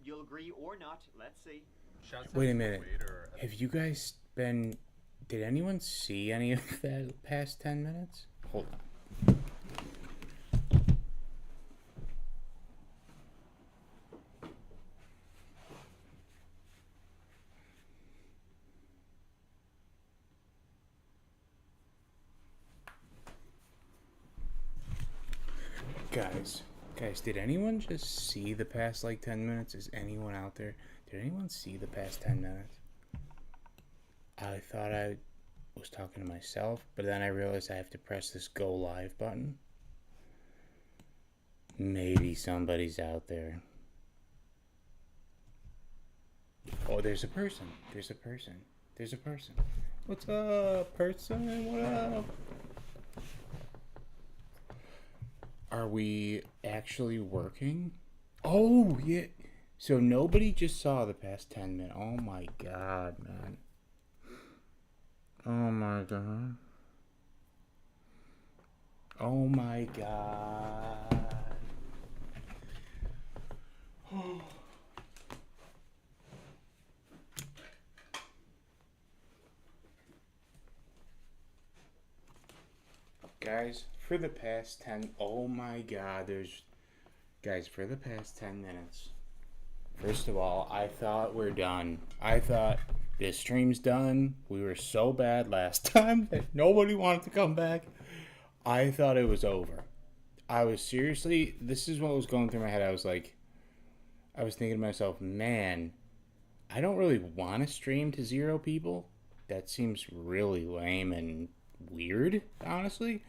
You'll agree or not. Let's see. Wait a minute. Have you guys been... Did anyone see any of that past 10 minutes? Hold on. Guys, did anyone just see the past like 10 minutes? Is anyone out there? Did anyone see the past 10 minutes? I thought I was talking to myself, but then I realized I have to press this go live button. Maybe somebody's out there. Oh, there's a person. There's a person. There's a person. What's up, person? What up? Are we actually working? Oh, yeah. So nobody just saw the past 10 minutes. Oh my god, man. Oh my god. Oh my god. Oh. Guys, for the past 10, oh my god, guys, for the past 10 minutes, first of all, I thought we're done. I thought this stream's done. We were so bad last time that nobody wanted to come back. I thought it was over. I was seriously, this is what was going through my head. I was thinking to myself, man, I don't really want to stream to 0 people. That seems really lame and weird, honestly.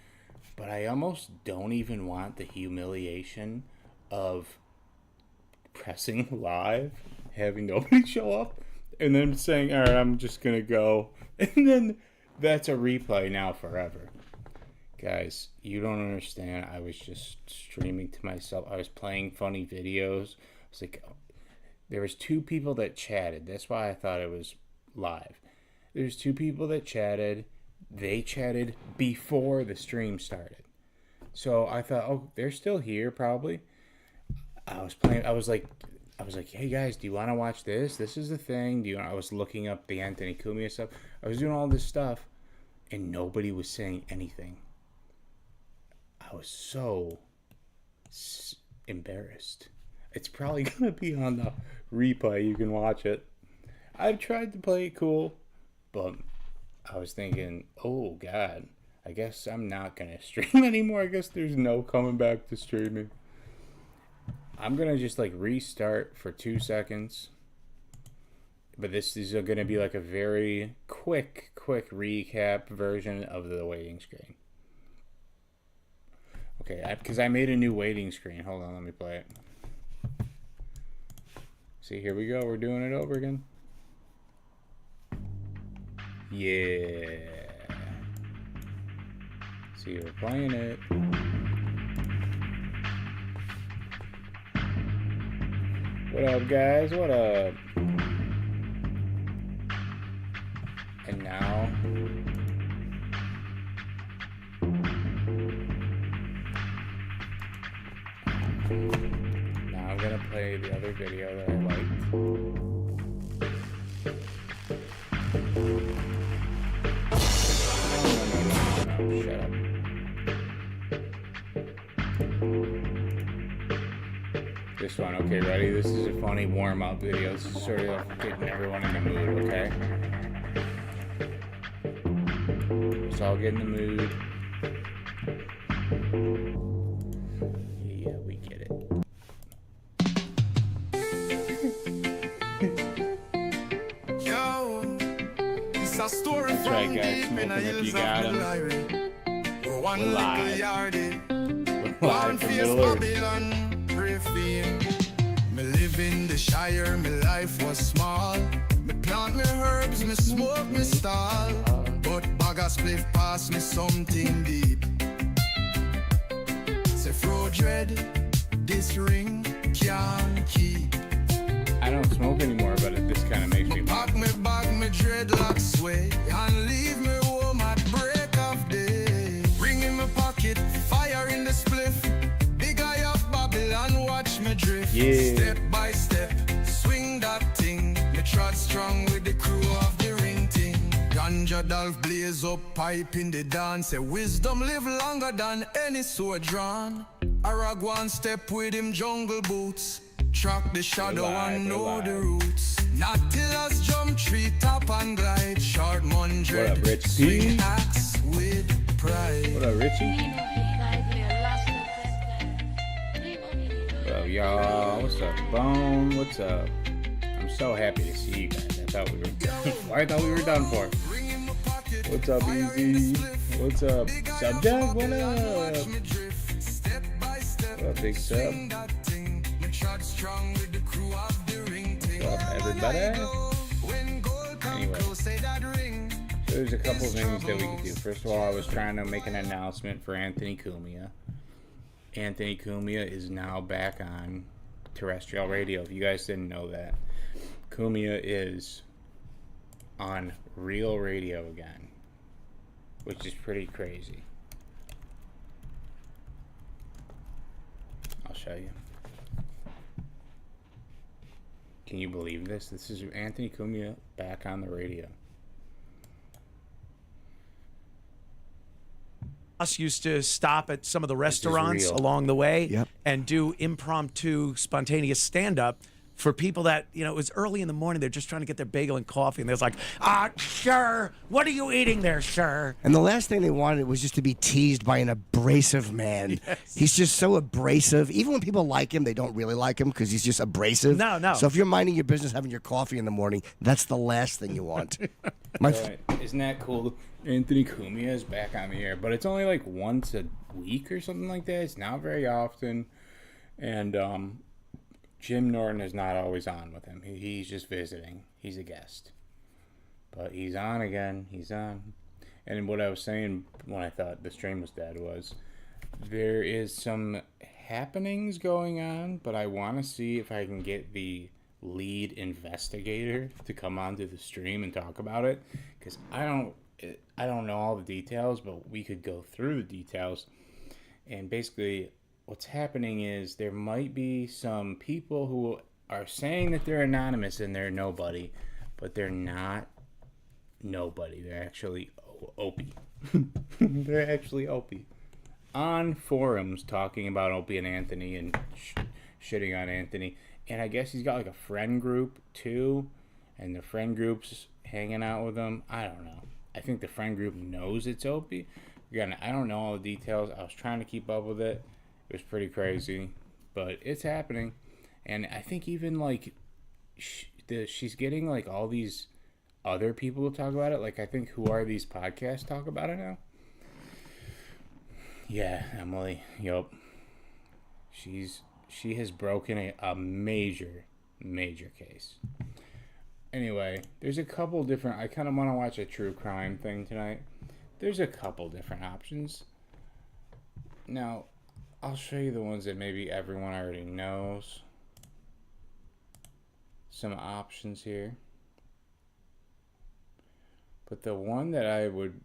But I almost don't even want the humiliation of pressing live, having nobody show up, and then saying, all right, I'm just going to go. And then that's a replay now forever. Guys, you don't understand. I was just streaming to myself. I was playing funny videos. It's like, there was 2 people that chatted. That's why I thought it was live. There's 2 people that chatted. They chatted before the stream started. So I thought, oh, they're still here probably. I was like, hey guys, do you want to watch this? This is the thing. I was looking up the Anthony Cumia stuff. I was doing all this stuff and nobody was saying anything. I was so embarrassed. It's probably going to be on the replay. You can watch it. I've tried to play it cool, but I was thinking, oh god, I guess I'm not going to stream anymore. I guess there's no coming back to streaming. I'm going to just like restart for 2 seconds. But this is going to be like a very quick recap version of the waiting screen. Okay, because I made a new waiting screen. Hold on, let me play it. See, here we go. We're doing it over again. Yeah. See, we're playing it. What up, guys? What up? And now... Now I'm gonna play the other video that I liked. No, shut up. This one, okay, ready? This is a funny warm-up video. This is sort of getting everyone in the mood, okay? Let's all get in the mood. Yeah, we get it. That's right, guys. Smoking if you got him. We're live. We're live from Middle Earth. Me live in the Shire, my life was small. Me plant me herbs, me smoke me stall. But bag a spliff pass me something deep. Say fro dread, this ring can't keep. I don't smoke anymore, but this kind of makes me bag me dreadlocks sway and leave me home at break of day. Ring in my pocket, fire in the spliff. Big eye up Babylon, watch me drift. Yeah. Step by step, Ninja Dolph blaze up pipe in the dance. Say wisdom live longer than any sword drawn. Aragwan step with him jungle boots. Track the shadow and know the roots. Not till us jump tree top and glide. Short What up, Rich P? swing axe with pride. What up, Richie? What up, y'all? What's up, Bone? What's up? I'm so happy to see you guys. I thought we were done for. What's up, Easy? What's up, Subject? What up? What up, Big Sub? What's up, everybody? Anyway, so there's a couple things that we could do. First of all, I was trying to make an announcement for Anthony Cumia. Anthony Cumia is now back on terrestrial radio. If you guys didn't know that, Cumia is on real radio again, which is pretty crazy. I'll show you. Can you believe this? This is Anthony Cumia back on the radio. Us used to stop at some of the restaurants real. along the way Yep. and do impromptu, spontaneous stand-up for people that, you know, it was early in the morning. They're just trying to get their bagel and coffee, and they're like, sir, what are you eating there, sir? And the last thing they wanted was just to be teased by an abrasive man. Yes. He's just so abrasive. Even when people like him, they don't really like him because he's just abrasive. No. So if you're minding your business, having your coffee in the morning, that's the last thing you want. My But isn't that cool? Anthony Cumia is back on the air, but it's only like once a week or something like that. It's not very often. And Jim Norton is not always on with him. He's just visiting. He's a guest. But he's on again. He's on. And what I was saying when I thought the stream was dead was there is some happenings going on, but I want to see if I can get the lead investigator to come onto the stream and talk about it, because I don't know all the details, but we could go through the details. And basically what's happening is there might be some people who are saying that they're anonymous and they're nobody, but they're not nobody. They're actually Opie. They're actually Opie. On forums talking about Opie and Anthony and shitting on Anthony. And I guess he's got like a friend group too, and the friend group's hanging out with him. I don't know. I think the friend group knows it's Opie. Again, I don't know all the details. I was trying to keep up with it. It was pretty crazy, but it's happening. And I think even like she's getting like all these other people to talk about it. Like I think Who Are These Podcasts talk about it now. Yeah, Emily. Yup. She has broken a major case. Anyway, there's a couple different... I kind of want to watch a true crime thing tonight. There's a couple different options. Now, I'll show you the ones that maybe everyone already knows. Some options here. But the one that I would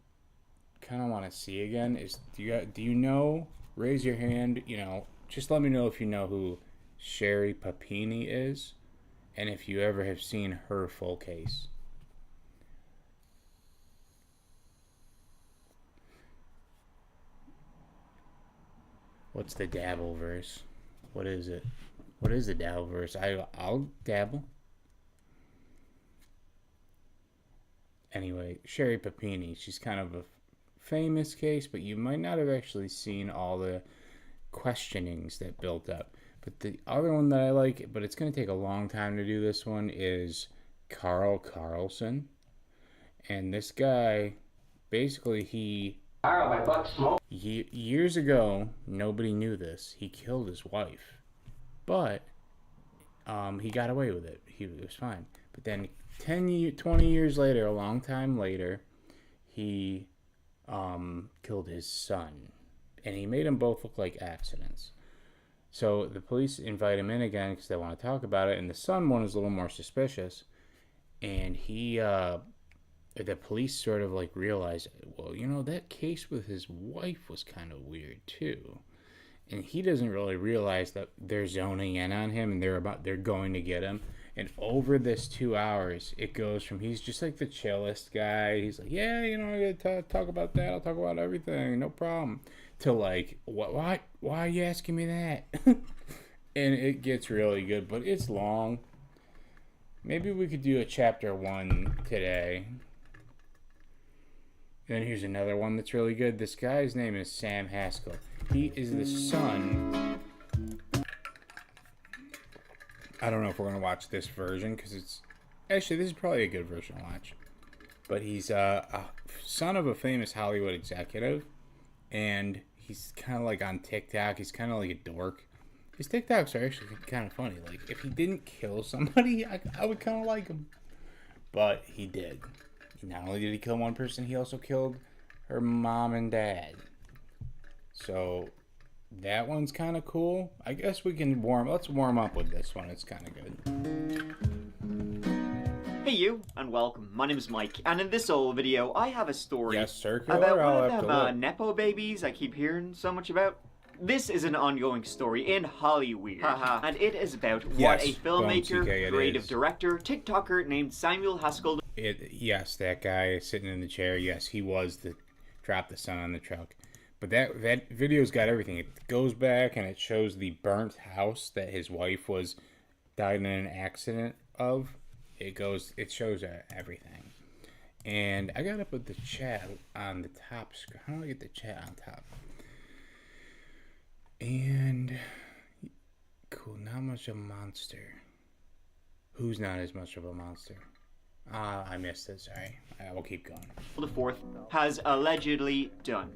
kind of want to see again is... Do you know... Raise your hand, you know... Just let me know if you know who Sherry Papini is, and if you ever have seen her full case. What's the Dabbleverse? What is it? What is the Dabbleverse? I'll dabble. Anyway, Sherry Papini, she's kind of a famous case, but you might not have actually seen all the questionings that built up. But the other one that I like, but it's going to take a long time to do this one, is Carl Carlson. And this guy, basically years ago, nobody knew this. He killed his wife. But he got away with it. It was fine. But then 20 years later, a long time later, he killed his son. And he made them both look like accidents. So the police invite him in again because they want to talk about it. And the son one is a little more suspicious. And the police sort of like realize, well, you know, that case with his wife was kind of weird too. And he doesn't really realize that they're zoning in on him and they're going to get him. And over this 2 hours, it goes from he's just like the chillest guy. He's like, yeah, you know, I gotta talk about that. I'll talk about everything, no problem. To like, what? Why are you asking me that? And it gets really good, but it's long. Maybe we could do a chapter 1 today. And then here's another one that's really good. This guy's name is Sam Haskell. He is the son. I don't know if we're going to watch this version because it's... Actually, this is probably a good version to watch. But he's a son of a famous Hollywood executive. And he's kind of like on TikTok. He's kind of like a dork. His TikToks are actually kind of funny. Like, if he didn't kill somebody, I would kind of like him. But he did. Not only did he kill one person, he also killed her mom and dad. So... that one's kind of cool. I guess we can let's warm up with this one. It's kind of good. Hey you, and welcome. My name is Mike, and in this old video, I have a story Yes, circular. about I'll one have of to them look. Nepo babies I keep hearing so much about. This is an ongoing story in Hollywood, and it is about what a Yes, filmmaker, TK, it creative is. director, TikToker named Samuel Haskell. Yes, that guy sitting in the chair. Yes, he was the drop the son on the truck. But that video's got everything. It goes back and it shows the burnt house that his wife died in an accident of. It shows everything. And I gotta put the chat on the top screen. How do I get the chat on top? And cool, not much of a monster. Who's not as much of a monster? I missed it. Sorry. I will keep going. The fourth has allegedly done.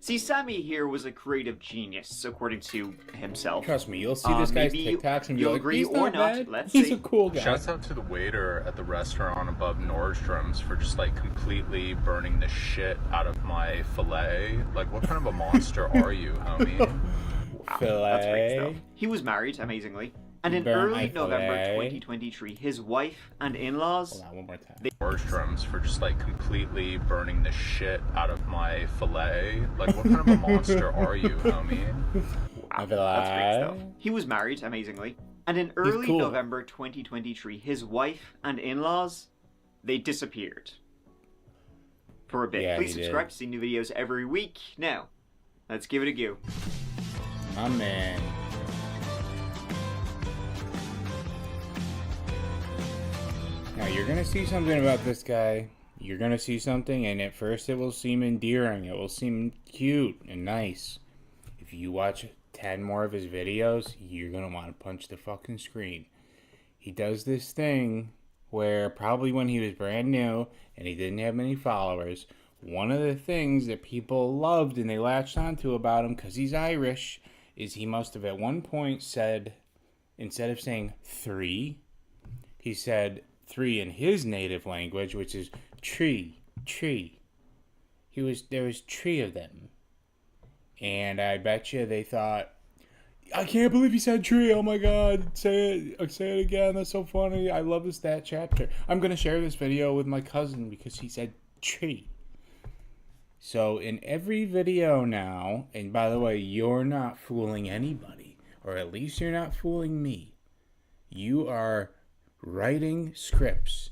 See, Sammy here was a creative genius, according to himself. Trust me, you'll see this guy's maybe TikToks and you'll you're like, agree he's or not not. bad. Let's He's see. a cool guy. Shouts out to the waiter at the restaurant above Nordstrom's for just like completely burning the shit out of my filet. Like, what kind of a monster are you, homie? That's great stuff. Filet. He was married, amazingly. And in Burn my early November filet. 2023, his wife and in-laws... Hold on, one more time. Nordstrom's for just like completely burning the shit out of my filet. Like, what kind of a monster are you, homie? My That's great stuff. filet. He was married, amazingly. And in early cool. November 2023, his wife and in-laws, they disappeared. For a bit. Yeah, Please he did. subscribe to see new videos every week. Now, let's give it a go. My man. Now you're gonna see something about this guy. You're gonna see something, and at first it will seem endearing. It will seem cute and nice. If you watch 10 more of his videos, you're gonna want to punch the fucking screen. He does this thing where probably when he was brand new and he didn't have many followers, one of the things that people loved and they latched onto about him because he's Irish is he must have at one point said, instead of saying 3, he said 3 in his native language, which is tree. There was 3 of them. And I bet you they thought, I can't believe he said tree. Oh my god, say it again. That's so funny. I love this that chapter. I'm gonna share this video with my cousin because he said tree. So in every video now, and by the way, you're not fooling anybody, or at least you're not fooling me. You are writing scripts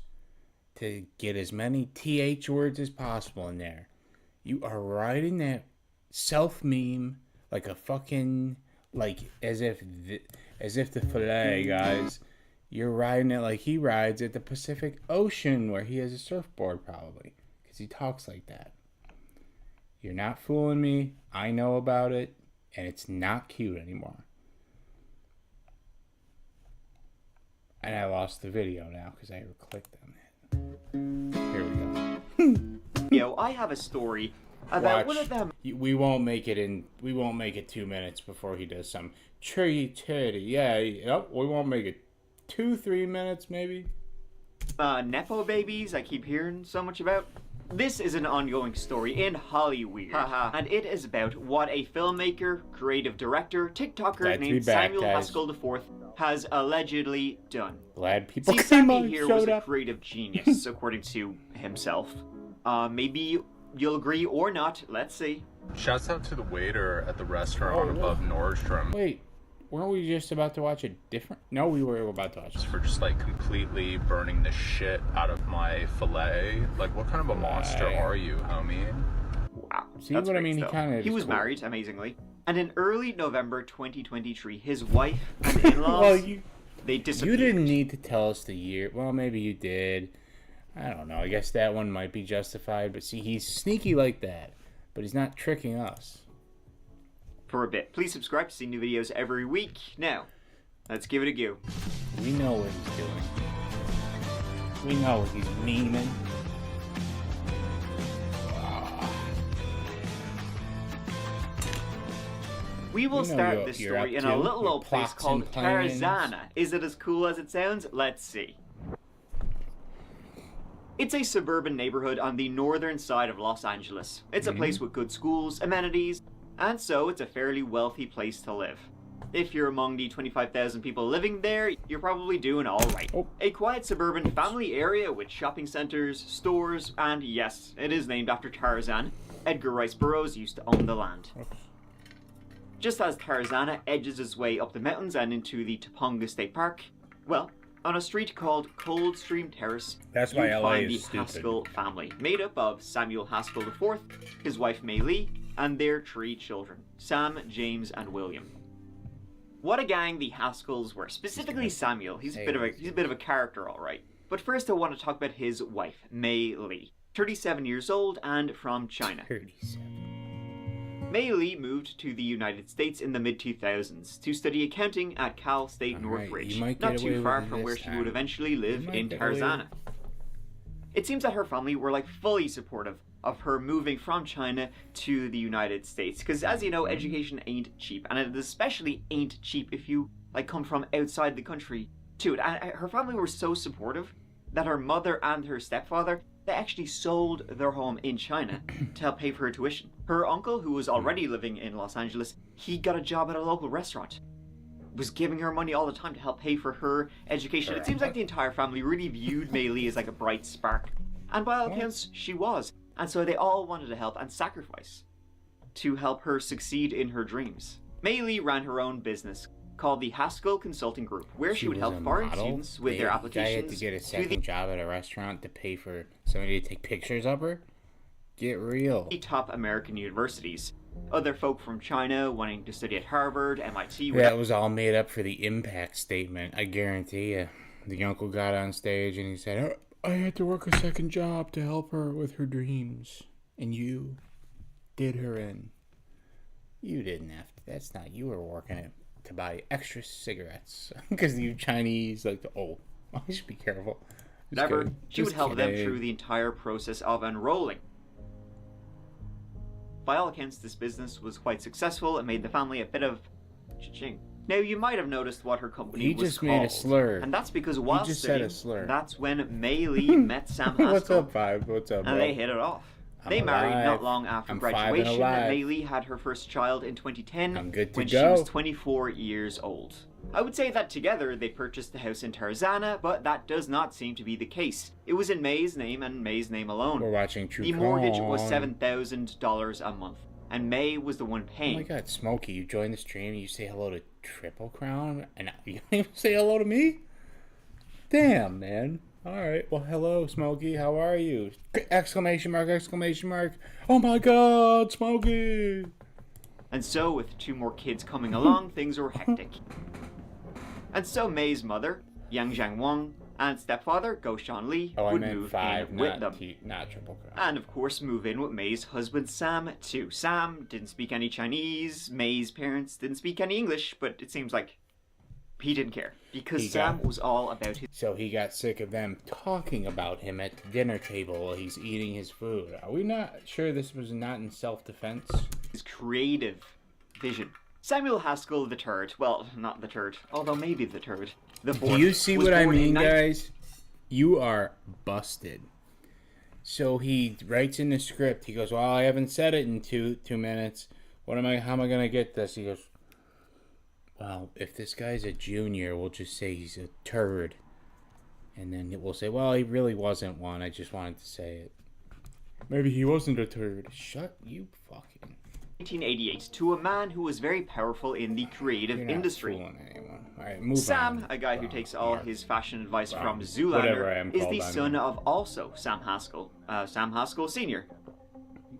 to get as many TH words as possible in there. You are writing that self-meme like a fucking, like as if the filet, guys. You're riding it like he rides at the Pacific Ocean where he has a surfboard probably, because he talks like that. You're not fooling me. I know about it, and it's not cute anymore. And I lost the video now because I clicked on it. Here we go. I have a story about one of them. We won't make it 2 minutes before he does some tree titty. Yeah, yep. We won't make it 2-3 minutes maybe. Nepo babies I keep hearing so much about. This is an ongoing story in Hollywood, and it is about what a filmmaker, creative director, TikToker Glad to be named back, Samuel guys. Haskell IV has allegedly done. Glad people See, came Sammy on, here was showed a up. creative genius, according to himself. Maybe you'll agree or not. Let's see. Shouts out to the waiter at the restaurant above Nordstrom. Wait, weren't we just about to watch a different? No, we were about to watch. For just like completely burning the shit out of my fillet. Like, what kind of a monster are you, homie? Wow. See that's what I great mean? He stuff. kind of. He was married, amazingly. And in early November 2023, his wife and in-laws, Well, they you disappeared. didn't need to tell us the year. Well, maybe you did. I don't know. I guess that one might be justified. But see, he's sneaky like that. But he's not tricking us. For a bit. Please subscribe to see new videos every week. Now, let's give it a go. We know what he's doing. We know what he's memeing. We will You know start you're- this you're story up in a to. little Your old place plots called and plans. Tarzana. Is it as cool as it sounds? Let's see. It's a suburban neighborhood on the northern side of Los Angeles. It's a place with good schools, amenities, and so it's a fairly wealthy place to live. If you're among the 25,000 people living there, you're probably doing alright. Oh. A quiet suburban family area with shopping centers, stores, and yes, it is named after Tarzan. Edgar Rice Burroughs used to own the land. Just as Tarzana edges its way up the mountains and into the Topanga State Park, well, on a street called Coldstream Terrace, That's why you LA find the is stupid. Haskell family, made up of Samuel Haskell IV, his wife May Lee, and their 3 children, Sam, James, and William. What a gang the Haskells were, specifically Samuel. He's a bit of a character, all right. But first I want to talk about his wife, May Lee, 37 years old and from China. 37. May Lee moved to the United States in the mid-2000s to study accounting at Cal State All right, Northridge, you might not get too away far with it from where this she would time. eventually live might in get away with Tarzana. It seems that her family were like fully supportive of her moving from China to the United States, because as you know, education ain't cheap, and it especially ain't cheap if you like come from outside the country too. And her family were so supportive that her mother and her stepfather, they actually sold their home in China to help pay for her tuition. Her uncle, who was already living in Los Angeles, he got a job at a local restaurant. Was giving her money all the time to help pay for her education. It seems like the entire family really viewed May Lee as like a bright spark. And by all accounts, she was. And so they all wanted to help and sacrifice to help her succeed in her dreams. May Lee ran her own business called the Haskell Consulting Group, where she would was help a foreign model? students with their Guy applications had to get a to second the job at a restaurant to pay for somebody to take pictures of her. Get real. top American universities. Other folk from China wanting to study at Harvard, MIT, That was all made up for the impact statement. I guarantee you. The uncle got on stage and he said, "I had to work a second job to help her with her dreams, and you did her in." You didn't have to. That's not. You were working it to buy extra cigarettes because you Chinese like to. Oh, I should be careful. Just whatever. kidding. She would Just help them kidding. through the entire process of enrolling. By all accounts, this business was quite successful and made the family a bit of cha-ching. Now, you might have noticed what her company He was just called. made a slur. And that's because while just said a studying, slur. that's when May Lee met Sam Haskell. What's up, Five? What's up, bro? And they hit it off. I'm They married alive. not long after I'm 5 and graduation. alive. May Lee had her first child in 2010 I'm good to when go. she was 24 years old. I would say that together they purchased the house in Tarzana, but that does not seem to be the case. It was in May's name and May's name alone. We're watching True The mortgage was Crime. $7,000 a month, and May was the one Oh paying. my god, Smokey, you join the stream and you say hello to Triple Crown, and you don't even say hello to me? Damn, man. Alright, well, hello, Smokey. How are you? Exclamation mark, exclamation mark. Oh my god, Smokey! And so, with 2 more kids coming along, things were hectic. And so May's mother, Yang Zhang Wang, and stepfather, Go Shan Li, Oh, I would meant move 5, in with them. not Triple Crown. And of course, move in with May's husband Sam too. Sam didn't speak any Chinese. May's parents didn't speak any English, but it seems like he didn't care because He Sam got- was all about So he got sick of them talking about him at the dinner table while he's eating his food. Are we not sure this was not in self-defense? his creative vision. Samuel Haskell the third, well, not the third, although maybe the third. The fourth. Do you see was what I born in mean, 19 guys? You are busted. So he writes in the script. He goes, "Well, I haven't said it in two minutes. How am I gonna get this?" He goes, "Well, if this guy's a junior, we'll just say he's a turd, and then we'll say, well, he really wasn't one. I just wanted to say it. Maybe he wasn't a turd. Shut you fucking. 1988 to a man who was very powerful in the creative You're not industry. fooling anyone. All right, move Sam, on. a guy who takes all Mark. his fashion advice from Whatever I am Zoolander, is called, the I'm- son of also Sam Haskell. Sam Haskell Sr.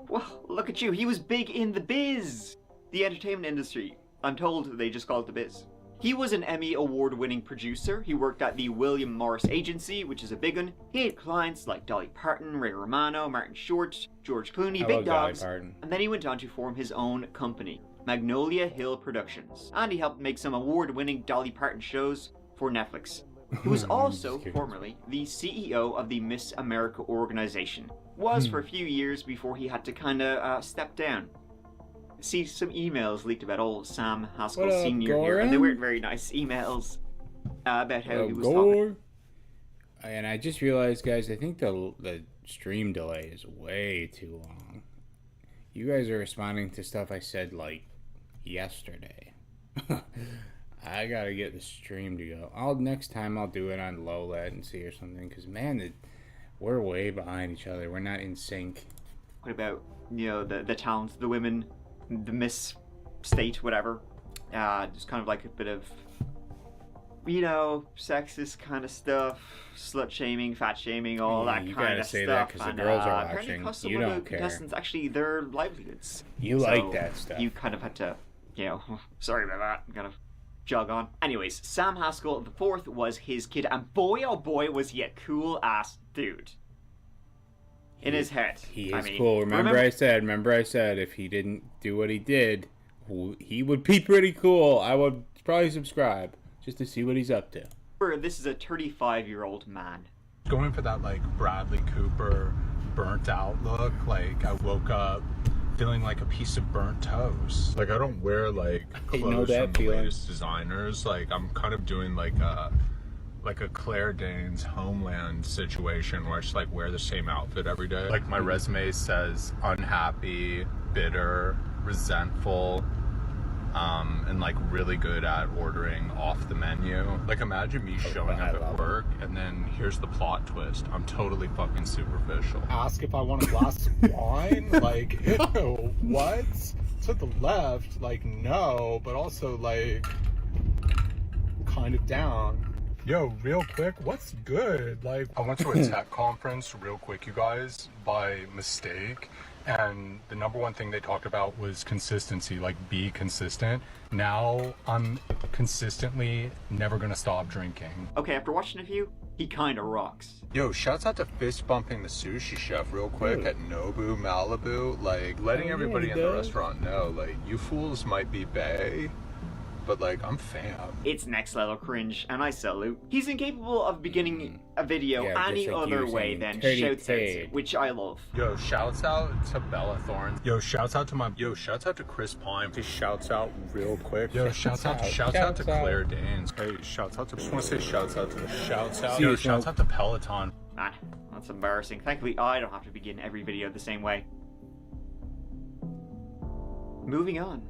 Well, look at you, he was big in the biz! The entertainment industry. I'm told they just call it the biz. He was an Emmy award-winning producer. He worked at the William Morris Agency, which is a big one. He had clients like Dolly Parton, Ray Romano, Martin Short, George Clooney, I big love Dolly dogs. Parton. And then he went on to form his own company, Magnolia Hill Productions. And he helped make some award-winning Dolly Parton shows for Netflix. He was also kidding. formerly the CEO of the Miss America organization. Was for a few years before he had to kind of step down. See some emails leaked about old Sam Haskell What up, Sr. here, and they Goran? weren't very nice emails about how he was talking. Gore. And I just realized, guys, I think the stream delay is way too long. You guys are responding to stuff I said like yesterday. I gotta get the stream to go. Next time I'll do it on low latency or something, because man, we're way behind each other. We're not in sync. What about, you know, the talents, the women, the Miss State, whatever. Just kind of like a bit of, you know, sexist kind of stuff, slut shaming, fat shaming, all Yeah, that you kind gotta of say stuff. that 'cause the And, girls are apparently watching. cost some You of the don't care. contestants actually their livelihoods. You So like that stuff. You kind of had to, you know, sorry about that. Kind of jog on. Anyways, Sam Haskell the fourth was his kid, and boy oh boy was he a cool ass dude. In his head. He I is mean, cool. Remember I said if he didn't do what he did, he would be pretty cool. I would probably subscribe just to see what he's up to. remember, this is a 35-year-old man. Going for that like Bradley Cooper burnt out look. Like I woke up feeling like a piece of burnt toast. Like I don't wear like Hey, you know clothes that from the feeling? latest designers. Like I'm kind of doing like a Claire Danes Homeland situation where I just like wear the same outfit every day. Like my resume says unhappy, bitter, resentful, and like really good at ordering off the menu. Like imagine me showing I up love at work and then here's the plot twist. I'm totally fucking superficial. Ask if I want a glass of wine. Like, ew, what? To the left, like, no, but also, like, kind of down. Yo, real quick, what's good? Like, I went to a tech conference real quick, you guys, by mistake. And the number one thing they talked about was consistency, like be consistent. Now I'm consistently never gonna stop drinking. Okay, after watching a few, he kinda rocks. Yo, shouts out to fist bumping the sushi chef real quick at Nobu Malibu. Like, letting everybody in the restaurant know, like, you fools might be bae, but like, I'm fam. It's next level cringe, and I salute. He's incapable of beginning a video Yeah, any just like you other were way saying, than Teddy shouts Tate. out, which I love. Yo, shouts out to Bella Thorne. Yo, shouts out to Chris Pine. Just shouts out real quick. Yo, shouts out to Claire Danes. Hey, shouts out to. Just want to say shouts out to the shouts out. Yo, shouts out to Peloton. Man, that's embarrassing. Thankfully, I don't have to begin every video the same way. Moving on.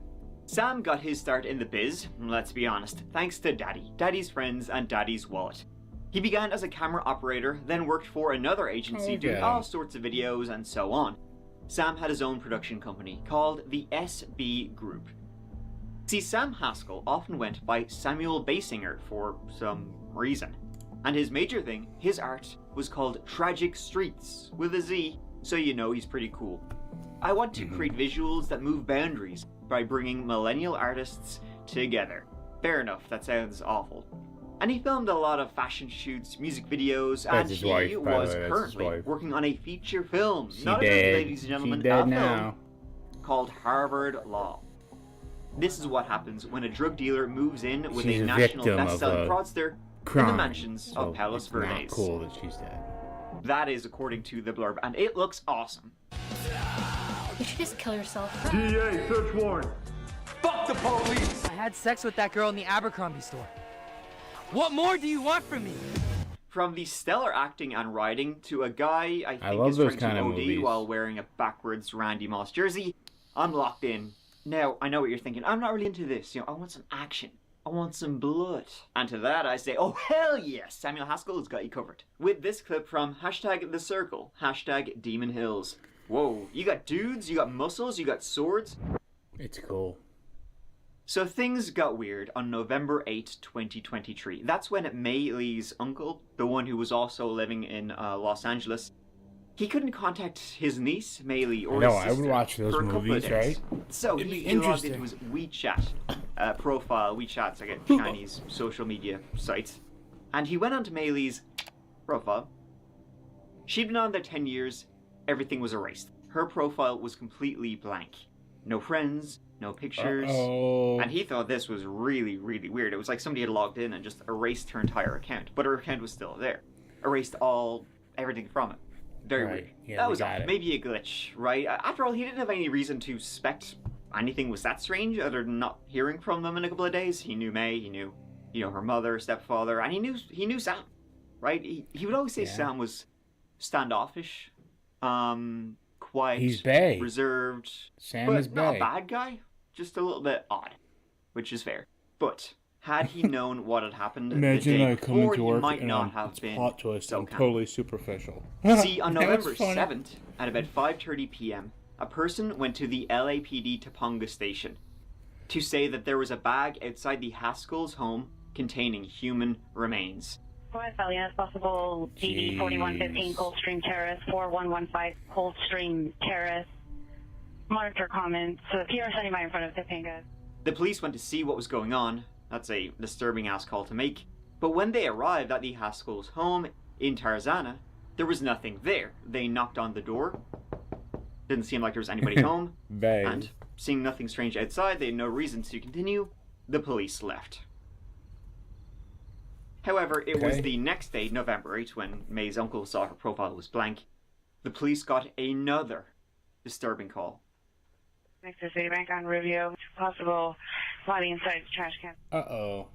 Sam got his start in the biz, let's be honest, thanks to Daddy, Daddy's friends, and Daddy's wallet. He began as a camera operator, then worked for another agency doing all sorts of videos and so on. Sam had his own production company called the SB Group. See, Sam Haskell often went by Samuel Basinger for some reason. And his major thing, his art, was called Tragic Streets, with a Z, so you know he's pretty cool. I want to create visuals that move boundaries by bringing millennial artists together. Fair enough, that sounds awful. And he filmed a lot of fashion shoots, music videos, and his he wife, by the was way, that's his currently wife. working on a feature film. She Not dead. a movie, ladies and gentlemen, She dead a now. film called Harvard Law. This is what happens when a drug dealer moves in with She's a a national victim of best-selling a fraudster in crime. the mansions So of Palos it's Verdes. not cool that she's dead. That is according to the blurb, and it looks awesome. You should just kill yourself. I had sex with that girl in the Abercrombie store. What more do you want from me? From the stellar acting and writing to a guy I think love is those trying kind to of OD movies. while wearing a backwards Randy Moss jersey, I'm locked in. Now, I know what you're thinking. I'm not really into this. You know, I want some action. I want some blood. And to that I say, oh hell yes, Samuel Haskell has got you covered. With this clip from #The Circle, #Demon Hills. Whoa, you got dudes, you got muscles, you got swords. It's cool. So things got weird on November 8, 2023. That's when Mei Li's uncle, the one who was also living in Los Angeles, he couldn't contact his niece, Mei Li, or his sister I would watch those for a couple movies, of days. right? So It'd be he logged interesting. into his WeChat profile. WeChat's like a Chinese social media site. And he went onto Mei Li's profile. She'd been on there 10 years. Everything was erased. Her profile was completely blank. No friends, no pictures. Uh-oh. And he thought this was really, really weird. It was like somebody had logged in and just erased her entire account. But her account was still there. Erased everything from it. Very Right. weird. Yeah, That we was got odd. it. Maybe a glitch, right? After all, he didn't have any reason to suspect anything was that strange other than not hearing from them in a couple of days. He knew May, he knew, her mother, stepfather, and he knew Sam, right? He would always say Sam was standoffish, quiet, He's bae. reserved, Sam but is not bae. a bad guy, just a little bit odd, which is fair. But had he known what had happened Imagine the day I come before, into he work might and not have it's been plot twist. so I'm calm. totally superficial. See, on That was November funny. 7th, at about 5:30 p.m., a person went to the LAPD Topanga station to say that there was a bag outside the Haskell's home containing human remains. As possible, DD 4115 Coldstream Terrace, 4115 Coldstream Terrace. Monitor comments. PR standing by in front of Topanga. The police went to see what was going on. That's a disturbing ass call to make. But when they arrived at the Haskell's home in Tarzana, there was nothing there. They knocked on the door. Didn't seem like there was anybody home. Bae. And seeing nothing strange outside, they had no reason to continue. The police left. However, it was Okay. the next day, November 8, when May's uncle saw her profile was blank. The police got another disturbing call. Next to Citibank on review. Possible body inside trash can. Uh-oh.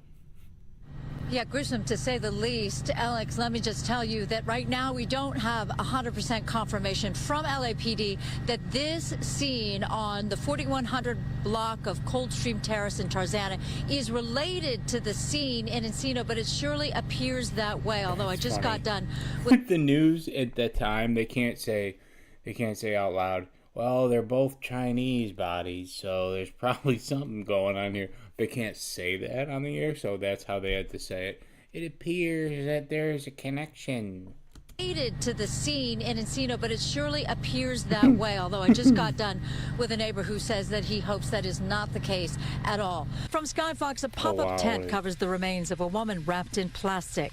Yeah, gruesome to say the least. Alex, let me just tell you that right now we don't have 100% confirmation from LAPD that this scene on the 4100 block of Coldstream Terrace in Tarzana is related to the scene in Encino, but it surely appears that way, although I just got done with The news at that time, they can't say out loud, well, they're both Chinese bodies, so there's probably something going on here. They can't say that on the air, so that's how they had to say it. It appears that there's a connection. related to the scene in Encino, but it surely appears that way, although I just got done with a neighbor who says that he hopes that is not the case at all. From Skyfox, a pop-up tent covers the remains of a woman wrapped in plastic.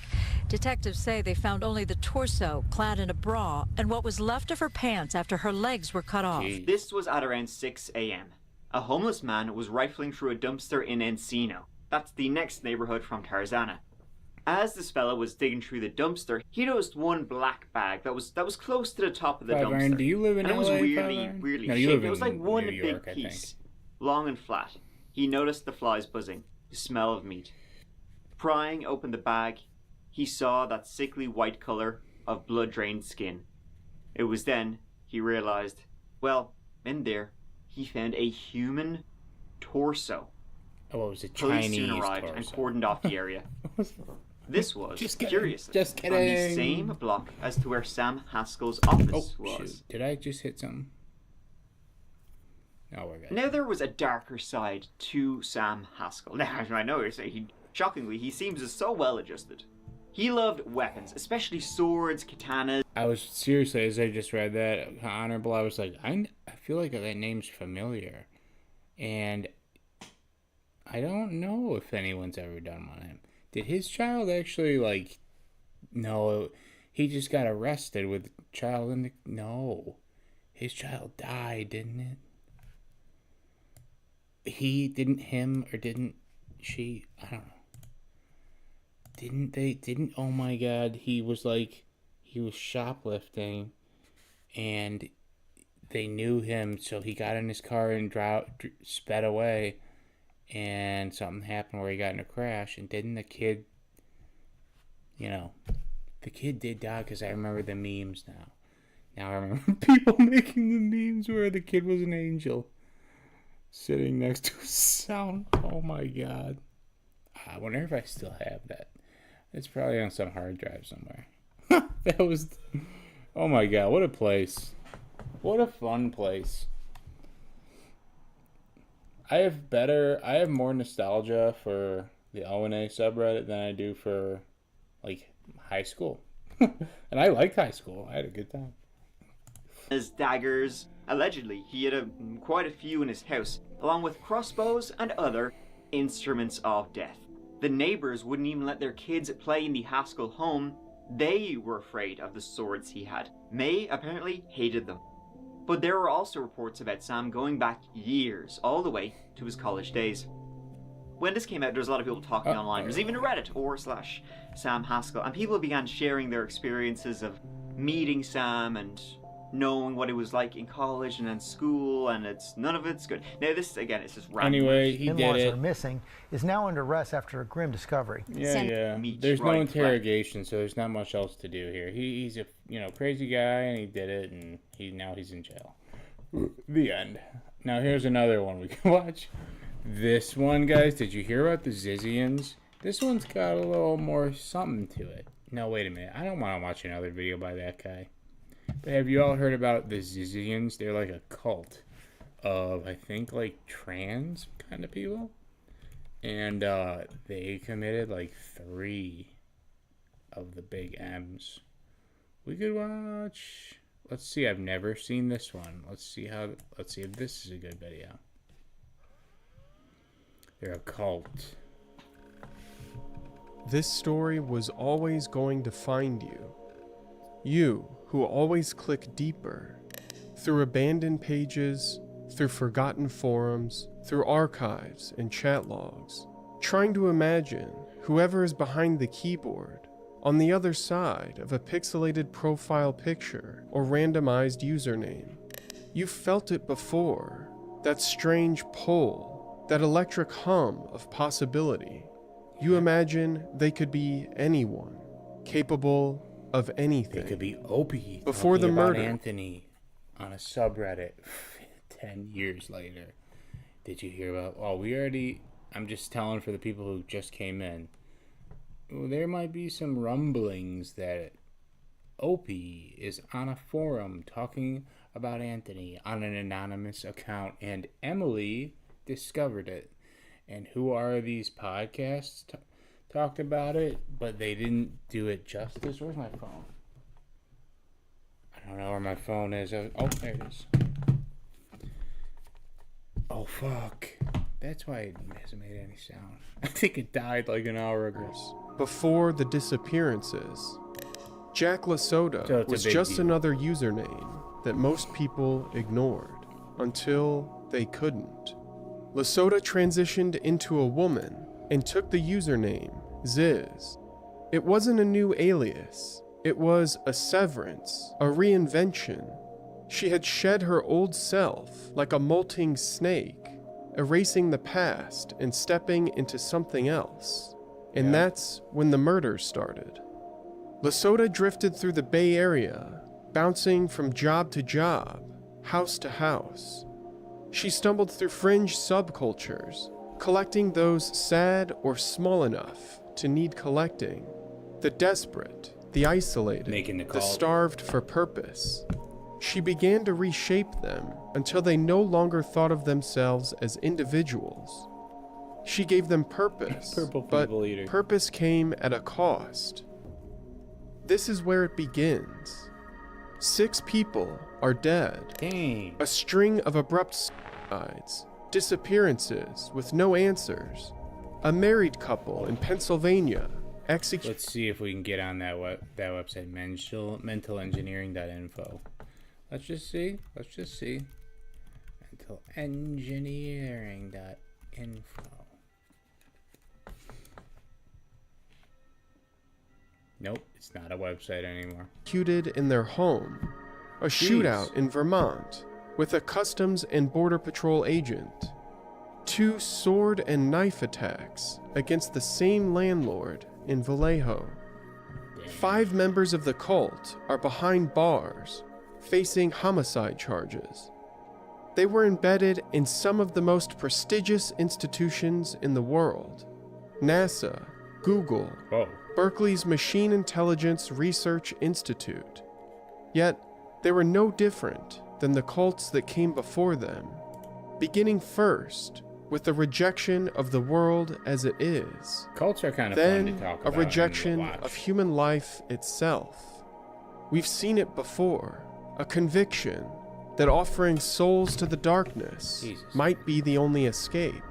Detectives say they found only the torso, clad in a bra, and what was left of her pants after her legs were cut off. This was at around 6 a.m. A homeless man was rifling through a dumpster in Encino. That's the next neighborhood from Tarzana. As this fella was digging through the dumpster, he noticed one black bag that was close to the top of the Five dumpster. Iron, do you live in and it was LA, weirdly Five Iron? weirdly No, you shaped. live It was in like one New York, big I think. piece, long and flat. He noticed the flies buzzing, the smell of meat. Prying open the bag, he saw that sickly white color of blood-drained skin. It was then he realized, well, in there, he found a human torso. Oh, it was a Police Chinese soon arrived torso. and cordoned off the area. This was, Just kidding. curiously, Just on the kidding. same block as to where Sam Haskell's office Oh, was. shoot. Did I just hit something? No, we're good. Now there was a darker side to Sam Haskell. Now I know you're saying, shockingly, he seems so well adjusted. He loved weapons, especially swords, katanas. I was seriously, as I just read that, honorable, I was like, I feel like that name's familiar. And I don't know if anyone's ever done one on him. Did his child actually, like, no, he just got arrested with child in the, no. His child died, didn't it? Him, or didn't she, I don't know. Oh my god, he was shoplifting, and they knew him, so he got in his car and sped away, and something happened where he got in a crash, and didn't the kid, the kid did die, because I remember the memes now. Now I remember people making the memes where the kid was an angel, sitting next to a sound. Oh my god. I wonder if I still have that. It's probably on some hard drive somewhere. That was... Oh my god, what a place. What a fun place. I have more nostalgia for the LNA subreddit than I do for, like, high school. And I liked high school. I had a good time. His daggers. Allegedly, he had quite a few in his house, along with crossbows and other instruments of death. The neighbors wouldn't even let their kids play in the Haskell home. They were afraid of the swords he had. May apparently hated them. But there were also reports about Sam going back years, all the way to his college days. When this came out, there was a lot of people talking online. There's even a Reddit /Sam Haskell, and people began sharing their experiences of meeting Sam and knowing what it was like in college and in school, and none of it's good. Now this, again, it's just random. Anyway, he did it. Are missing, is now under arrest after a grim discovery. Yeah. There's no interrogation, so there's not much else to do here. He's a crazy guy, and he did it, and now he's in jail. The end. Now here's another one we can watch. This one, guys, did you hear about the Zizians? This one's got a little more something to it. No, wait a minute. I don't want to watch another video by that guy. But have you all heard about the Zizians? They're like a cult of, I think, like trans kind of people. And they committed like 3 of the big M's. We could watch. Let's see. I've never seen this one. Let's see if this is a good video. They're a cult. This story was always going to find you. You who always click deeper, through abandoned pages, through forgotten forums, through archives and chat logs, trying to imagine whoever is behind the keyboard, on the other side of a pixelated profile picture or randomized username. You felt it before, that strange pull, that electric hum of possibility. You imagine they could be anyone, capable of anything. It could be Opie before the murder. Anthony on a subreddit 10 years later. Did you hear about? Oh, I'm just telling for the people who just came in. Well, there might be some rumblings that Opie is on a forum talking about Anthony on an anonymous account, and Emily discovered it. And who are these podcasts talked about it, but they didn't do it justice. Where's my phone? I don't know where my phone is. Oh, there it is. Oh, fuck. That's why it hasn't made any sound. I think it died like an hour ago. Before the disappearances, Jack LaSoda was just another username that most people ignored until they couldn't. LaSoda transitioned into a woman and took the username Ziz. It wasn't a new alias. It was a severance, a reinvention. She had shed her old self like a molting snake, erasing the past and stepping into something else. And that's when the murder started. LaSoda drifted through the Bay Area, bouncing from job to job, house to house. She stumbled through fringe subcultures, collecting those sad or small enough to need collecting, the desperate, the isolated, the starved for purpose. She began to reshape them until they no longer thought of themselves as individuals. She gave them purpose, but purpose came at a cost. This is where it begins. 6 people are dead. Dang. A string of abrupt suicides, disappearances with no answers. A married couple in Pennsylvania executed. Let's see if we can get on that website, mentalengineering.info. Let's just see. Mentalengineering.info. Nope, it's not a website anymore. Executed in their home. A shootout in Vermont with a Customs and Border Patrol agent. 2 sword and knife attacks against the same landlord in Vallejo. 5 members of the cult are behind bars, facing homicide charges. They were embedded in some of the most prestigious institutions in the world: NASA, Google, Berkeley's Machine Intelligence Research Institute. Yet, they were no different than the cults that came before them. Beginning first with the rejection of the world as it is. Cults are kind of then fun to talk a about. rejection of human life itself. We've seen it before, a conviction that offering souls to the darkness might be the only escape.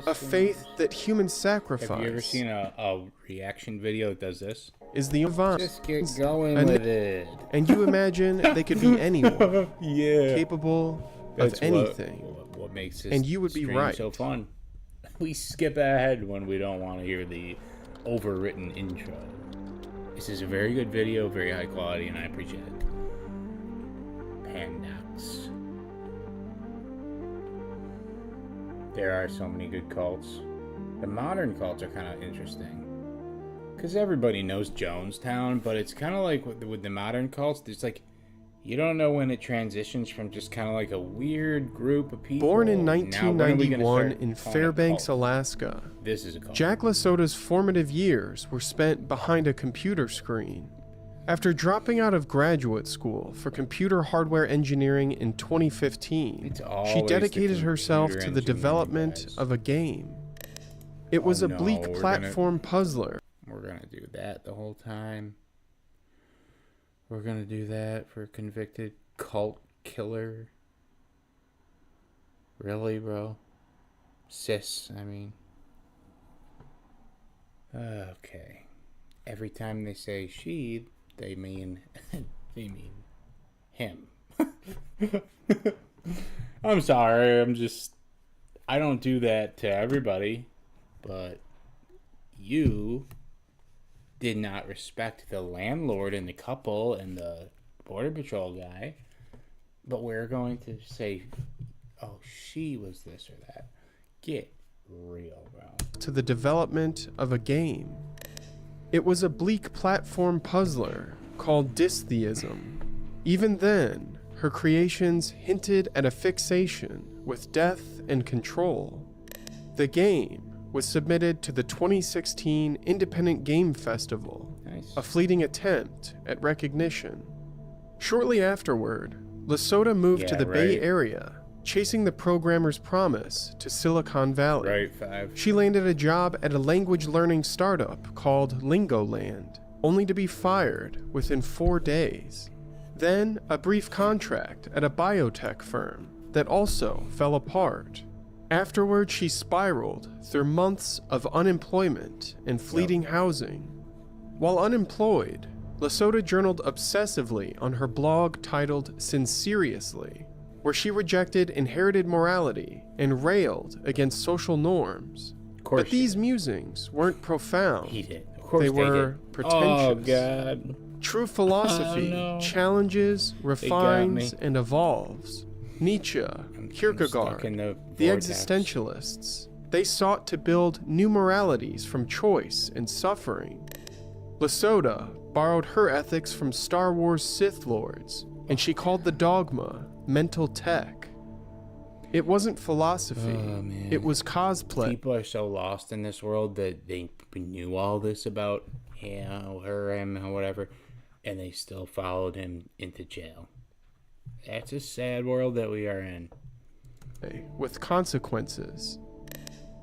A faith that human sacrifice. Have you ever seen a reaction video that does this? Is the avant. Just get going with it. And you imagine they could be anyone. Yeah. Capable That's of anything. What makes this and you would be stream right. so fun. We skip ahead when we don't want to hear the overwritten intro. This is a very good video, very high quality, and I appreciate it. Pandax. There are so many good cults. The modern cults are kind of interesting. Because everybody knows Jonestown, but it's kind of like with the modern cults, it's like, you don't know when it transitions from just kind of like a weird group of people. Born in 1991 in Fairbanks, Alaska, this is a cult. Jack LaSota's formative years were spent behind a computer screen. After dropping out of graduate school for computer hardware engineering in 2015, she dedicated herself to the development of a game. It was a bleak platform puzzler. We're gonna do that the whole time. We're gonna do that for a convicted cult killer. Really, bro? Sis, I mean. Okay. Every time they say she, they mean him. I'm sorry, I don't do that to everybody, but you did not respect the landlord and the couple and the border patrol guy, but we're going to say, oh, she was this or that. Get real, bro. To the development of a game. It was a bleak platform puzzler called Dystheism. Even then, her creations hinted at a fixation with death and control. The game was submitted to the 2016 Independent Game Festival, a fleeting attempt at recognition. Shortly afterward, LaSota moved to the Bay Area, chasing the programmer's promise to Silicon Valley. She landed a job at a language learning startup called Lingoland, only to be fired within 4 days. Then a brief contract at a biotech firm that also fell apart. Afterward, she spiraled through months of unemployment and fleeting housing. While unemployed, LaSota journaled obsessively on her blog titled Sinceriously, where she rejected inherited morality and railed against social norms. But these musings weren't profound. They were pretentious. Oh, God. True philosophy challenges, refines, and evolves. Nietzsche, Kierkegaard, the existentialists, they sought to build new moralities from choice and suffering. LaSota borrowed her ethics from Star Wars Sith Lords, and she called the dogma mental tech. It wasn't philosophy, it was cosplay. People are so lost in this world that they knew all this about her, him, or whatever, and they still followed him into jail. That's a sad world that we are in. With consequences.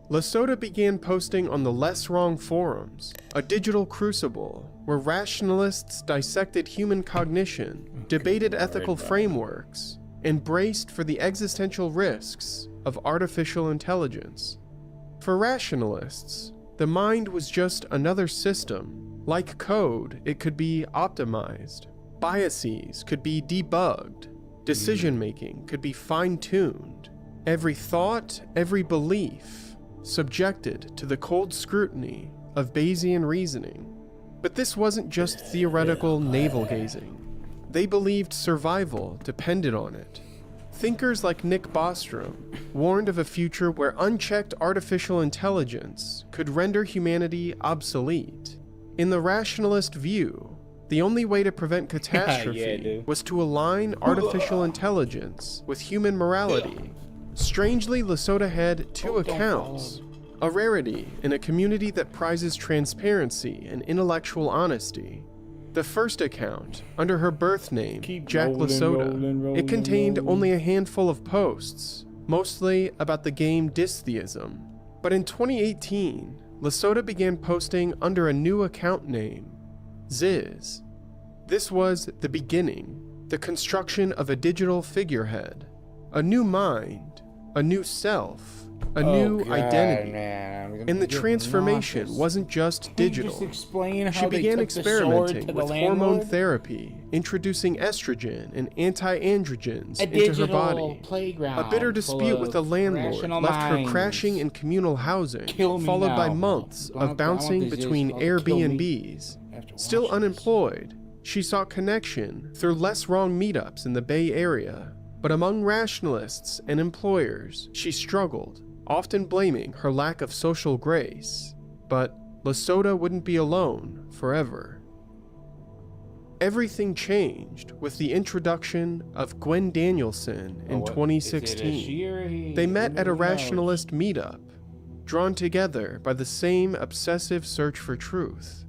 LaSota began posting on the Less Wrong forums, a digital crucible where rationalists dissected human cognition, debated ethical frameworks, and braced for the existential risks of artificial intelligence. For rationalists, the mind was just another system. Like code, it could be optimized. Biases could be debugged. Decision-making could be fine-tuned. Every thought, every belief, subjected to the cold scrutiny of Bayesian reasoning. But this wasn't just theoretical navel-gazing. They believed survival depended on it. Thinkers like Nick Bostrom warned of a future where unchecked artificial intelligence could render humanity obsolete. In the rationalist view, the only way to prevent catastrophe was to align artificial intelligence with human morality. Strangely, LaSota had two accounts, a rarity in a community that prizes transparency and intellectual honesty. The first account, under her birth name, Jack LaSota, it contained only a handful of posts, mostly about the game Dystheism. But in 2018, Lasota began posting under a new account name, Ziz. This was the beginning, the construction of a digital figurehead, a new mind, a new self, a new identity. And the transformation wasn't just digital. Just explain how She they began took the sword to experimenting the with landlord? hormone therapy, introducing estrogen and anti-androgens A into her digital body. playground A bitter full dispute with the of landlord rational left her minds. crashing in communal housing, Kill me followed by now. months I want of bouncing this between called Kill Me Airbnbs. after Still watching unemployed, she sought connection through less wrong meetups in the Bay Area. But among rationalists and employers, she struggled, often blaming her lack of social grace. But Lasota wouldn't be alone forever. Everything changed with the introduction of Gwen Danielson in 2016. They met at a rationalist meetup, drawn together by the same obsessive search for truth.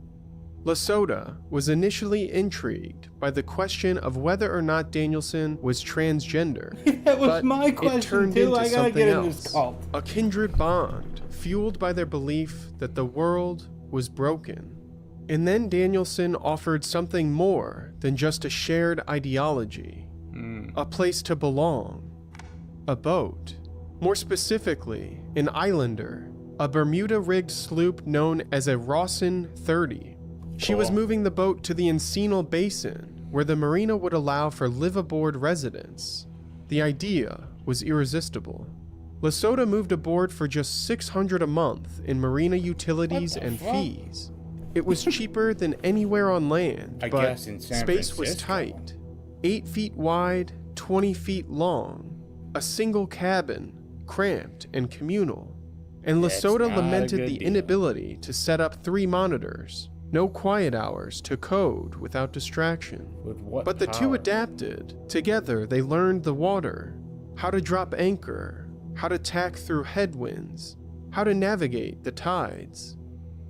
Lasota was initially intrigued by the question of whether or not Danielson was transgender. That was but my question it turned too. into I gotta something get in else. this cult. A kindred bond, fueled by their belief that the world was broken. And then Danielson offered something more than just a shared ideology. A place to belong. A boat. More specifically, an islander. A Bermuda-rigged sloop known as a Rawson 30. She was moving the boat to the Encino Basin, where the marina would allow for live-aboard residents. The idea was irresistible. Lasota moved aboard for just $600 a month in marina utilities and fees. It was cheaper than anywhere on land, I but guess in San space was Francisco. tight. 8 feet wide, 20 feet long. A single cabin, cramped and communal. And That's Lasota not a lamented good the deal. inability to set up 3 monitors. No quiet hours to code without distraction. With what But the two power? adapted. Together they learned the water, how to drop anchor, how to tack through headwinds, how to navigate the tides.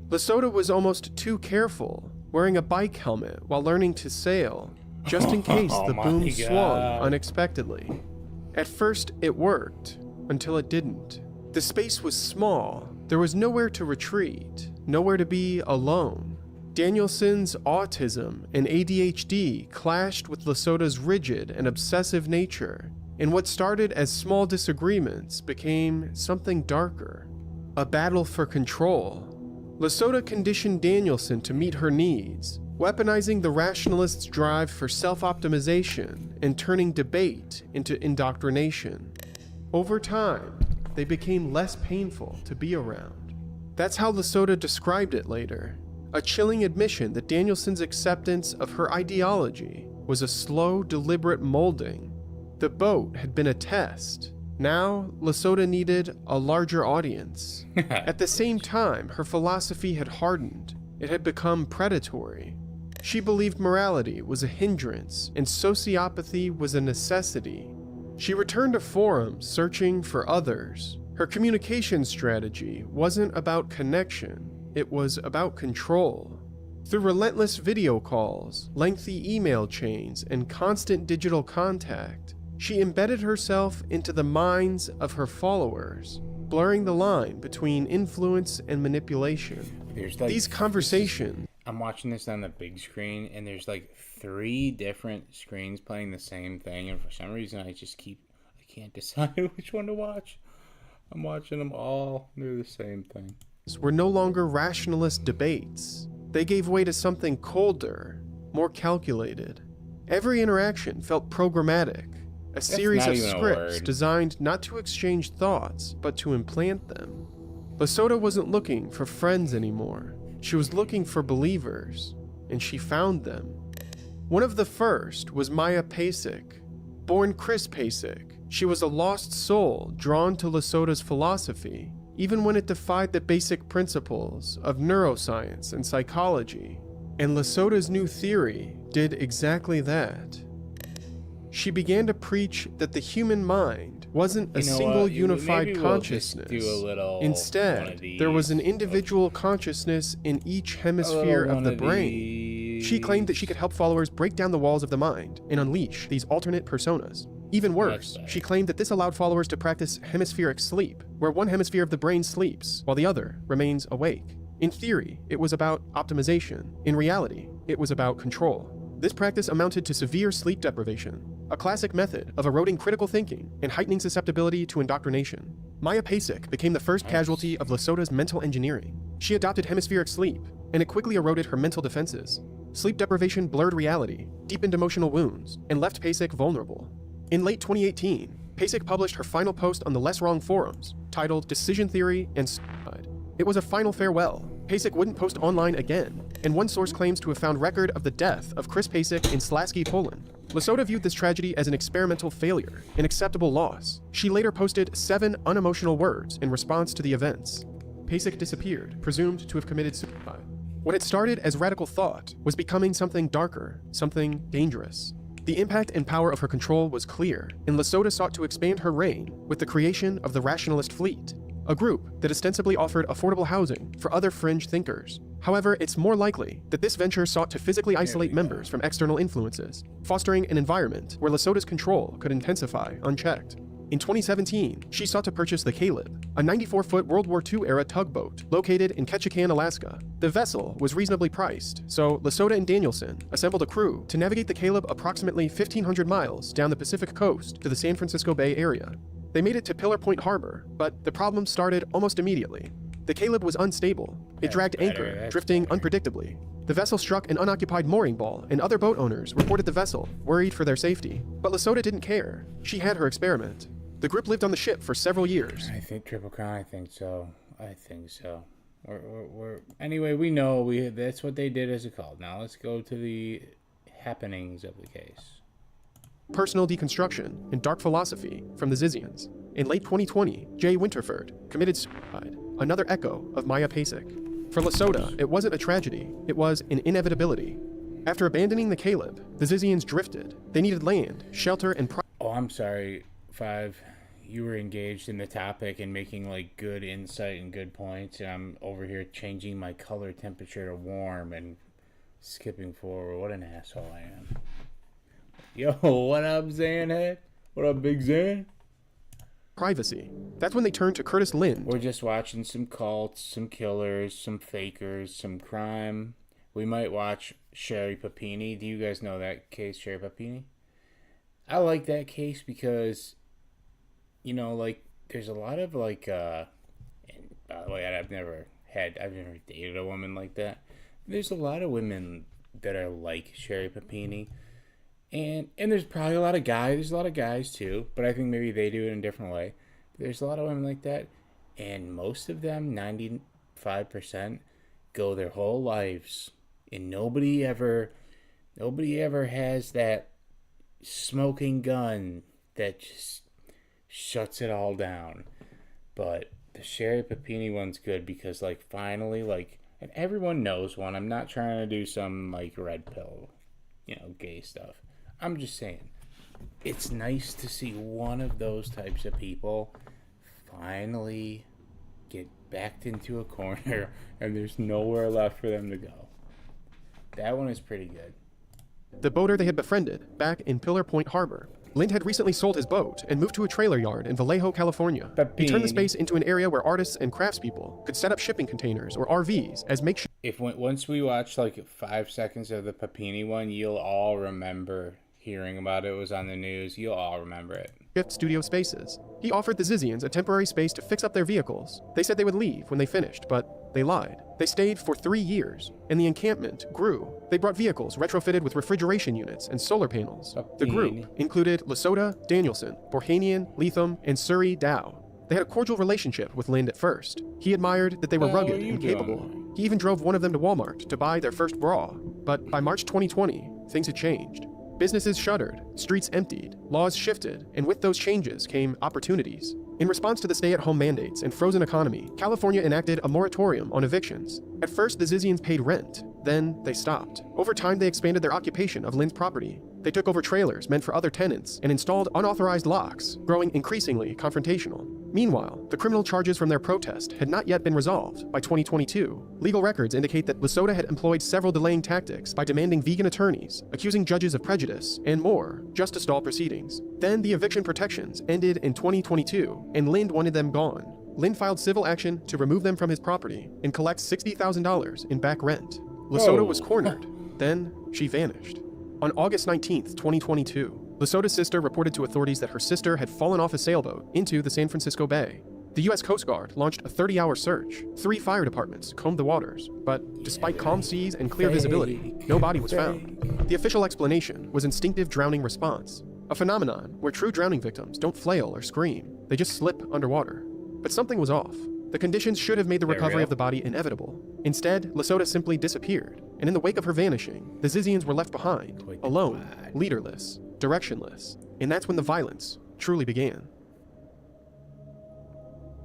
Lasota was almost too careful, wearing a bike helmet while learning to sail, just in case Oh the my boom God. swung unexpectedly. At first it worked, until it didn't. The space was small, there was nowhere to retreat, nowhere to be alone. Danielson's autism and ADHD clashed with Lasota's rigid and obsessive nature, and what started as small disagreements became something darker. A battle for control. Lasota conditioned Danielson to meet her needs, weaponizing the rationalist's drive for self-optimization and turning debate into indoctrination. Over time, they became less painful to be around. That's how Lasota described it later. A chilling admission that Danielson's acceptance of her ideology was a slow, deliberate molding. The boat had been a test. Now, Lasota needed a larger audience. At the same time, her philosophy had hardened. It had become predatory. She believed morality was a hindrance and sociopathy was a necessity. She returned to forums searching for others. Her communication strategy wasn't about connection. It was about control. Through relentless video calls, lengthy email chains, and constant digital contact, she embedded herself into the minds of her followers, blurring the line between influence and manipulation. There's like, These conversations... I'm watching this on the big screen, and there's like 3 different screens playing the same thing, and for some reason I can't decide which one to watch. I'm watching them all do the same thing. were no longer rationalist debates. They gave way to something colder, more calculated. Every interaction felt programmatic, a series of scripts designed not to exchange thoughts, but to implant them. Lasota wasn't looking for friends anymore. She was looking for believers, and she found them. One of the first was Maya Pasek. Born Chris Pasek, she was a lost soul drawn to Lasota's philosophy, even when it defied the basic principles of neuroscience and psychology. And Lasota's new theory did exactly that. She began to preach that the human mind wasn't a single unified consciousness. Instead, there was an individual consciousness in each hemisphere of the brain. She claimed that she could help followers break down the walls of the mind and unleash these alternate personas. Even worse, she claimed that this allowed followers to practice hemispheric sleep, where one hemisphere of the brain sleeps while the other remains awake. In theory, it was about optimization. In reality, it was about control. This practice amounted to severe sleep deprivation, a classic method of eroding critical thinking and heightening susceptibility to indoctrination. Maya Pasek became the first casualty of Lesoto's mental engineering. She adopted hemispheric sleep, and it quickly eroded her mental defenses. Sleep deprivation blurred reality, deepened emotional wounds, and left Pasek vulnerable. In late 2018, Pasek published her final post on the Less Wrong forums, titled Decision Theory and Suicide. It was a final farewell. Pasek wouldn't post online again, and one source claims to have found record of the death of Chris Pasek in Slasky, Poland. Lesota viewed this tragedy as an experimental failure, an acceptable loss. She later posted 7 unemotional words in response to the events. Pasek disappeared, presumed to have committed suicide. What had started as radical thought was becoming something darker, something dangerous. The impact and power of her control was clear, and Lesota sought to expand her reign with the creation of the Rationalist Fleet, a group that ostensibly offered affordable housing for other fringe thinkers. However, it's more likely that this venture sought to physically isolate members from external influences, fostering an environment where Lesota's control could intensify unchecked. In 2017, she sought to purchase the Caleb, a 94-foot World War II-era tugboat located in Ketchikan, Alaska. The vessel was reasonably priced, so Lesota and Danielson assembled a crew to navigate the Caleb approximately 1,500 miles down the Pacific coast to the San Francisco Bay Area. They made it to Pillar Point Harbor, but the problem started almost immediately. The Caleb was unstable. It dragged anchor, drifting unpredictably. The vessel struck an unoccupied mooring ball, and other boat owners reported the vessel, worried for their safety. But Lesota didn't care. She had her experiment. The group lived on the ship for several years. I think Triple Crown, I think so. Anyway, we know that's what they did as a cult. Now let's go to the happenings of the case. Personal deconstruction and dark philosophy from the Zizians. In late 2020, Jay Winterford committed suicide, another echo of Maya Pasek. For Lesota, it wasn't a tragedy, it was an inevitability. After abandoning the Caleb, the Zizians drifted. They needed land, shelter, and Oh, I'm sorry, Five. You were engaged in the topic and making like good insight and good points, and I'm over here changing my color temperature to warm and skipping forward. What an asshole I am. Yo, what up, Zanhead? What up, Big Zan? Privacy. That's when they turned to Curtis Lind. We're just watching some cults, some killers, some fakers, some crime. We might watch Sherry Papini. Do you guys know that case, Sherry Papini? I like that case because, you know, like, there's a lot of, like, and by the way, I've never dated a woman like that. There's a lot of women that are like Sherry Papini. And there's probably a lot of guys too, but I think maybe they do it in a different way. There's a lot of women like that, and most of them, 95%, go their whole lives, and nobody ever has that smoking gun that just shuts it all down. But the Sherry Papini one's good because, like, finally, like, and everyone knows one. I'm not trying to do some, like, red pill, gay stuff. I'm just saying, it's nice to see one of those types of people finally get backed into a corner and there's nowhere left for them to go. That one is pretty good. The boater they had befriended back in Pillar Point Harbor. Lind had recently sold his boat and moved to a trailer yard in Vallejo, California. He turned the space into an area where artists and craftspeople could set up shipping containers or RVs as makeshift. Once we watch like 5 seconds of the Papini one, you'll all remember hearing about it. It was on the news. You'll all remember it. Studio spaces. He offered the Zizians a temporary space to fix up their vehicles. They said they would leave when they finished, but they lied. They stayed for 3 years, and the encampment grew. They brought vehicles retrofitted with refrigeration units and solar panels. The group included Lesota, Danielson, Borhanian, Leatham, and Suri Dow. They had a cordial relationship with Lind at first. He admired that they were rugged and capable. He even drove one of them to Walmart to buy their first bra. But by March 2020, things had changed. Businesses shuttered, streets emptied, laws shifted, and with those changes came opportunities. In response to the stay-at-home mandates and frozen economy, California enacted a moratorium on evictions. At first, the Zizians paid rent. Then they stopped. Over time, they expanded their occupation of Lind's property. They took over trailers meant for other tenants and installed unauthorized locks, growing increasingly confrontational. Meanwhile, the criminal charges from their protest had not yet been resolved. By 2022, legal records indicate that Lasota had employed several delaying tactics by demanding vegan attorneys, accusing judges of prejudice, and more, just to stall proceedings. Then the eviction protections ended in 2022, and Lind wanted them gone. Lind filed civil action to remove them from his property and collect $60,000 in back rent. Lasota was cornered. Then she vanished. On August 19th, 2022, Lasota's sister reported to authorities that her sister had fallen off a sailboat into the San Francisco Bay. The U.S. Coast Guard launched a 30-hour search. 3 fire departments combed the waters, but despite calm seas and clear visibility, no body was found. The official explanation was instinctive drowning response, a phenomenon where true drowning victims don't flail or scream, they just slip underwater. But something was off. The conditions should have made the recovery of the body inevitable. Instead, Lasota simply disappeared, and in the wake of her vanishing, the Zizians were left behind, alone, leaderless, directionless, and that's when the violence truly began.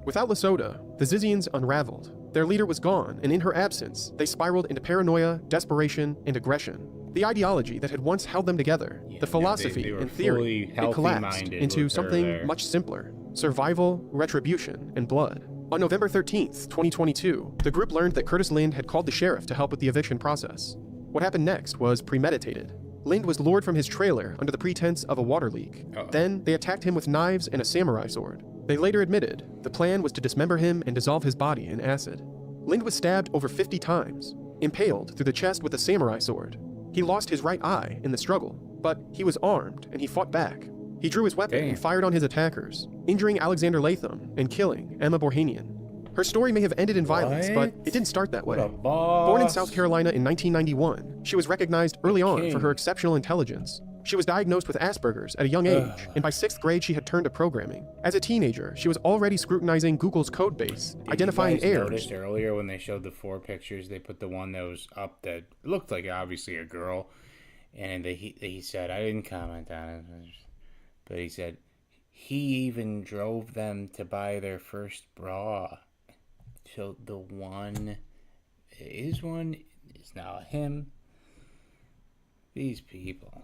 Without Lasota, the Zizians unraveled. Their leader was gone, and in her absence, they spiraled into paranoia, desperation, and aggression. The ideology that had once held them together, the philosophy and theory, it collapsed into something much simpler: survival, retribution, and blood. On November 13th, 2022, the group learned that Curtis Lind had called the sheriff to help with the eviction process. What happened next was premeditated. Lind was lured from his trailer under the pretense of a water leak. Then they attacked him with knives and a samurai sword. They later admitted the plan was to dismember him and dissolve his body in acid. Lind was stabbed over 50 times, impaled through the chest with a samurai sword. He lost his right eye in the struggle, but he was armed and he fought back. He drew his weapon and fired on his attackers, injuring Alexander Latham and killing Emma Borhanian. Her story may have ended in violence, but it didn't start that way. Born in South Carolina in 1991, she was recognized early on for her exceptional intelligence. She was diagnosed with Asperger's at a young age, and by 6th grade she had turned to programming. As a teenager, she was already scrutinizing Google's code base, identifying errors. Noticed earlier when they showed the 4 pictures, they put the one that was up that looked like obviously a girl, and he said, I didn't comment on it, but he said he even drove them to buy their first bra. So the one is now him. These people.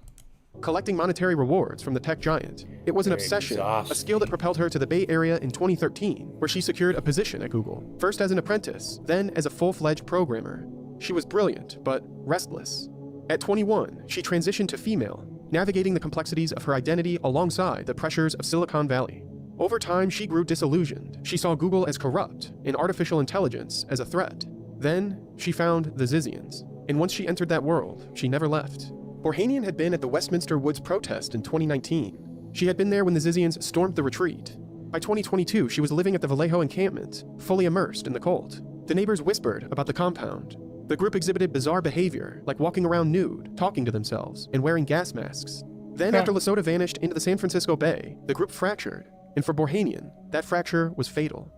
Collecting monetary rewards from the tech giant. It was an obsession, a skill that propelled her to the Bay Area in 2013, where she secured a position at Google, first as an apprentice, then as a full-fledged programmer. She was brilliant, but restless. At 21, she transitioned to female, navigating the complexities of her identity alongside the pressures of Silicon Valley. Over time, she grew disillusioned. She saw Google as corrupt and artificial intelligence as a threat. Then, she found the Zizians, and once she entered that world, she never left. Borhanian had been at the Westminster Woods protest in 2019. She had been there when the Zizians stormed the retreat. By 2022, she was living at the Vallejo encampment, fully immersed in the cult. The neighbors whispered about the compound. The group exhibited bizarre behavior, like walking around nude, talking to themselves, and wearing gas masks. Then, after Lasota vanished into the San Francisco Bay, the group fractured. And for Borhanian, that fracture was fatal.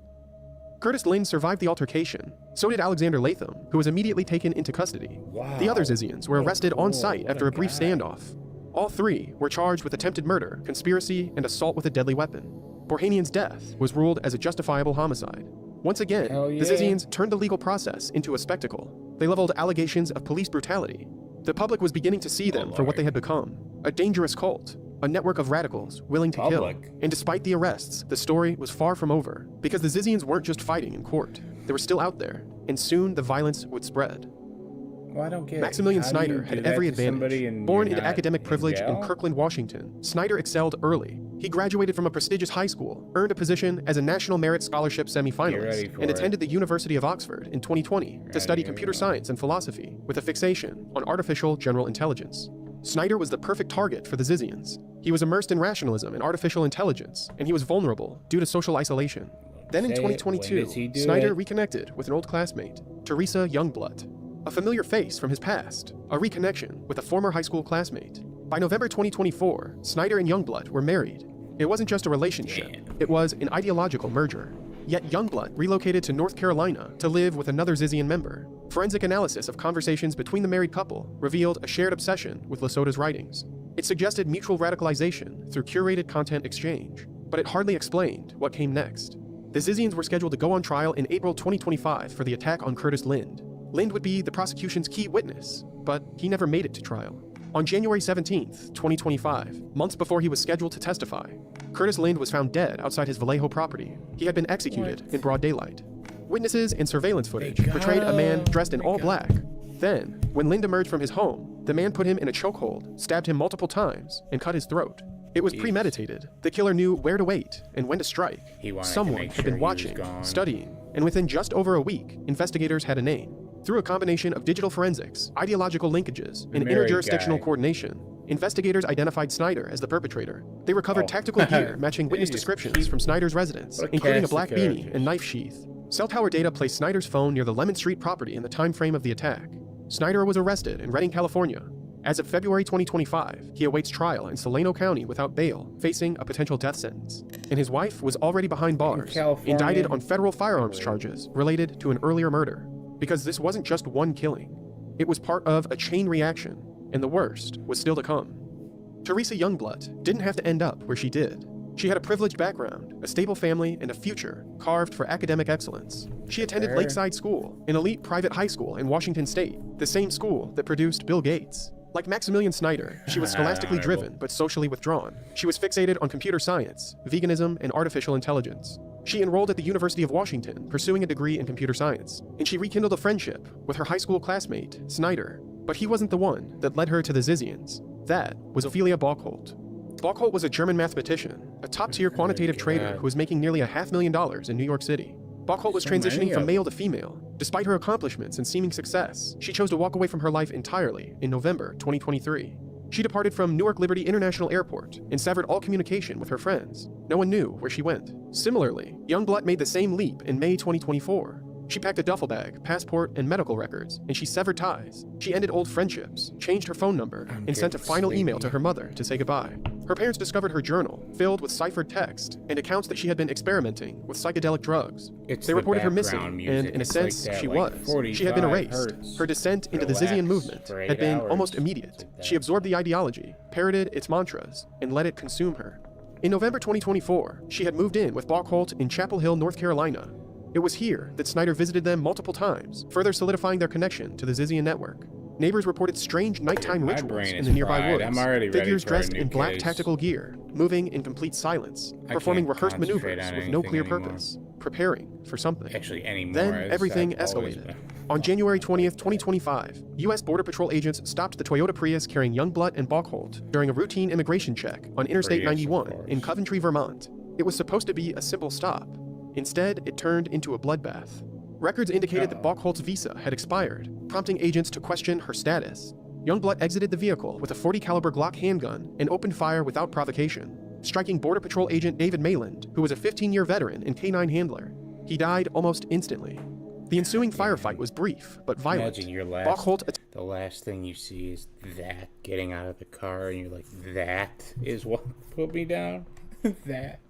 Curtis Lind survived the altercation. So did Alexander Latham, who was immediately taken into custody. The other Zizians were arrested on site after a brief standoff. All 3 were charged with attempted murder, conspiracy, and assault with a deadly weapon. Borhanian's death was ruled as a justifiable homicide. Once again, the Zizians turned the legal process into a spectacle. They leveled allegations of police brutality. The public was beginning to see them for what they had become: a dangerous cult. A network of radicals willing to kill. And despite the arrests, the story was far from over, because the Zizians weren't just fighting in court. They were still out there, and soon the violence would spread. Well, I don't get Maximilian Snyder had every advantage. Born into academic privilege in Kirkland, Washington, Snyder excelled early. He graduated from a prestigious high school, earned a position as a National Merit Scholarship semifinalist, and attended the University of Oxford in 2020 to study computer science and philosophy, with a fixation on artificial general intelligence. Snyder was the perfect target for the Zizians. He was immersed in rationalism and artificial intelligence, and he was vulnerable due to social isolation. Then in 2022, Snyder reconnected with an old classmate, Teresa Youngblood, a familiar face from his past, a reconnection with a former high school classmate. By November 2024, Snyder and Youngblood were married. It wasn't just a relationship, it was an ideological merger. Yet Youngblood relocated to North Carolina to live with another Zizian member. Forensic analysis of conversations between the married couple revealed a shared obsession with Lasota's writings. It suggested mutual radicalization through curated content exchange, but it hardly explained what came next. The Zizians were scheduled to go on trial in April 2025 for the attack on Curtis Lind. Lind would be the prosecution's key witness, but he never made it to trial. On January 17th, 2025, months before he was scheduled to testify, Curtis Lind was found dead outside his Vallejo property. He had been executed in broad daylight. Witnesses and surveillance footage portrayed a man dressed in all black. Then, when Lind emerged from his home, the man put him in a chokehold, stabbed him multiple times, and cut his throat. It was premeditated. The killer knew where to wait and when to strike. Someone had been watching, studying, and within just over a week, investigators had a name. Through a combination of digital forensics, ideological linkages, and interjurisdictional coordination, investigators identified Snyder as the perpetrator. They recovered tactical gear matching witness descriptions from Snyder's residence, including a black beanie and knife sheath. Cell tower data placed Snyder's phone near the Lemon Street property in the time frame of the attack. Snyder was arrested in Redding, California. As of February 2025, he awaits trial in Solano County without bail, facing a potential death sentence. And his wife was already behind bars, indicted on federal firearms charges related to an earlier murder. Because this wasn't just one killing. It was part of a chain reaction, and the worst was still to come. Teresa Youngblood didn't have to end up where she did. She had a privileged background, a stable family, and a future carved for academic excellence. She attended Lakeside School, an elite private high school in Washington State, the same school that produced Bill Gates. Like Maximilian Snyder, she was scholastically driven but socially withdrawn. She was fixated on computer science, veganism, and artificial intelligence. She enrolled at the University of Washington, pursuing a degree in computer science, and she rekindled a friendship with her high school classmate, Snyder. But he wasn't the one that led her to the Zizians. That was Ophelia Bockholt. Bockholt was a German mathematician, a top-tier quantitative trader who was making nearly $500,000 in New York City. Bockholt was transitioning from male to female. Despite her accomplishments and seeming success, she chose to walk away from her life entirely in November 2023. She departed from Newark Liberty International Airport and severed all communication with her friends. No one knew where she went. Similarly, Youngblood made the same leap in May 2024. She packed a duffel bag, passport, and medical records, and she severed ties. She ended old friendships, changed her phone number, and sent a final email to her mother to say goodbye. Her parents discovered her journal, filled with ciphered text and accounts that she had been experimenting with psychedelic drugs. They reported her missing, and in a sense, she was. She had been erased. Her descent into the Zizian movement had been almost immediate. She absorbed the ideology, parroted its mantras, and let it consume her. In November 2024, she had moved in with Bockholt in Chapel Hill, North Carolina. It was here that Snyder visited them multiple times, further solidifying their connection to the Zizian network. Neighbors reported strange nighttime rituals in the nearby woods, figures dressed in black tactical gear, moving in complete silence, performing rehearsed maneuvers with no clear purpose, preparing for something. Then everything escalated. On January 20th, 2025, U.S. Border Patrol agents stopped the Toyota Prius carrying Youngblood and Bockholt during a routine immigration check on Interstate 91 in Coventry, Vermont. It was supposed to be a simple stop. Instead, it turned into a bloodbath. Records indicated that Bockholt's visa had expired, prompting agents to question her status. Youngblood exited the vehicle with a .40 caliber Glock handgun and opened fire without provocation, striking Border Patrol agent David Mayland, who was a 15-year veteran and canine handler. He died almost instantly. The ensuing firefight was brief but violent. Imagine your the last thing you see is that getting out of the car, and you're like, that is what put me down. That.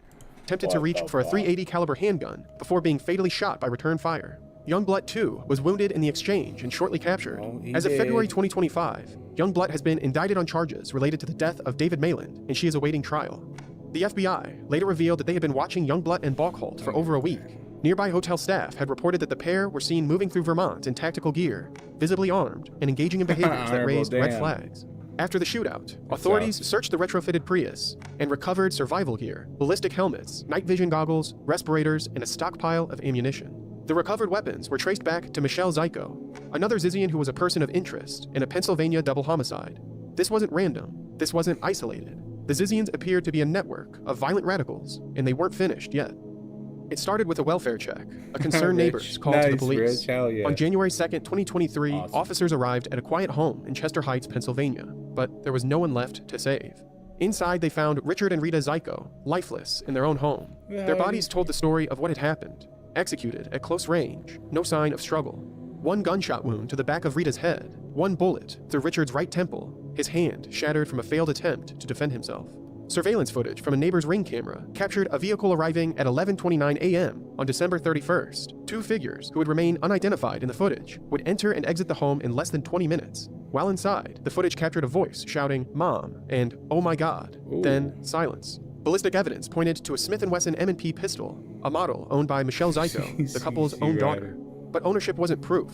Attempted to reach for a .380 caliber handgun before being fatally shot by return fire. Youngblood, too, was wounded in the exchange and shortly captured. As of February 2025, Youngblood has been indicted on charges related to the death of David Mayland, and she is awaiting trial. The FBI later revealed that they had been watching Youngblood and Bockholt for over a week. Nearby hotel staff had reported that the pair were seen moving through Vermont in tactical gear, visibly armed, and engaging in behaviors that raised red flags. After the shootout, authorities searched the retrofitted Prius and recovered survival gear, ballistic helmets, night vision goggles, respirators, and a stockpile of ammunition. The recovered weapons were traced back to Michelle Zyko, another Zizian who was a person of interest in a Pennsylvania double homicide. This wasn't random. This wasn't isolated. The Zizians appeared to be a network of violent radicals, and they weren't finished yet. It started with a welfare check. A concerned neighbors called to the police. On January 2nd, 2023, officers arrived at a quiet home in Chester Heights, Pennsylvania, but there was no one left to save. Inside, they found Richard and Rita Zyko, lifeless in their own home. Their bodies told the story of what had happened. Executed at close range, no sign of struggle. One gunshot wound to the back of Rita's head, one bullet through Richard's right temple, his hand shattered from a failed attempt to defend himself. Surveillance footage from a neighbor's Ring camera captured a vehicle arriving at 11:29 a.m. on December 31st. Two figures, who would remain unidentified in the footage, would enter and exit the home in less than 20 minutes. While inside, the footage captured a voice shouting, "Mom," and "Oh my God," then silence. Ballistic evidence pointed to a Smith & Wesson M&P pistol, a model owned by Michelle Zyko, the couple's own daughter. But ownership wasn't proof,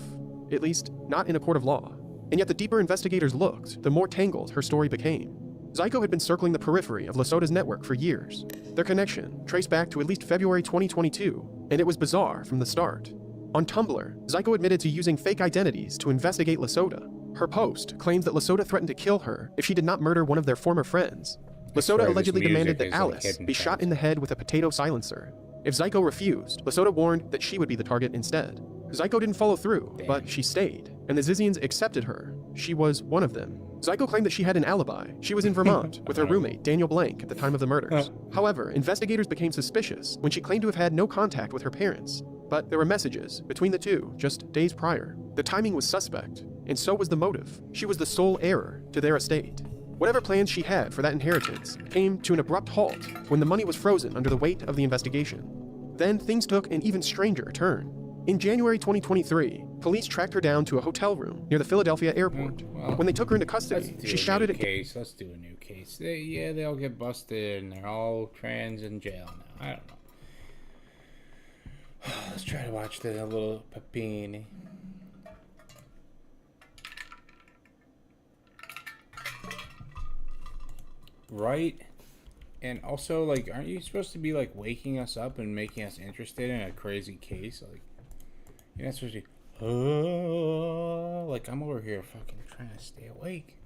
at least not in a court of law. And yet the deeper investigators looked, the more tangled her story became. Zyko had been circling the periphery of Lesota's network for years. Their connection traced back to at least February 2022, and it was bizarre from the start. On Tumblr, Zyko admitted to using fake identities to investigate Lesota. Her post claims that Lesota threatened to kill her if she did not murder one of their former friends. Lesota allegedly demanded that Alice be shot in the head with a potato silencer. If Zyko refused, Lesota warned that she would be the target instead. Zyko didn't follow through, but she stayed, and the Zizians accepted her. She was one of them. Zyko claimed that she had an alibi. She was in Vermont with her roommate, Daniel Blank, at the time of the murders. However, investigators became suspicious when she claimed to have had no contact with her parents. But there were messages between the two just days prior. The timing was suspect, and so was the motive. She was the sole heir to their estate. Whatever plans she had for that inheritance came to an abrupt halt when the money was frozen under the weight of the investigation. Then things took an even stranger turn. In January 2023, police tracked her down to a hotel room near the Philadelphia airport. When they took her into custody, she shouted at Let's do a new case. They all get busted and they're all trans in jail now. I don't know. Let's try to watch the little Papini. Right? And also, like, aren't you supposed to be, like, waking us up and making us interested in a crazy case? Like, you're not supposed to be, like, I'm over here fucking trying to stay awake.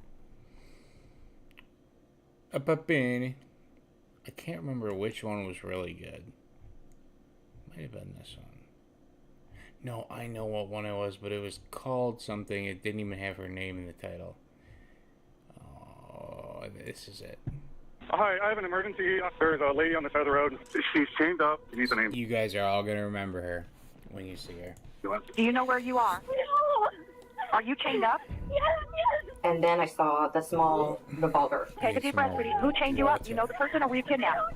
A Papini. I can't remember which one was really good. Might have been this one. No, I know what one it was, but it was called something. It didn't even have her name in the title. Oh, this is it. Hi, I have an emergency. There's a lady on the side of the road. She's chained up. You need the name. You guys are all gonna remember her when you see her. Do you know where you are? Are you chained up? And then I saw the small revolver. Take a deep breath, sweetie. Who chained you up? You know the person, or were you kidnapped?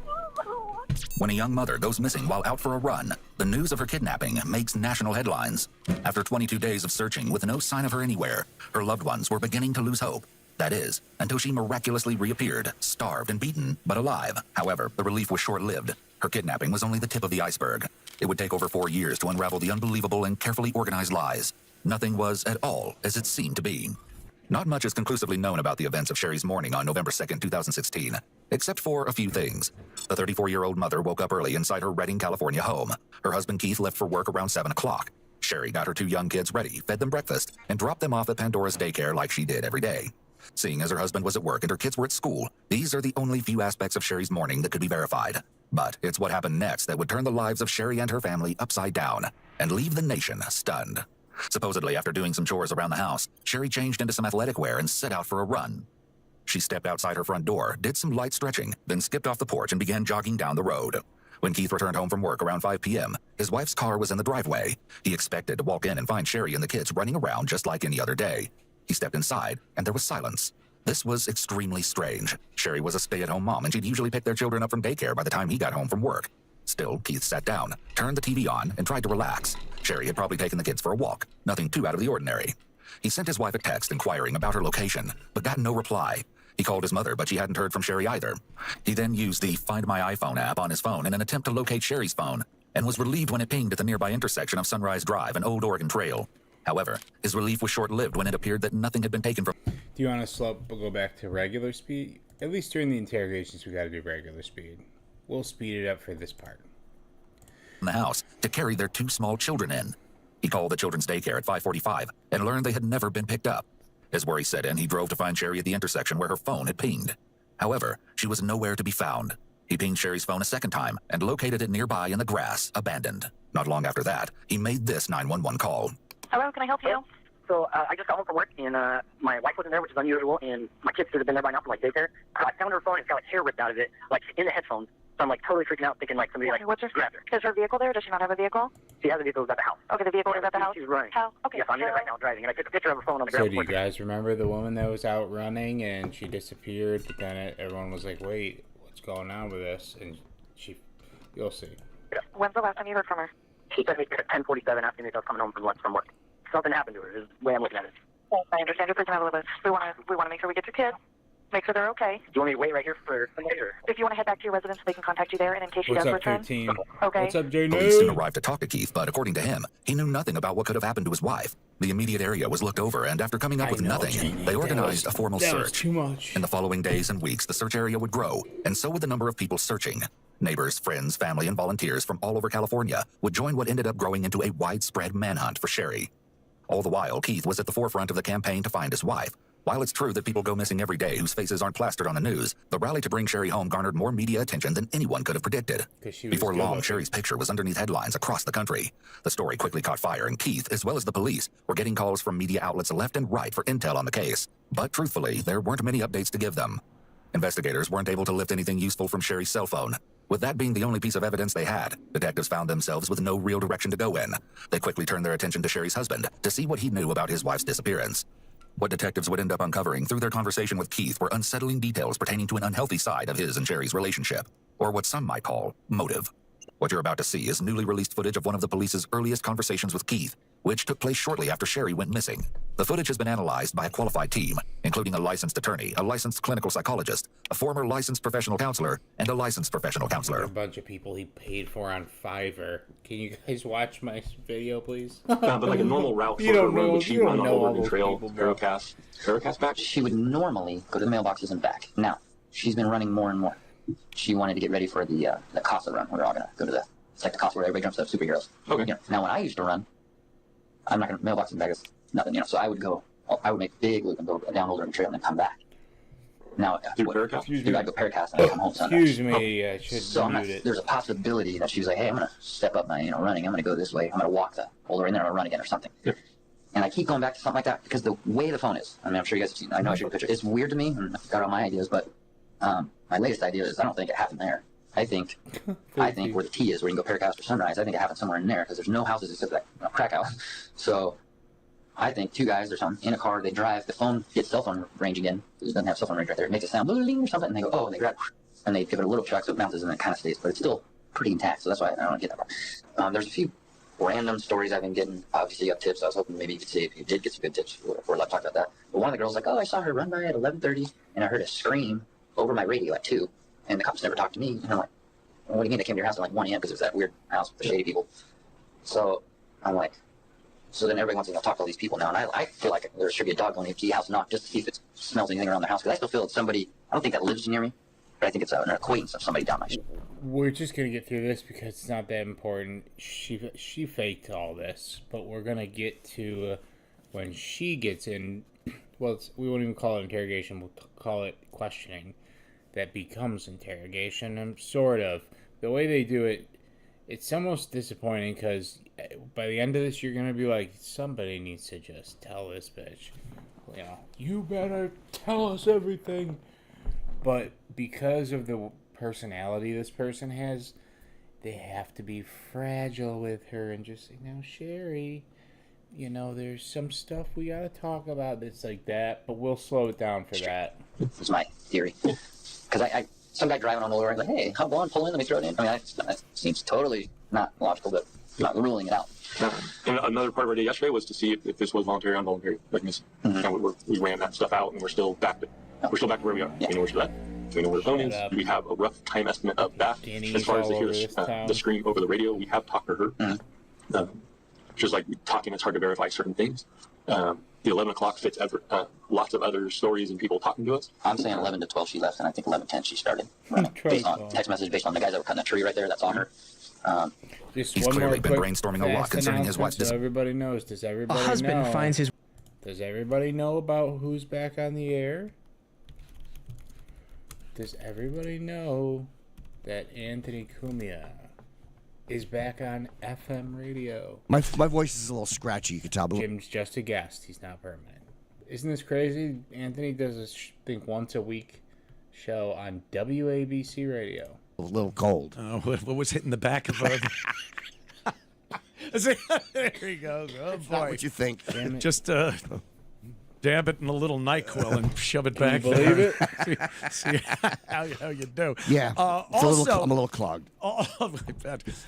When a young mother goes missing while out for a run, the news of her kidnapping makes national headlines. After 22 days of searching with no sign of her anywhere, her loved ones were beginning to lose hope. That is, until she miraculously reappeared, starved and beaten, but alive. However, the relief was short-lived. Her kidnapping was only the tip of the iceberg. It would take over 4 years to unravel the unbelievable and carefully organized lies. Nothing was at all as it seemed to be. Not much is conclusively known about the events of Sherry's morning on November 2nd, 2016, except for a few things. The 34-year-old mother woke up early inside her Redding, California home. Her husband Keith left for work around 7 o'clock. Sherry got her 2 young kids ready, fed them breakfast, and dropped them off at Pandora's daycare like she did every day. Seeing as her husband was at work and her kids were at school, these are the only few aspects of Sherry's morning that could be verified. But it's what happened next that would turn the lives of Sherry and her family upside down and leave the nation stunned. Supposedly, after doing some chores around the house, Sherry changed into some athletic wear and set out for a run. She stepped outside her front door, did some light stretching, then skipped off the porch and began jogging down the road. When Keith returned home from work around 5 p.m., his wife's car was in the driveway. He expected to walk in and find Sherry and the kids running around just like any other day. He stepped inside, and there was silence. This was extremely strange. Sherry was a stay-at-home mom, and she'd usually pick their children up from daycare by the time he got home from work. Still, Keith sat down, turned the TV on, and tried to relax. Sherry had probably taken the kids for a walk, nothing too out of the ordinary. He sent his wife a text inquiring about her location, but got no reply. He called his mother, but she hadn't heard from Sherry either. He then used the Find My iPhone app on his phone in an attempt to locate Sherry's phone, and was relieved when it pinged at the nearby intersection of Sunrise Drive and Old Oregon Trail. However, his relief was short-lived when it appeared that nothing had been taken from... Do you want to go back to regular speed? At least during the interrogations, we got to do regular speed. We'll speed it up for this part. ...the house to carry their 2 small children in. He called the children's daycare at 5:45 and learned they had never been picked up. As worry set in, he drove to find Sherry at the intersection where her phone had pinged. However, she was nowhere to be found. He pinged Sherry's phone a second time and located it nearby in the grass, abandoned. Not long after that, he made this 911 call. Hello, can I help you? So I just got home from work, and my wife wasn't there, which is unusual, and my kids should have been there by now from, like, daycare. I found her phone, and it's got, like, hair ripped out of it, like, in the headphones. So I'm, like, totally freaking out, thinking, like, somebody, like, grabbed her. Is her vehicle there? Does she not have a vehicle? She has a vehicle at the house. Okay, the vehicle is at the house? She's running. How? Okay. Yes, I'm in it right now driving, and I took a picture of her phone on the So ground. do you guys remember the woman that was out running and she disappeared, but then everyone was like, wait, what's going on with this? And you'll see. When's the last time you heard from her? She sent me at 10:47 asking me if I was coming home from lunch from work. Something happened to her, is the way I'm looking at it. I understand you're freaking out a little bit. We want to make sure we get your kids. make sure they're okay. Do you want me to wait right here for somebody, or? If you want to head back to your residence, they can contact you there, and in case she What's does up, return. 13? Okay. What's up, J Police didn't arrive to talk to Keith, but according to him, he knew nothing about what could have happened to his wife. The immediate area was looked over, and after coming up with nothing, they organized a formal that was search. too much. In the following days and weeks, the search area would grow, and so would the number of people searching. Neighbors, friends, family, and volunteers from all over California would join what ended up growing into a widespread manhunt for Sherry. All the while, Keith was at the forefront of the campaign to find his wife. While it's true that people go missing every day whose faces aren't plastered on the news, the rally to bring Sherry home garnered more media attention than anyone could have predicted. Before long, Sherry's picture was underneath headlines across the country. The story quickly caught fire, and Keith, as well as the police, were getting calls from media outlets left and right for intel on the case. But truthfully, there weren't many updates to give them. Investigators weren't able to lift anything useful from Sherry's cell phone. With that being the only piece of evidence they had, detectives found themselves with no real direction to go in. They quickly turned their attention to Sherry's husband to see what he knew about his wife's disappearance. What detectives would end up uncovering through their conversation with Keith were unsettling details pertaining to an unhealthy side of his and Sherry's relationship, or what some might call motive. What you're about to see is newly released footage of one of the police's earliest conversations with Keith, which took place shortly after Sherry went missing. The footage has been analyzed by a qualified team, including a licensed attorney, a licensed clinical psychologist, a former licensed professional counselor, and a licensed professional counselor. A bunch of people he paid for on Fiverr. Can you guys watch my video, please? But like a normal route for her road, would she run on Oregon Trail, Paracast back? She would normally go to the mailboxes and back. Now, she's been running more and more. She wanted to get ready for the Casa run. We're all gonna go to it's like the Casa where everybody jumps up superheroes. Okay. You know, now, when I used to run, I'm not gonna mailbox and back is nothing, you know. So I would make a big loop and go down Oregon Trail and then come back. Now, I'd go Paracast and I'd come home Sunday. Excuse me, I should mute it. There's a possibility that she was like, hey, I'm gonna step up my running. I'm gonna go this way. I'm gonna walk the older and then I'm gonna run again or something. Yep. And I keep going back to something like that because the way the phone is, I mean, I'm sure you guys have seen, I know I showed a picture. It's weird to me, and I've got all my ideas, but my latest idea is I don't think it happened there. I think where the T is, where you can go Paracast or Sunrise, I think it happened somewhere in there because there's no houses except that crack house. So I think two guys or something in a car, they drive, the phone gets cell phone range again. It doesn't have cell phone range right there. It makes a sound or something, and they go, oh, and they grab, and they give it a little chuck so it bounces and it kind of stays, but it's still pretty intact. So that's why I don't get that part. There's a few random stories I've been getting. Obviously, you got tips. I was hoping maybe you could see if you did get some good tips before I talk about that. But one of the girls was like, oh, I saw her run by at 11:30, and I heard a scream over my radio at 2, and the cops never talked to me. And I'm like, well, what do you mean they came to your house at like 1 a.m. because it was that weird house with the shady people? So I'm like, so then everybody wants to talk to all these people now, and I feel like there should be a dog going to the house knock just to see if it smells anything around their house, because I still feel it's somebody, I don't think that lives near me, but I think it's an acquaintance of somebody down my street. We're just gonna get through this because it's not that important. She faked all this, but we're gonna get to when she gets in. Well, we won't even call it interrogation. We'll call it questioning. That becomes interrogation, and sort of the way they do it. It's almost disappointing because by the end of this, you're gonna be like, somebody needs to just tell this bitch, you know, you better tell us everything. But because of the personality this person has, they have to be fragile with her and just say, now, Sherry, you know, there's some stuff we gotta talk about that's like that, but we'll slow it down for that. That's my theory. Because some guy driving on the road, like, hey, hop on, pull in, let me throw it in. I mean, that seems totally not logical, but not ruling it out. And another part of our day yesterday was to see if this was voluntary or involuntary, like missing. Mm-hmm. And we ran that stuff out, and we're still back to where we are. Yeah. We know where she's at. We know where the phone is. We have a rough time estimate of that. As far as the screen over the radio, we have talked to her. Mm-hmm. Just like talking, it's hard to verify certain things. The 11 o'clock fits lots of other stories and people talking to us. I'm saying 11 to 12 she left, and I think 11:10 she started running. Based on text message, based on the guys that were cutting the tree right there, that's on her. Just He's one clearly more been brainstorming a lot concerning his wife's so everybody knows. Does everybody know? A husband finds his... Does everybody know about who's back on the air? Does everybody know that Anthony Cumia is back on FM radio? My voice is a little scratchy, you can tell. Jim's just a guest. He's not permanent. Isn't this crazy? Anthony does this, think, once a week show on WABC radio. A little cold. Oh, what was hitting the back of a... There he goes. Oh, boy. Not what you think. Just dab it in a little NyQuil and shove it back. Can you believe it? see how you do. Yeah. Also, I'm a little clogged.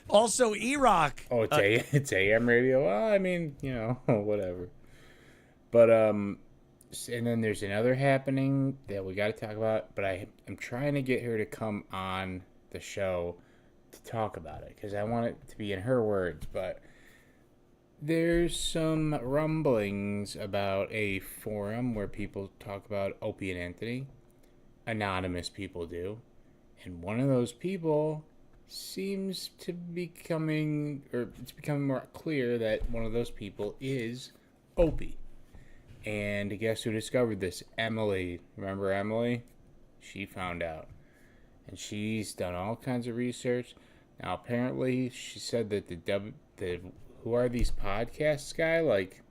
Also, E-Rock. Oh, it's AM radio. Well, I mean, you know, whatever. But And then there's another happening that we got to talk about, but I'm trying to get her to come on the show to talk about it because I want it to be in her words. But there's some rumblings about a forum where people talk about Opie and Anthony. Anonymous people do. And one of those people seems to be it's becoming more clear that one of those people is Opie. And guess who discovered this? Emily. Remember Emily? She found out. And she's done all kinds of research. Now, apparently, she said that the Who Are These Podcasts guy, like,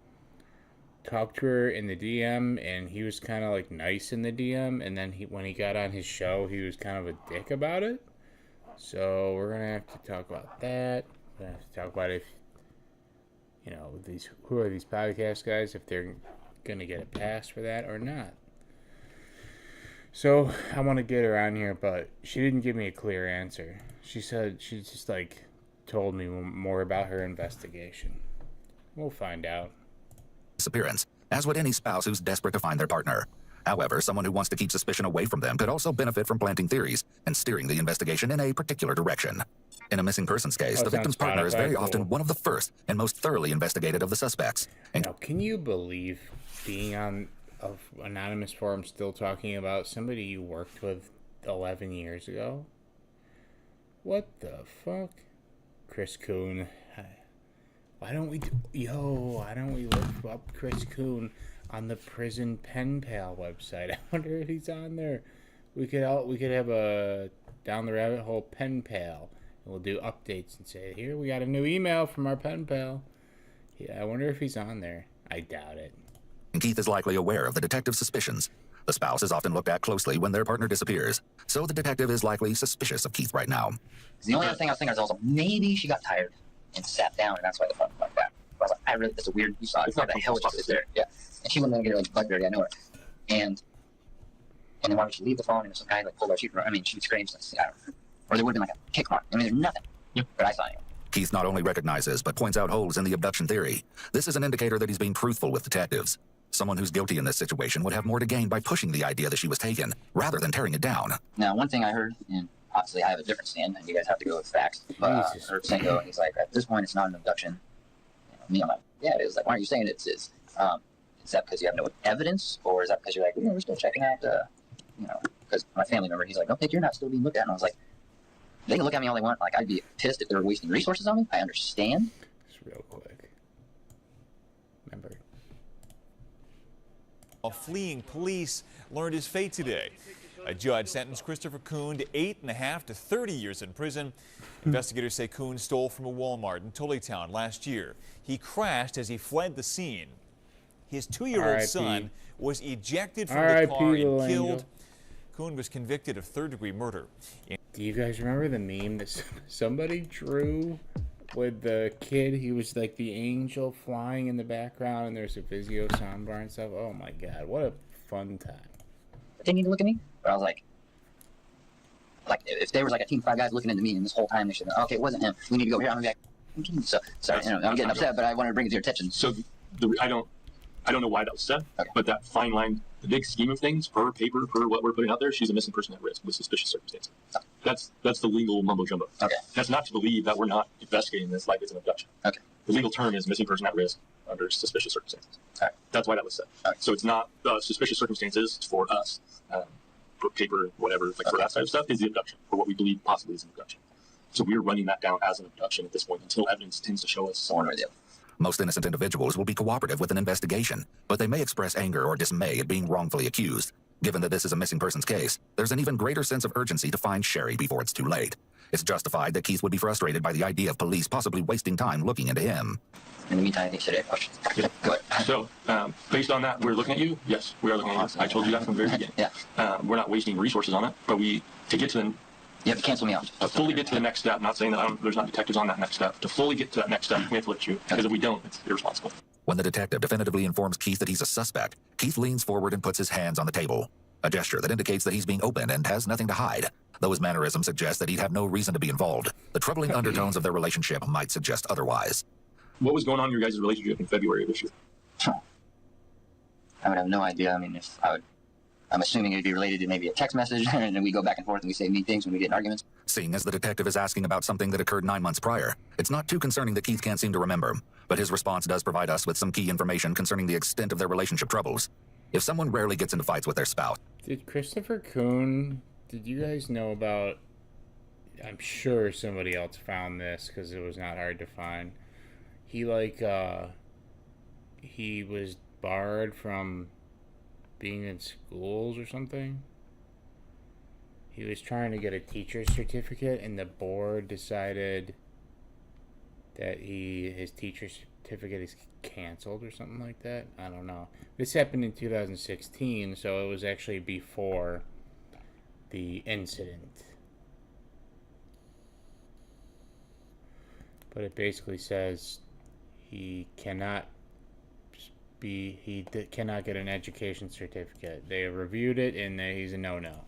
talked to her in the DM, and he was kind of, like, nice in the DM. And then when he got on his show, he was kind of a dick about it. So we're going to have to talk about that. We're going to have to talk about if, who are these podcast guys, if they're going to get a pass for that or not. So I want to get her on here, but she didn't give me a clear answer. She said she just told me more about her investigation. We'll find out. Disappearance, as would any spouse who's desperate to find their partner. However, someone who wants to keep suspicion away from them could also benefit from planting theories and steering the investigation in a particular direction. In a missing persons case, the victim's partner is very often one of the first and most thoroughly investigated of the suspects. Now, can you believe being on an anonymous forum still talking about somebody you worked with 11 years ago? What the fuck? Chris Coon. Why don't we look up Chris Coon on the prison pen pal website? I wonder if he's on there. We could have a down the rabbit hole pen pal, and we'll do updates and say, here, we got a new email from our pen pal. Yeah, I wonder if he's on there. I doubt it. Keith is likely aware of the detective's suspicions. The spouse is often looked at closely when their partner disappears, so the detective is likely suspicious of Keith right now. The only other thing I was thinking is also maybe she got tired and sat down, and that's why the phone went back. I was like, that's a weird. You saw it. What the hell just sit there? Yeah. And she wouldn't get Blackberry. I know her. And then why would she leave the phone and some guy pulled our sheet from her? I mean, she screams. Or there would have been a kick mark. I mean, there's nothing. Yep. But I saw it. Keith not only recognizes but points out holes in the abduction theory. This is an indicator that he's being truthful with detectives. Someone who's guilty in this situation would have more to gain by pushing the idea that she was taken, rather than tearing it down. Now, one thing I heard, and obviously I have a different stand, and you guys have to go with facts, but Senko, and he's like, at this point, it's not an abduction. Me, I'm like, yeah, it is. Like, why aren't you saying it is? Is that because you have no evidence, or is that because you're like, we're still checking out, because my family member, he's like, okay, you're not still being looked at. And I was like, they can look at me all they want. Like, I'd be pissed if they were wasting resources on me. I understand. Just real quick. Remember. Fleeing police learned his fate today. A judge sentenced Christopher Coon to 8.5 to 30 years in prison. Investigators say Coon stole from a Walmart in Tullytown last year. He crashed as he fled the scene. His 2-year-old son was ejected from the car and killed. Coon was convicted of third-degree murder. Do you guys remember the meme that somebody drew with the kid? He was like the angel flying in the background, and there's a Vizio soundbar and stuff. Oh my god, what a fun time. They need to look at me, but I was like if there was like a team of 5 guys looking into me, and this whole time they should know, okay, it wasn't him. We need to go here. I'm like, so sorry, I'm getting upset, but I wanted to bring it to your attention. So I don't know why that was said, but that fine line, the big scheme of things, per paper, per what we're putting out there, she's a missing person at risk with suspicious circumstances. That's the legal mumbo jumbo. Okay. That's not to believe that we're not investigating this like it's an abduction. Okay. The legal term is missing person at risk under suspicious circumstances. All right. That's why that was said. Right. So it's not suspicious circumstances for us, for paper, whatever, for that type of stuff is the abduction, for what we believe possibly is an abduction. So we're running that down as an abduction at this point until evidence tends to show us someone or the other. Most innocent individuals will be cooperative with an investigation, but they may express anger or dismay at being wrongfully accused. Given that this is a missing persons case, there's an even greater sense of urgency to find Sherry before it's too late. It's justified that Keith would be frustrated by the idea of police possibly wasting time looking into him. In the meantime, I think should have questions. Yeah. Go ahead. So, based on that, we're looking at you? Yes, we are looking at you. I told you that from the very beginning. Yeah. We're not wasting resources on it, but to get to the... You have to cancel me out. To fully get to the next step, not saying that there's not detectives on that next step. To fully get to that next step, we have to let you, because if we don't, it's irresponsible. When the detective definitively informs Keith that he's a suspect, Keith leans forward and puts his hands on the table, a gesture that indicates that he's being open and has nothing to hide. Though his mannerism suggests that he'd have no reason to be involved, the troubling undertones of their relationship might suggest otherwise. What was going on in your guys' relationship in February of this year? I would have no idea. I mean, I'm assuming it'd be related to maybe a text message, and then we go back and forth and we say mean things when we get in arguments. Seeing as the detective is asking about something that occurred 9 months prior, it's not too concerning that Keith can't seem to remember, but his response does provide us with some key information concerning the extent of their relationship troubles. If someone rarely gets into fights with their spouse... Did Christopher Kuhn, did you guys know about... I'm sure somebody else found this because it was not hard to find. He was barred from being in schools or something. He was trying to get a teacher's certificate, and the board decided that his teacher's certificate is canceled or something like that. I don't know. This happened in 2016, so it was actually before the incident. But it basically says he cannot get an education certificate. They reviewed it, and he's a no-no.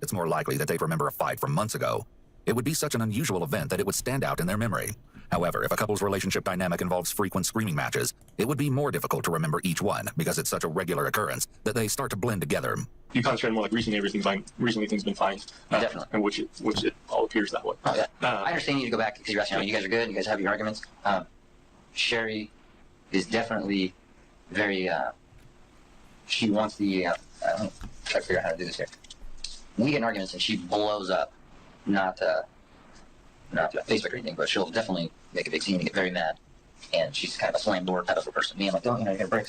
It's more likely that they'd remember a fight from months ago. It would be such an unusual event that it would stand out in their memory. However, if a couple's relationship dynamic involves frequent screaming matches, it would be more difficult to remember each one because it's such a regular occurrence that they start to blend together. You concentrate more like recently everything's fine. Recently things been fine. Definitely. And which it all appears that way. Oh, yeah. I understand you need to go back because you're asking, you guys are good, you guys have your arguments. Sherry is definitely very, she wants the, I don't know, try to figure out how to do this here. We get in arguments and she blows up, not Facebook or anything, but she'll definitely make a big scene and get very mad. And she's kind of a slam door type of a person. Me, I'm like, don't, you're gonna break.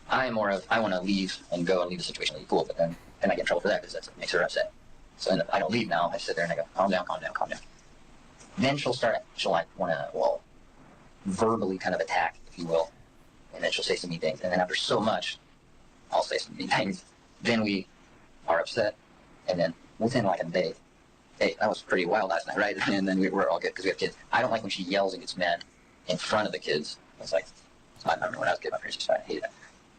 I'm more of, I want to leave and go and leave the situation really cool, but then I get in trouble for that because that makes her upset. So I don't leave now. I sit there and I go, calm down, calm down, calm down. Then she'll like want to, verbally kind of attack, if you will. And then she'll say some mean things. And then after so much, I'll say some mean things. Then we are upset. And then within like a day, hey, that was pretty wild last night, right? And then we're all good because we have kids. I don't like when she yells and gets mad in front of the kids. It's like, I remember when I was a kid, my parents just started to hate it.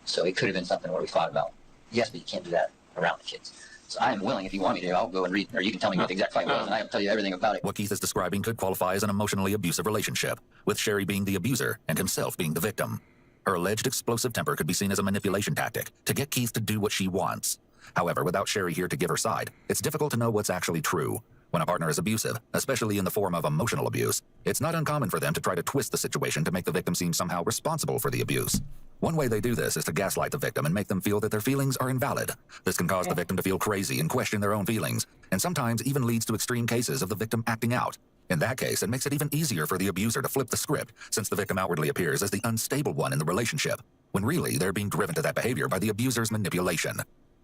So it could have been something where we thought about, yes, but you can't do that around the kids. So I am willing, if you want me to, I'll go and read, or you can tell me what the exact fight was, and I'll tell you everything about it. What Keith is describing could qualify as an emotionally abusive relationship, with Sherry being the abuser and himself being the victim. Her alleged explosive temper could be seen as a manipulation tactic to get Keith to do what she wants. However, without Sherry here to give her side, it's difficult to know what's actually true. When a partner is abusive, especially in the form of emotional abuse, it's not uncommon for them to try to twist the situation to make the victim seem somehow responsible for the abuse. One way they do this is to gaslight the victim and make them feel that their feelings are invalid. This can cause the victim to feel crazy and question their own feelings, and sometimes even leads to extreme cases of the victim acting out. In that case, it makes it even easier for the abuser to flip the script, since the victim outwardly appears as the unstable one in the relationship, when really they're being driven to that behavior by the abuser's manipulation.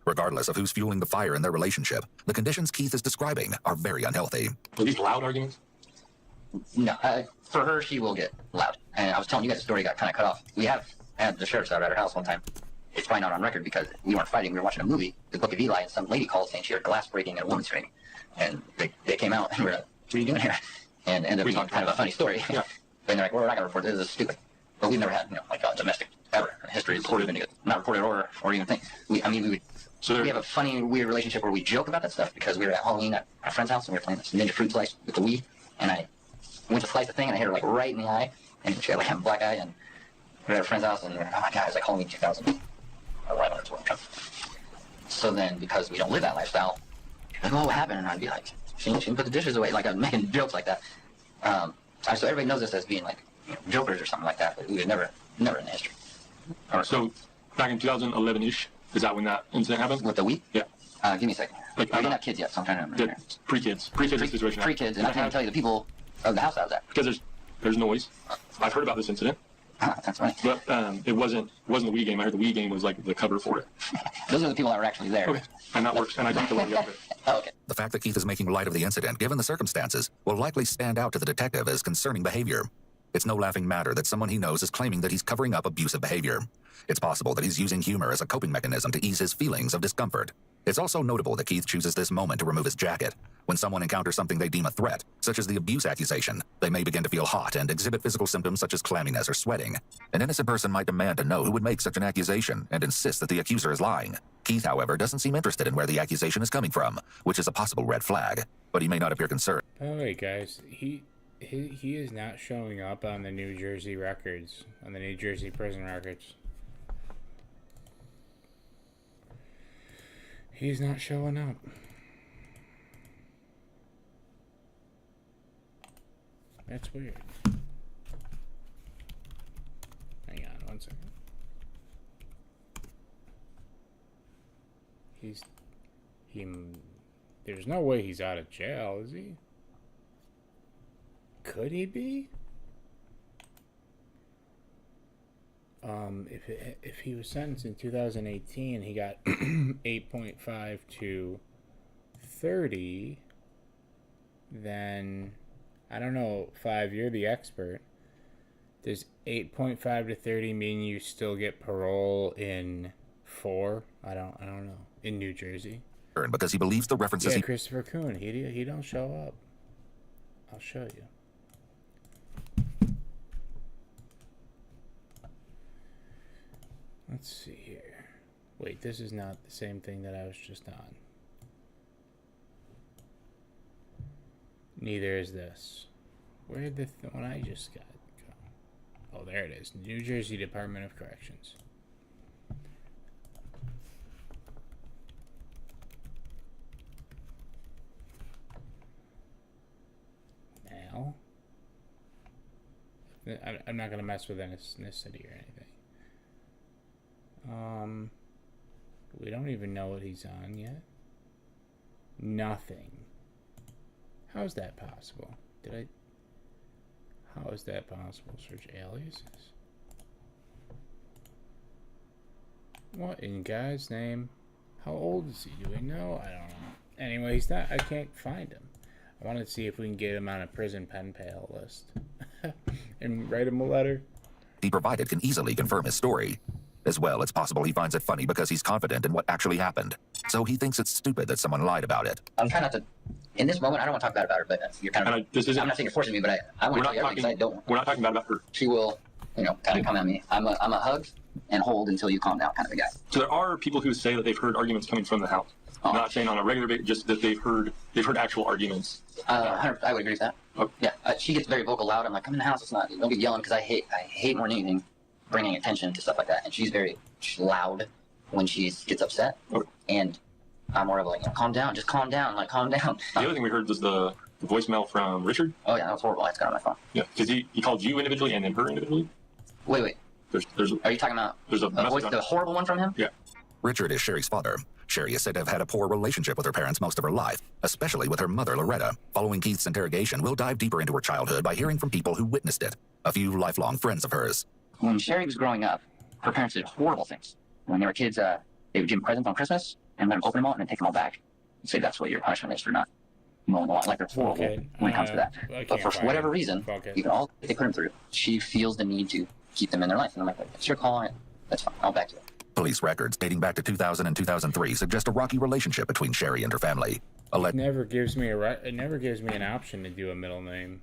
Regardless of who's fueling the fire in their relationship, the conditions Keith is describing are very unhealthy. Are these loud arguments? No, for her, she will get loud. And I was telling you guys the story got kind of cut off. We had the sheriff's out at our house one time. It's probably not on record because we weren't fighting. We were watching a movie, The Book of Eli, and some lady called saying she heard glass breaking at a woman's screaming. And they came out and we're like, what are you doing here? And ended up being kind of a funny story. Yeah. And they're like, well, we're not going to report this. This is stupid. But we've never had, like a domestic ever in history reported, not reported or even think. We have a funny, weird relationship where we joke about that stuff because we were at Halloween at our friend's house and we were playing this Ninja Fruit Slice with the Wii, and I went to slice the thing and I hit her like right in the eye, and she had like a black eye, and we were at a friend's house and we were, oh my god, it's like Halloween 2000. So then, because we don't live that lifestyle, like, oh, what happened? And I'd be like, she didn't put the dishes away. Like, I'm making jokes like that. So everybody knows us as being like, jokers or something like that, but we were never in the history. All right, so back in 2011-ish, is that when that incident happened? With the Wii? Yeah. Give me a second. Like, I didn't have kids yet, so I'm trying to remember. Yeah, pre-kids situation. Pre-kids, and I can't tell you the people of the house I was at. Because there's noise. I've heard about this incident. That's funny. But it wasn't the Wii game. I heard the Wii game was like the cover for it. Those are the people that were actually there. Okay. And that works. And I talked to one of it. Oh, okay. The fact that Keith is making light of the incident, given the circumstances, will likely stand out to the detective as concerning behavior. It's no laughing matter that someone he knows is claiming that he's covering up abusive behavior. It's possible that he's using humor as a coping mechanism to ease his feelings of discomfort. It's also notable that Keith chooses this moment to remove his jacket. When someone encounters something they deem a threat, such as the abuse accusation, they may begin to feel hot and exhibit physical symptoms such as clamminess or sweating. An innocent person might demand to know who would make such an accusation and insist that the accuser is lying. Keith, however, doesn't seem interested in where the accusation is coming from, which is a possible red flag. But he may not appear concerned. Oh wait, guys, he is not showing up on the New Jersey records, on the New Jersey prison records. He's not showing up. That's weird. Hang on 1 second. There's no way he's out of jail, is he? Could he be? If he was sentenced in 2018, he got 8.5 to 30, then I don't know, 5, you're the expert. Does 8.5 to 30 mean you still get parole in 4? I don't know. In New Jersey? Because he believes the references. Yeah, Christopher Kuhn. He don't show up. I'll show you. Let's see here. Wait, this is not the same thing that I was just on. Neither is this. Where did the one I just got go? Oh, there it is. New Jersey Department of Corrections. Now, I'm not gonna mess with ethnicity or anything. We don't even know what he's on yet. Nothing. How is that possible? How is that possible? Search aliases. What in God's name? How old is he? Do we know? I don't know. Anyway, he's not. I can't find him. I wanted to see if we can get him on a prison pen pal list and write him a letter. He provided can easily confirm his story. As well, it's possible he finds it funny because he's confident in what actually happened. So he thinks it's stupid that someone lied about it. I'm trying not to. In this moment, I don't want to talk bad about her, but you're kind of. I'm not saying you're forcing me, but I want to tell you everything because I don't. We're not talking bad about her. She will, kind of come at me. I'm a hug and hold until you calm down kind of a guy. So there are people who say that they've heard arguments coming from the house. I'm not saying on a regular basis, just that they've heard actual arguments. I would agree with that. Okay. Yeah, she gets very vocal loud. I'm like, come in the house. It's not. Don't get yelling because I hate more than anything bringing attention to stuff like that. And she's very loud when she gets upset. Okay. And I'm more of like, calm down, just calm down, calm down. The other thing we heard was the voicemail from Richard. Oh yeah, that was horrible. I just got on my phone. Yeah, because he called you individually and then her individually. Wait. Are you talking about the horrible one from him? Yeah. Richard is Sherry's father. Sherry is said to have had a poor relationship with her parents most of her life, especially with her mother, Loretta. Following Keith's interrogation, we'll dive deeper into her childhood by hearing from people who witnessed it, a few lifelong friends of hers. When Sherry was growing up, her parents did horrible things. When they were kids, they would give them presents on Christmas and let them open them all and then take them all back and say that's what your punishment is for not mowing the lawn. Like, they're horrible when it comes to that. But for whatever reason, even all they put them through, she feels the need to keep them in their life. And I'm like, it's your call on it. That's fine. I'll back you up. Police records dating back to 2000 and 2003 suggest a rocky relationship between Sherry and her family. It never gives me an option to do a middle name.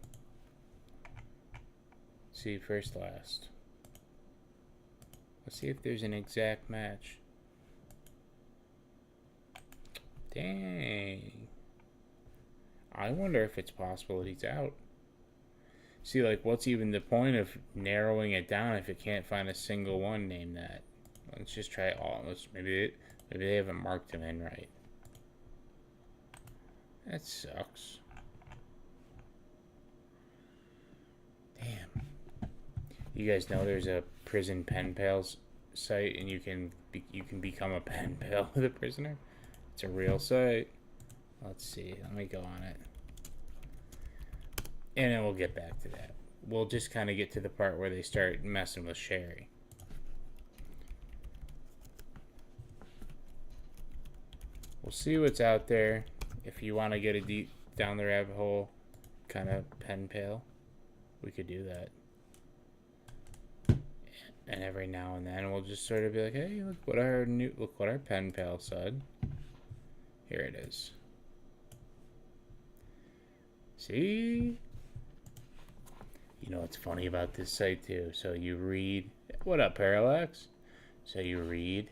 See, first, last. Let's see if there's an exact match. Dang. I wonder if it's possible that he's out. See, what's even the point of narrowing it down if it can't find a single one named that? Let's just try it all. Maybe they haven't marked him in right. That sucks. Damn. You guys know there's a prison pen pals site, and you can become a pen pal with a prisoner. It's a real site. Let's see. Let me go on it, and then we'll get back to that. We'll just kind of get to the part where they start messing with Sherry. We'll see what's out there. If you want to get a deep down the rabbit hole kind of pen pal, we could do that. And every now and then we'll just sort of be like, hey, look what our pen pal said. Here it is. See? You know what's funny about this site too? So you read, what up, Parallax? So you read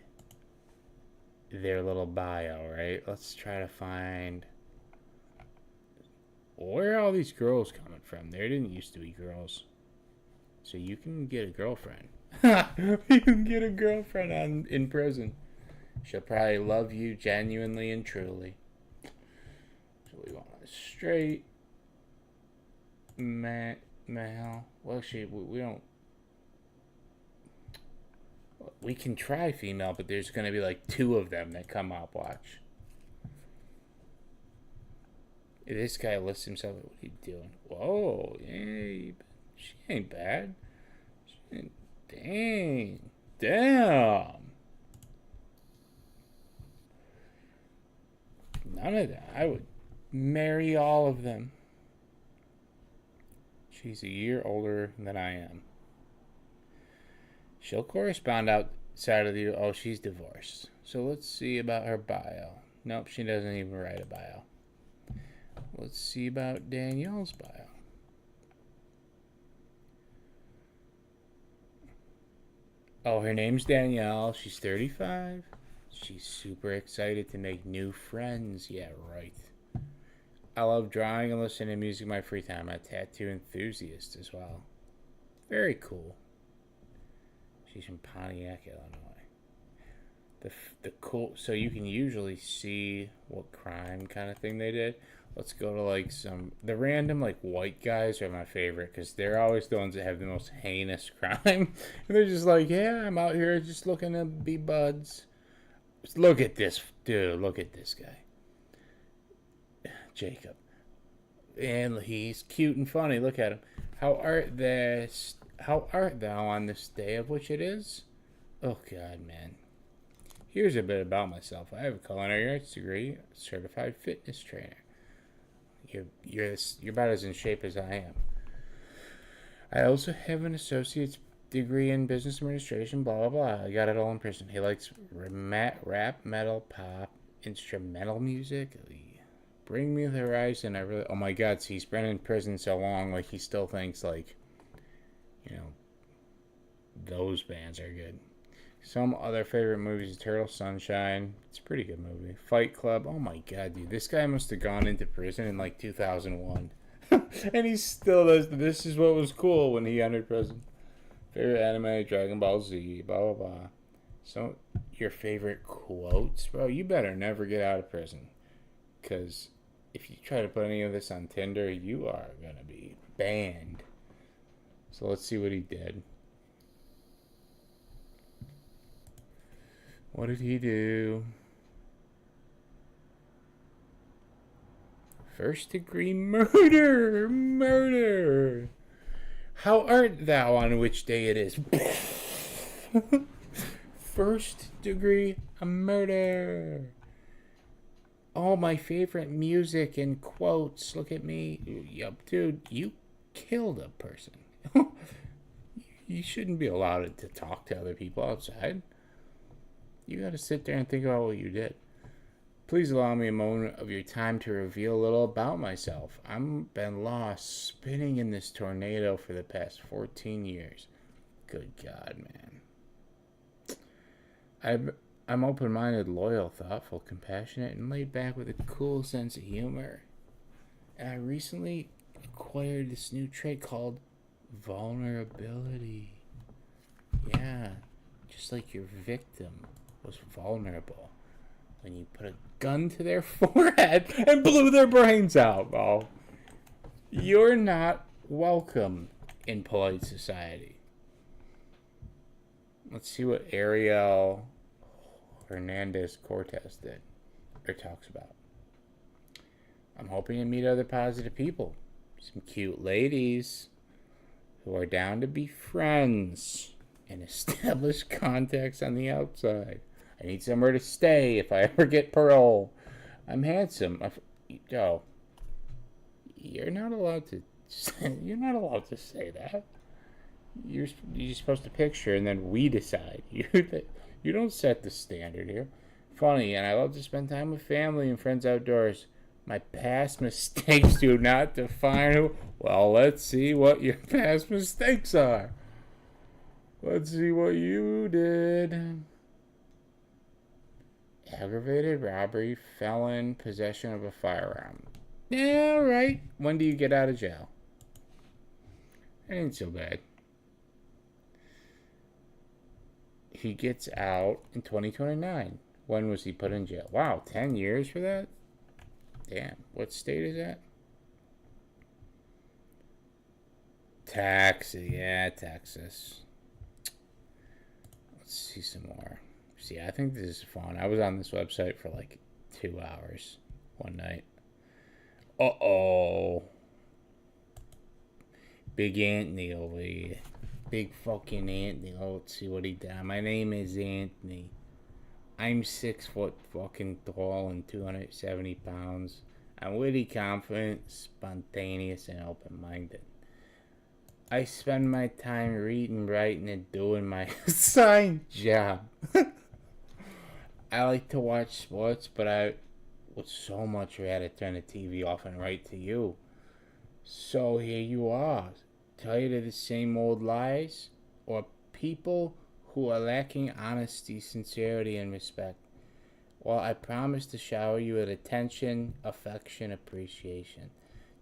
their little bio, right? Let's try to find, where are all these girls coming from? There didn't used to be girls. So you can get a girlfriend. You can get a girlfriend in prison. She'll probably love you genuinely and truly. So we want a straight male. Well, actually, we don't. We can try female, but there's going to be like 2 of them that come up. Watch. This guy lists himself. What are you doing? Whoa, yeah, she ain't bad. Dang. Damn. None of that. I would marry all of them. She's a year older than I am. She'll correspond outside of the... Oh, she's divorced. So let's see about her bio. Nope, she doesn't even write a bio. Let's see about Danielle's bio. Oh, her name's Danielle. She's 35. She's super excited to make new friends. Yeah, right. I love drawing and listening to music in my free time. I'm a tattoo enthusiast as well. Very cool. She's from Pontiac, Illinois. The cool... So you can usually see what crime kind of thing they did. Let's go to like some... The random like white guys are my favorite because they're always the ones that have the most heinous crime. And they're just like, yeah, I'm out here just looking to be buds. Just look at this, dude. Look at this guy. Jacob. And he's cute and funny. Look at him. How art thou on this day of which it is? Oh, God, man. Here's a bit about myself. I have a culinary arts degree, certified fitness trainer. You're about as in shape as I am. I also have an associate's degree in business administration, blah, blah, blah. I got it all in prison. He likes rap, metal, pop, instrumental music. Bring Me the Horizon. Oh my God, see, he's been in prison so long, like, he still thinks, like, you know, those bands are good. Some other favorite movies, Eternal Sunshine. It's a pretty good movie. Fight Club. Oh my God, dude. This guy must have gone into prison in like 2001. And he still does. This is what was cool when he entered prison. Favorite anime, Dragon Ball Z, blah, blah, blah. So, your favorite quotes? Bro, you better never get out of prison. Because if you try to put any of this on Tinder, you are going to be banned. So, let's see what he did. What did he do? First degree murder! Murder! How art thou on which day it is? First degree murder! All my favorite music and quotes. Look at me. Yup, dude, you killed a person. You shouldn't be allowed to talk to other people outside. You gotta sit there and think about what you did. Please allow me a moment of your time to reveal a little about myself. I've been lost, spinning in this tornado for the past 14 years. Good God, man. I'm open-minded, loyal, thoughtful, compassionate, and laid back with a cool sense of humor. And I recently acquired this new trait called vulnerability. Yeah, just like your victim was vulnerable when you put a gun to their forehead and blew their brains out. Well, you're not welcome in polite society. Let's see what Ariel Hernandez Cortez did or talks about. I'm hoping to meet other positive people, some cute ladies who are down to be friends and establish contacts on the outside. I need somewhere to stay if I ever get parole. I'm handsome. Yo, you're not allowed to. You're not allowed to say that. You're supposed to picture, and then we decide. You don't set the standard here. Funny, and I love to spend time with family and friends outdoors. My past mistakes do not define who. Well, let's see what your past mistakes are. Let's see what you did. Aggravated robbery, felon, possession of a firearm. Yeah, right. When do you get out of jail? It ain't so bad. He gets out in 2029. When was he put in jail? Wow, 10 years for that? Damn. What state is that? Texas. Yeah, Texas. Let's see some more. See, I think this is fun. I was on this website for like 2 hours one night. Uh-oh. Big Anthony over here. Big fucking Anthony. Oh, let's see what he did. My name is Anthony. I'm 6 foot fucking tall and 270 pounds. I'm witty, confident, spontaneous, and open-minded. I spend my time reading, writing, and doing my assigned job. I like to watch sports, but I would so much rather turn the TV off and write to you. So here you are. Tired of the same old lies? Or people who are lacking honesty, sincerity, and respect? Well, I promise to shower you with attention, affection, appreciation.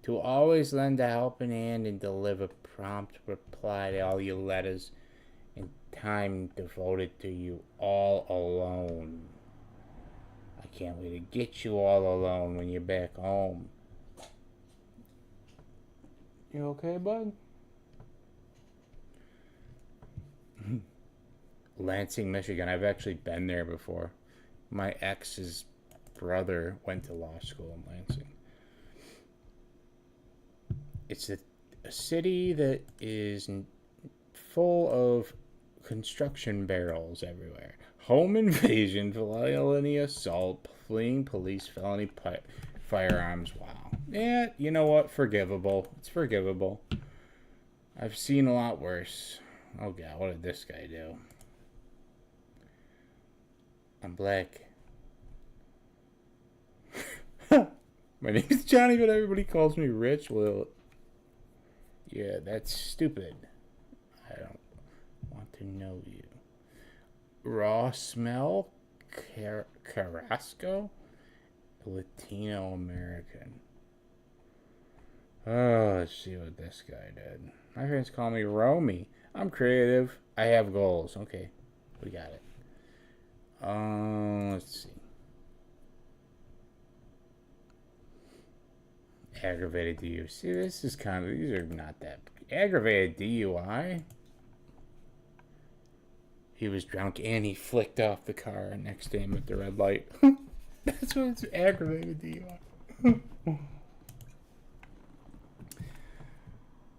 To always lend a helping hand and deliver prompt reply to all your letters and time devoted to you all alone. I can't wait to get you all alone when you're back home. You okay, bud? Lansing, Michigan. I've actually been there before. My ex's brother went to law school in Lansing. It's a city that is full of construction barrels everywhere. Home invasion, felony assault, fleeing police, felony firearms. Wow. Yeah, you know what? Forgivable. It's forgivable. I've seen a lot worse. Oh God, what did this guy do? I'm black. My name is Johnny, but everybody calls me Rich. Well, yeah, that's stupid. I don't want to know you. Raw smell? Carrasco? Latino American. Oh, let's see what this guy did. My friends call me Romy. I'm creative. I have goals. Okay, we got it. Let's see. Aggravated DUI. See, this is kind of, these are not that. Aggravated DUI? He was drunk and he flicked off the car next to him at the red light. That's what it's aggravated DUI.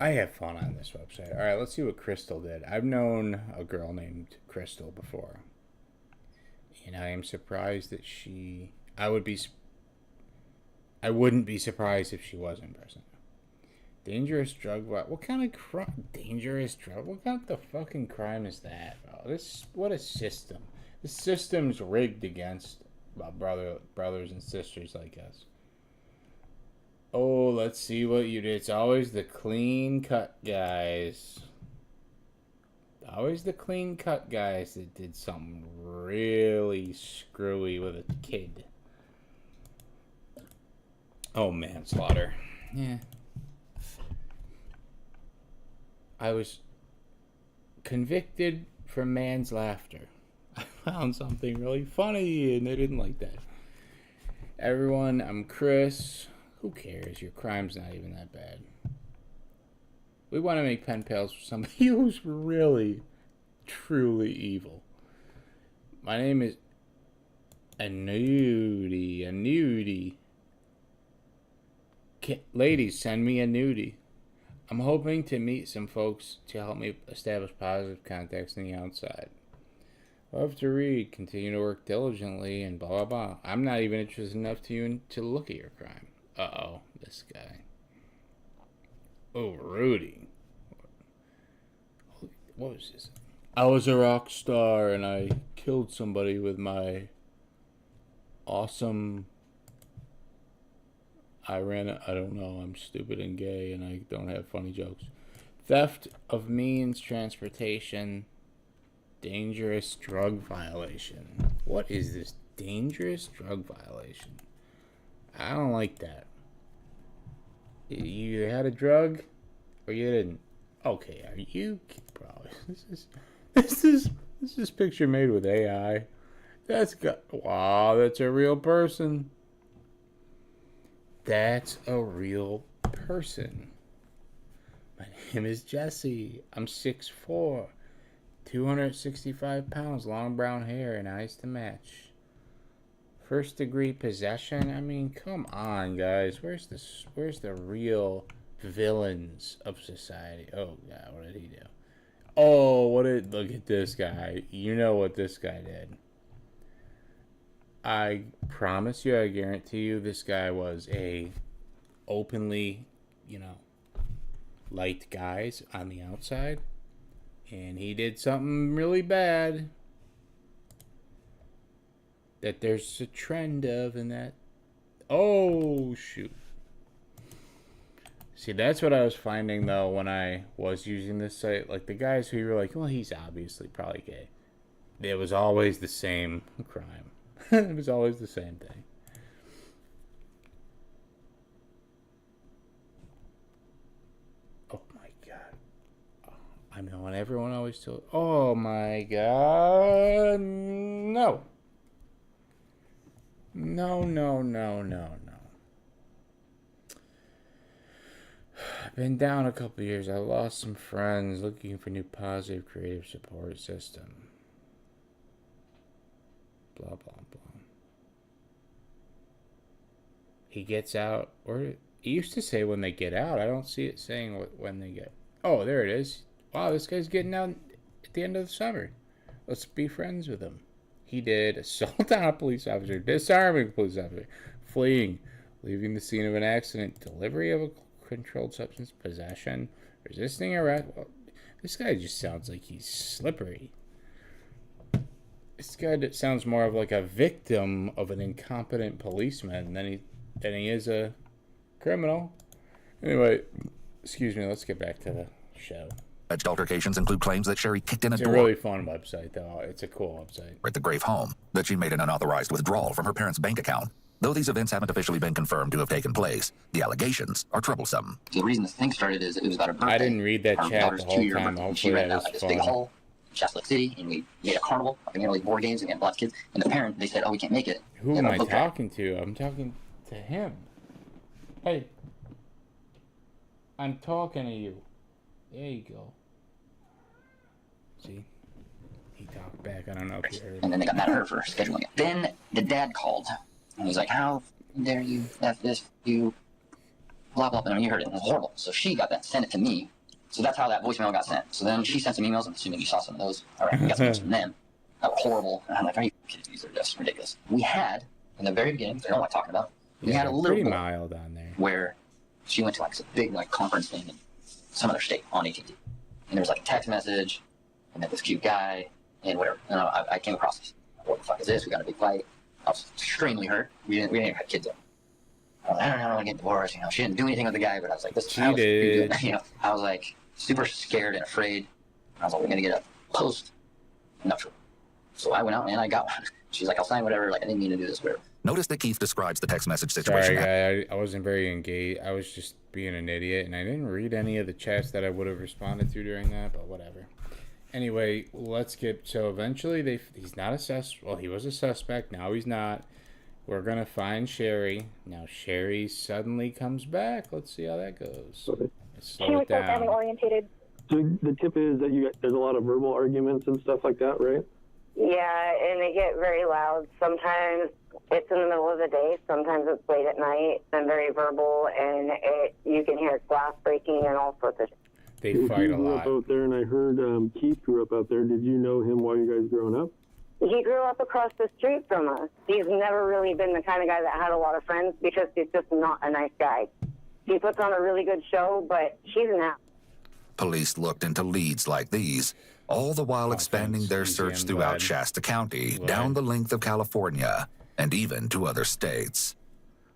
I have fun on this website. Alright, let's see what Crystal did. I've known a girl named Crystal before. And I am surprised that I wouldn't be surprised if she was in person. Dangerous drug. What kind of crime? Dangerous drug? What kind of fucking crime is that, bro? What a system. The system's rigged against my brothers and sisters like us. Oh, let's see what you did. It's always the clean cut guys. Always the clean cut guys that did something really screwy with a kid. Oh, manslaughter. Yeah. I was convicted for manslaughter. I found something really funny and they didn't like that. Everyone, I'm Chris. Who cares? Your crime's not even that bad. We want to make pen pals for somebody who's really, truly evil. My name is Nudie. Ladies, send me a nudie. I'm hoping to meet some folks to help me establish positive contacts on the outside. Love to read, continue to work diligently, and blah, blah, blah. I'm not even interested enough to look at your crime. Uh-oh, this guy. Oh, Rudy. What was this? I was a rock star and I killed somebody with my awesome... I don't know, I'm stupid and gay and I don't have funny jokes. Theft of means transportation. Dangerous drug violation. What is this dangerous drug violation? I don't like that. You either had a drug or you didn't. Okay, are you, bro? This is picture made with AI. Wow, that's a real person. That's a real person. My name is Jesse. I'm 6'4", 265 pounds, long brown hair, and eyes to match. First degree possession? I mean, come on, guys. Where's the real villains of society? Oh, God, what did he do? Oh, look at this guy. You know what this guy did. I promise you, I guarantee you, this guy was a openly, liked guys on the outside. And he did something really bad that there's a trend of in that. Oh, shoot. See, that's what I was finding, though, when I was using this site. Like, the guys who were like, well, he's obviously probably gay. It was always the same crime. It was always the same thing. Oh, my God. I know, and everyone always told... Oh, my God. No. No. I've been down a couple years. I lost some friends, looking for new positive creative support system. Blah, blah, blah. He gets out, or it used to say when they get out. I don't see it saying when they get... Oh, there it is. Wow, this guy's getting out at the end of the summer. Let's be friends with him. He did assault on a police officer, disarming a police officer, fleeing, leaving the scene of an accident, delivery of a controlled substance, possession, resisting arrest. Well, this guy just sounds like he's slippery. This guy sounds more of like a victim of an incompetent policeman than he is a criminal. Anyway, excuse me, let's get back to the show. Alleged altercations include claims that Sherry kicked in a It's door. a really fun website, though. It's a cool website. At the Grave home, that she made an unauthorized withdrawal from her parents' bank account. Though these events haven't officially been confirmed to have taken place, the allegations are troublesome. The reason this thing started is it was about her birthday. I didn't read that Our chat daughter's the whole 2-year time. birthday, and she Hopefully rented that out was this big fun. hall in Shasta Lake City, and we made a carnival. We made all these board games, and we had lots of kids. And the parent, they said, oh, we can't make it. Who And am I I looked at it. talking to? I'm talking to him. Hey. I'm talking to you. There you go. See? He talked back. I don't know if you heard. And then they got mad at her for scheduling it. Then the dad called, and he's like, how dare you, F this, you, blah, blah, blah. And you heard it, and it was horrible. So she got that, sent it to me. So that's how that voicemail got sent. So then she sent some emails. I'm assuming you saw some of those. All right, we got some emails from them. That were horrible. And I'm like, are you kidding me? These are just ridiculous. We had, in the very beginning, I don't know what I'm talking about, we had a little pretty boy mild on there. where she went to like some big like conference thing in some other state on AT&T. And there was like a text message, and then this cute guy, and whatever. And I came across this. What the fuck is this? We got a big fight. I was extremely hurt. We didn't even have kids yet. I was like, I don't want to get divorced. She didn't do anything with the guy, but I was like, this. She I was, did. I was like super scared and afraid. I was like, we're gonna get a post nuptial. So I went out and I got one. She's like, I'll sign whatever. Like I didn't mean to do this, whatever. Notice that Keith describes the text message situation. Sorry, guy. I wasn't very engaged. I was just being an idiot, and I didn't read any of the chats that I would have responded to during that, but whatever. Anyway, let's get... So eventually, he's not a well, he was a suspect. Now he's not. We're going to find Sherry. Now Sherry suddenly comes back. Let's see how that goes. Let's slow it down. orientated. So the tip is that there's a lot of verbal arguments and stuff like that, right? Yeah, and they get very loud. Sometimes it's in the middle of the day. Sometimes it's late at night. I'm very verbal, and you can hear glass breaking and all sorts of shit. They He fight a grew lot. up out there, and I heard Keith grew up out there. Did you know him while you guys growing up? He grew up across the street from us. He's never really been the kind of guy that had a lot of friends because he's just not a nice guy. He puts on a really good show, but he's an ass. Police looked into leads like these, all the while expanding their search throughout Shasta County, down the length of California, and even to other states.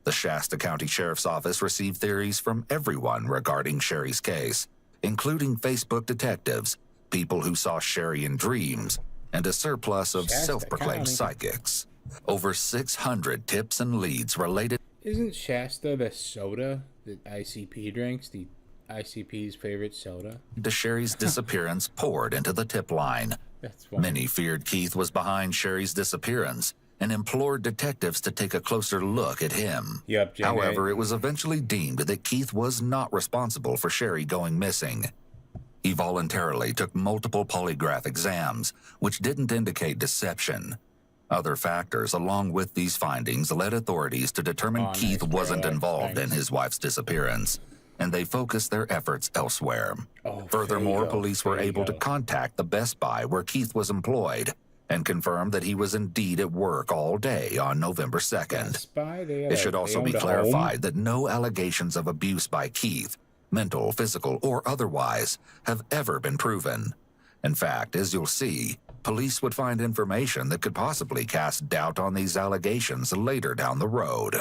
The Shasta County Sheriff's Office received theories from everyone regarding Sherry's case, including Facebook detectives, people who saw Sherry in dreams, and a surplus of Shasta self-proclaimed County. psychics. Over 600 tips and leads related. Isn't Shasta the soda that ICP drinks? The ICP's favorite soda? To Sherry's disappearance poured into the tip line, That's why. Many feared Keith was behind Sherry's disappearance and implored detectives to take a closer look at him. Yep, Jen, However, it was eventually deemed that Keith was not responsible for Sherry going missing. He voluntarily took multiple polygraph exams, which didn't indicate deception. Other factors along with these findings led authorities to determine Keith wasn't involved in his wife's disappearance, and they focused their efforts elsewhere. Furthermore, police were able to contact the Best Buy where Keith was employed and confirmed that he was indeed at work all day on November 2nd. It should also be clarified that no allegations of abuse by Keith, mental, physical, or otherwise, have ever been proven. In fact, as you'll see, police would find information that could possibly cast doubt on these allegations later down the road.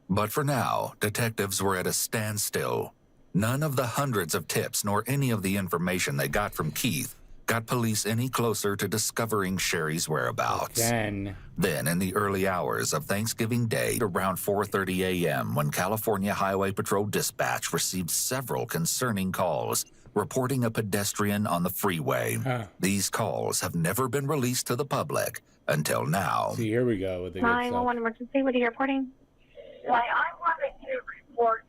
But for now, detectives were at a standstill. None of the hundreds of tips nor any of the information they got from Keith got police any closer to discovering Sherry's whereabouts. Then, in the early hours of Thanksgiving Day, around 4:30 a.m., when California Highway Patrol Dispatch received several concerning calls reporting a pedestrian on the freeway. These calls have never been released to the public until now. See, here we go with the good stuff. 911 emergency, what are you reporting? Why, I wanted to report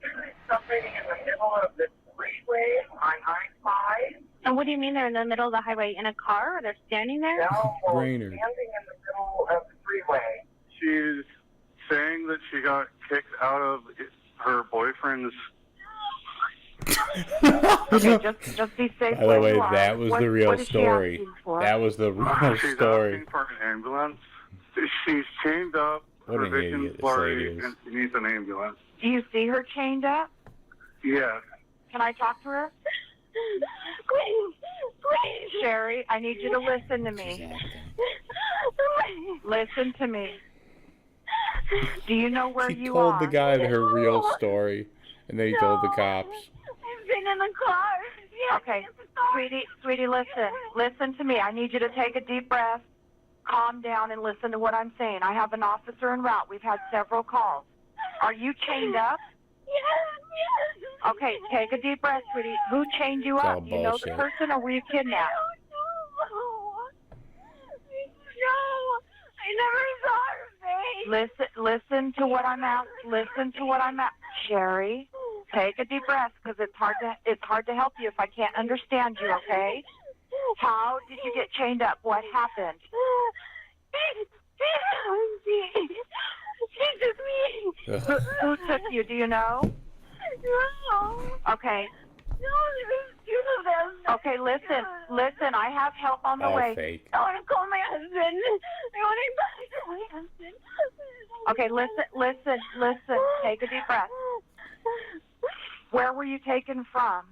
something in the middle of the freeway on I-5. And what do you mean they're in the middle of the highway? In a car? Or they're standing there? No, standing in the middle of the freeway. She's saying that she got kicked out of her boyfriend's. Okay, just be safe. By the way, that was the real story. That was the real She's story. asking for an ambulance. She's chained up. What an provision idiot this flurry, lady is. and she needs an ambulance. Do you see her chained up? Yes. Can I talk to her? Please, Sherry, I need you to listen to me. Listen to me. Do you know where She you told are? the guy her real story, and then he told the cops. I've been in the car. Okay, sweetie, listen to me. I need you to take a deep breath, calm down, and listen to what I'm saying. I have an officer en route. We've had several calls. Are you chained up? Yes. Okay, take a deep breath, sweetie. Who chained you up? Do you know the bullshit. person, or were you kidnapped? No, I never saw her face. Listen to what I'm at. Listen to what I'm at. Sherry, take a deep breath, because it's hard to help you if I can't understand you. Okay? How did you get chained up? What happened? She took me. Who took you? Do you know? No. Okay. No, there's two of them. Okay, listen. I have help on the way. Fake. I want to call my husband. I want to call my husband. Okay, listen. Take a deep breath. Where were you taken from?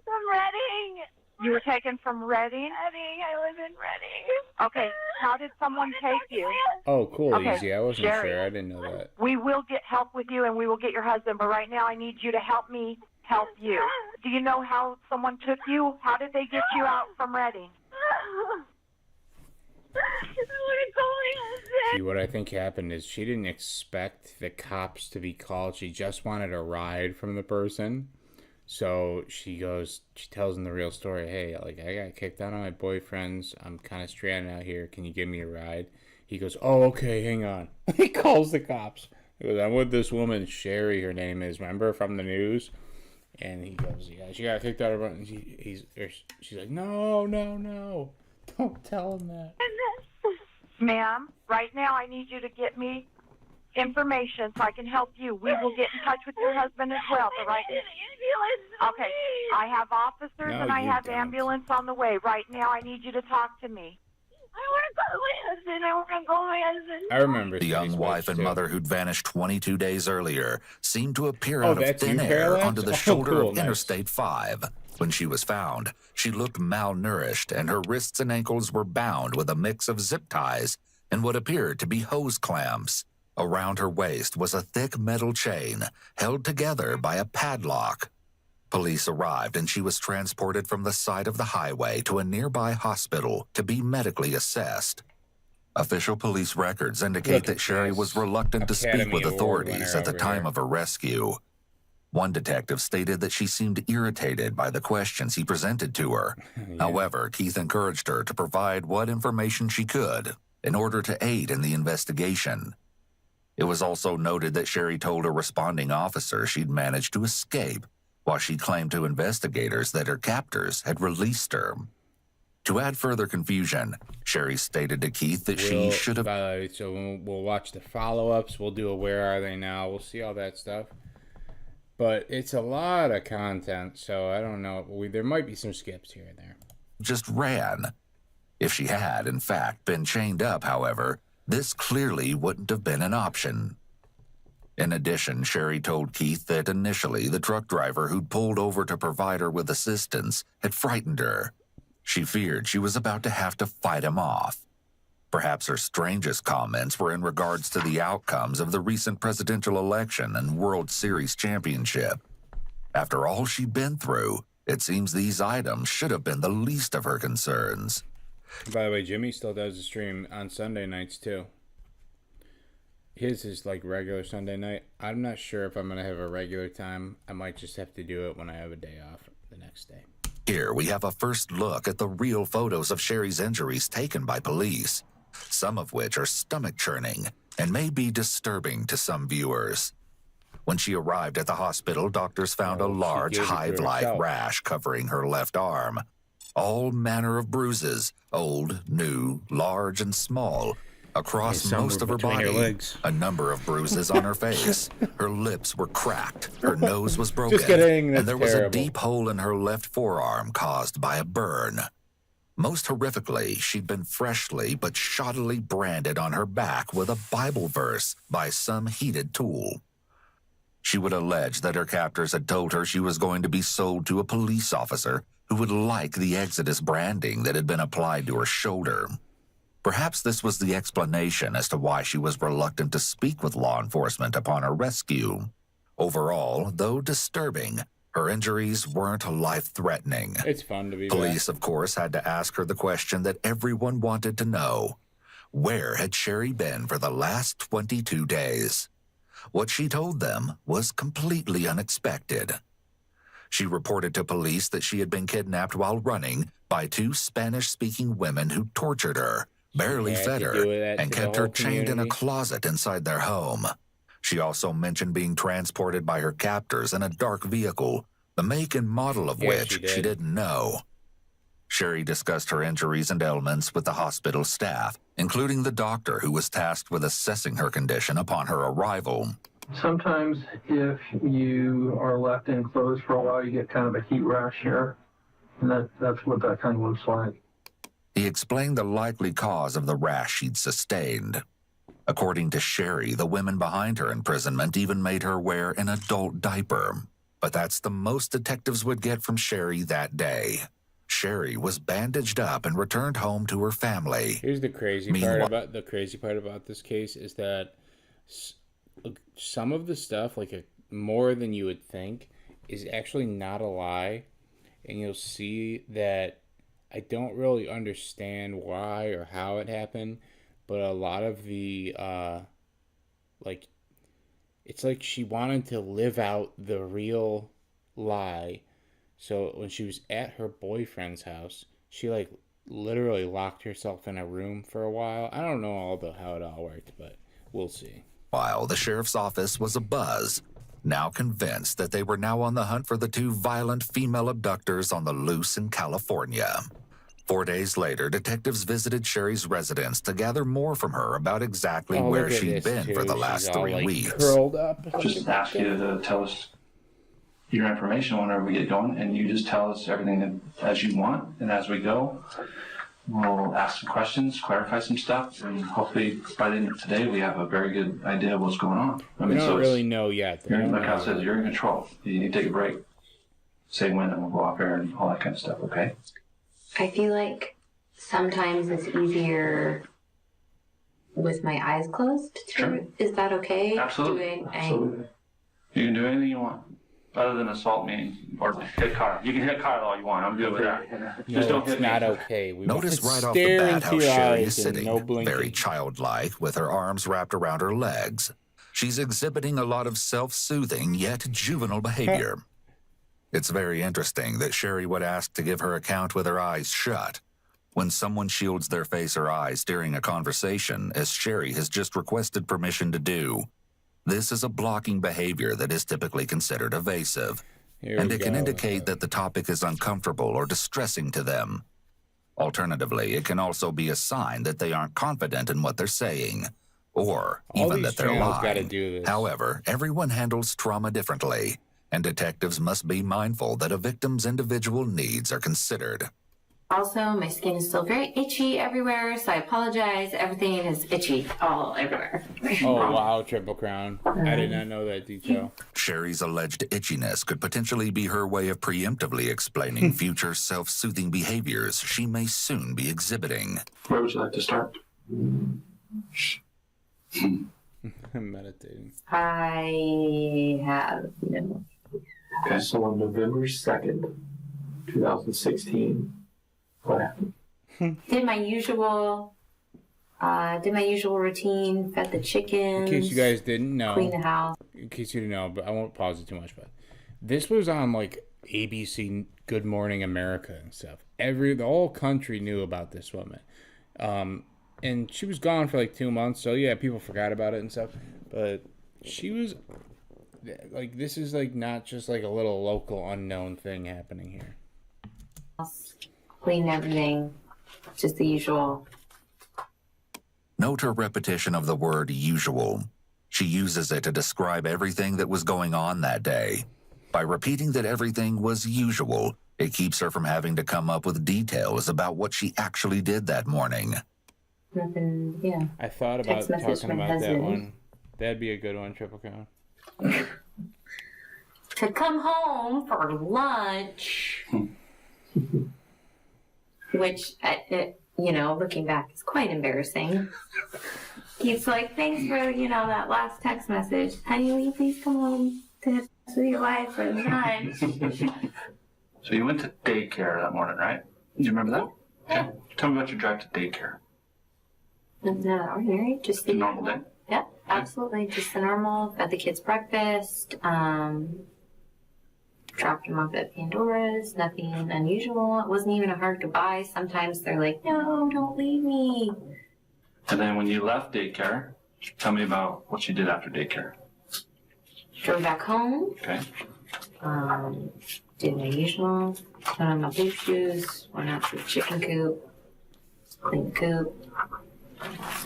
From Reading. You were taken from Reading? Reading. I live in Reading. Okay, how did someone take you? Oh, cool, Okay, easy. I wasn't Sherry. sure. I didn't know that. We will get help with you, and we will get your husband, but right now I need you to help me help you. Do you know how someone took you? How did they get you out from Reading? See, what I think happened is she didn't expect the cops to be called. She just wanted a ride from the person. So she tells him the real story. Hey, like, I got kicked out of my boyfriend's. I'm kind of stranded out here. Can you give me a ride? He goes, oh, okay, hang on. He calls the cops. He goes, I'm with this woman, Sherry, her name is, remember, from the news? And he goes, yeah, she got kicked out of her. And she's like, no. Don't tell him that. Ma'am, right now I need you to get me information so I can help you. We will get in touch with your husband as well. But right okay, I have officers and I have ambulance on the way. Right now I need you to talk to me. I want to call my husband. I remember. The young wife and mother who'd vanished 22 days earlier seemed to appear Oh, out of that's thin you, air Parallax? onto the Oh, shoulder cool, of nice. Interstate 5. When she was found, she looked malnourished and her wrists and ankles were bound with a mix of zip ties and what appeared to be hose clamps. Around her waist was a thick metal chain held together by a padlock. Police arrived and she was transported from the side of the highway to a nearby hospital to be medically assessed. Official police records indicate that Sherry was reluctant to speak Academy with Award authorities winner at the over time here. of her rescue. One detective stated that she seemed irritated by the questions he presented to her. However, Keith encouraged her to provide what information she could in order to aid in the investigation. It was also noted that Sherry told a responding officer she'd managed to escape, while she claimed to investigators that her captors had released her. To add further confusion, Sherry stated to Keith that she should have... So we'll watch the follow-ups. We'll do a Where Are They Now. We'll see all that stuff. But it's a lot of content, so I don't know. There might be some skips here and there. ...just ran. If she had, in fact, been chained up, however, this clearly wouldn't have been an option. In addition, Sherry told Keith that initially the truck driver who'd pulled over to provide her with assistance had frightened her. She feared she was about to have to fight him off. Perhaps her strangest comments were in regards to the outcomes of the recent presidential election and World Series championship. After all she'd been through, it seems these items should have been the least of her concerns. By the way, Jimmy still does the stream on Sunday nights, too. His is like regular Sunday night. I'm not sure if I'm going to have a regular time. I might just have to do it when I have a day off the next day. Here we have a first look at the real photos of Sherry's injuries taken by police, some of which are stomach-churning and may be disturbing to some viewers. When she arrived at the hospital, doctors found a large hive-like rash covering her left arm. All manner of bruises, old, new, large, and small, across most of her body. A number of bruises on her face. Her lips were cracked. Her nose was broken. Just kidding, and there was terrible. a deep hole in her left forearm caused by a burn. Most horrifically, she'd been freshly but shoddily branded on her back with a Bible verse by some heated tool. She would allege that her captors had told her she was going to be sold to a police officer who would like the Exodus branding that had been applied to her shoulder. Perhaps this was the explanation as to why she was reluctant to speak with law enforcement upon her rescue. Overall, though disturbing, her injuries weren't life-threatening. It's fun to be Police, of course, had to ask her the question that everyone wanted to know. Where had Sherry been for the last 22 days? What she told them was completely unexpected. She reported to police that she had been kidnapped while running by two Spanish-speaking women who tortured her, barely fed her, and kept her chained in a closet inside their home. She also mentioned being transported by her captors in a dark vehicle, the make and model of which she didn't know. Sherry discussed her injuries and ailments with the hospital staff, including the doctor who was tasked with assessing her condition upon her arrival. Sometimes if you are left enclosed for a while, you get kind of a heat rash here, and that's what that kind of looks like. He explained the likely cause of the rash she'd sustained. According to Sherry, the women behind her imprisonment even made her wear an adult diaper. But that's the most detectives would get from Sherry that day. Sherry was bandaged up and returned home to her family. Here's the crazy part about this case is that some of the stuff, like more than you would think, is actually not a lie, and you'll see that I don't really understand why or how it happened, but a lot of the it's like she wanted to live out the real lie. So when she was at her boyfriend's house, she literally locked herself in a room for a while. I don't know how it all worked, but we'll see. While the sheriff's office was abuzz, now convinced that they were now on the hunt for the two violent female abductors on the loose in California. 4 days later, detectives visited Sherry's residence to gather more from her about exactly where she'd been for the last 3 weeks. Curled up. Just ask you to tell us your information whenever we get going, and you just tell us everything as you want, and as we go, we'll ask some questions, clarify some stuff, and hopefully by the end of today we have a very good idea of what's going on. We don't really know yet. Like I said, you're in control. You need to take a break. Say when, and we'll go off air and all that kind of stuff, okay? I feel like sometimes it's easier with my eyes closed. Sure. Is that okay? Absolutely. Absolutely. You can do anything you want, other than assault me or hit Kyle. You can hit Kyle all you want. I'm good with that. Just don't hit me. It's not okay. Notice right off the bat how Sherry is sitting, very childlike, with her arms wrapped around her legs. she's exhibiting a lot of self-soothing yet juvenile behavior. It's very interesting that Sherry would ask to give her account with her eyes shut when someone shields their face or eyes during a conversation, as Sherry has just requested permission to do. This is a blocking behavior that is typically considered evasive, and it can indicate that the topic is uncomfortable or distressing to them. Alternatively, it can also be a sign that they aren't confident in what they're saying, or even that they're lying. However, everyone handles trauma differently, and detectives must be mindful that a victim's individual needs are considered. Also, my skin is still very itchy everywhere, so I apologize. Everything is itchy all everywhere. Oh, wow, Triple Crown. I did not know that detail. Sherry's alleged itchiness could potentially be her way of preemptively explaining future self-soothing behaviors she may soon be exhibiting. Where would you like to start? Meditating. I have no. Okay, so on November 2nd, 2016, what happened? Did my usual routine, fed the chickens. In case you guys didn't know. Clean the house. In case you didn't know, but I won't pause it too much, but this was on like ABC Good Morning America and stuff. The whole country knew about this woman. And she was gone for like 2 months, so yeah, people forgot about it and stuff. But she was like, this is like not just like a little local unknown thing happening here. Clean everything, just the usual. Note her repetition of the word usual. She uses it to describe everything that was going on that day. By repeating that everything was usual, it keeps her from having to come up with details about what she actually did that morning. Nothing, yeah. I thought about talking about that one. That'd be a good one, Triple Crown. To come home for lunch, which, looking back, is quite embarrassing. He's like, thanks for, that last text message. Honey, will you please come home to have sex with your wife for lunch? So you went to daycare that morning, right? Do you remember that? Yeah. Tell me about your drive to daycare. No, ordinary, just the normal day. Yeah, absolutely, just the normal. Fed the kids breakfast. Dropped them off at Pandora's. Nothing unusual. It wasn't even a hard goodbye. Sometimes they're like, "No, don't leave me." And then when you left daycare, tell me about what you did after daycare. Drove back home. Okay. Did my usual. Put on my boot shoes. Went out to the chicken coop. Cleaned the coop.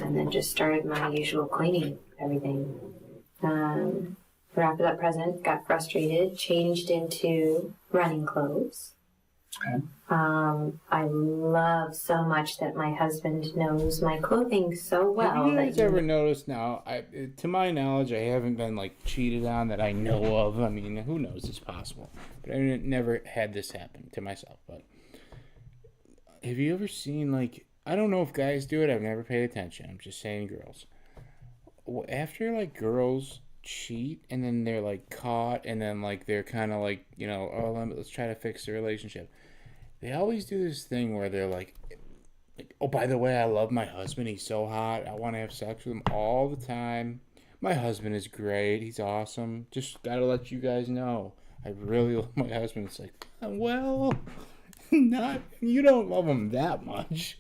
And then just started my usual cleaning, everything. Wrapped up present, got frustrated, changed into running clothes. Okay. I love so much that my husband knows my clothing so well. Have you guys ever noticed now, to my knowledge, I haven't been like cheated on that I know of. I mean, who knows, it's possible. But I never had this happen to myself. But have you ever seen like, I don't know if guys do it, I've never paid attention. I'm just saying girls. After like girls cheat and then they're like caught and then like they're kind of like, let's try to fix the relationship. They always do this thing where they're like, oh, by the way, I love my husband. He's so hot. I want to have sex with him all the time. My husband is great. He's awesome. Just got to let you guys know. I really love my husband. It's like, well, you don't love him that much.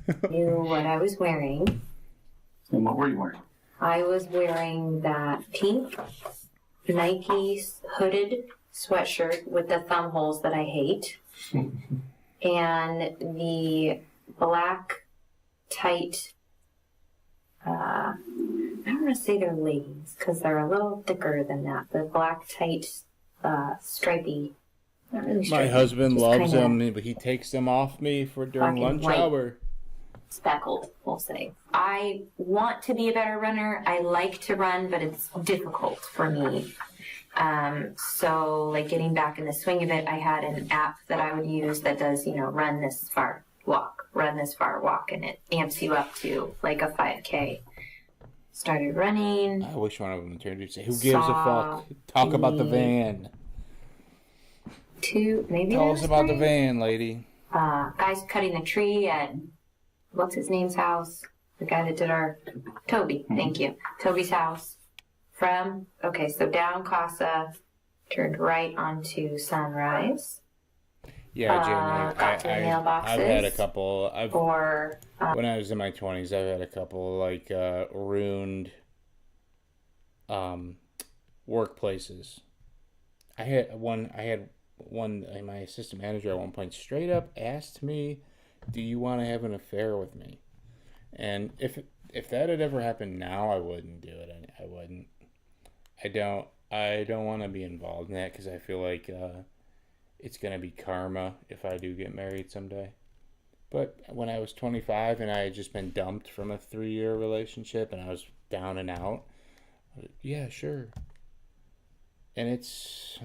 You knew what I was wearing. And what were you wearing? I was wearing that pink Nike hooded sweatshirt with the thumb holes that I hate. And the black tight, I don't want to say they're leggings because they're a little thicker than that. The black tight, stripy. Not really stripy. My husband loves them, but he takes them off me for during lunch hour. Speckled, we'll say. I want to be a better runner. I like to run, but it's difficult for me. So like getting back in the swing of it, I had an app that I would use that does, run this far, walk, run this far, walk, and it amps you up to like a 5K. Started running. I wish one of them turned to say, who gives a fuck? Talk about the van. Tell us about the van, lady. Guys cutting the tree at what's his name's house? The guy that did our Toby. Thank you. Toby's house. Okay, so down Casa, turned right onto Sunrise. Yeah, Jen, got to the mailboxes. I've had a couple. Or when I was in my 20s, I've had a couple like ruined workplaces. I had one. My assistant manager at one point straight up asked me, "Do you want to have an affair with me?" And if that had ever happened now, I wouldn't do it. I wouldn't. I don't want to be involved in that because I feel like it's gonna be karma if I do get married someday. But when I was 25 and I had just been dumped from a 3-year relationship and I was down and out, yeah, sure. And it's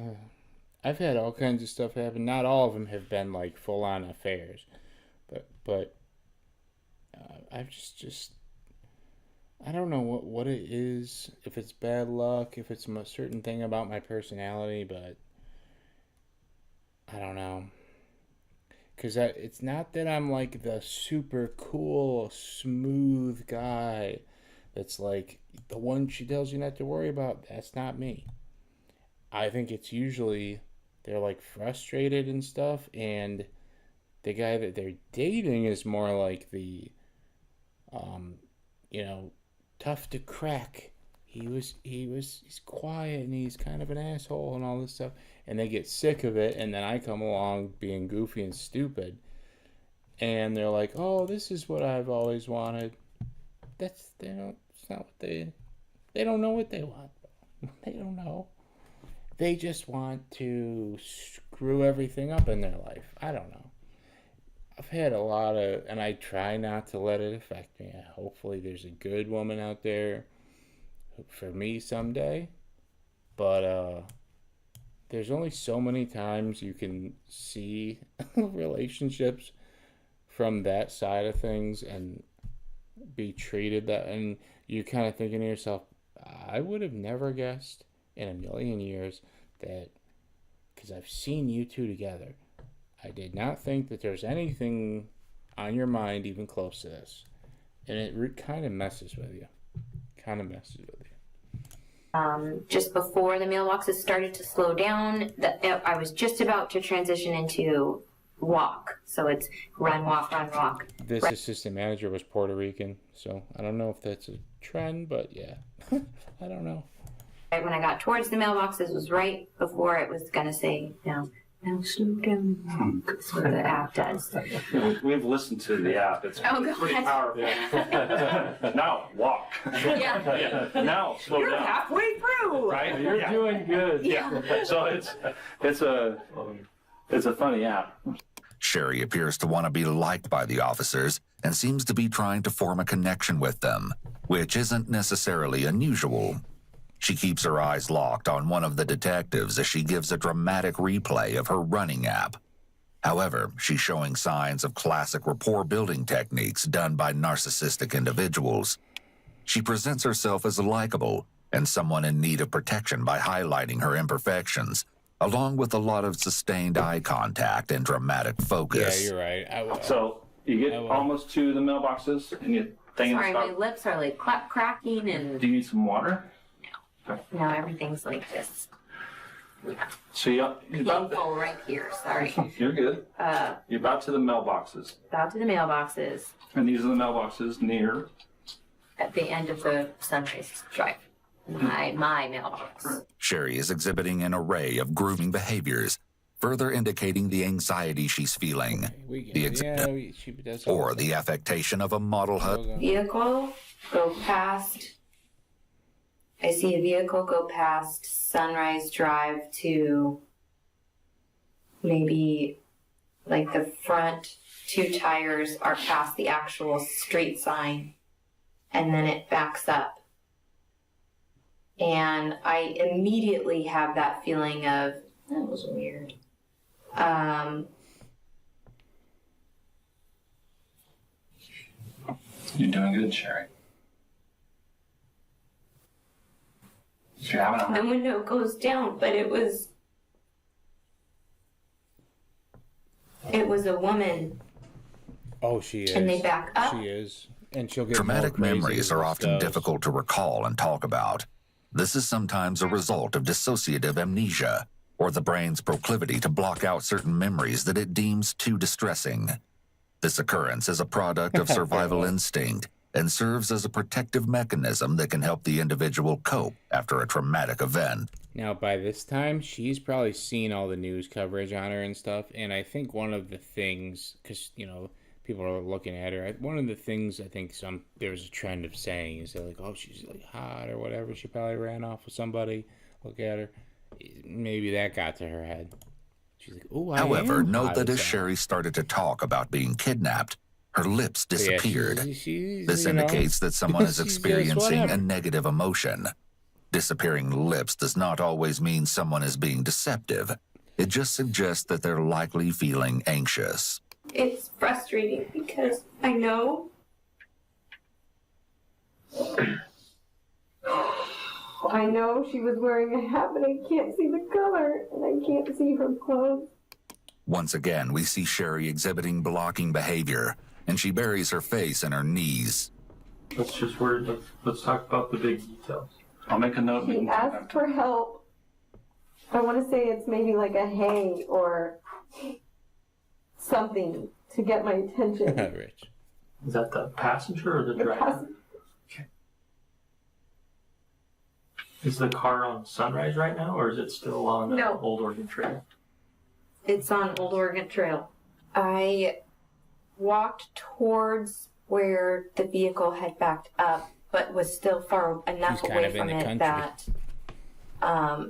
I've had all kinds of stuff happen. Not all of them have been like full-on affairs, but I've just I don't know what it is, if it's bad luck, if it's a certain thing about my personality, but I don't know. Because it's not that I'm like the super cool, smooth guy that's like the one she tells you not to worry about. That's not me. I think it's usually they're like frustrated and stuff, and the guy that they're dating is more like the, tough to crack. He's quiet and he's kind of an asshole and all this stuff, and they get sick of it, and then I come along being goofy and stupid, and they're like, "Oh, this is what I've always wanted." It's not what they don't know what they want. They don't know. They just want to screw everything up in their life. I don't know. I've had a lot of, and I try not to let it affect me. Hopefully there's a good woman out there for me someday, but there's only so many times you can see relationships from that side of things and be treated that, and you're kind of thinking to yourself, I would have never guessed in a million years that, because I've seen you two together, I did not think that there's anything on your mind even close to this, and it kind of messes with you. Just before the mailboxes started to slow down, I was just about to transition into walk. So it's run, walk, run, walk. This assistant manager was Puerto Rican, so I don't know if that's a trend, but yeah, I don't know. Right when I got towards the mailboxes was right before it was going to say, now slow down. That's what the app does. We've listened to the app. It's pretty powerful. Now, walk. Yeah. Now, slow down. You're halfway through. Right? You're doing good. Yeah. So it's a funny app. Sherry appears to want to be liked by the officers and seems to be trying to form a connection with them, which isn't necessarily unusual. She keeps her eyes locked on one of the detectives as she gives a dramatic replay of her running app. However, she's showing signs of classic rapport-building techniques done by narcissistic individuals. She presents herself as likable and someone in need of protection by highlighting her imperfections, along with a lot of sustained eye contact and dramatic focus. Yeah, you're right. So you get almost to the mailboxes and you think. Sorry, my lips are like cracking and. Do you need some water? No, everything's like this. So you're painful right here. Sorry. You're good. You're about to the mailboxes. About to the mailboxes. And these are the mailboxes near. At the end of the Sunrise Drive. My mailbox. Sherry is exhibiting an array of grooming behaviors, further indicating the anxiety she's feeling, or the affectation of a model Vehicle go past. I see a vehicle go past Sunrise Drive to maybe like the front 2 tires are past the actual street sign, and then it backs up. And I immediately have that feeling of, that was weird. You're doing good, Sherry. The window goes down, but it was a woman. Oh, she is. And they back up. She is. And she'll get Traumatic more crazy memories are often stuff. difficult to recall and talk about. This is sometimes a result of dissociative amnesia, or the brain's proclivity to block out certain memories that it deems too distressing. This occurrence is a product of survival instinct and serves as a protective mechanism that can help the individual cope after a traumatic event. Now, by this time, she's probably seen all the news coverage on her and stuff, and I think one of the things, because, you know, people are looking at her, one of the things I think there was a trend of saying is that, like, oh, she's, like, hot or whatever, she probably ran off with somebody, look at her. Maybe that got to her head. She's like, oh, However, note that as Sherry started to talk about being kidnapped, her lips disappeared. This indicates that someone is experiencing a negative emotion. Disappearing lips does not always mean someone is being deceptive. It just suggests that they're likely feeling anxious. It's frustrating because I know she was wearing a hat, but I can't see the color, and I can't see her clothes. Once again, we see Sherry exhibiting blocking behavior, and she buries her face in her knees. Let's talk about the big details. I'll make a note. She asked for help. I want to say it's maybe like a hey or something to get my attention. Rich. Is that the passenger or the driver? Okay. Is the car on Sunrise right now, or is it still on Old Oregon Trail? It's on Old Oregon Trail. I walked towards where the vehicle had backed up, but was still far enough away from it that,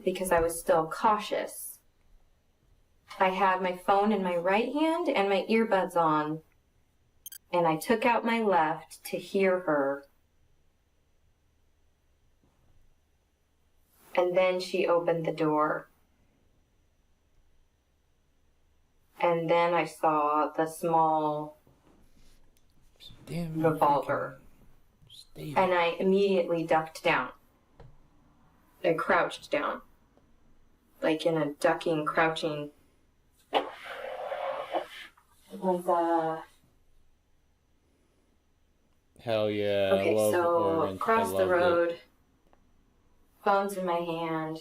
because I was still cautious. I had my phone in my right hand and my earbuds on, and I took out my left to hear her. And then she opened the door. And then I saw the small revolver. And I immediately ducked down. I crouched down. Like in a ducking, crouching. It was, Hell yeah. Okay, I love so Oregon. across the road, phone's in my hand,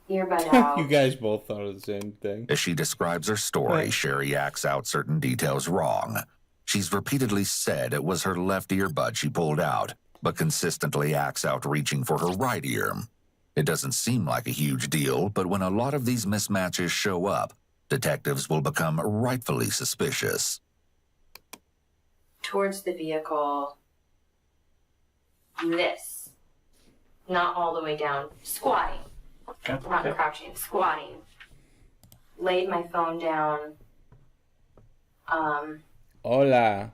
earbud out. You guys both thought of the same thing. As she describes her story, Sherry acts out certain details wrong. She's repeatedly said it was her left earbud she pulled out, but consistently acts out reaching for her right ear. It doesn't seem like a huge deal, but when a lot of these mismatches show up, detectives will become rightfully suspicious. Towards the vehicle, this, not all the way down, squatting, not crouching, squatting. Laid my phone down. Hola.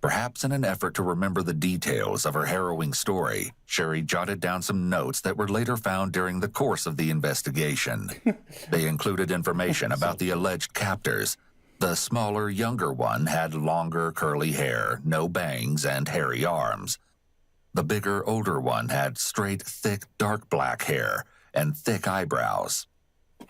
Perhaps in an effort to remember the details of her harrowing story, Sherry jotted down some notes that were later found during the course of the investigation. They included information about the alleged captors. The smaller, younger one had longer, curly hair, no bangs, and hairy arms. The bigger, older one had straight, thick, dark black hair and thick eyebrows.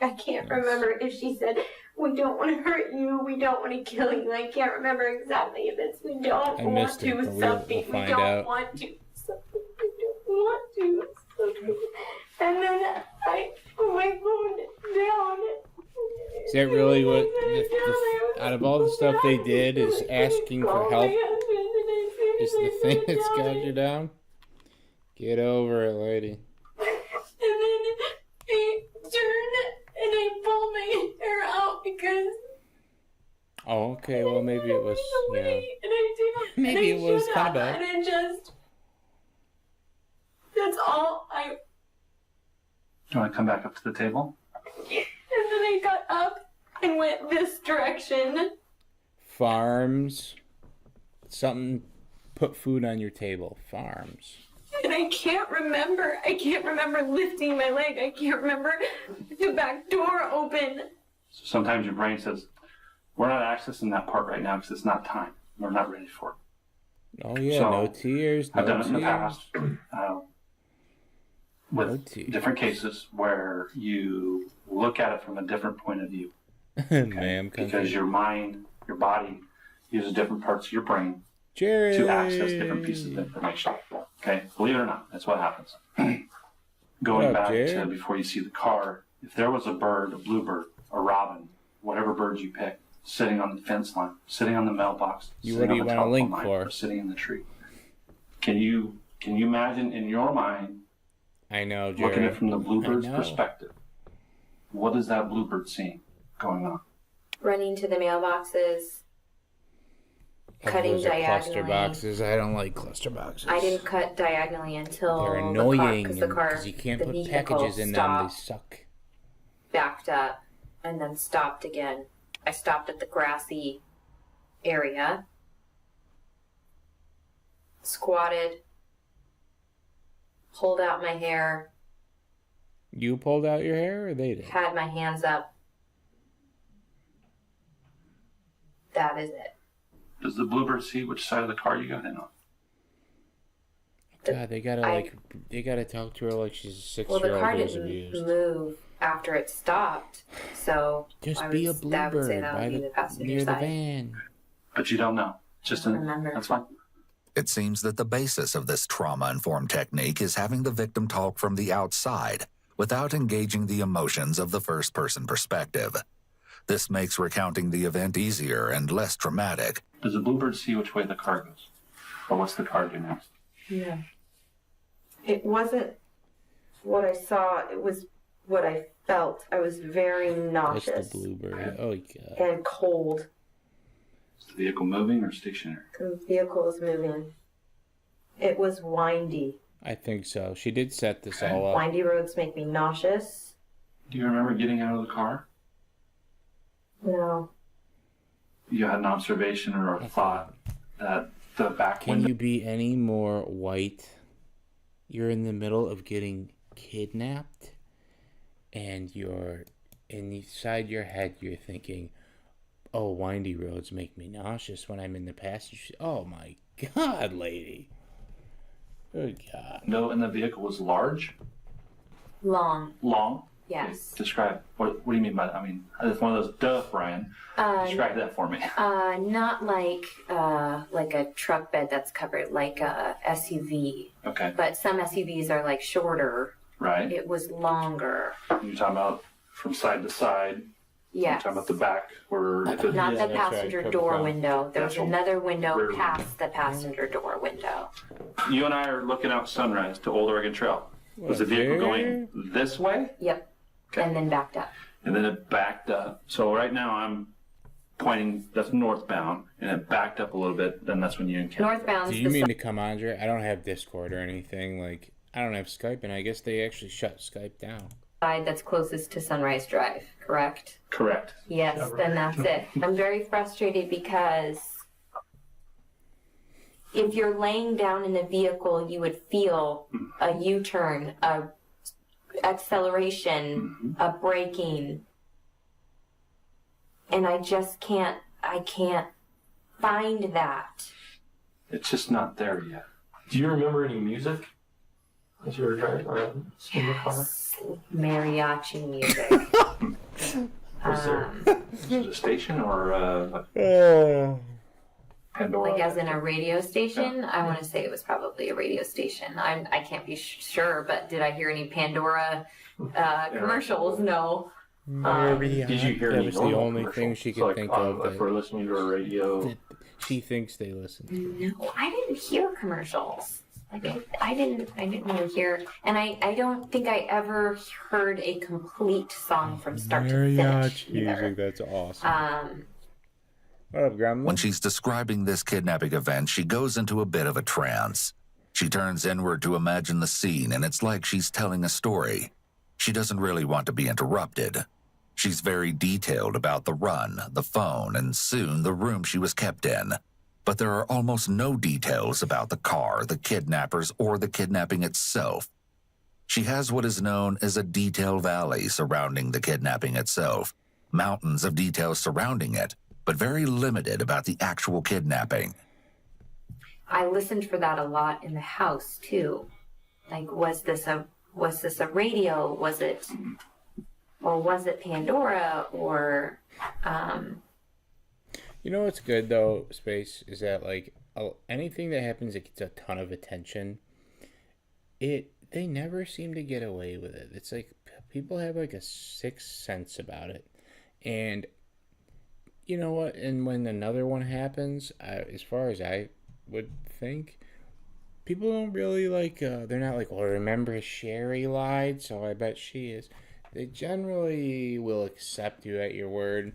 I can't remember if she said, we don't want to hurt you, we don't want to kill you. I can't remember exactly if it's we don't want to something, we don't want to something, we don't want to something. And then I put my phone down. Is that really what, out of all the stuff they did, is asking for help is the thing that's got you down? Get over it, lady. And then I turned and I pulled my hair out because... Oh, okay, well maybe it was, you know, And I did, maybe and it was stood kind up, of bad. And it just... That's all I... Do you want to come back up to the table? And then I got up and went this direction. Farms. Something, put food on your table. Farms. And I can't remember lifting my leg. I can't remember the back door open. So sometimes your brain says, we're not accessing that part right now because it's not time. We're not ready for it. Oh yeah, So, no tears. I've no done it in the tears. past with different cases where you look at it from a different point of view. Ma'am, Because your mind, your body uses different parts of your brain Jerry. to access different pieces of information. Okay, believe it or not, that's what happens. Going back to before you see the car, if there was a bird, a bluebird, a robin, whatever bird you pick, sitting on the fence line, sitting on the mailbox, what do you want a link for? Or sitting in the tree. Can you imagine in your mind? I know, Jared. Looking at it from the bluebird's perspective, what is that bluebird seeing going on? Running to the mailboxes, cutting diagonally. Cluster boxes. I don't like cluster boxes. I didn't cut diagonally until they're annoying because you can't put packages in them. They suck. Backed up and then stopped again. I stopped at the grassy area, squatted, pulled out my hair. You pulled out your hair, or they did? Had my hands up. That is it. Does the bluebird see which side of the car you got in on? God, they gotta talk to her like she's a 6-year-old. Well, the car who's didn't abused. move after it stopped, so just be a bluebird near the van. But you don't know. That's fine. It seems that the basis of this trauma-informed technique is having the victim talk from the outside without engaging the emotions of the first-person perspective. This makes recounting the event easier and less traumatic. Does the bluebird see which way the car goes? Or what's the car do next? Yeah. It wasn't what I saw, it was what I felt. I was very nauseous. That's the bluebird. Oh, God. And cold. Is the vehicle moving or stationary? The vehicle was moving. It was windy. I think so. She did set this all up. Windy roads make me nauseous. Do you remember getting out of the car? No. You had an observation or a thought that the back window... Can you be any more white? You're in the middle of getting kidnapped, and you're inside your head, you're thinking, oh, windy roads make me nauseous when I'm in the passenger seat. Oh, my God, lady. Good God. No, and the vehicle was large? Long. Long? Yes. Okay. Describe. What do you mean by that? I mean, it's one of those, duh, Brian. Describe that for me. Not like a truck bed that's covered, like a SUV. Okay. But some SUVs are like shorter. Right. It was longer. You're talking about from side to side? Yes. You're talking about the back where... Not the passenger door window. There's another window past the passenger door window. You and I are looking out Sunrise to Old Oregon Trail. Was the vehicle going this way? Yep. Okay. And then backed up. And then it backed up. So right now I'm pointing, that's northbound, and it backed up a little bit, then that's when you encounter. Northbound. Do you mean to come, Andre? I don't have Discord or anything. Like, I don't have Skype, and I guess they actually shut Skype down. Side that's closest to Sunrise Drive, correct? Correct. Yes, then that's it. I'm very frustrated because if you're laying down in the vehicle, you would feel a U-turn, a acceleration, a braking. And I just can't find that. It's just not there yet. Do you remember any music as you were driving around in the car? Mariachi music. Was it a station or Pandora? Like as in a radio station? Yeah. I want to say it was probably a radio station. I can't be sure, but did I hear any Pandora commercials? No. Did you hear any? That was the only thing she could think of. If we're listening to a radio, she thinks they listen. No, I didn't hear commercials. Like I didn't really hear, and I don't think I ever heard a complete song from start to finish. Music, that's awesome. What up, Grandma? When she's describing this kidnapping event, she goes into a bit of a trance. She turns inward to imagine the scene, and it's like she's telling a story. She doesn't really want to be interrupted. She's very detailed about the run, the phone, and soon the room she was kept in. But there are almost no details about the car, the kidnappers, or the kidnapping itself. She has what is known as a detail valley surrounding the kidnapping itself, mountains of details surrounding it, but very limited about the actual kidnapping. I listened for that a lot in the house too. Like, was this a radio? Was it Pandora or? You know what's good though, Space, is that like anything that happens that gets a ton of attention, it they never seem to get away with it. It's like people have like a sixth sense about it. And you know what? And when another one happens, as far as I would think, people don't really like, they're not like, well, remember Sherry lied, so I bet she is. They generally will accept you at your word.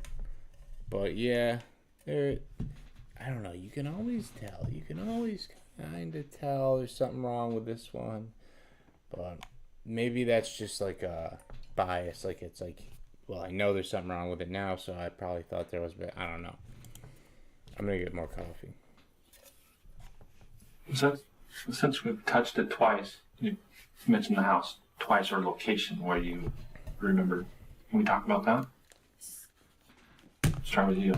But yeah, I don't know, you can always tell. You can always kind of tell there's something wrong with this one. But maybe that's just like a bias. Like, it's like, well, I know there's something wrong with it now, so I probably thought there was, but I don't know. I'm going to get more coffee. Since we've touched it twice, you mentioned the house twice, or location where you remember. Can we talk about that? Start with you.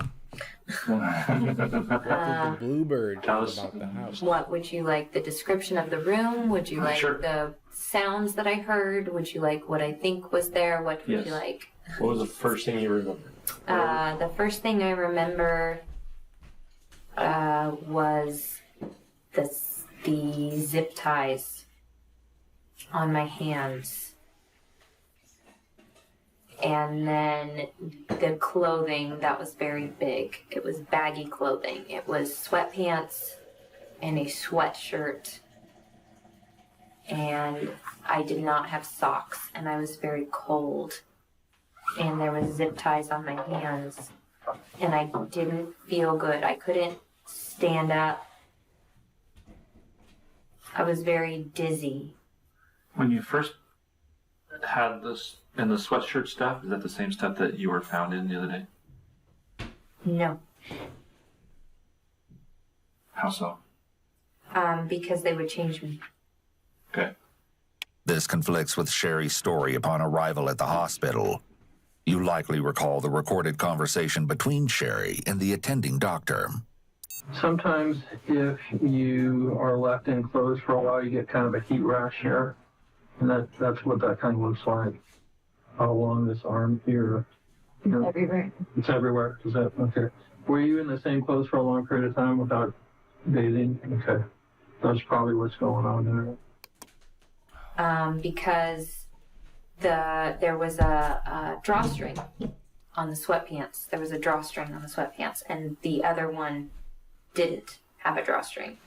The bluebird tell us about the house. What would you like? The description of the room? Would you like Sure. the sounds that I heard? Would you like what I think was there? What would Yes. you like? What was the first thing you remember? The first thing I remember was the zip ties on my hands. And then the clothing that was very big. It was baggy clothing. It was sweatpants and a sweatshirt. And I did not have socks, and I was very cold. And there was zip ties on my hands. And I didn't feel good. I couldn't stand up. I was very dizzy. When you first had this in the sweatshirt stuff, is that the same stuff that you were found in the other day? No. How so? Because they would change me. Okay. This conflicts with Sherry's story upon arrival at the hospital. You likely recall the recorded conversation between Sherry and the attending doctor. Sometimes if you are left enclosed for a while, you get kind of a heat rash here. And that's what that kind of looks like along this arm here. Everywhere. It's everywhere. Is that okay? Were you in the same clothes for a long period of time without bathing? Okay. That's probably what's going on there. Because there was a drawstring on the sweatpants. There was a drawstring on the sweatpants, and the other one didn't have a drawstring.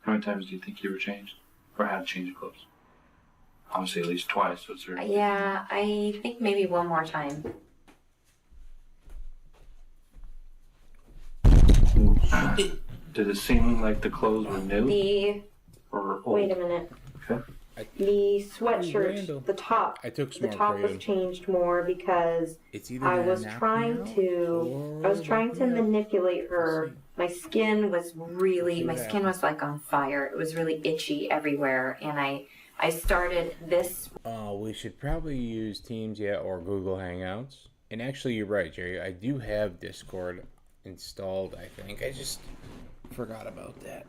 How many times do you think you were changed? Or had to change clothes? Obviously at least twice. So it's Yeah, I think maybe one more time. Did it seem like the clothes were new? Or old? Wait a minute. Okay. The sweatshirt, the top. I took the top was changed more because I was trying to manipulate her. My skin was like on fire. It was really itchy everywhere, and I started this. We should probably use Teams, or Google Hangouts. And actually, you're right, Jerry. I do have Discord installed, I think. I just forgot about that.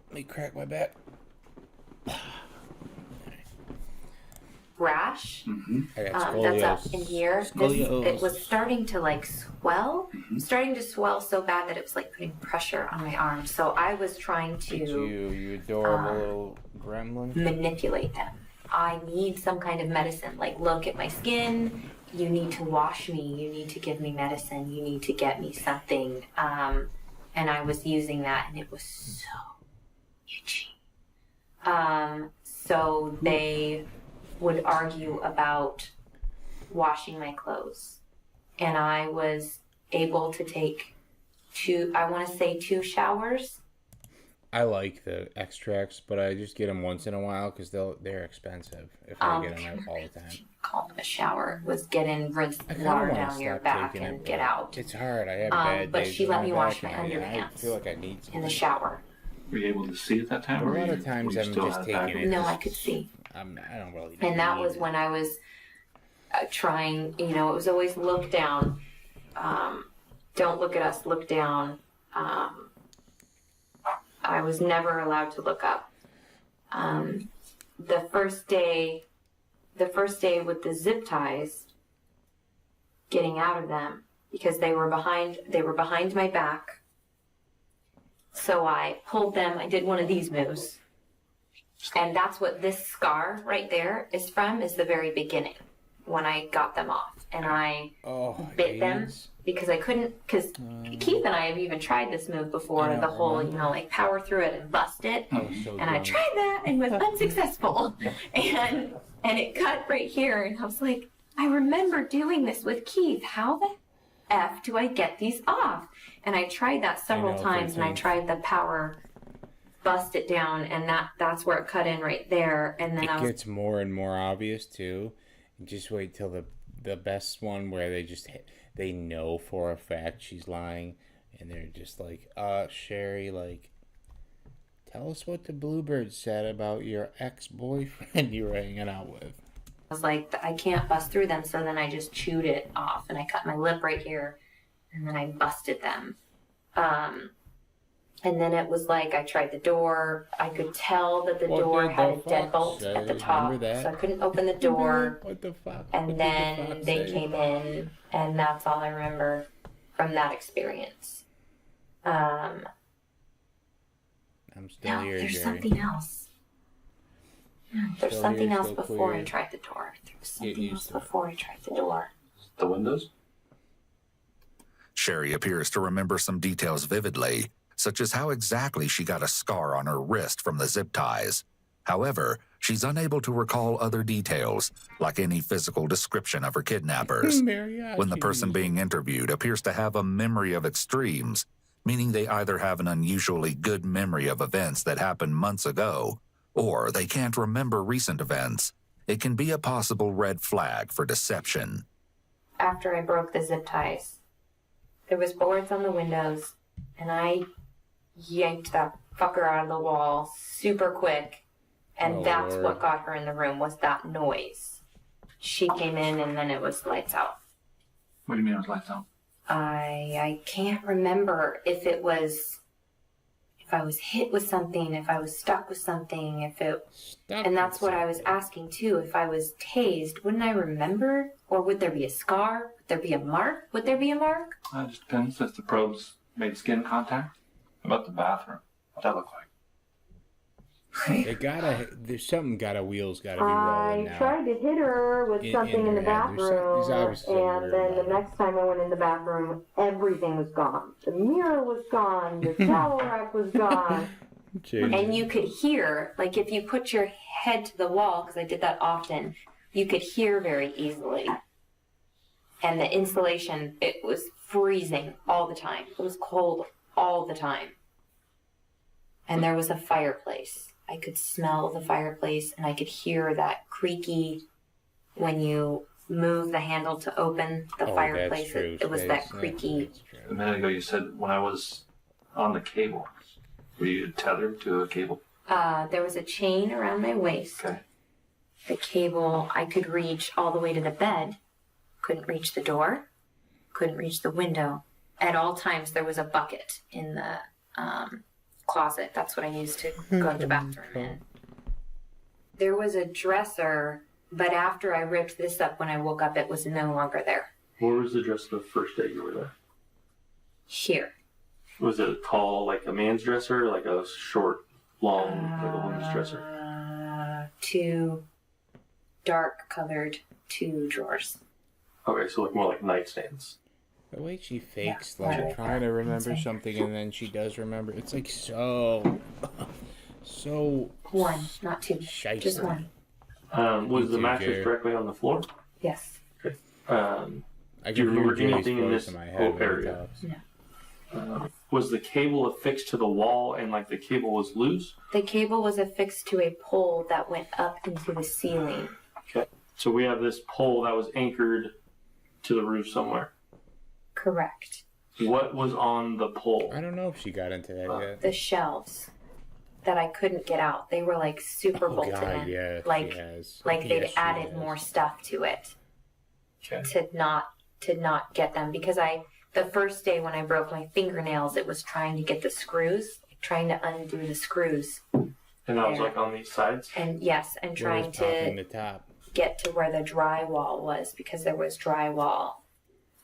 Let me crack my back. Rash I got that's up in here. It was starting to like swell, starting to swell so bad that it was like putting pressure on my arms. So I was trying to you adorable little gremlin, manipulate them. I need some kind of medicine. Like, look at my skin. You need to wash me. You need to give me medicine. You need to get me something. And I was using that, and it was so itchy. So they would argue about washing my clothes. And I was able to take two showers. I like the extracts, but I just get them once in a while because they're expensive if I get them all the time. Call them a shower. Was get in, rinse water down your back, and get out. It's hard. I have bad but days. she let me wash my I feel like I need in the shower. Were you able to see at that time? A lot of times I'm just taking it. No, I could see. I don't really. And that was when I was trying. It was always look down. Don't look at us. Look down. I was never allowed to look up. The first day with the zip ties, getting out of them because they were behind my back. So I pulled them. I did one of these moves. And that's what this scar right there is from, is the very beginning when I got them off. And I bit them because I couldn't, because Keith and I have even tried this move before, the whole, you know, like power through it and bust it. And I tried that and was unsuccessful. And it cut right here. And I was like, I remember doing this with Keith. How the F do I get these off? And I tried that several times, and I tried the power bust it down, and that's where it cut in right there. And then it gets more and more obvious too. Just wait till the best one where they know for a fact she's lying, and they're just like, Sherry, like, tell us what the Bluebird said about your ex-boyfriend you were hanging out with. I was like, I can't bust through them, so then I just chewed it off, and I cut my lip right here, and then I busted them. And then it was like I tried the door. I could tell that the door had a deadbolt at the top, so I couldn't open the door. What the fuck? And then they came in, and that's all I remember from that experience. I'm still here, there's Jerry. something else. There's Still something here, else still before clear. I tried the door. There was Get something used else to it. before I tried the door. The windows? Sherry appears to remember some details vividly, such as how exactly she got a scar on her wrist from the zip ties. However, she's unable to recall other details, like any physical description of her kidnappers. When the person being interviewed appears to have a memory of extremes, meaning they either have an unusually good memory of events that happened months ago, or they can't remember recent events, it can be a possible red flag for deception. After I broke the zip ties, there was boards on the windows, and I yanked that fucker out of the wall super quick, and that's what got her in the room, was that noise. She came in, and then it was lights out. What do you mean it was lights out? I can't remember if I was hit with something, if I was stuck with something, and that's what I was asking too. If I was tased, wouldn't I remember? Or would there be a scar? Would there be a mark? Would there be a mark? It just depends if the probes made skin contact. How about the bathroom? What'd that look like? There's something wheels gotta be rolling now. I tried to hit her with something in the bathroom, and then the next time I went in the bathroom, everything was gone. The mirror was gone, the towel rack was gone. And you could hear, like if you put your head to the wall, because I did that often, you could hear very easily. And the insulation, it was freezing all the time. It was cold all the time. And there was a fireplace. I could smell the fireplace, and I could hear that creaky when you move the handle to open the fireplace. It was that creaky. A minute ago you said when I was on the cable, were you tethered to a cable? There was a chain around my waist. Okay. The cable I could reach all the way to the bed. Couldn't reach the door. Couldn't reach the window. At all times there was a bucket in the closet. That's what I used to go to the bathroom in. There was a dresser, but after I ripped this up when I woke up, it was no longer there. Where was the dresser the first day you were there? Here. Was it tall, like a man's dresser, like a short, long, like a woman's dresser? Two dark colored 2 drawers. Okay, so like more like nightstands. The way she fakes, trying to remember something, and then she does remember. It's like so. One, not 2. Shite. Just one. Was the mattress directly on the floor? Yes. Okay. I do you can remember hear Joey's anything in voice this in my head whole when he area? No. Was the cable affixed to the wall and like the cable was loose? The cable was affixed to a pole that went up into the ceiling. Okay. So we have this pole that was anchored to the roof somewhere. Correct. What was on the pole? I don't know if she got into that yet. The shelves that I couldn't get out. They were like super bolted in. Yeah, like they'd added more stuff to it. Okay. To not get them, because the first day when I broke my fingernails, it was trying to get the screws, trying to undo the screws. And that was like on these sides? And yes, and trying to get to where the drywall was, because there was drywall.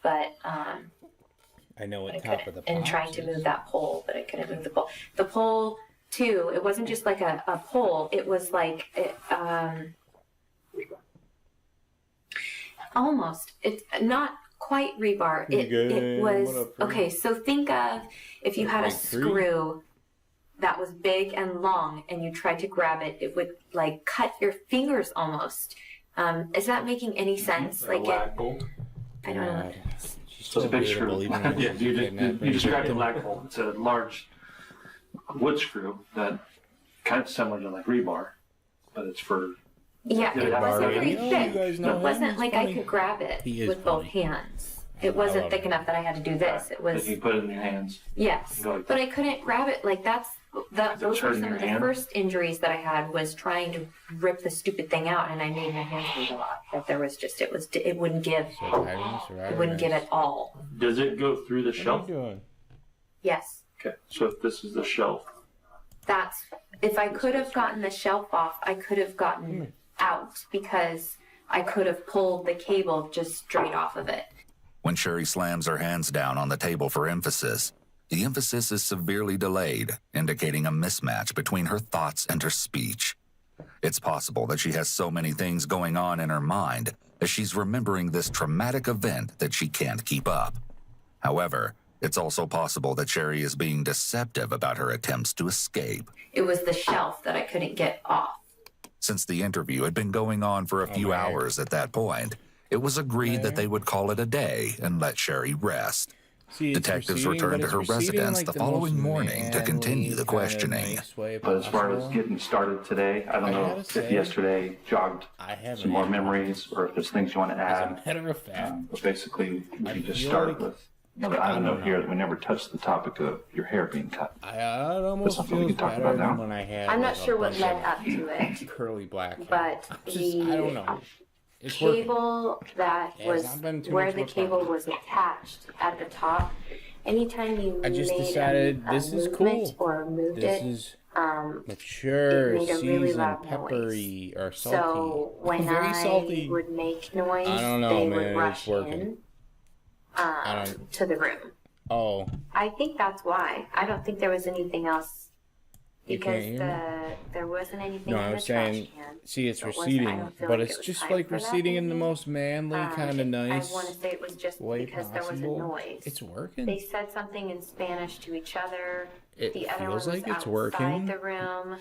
But I know what top of the and trying to move that pole, but I couldn't move the pole. The pole too. It wasn't just like a pole. It was like almost. It's not quite rebar. It was okay. So think of if you had a screw that was big and long, and you tried to grab it, it would like cut your fingers almost. Is that making any sense? Like lag bolt. I don't know. So it's a big screw. Yeah, you described the lag bolt. It's a large wood screw that kind of similar to like rebar, but it's for. Yeah, it wasn't very thick. It wasn't like I could grab it with both hands. It wasn't thick enough that I had to do this. It was. You put it in your hands. Yes, but I couldn't grab it. Like those were some of the first injuries that I had, was trying to rip the stupid thing out, and I made my hands bleed a lot. That there was just it wouldn't give. It wouldn't give at all. Does it go through the shelf? Yes. Okay, so if this is the shelf. If I could have gotten the shelf off, I could have gotten out, because I could have pulled the cable just straight off of it. When Sherry slams her hands down on the table for emphasis, the emphasis is severely delayed, indicating a mismatch between her thoughts and her speech. It's possible that she has so many things going on in her mind as she's remembering this traumatic event that she can't keep up. However, it's also possible that Sherry is being deceptive about her attempts to escape. It was the shelf that I couldn't get off. Since the interview had been going on for a few hours at that point, it was agreed that they would call it a day and let Sherry rest. Detectives returned to her residence the following morning to continue the questioning. But as far as getting started today, I don't know if yesterday jogged some more memories or if there's things you want to add. As a matter of fact, but basically, we can just start with. I don't know here that we never touched the topic of your hair being cut. I almost feel better than when I had. I'm not sure what led up to it. Curly black hair. But I don't know. It's cable that was where the cable was attached at the top. Anytime you decided this is cool. Or moved this it, is mature, it made a really seasoned, loud peppery, or salty. So when very salty. would make noise, I don't know, they man, would rush it's working. in to the room. Oh. I think that's why. I don't think there was anything else. You Because can't hear there wasn't anything No, in I the was trash saying, can. see, it's So it wasn't- I receding, don't feel but like it's it was just time like for that, receding in the maybe. most manly, kind of nice I want to say it was just way because there was a possible. noise. It's working. They said something in Spanish to each other. It the other feels one like was it's outside working. the room.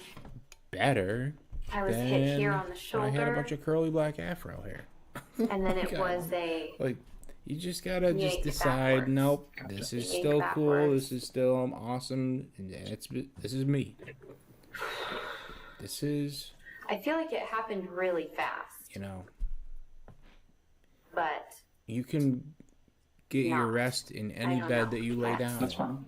Better. I was hit here than on the when I had a shoulder. bunch of curly black afro hair. And then it God. was a Like, you just gotta just yank decide, backwards. nope, this is Yank still cool, backwards. this is still awesome, and this is me. This is, I feel like it happened really fast, you know, but you can get your Not. rest in I any don't bed know. that you lay down. That's fine.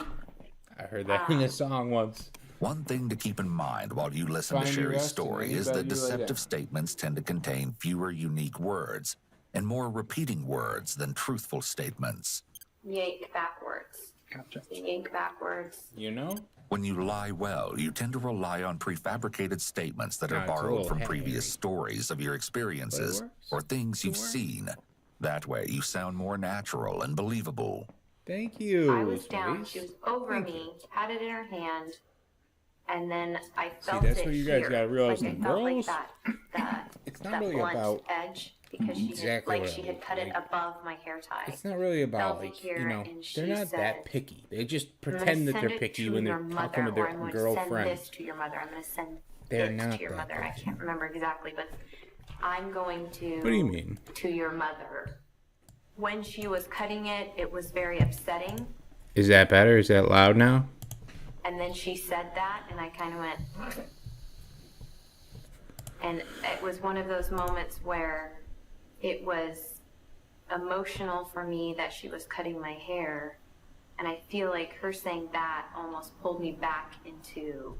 I heard that in a song once. One thing to keep in mind while you listen to Find your Sherry's rest in story any is bed that you lay down. deceptive statements tend to contain fewer unique words and more repeating words than truthful statements. yank backwards. Gotcha. Yank backwards. You know? When you lie well, you tend to rely on prefabricated statements that are Nah, it's a borrowed little from heavy. previous stories of your experiences or things you've seen. That way, you sound more natural and believable. Thank you. I was down. Elise. She was over me, had it in her hand, and then I felt that's it what you guys here. gotta realize Like I in felt like girls, that it's not that really blunt about edge because she exactly had, what she I had mean, cut it like, above my hair tie. It's not really about, Felt it like, here, you know, and she they're not said, that picky. They just "I'm gonna pretend that send they're it picky to when your they're mother, talking to or their I'm going to girlfriend. send this to your mother. I'm going to send They're this not to your that mother. I picky. can't remember exactly, but I'm going to. What do you mean? To your mother. When she was cutting it, it was very upsetting. Is that better? Is that loud now? And then she said that, and I kind of went. And it was one of those moments where it was emotional for me that she was cutting my hair. And I feel like her saying that almost pulled me back into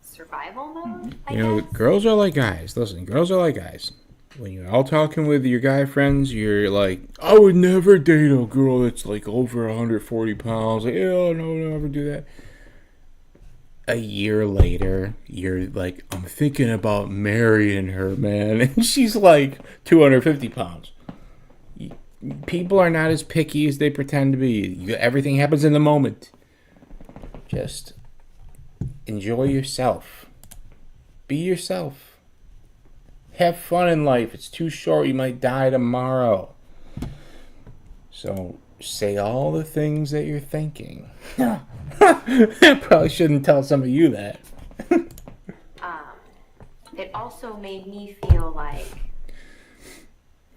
survival mode, I You know, guess. girls are like guys. Listen, girls are like guys. When you're all talking with your guy friends, you're like, I would never date a girl that's like over 140 pounds. Like, yeah, no, never do that. A year later, you're like, I'm thinking about marrying her, man. And she's like 250 pounds. People are not as picky as they pretend to be. Everything happens in the moment. Just, enjoy yourself. Be yourself. Have fun in life. It's too short. You might die tomorrow. So say all the things that you're thinking. I probably shouldn't tell some of you that. It also made me feel like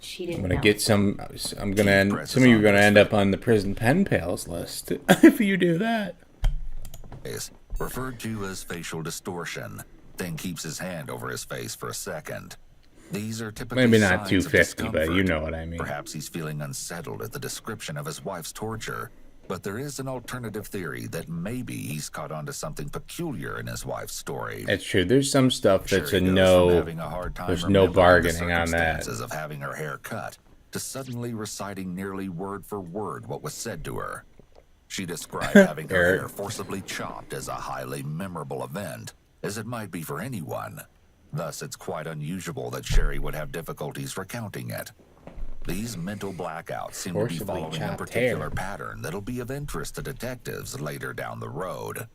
she didn't. I'm gonna get some. I'm gonna end. Some of you are gonna end up on the prison pen pals list if you do that. Referred to as facial distortion, then keeps his hand over his face for a second. These are typically maybe not signs of 250, but you discomfort. know what I mean. Perhaps he's feeling unsettled at the description of his wife's torture, but there is an alternative theory that maybe he's caught onto something peculiar in his wife's story. That's true. There's some stuff that's Sherry a goes no. from having a hard time There's no remembering bargaining the on that. circumstances of having her hair cut to suddenly reciting nearly word for word what was said to her. She described having her hair forcibly chopped as a highly memorable event, as it might be for anyone. Thus, it's quite unusual that Sherry would have difficulties recounting it. These mental blackouts seem to be following a particular pattern that'll be of interest to detectives later down the road.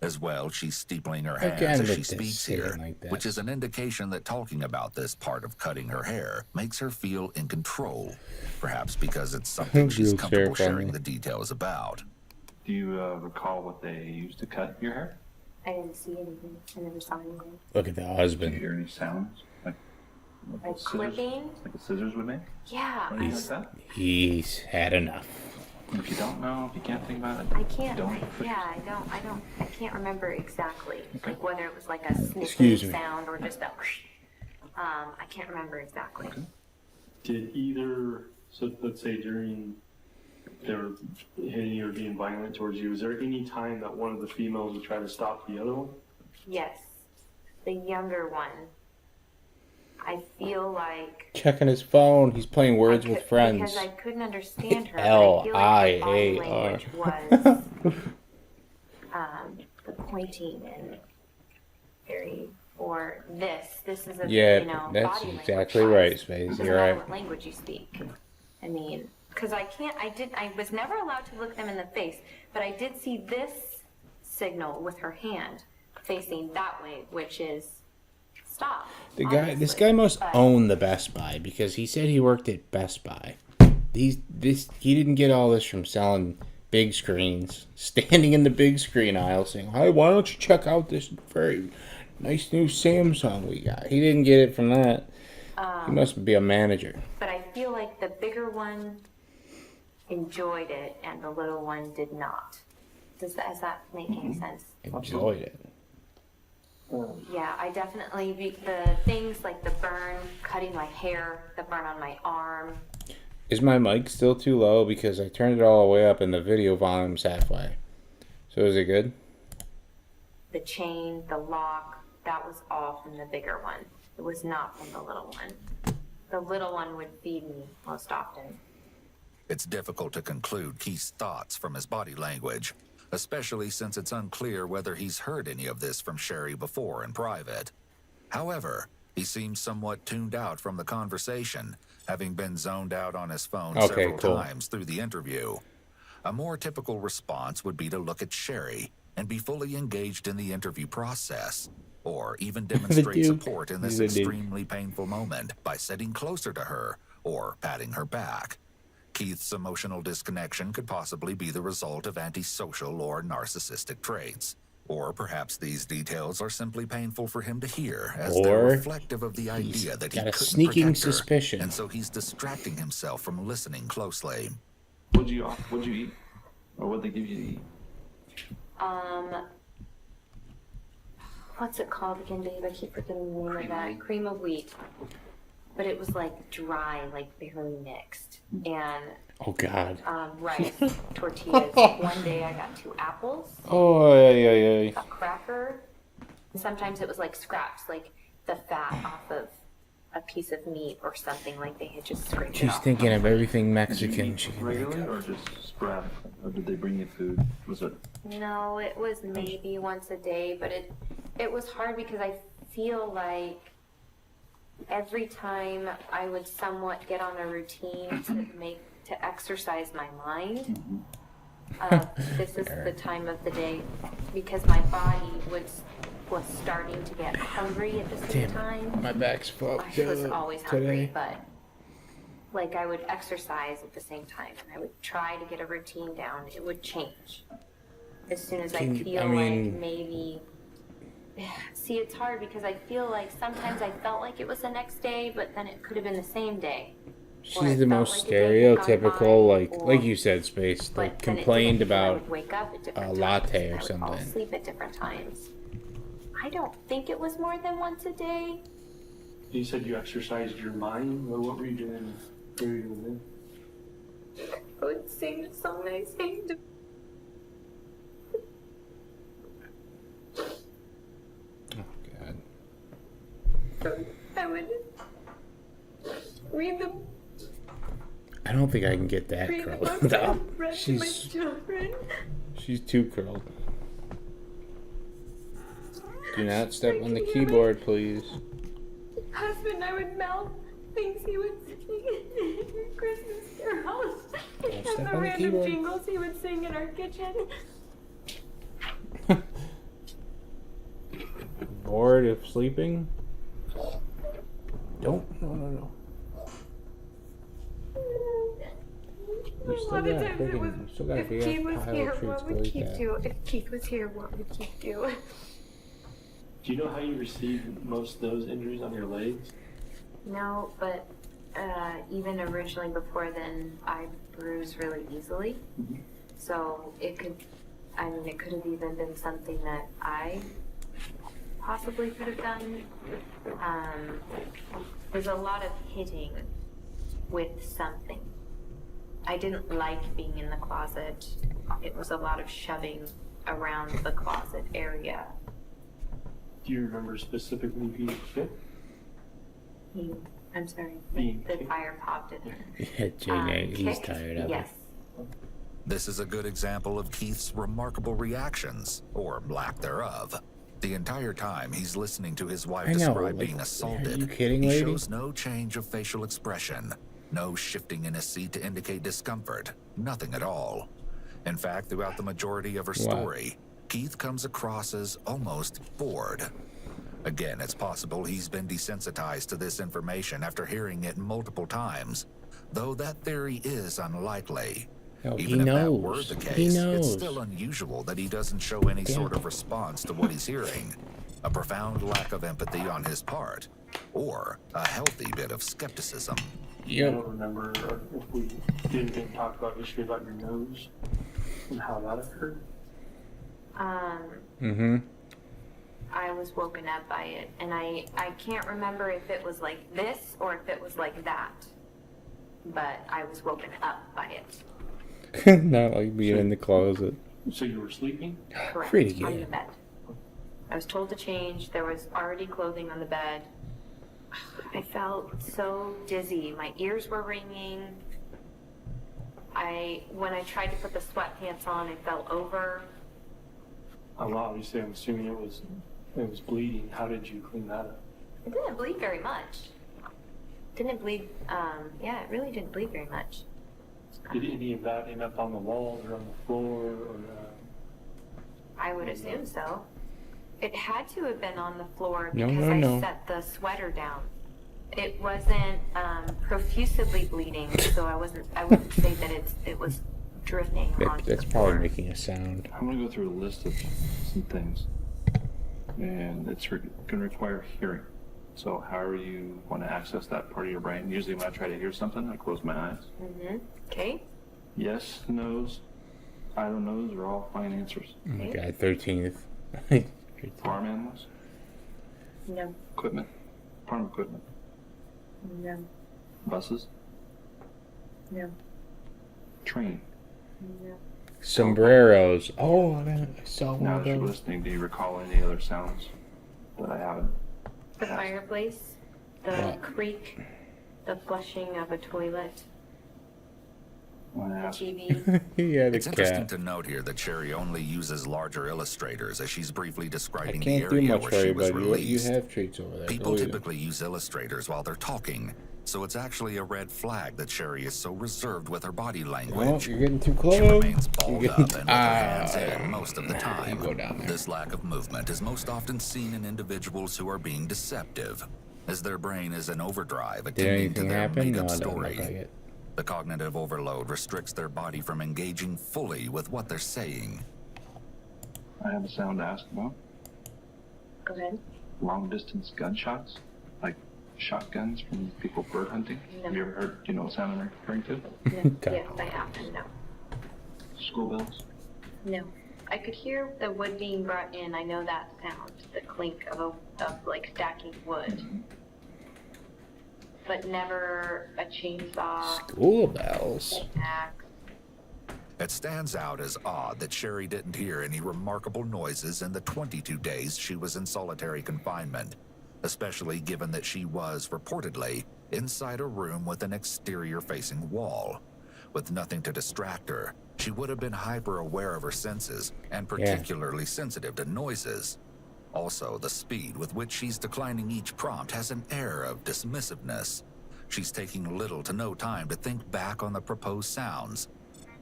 As well, she's steepling her hands as she speaks here, which is an indication that talking about this part of cutting her hair makes her feel in control, perhaps because it's something she's comfortable sharing the details about. Do you recall what they used to cut your hair? I didn't see anything. I never saw anything. Look at the husband. Did you hear any sounds? Like clicking? Like the scissors would make? Yeah. He's had enough. If you don't know, if you can't think about it, I can't. don't. I can't remember exactly. Okay. Like whether it was like a sniffing sound or just a. I can't remember exactly. Okay. Did either, so let's say during they were hitting you or being violent towards you, is there any time that one of the females would try to stop the other one? Yes, the younger one. I feel like checking his phone. He's playing Words with Friends. Because I couldn't understand her. L-I-A-R. Was the pointing and very or this. This is a that's body exactly right, Space. You're right. What language you speak? I mean, because I was never allowed to look them in the face, but I did see this signal with her hand facing that way, which is stop. This guy must own the Best Buy because he said he worked at Best Buy. He didn't get all this from selling big screens, standing in the big screen aisle saying, "Hey, why don't you check out this very nice new Samsung we got?" He didn't get it from that. He must be a manager. But I feel like the bigger one enjoyed it and the little one did not. Does that make any sense? Enjoyed it. Yeah, I definitely, the things like the burn, cutting my hair, the burn on my arm. Is my mic still too low? Because I turned it all the way up and the video volume's halfway. So is it good? The chain, the lock, that was all from the bigger one. It was not from the little one. The little one would feed me most often. It's difficult to conclude Keith's thoughts from his body language, especially since it's unclear whether he's heard any of this from Sherry before in private. However, he seems somewhat tuned out from the conversation, having been zoned out on his phone several times through the interview. A more typical response would be to look at Sherry and be fully engaged in the interview process, or even demonstrate support in this extremely painful moment by sitting closer to her or patting her back. Keith's emotional disconnection could possibly be the result of antisocial or narcissistic traits. Or perhaps these details are simply painful for him to hear, as they're reflective of the idea that he couldn't sneaking protect her, suspicion. and so he's distracting himself from listening closely. What'd you eat? Or what'd they give you to eat? What's it called again, babe? I keep forgetting the name of that. Cream of wheat. But it was like dry, like very mixed. And rice, tortillas. One day I got 2 apples. A cracker. And sometimes it was like scraps, like the fat off of a piece of meat or something, like they had just scraped it She's off. thinking of everything Mexican she can think Regularly of. or just sporadic? Or did they bring you food? Was it? No, it was maybe once a day, but it was hard because I feel like every time I would somewhat get on a routine to exercise my mind, this is the time of the day because my body was starting to get hungry at the same time. My back's fucked I was up always hungry, today. but like I would exercise at the same time, and I would try to get a routine down. It would change as soon as like maybe. See, it's hard because I feel like sometimes I felt like it was the next day, but then it could have been the same day. She's the most stereotypical, like you said, Space, like complained about a latte or something. I would fall asleep at different times. I don't think it was more than once a day. You said you exercised your mind. What were you doing? What were you doing then? I would sing the song I sang to. I would read the. I don't think I can get that read curled. the book No. and read to my children. She's too curled. Do not step on the keyboard, please. Husband, I would mouth things he would sing Christmas carols and the random jingles he would sing in our kitchen. Bored of sleeping? Don't. No. A lot of times it was, if Keith was here, what would Keith do? If Keith was here, what would Keith do? Do you know how you received most of those injuries on your legs? No, but even originally before then, I bruise really easily. Mm-hmm. So it could have even been something that I possibly could have done. There's a lot of hitting with something. I didn't like being in the closet. It was a lot of shoving around the closet area. Do you remember specifically being hit? I'm sorry, the fire popped in there. Yeah, Jane, he's tired of it. Yes. This is a good example of Keith's remarkable reactions, or lack thereof. The entire time he's listening to his wife describe being assaulted, are you kidding, he lady? shows no change of facial expression, no shifting in his seat to indicate discomfort, nothing at all. In fact, throughout the majority of her story, Keith comes across as almost bored. Again, it's possible he's been desensitized to this information after hearing it multiple times, though that theory is unlikely. Hell, Even he if that knows. were the He case, knows. it's still unusual that he doesn't show any sort of response to what he's hearing. A profound lack of empathy on his part, or a healthy bit of skepticism. I don't remember if we didn't talk about issue about your nose and how that occurred. I was woken up by it, and I can't remember if it was like this or if it was like that, but I was woken up by it. Not like being in the closet. So you were sleeping? Correct. Pretty On the good. bed. I was told to change. There was already clothing on the bed. I felt so dizzy. My ears were ringing. When I tried to put the sweatpants on, I fell over. Well, obviously, I'm assuming it was bleeding. How did you clean that up? It didn't bleed very much. Didn't bleed. Yeah, it really didn't bleed very much. Did any of that end up on the walls or on the floor? Or, I would assume so. It had to have been on the floor No, because no. I set the sweater down. It wasn't profusely bleeding, so I wouldn't say that it was dripping onto That's the probably floor. making a sound. I'm going to go through a list of some things, and it's going to require hearing. So however you want to access that part of your brain. Usually when I try to hear something, I close my eyes. Okay. Yes, no's, I don't knows are all fine answers. Oh my god, 13th. Farm animals, No. equipment, farm equipment, No. buses, No. train. No. Sombreros. Oh, I saw one Now of that you're those. listening, do you recall any other sounds that I haven't? The fireplace, the creak, the flushing of a toilet, the TV. Yeah, the It's interesting cat. to note here that Sherry only uses larger illustrators as she's briefly I describing the can't do area much where for she you, was but you released. have treats over there. People Believe it. typically use illustrators while they're talking, So it's actually a red flag that Sherry is so reserved with her body Oh, language. you're getting too close. She remains balled up and with her hands in most of the time. This lack of movement is most often seen in individuals who are being deceptive, as their brain is in overdrive attending to their made-up story. The cognitive overload restricts their body from engaging fully with what they're saying. I have a sound to ask about. Go ahead. Long distance gunshots, like shotguns from people bird hunting. No. Have you ever heard, do you know what sound I'm referring to? No. Yes, I have. And no. School bells? No. I could hear the wood being brought in. I know that sound, the clink of like stacking wood. But never a chainsaw. School bells. An axe. It stands out as odd that Sherry didn't hear any remarkable noises in the 22 days she was in solitary confinement, especially given that she was, reportedly, inside a room with an exterior-facing wall. With nothing to distract her, she would have been hyper-aware of her senses and particularly sensitive to noises. Also, the speed with which she's declining each prompt has an air of dismissiveness. She's taking little to no time to think back on the proposed sounds.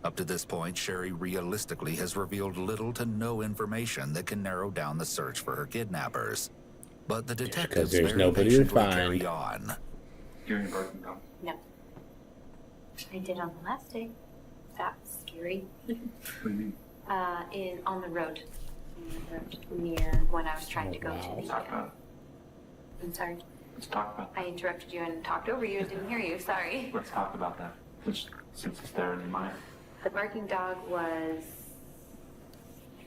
Up to this point, Sherry realistically has revealed little to no information that can narrow down the search for her kidnappers. But the detectives there's very nobody to patiently find. carry on. You're in barking dog. No. I did on the last day. That's scary. What do you mean? On the road. Near when I was trying to go to the. Talk about it. I'm sorry. Let's talk about I interrupted you and talked over you and didn't hear you. Sorry. Let's talk about that. Just since it's there in your mind. The barking dog was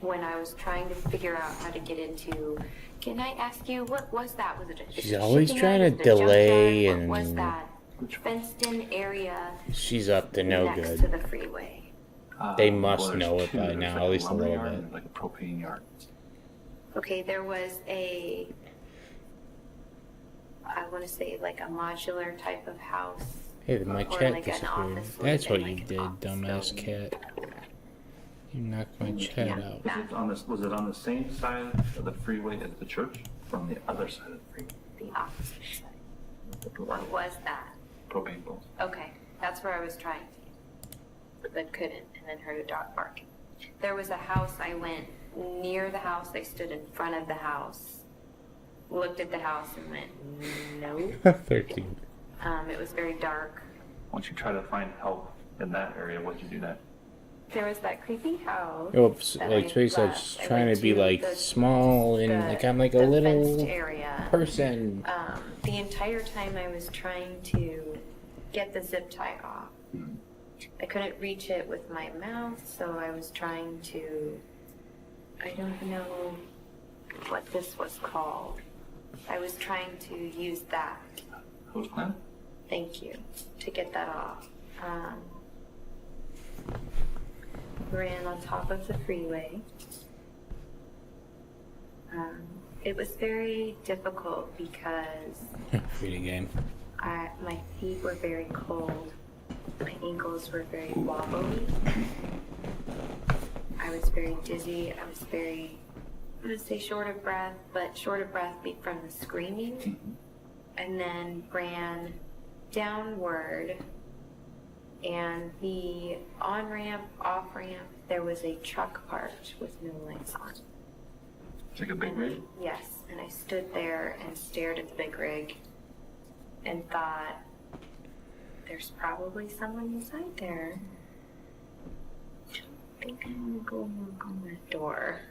when I was trying to figure out how to get into. Can I ask you what was that? Was it a She's always shipping trying to yard? Was it a delay junkyard? What was and that? Fenced-in area she's up to no next good. to the freeway. They must Well, know there's it two. by There's now, like at least a lumber little yard bit. and like a propane yard. Okay, there was a. I want to say like a modular type of house. Hey, my or chat like an disappeared. office That's what within, you like, did, an office dumbass building. cat. You knocked my chat out. Was it on this? Was it on the same side of the freeway as the church, or on the other side of the freeway? The opposite side. What was that? Propane bulbs. Okay, that's where I was trying to, but couldn't, and then heard a dog barking. There was a house. I went near the house. I stood in front of the house, looked at the house, and went, no. 13. It was very dark. Once you try to find help in that area, what'd you do next? There was that creepy house. Oops, that like I Trace said, left. she's I trying went to be like the- small and like I'm like a the little fenced area. person. The entire time I was trying to get the zip tie off. I couldn't reach it with my mouth, so I was trying to. I don't know what this was called. I was trying to use that. Hose clamp? Thank you. To get that off. Ran on top of the freeway. It was very difficult because Reading game. my feet were very cold. My ankles were very wobbly. I was very dizzy. I was very, I'm going to say short of breath, but short of breath from the screaming. And then ran downward. And the on-ramp, off-ramp, there was a truck parked with no lights on. It's like a big rig? Yes, and I stood there and stared at the big rig and thought, there's probably someone inside there. I think I'm gonna go knock on that door.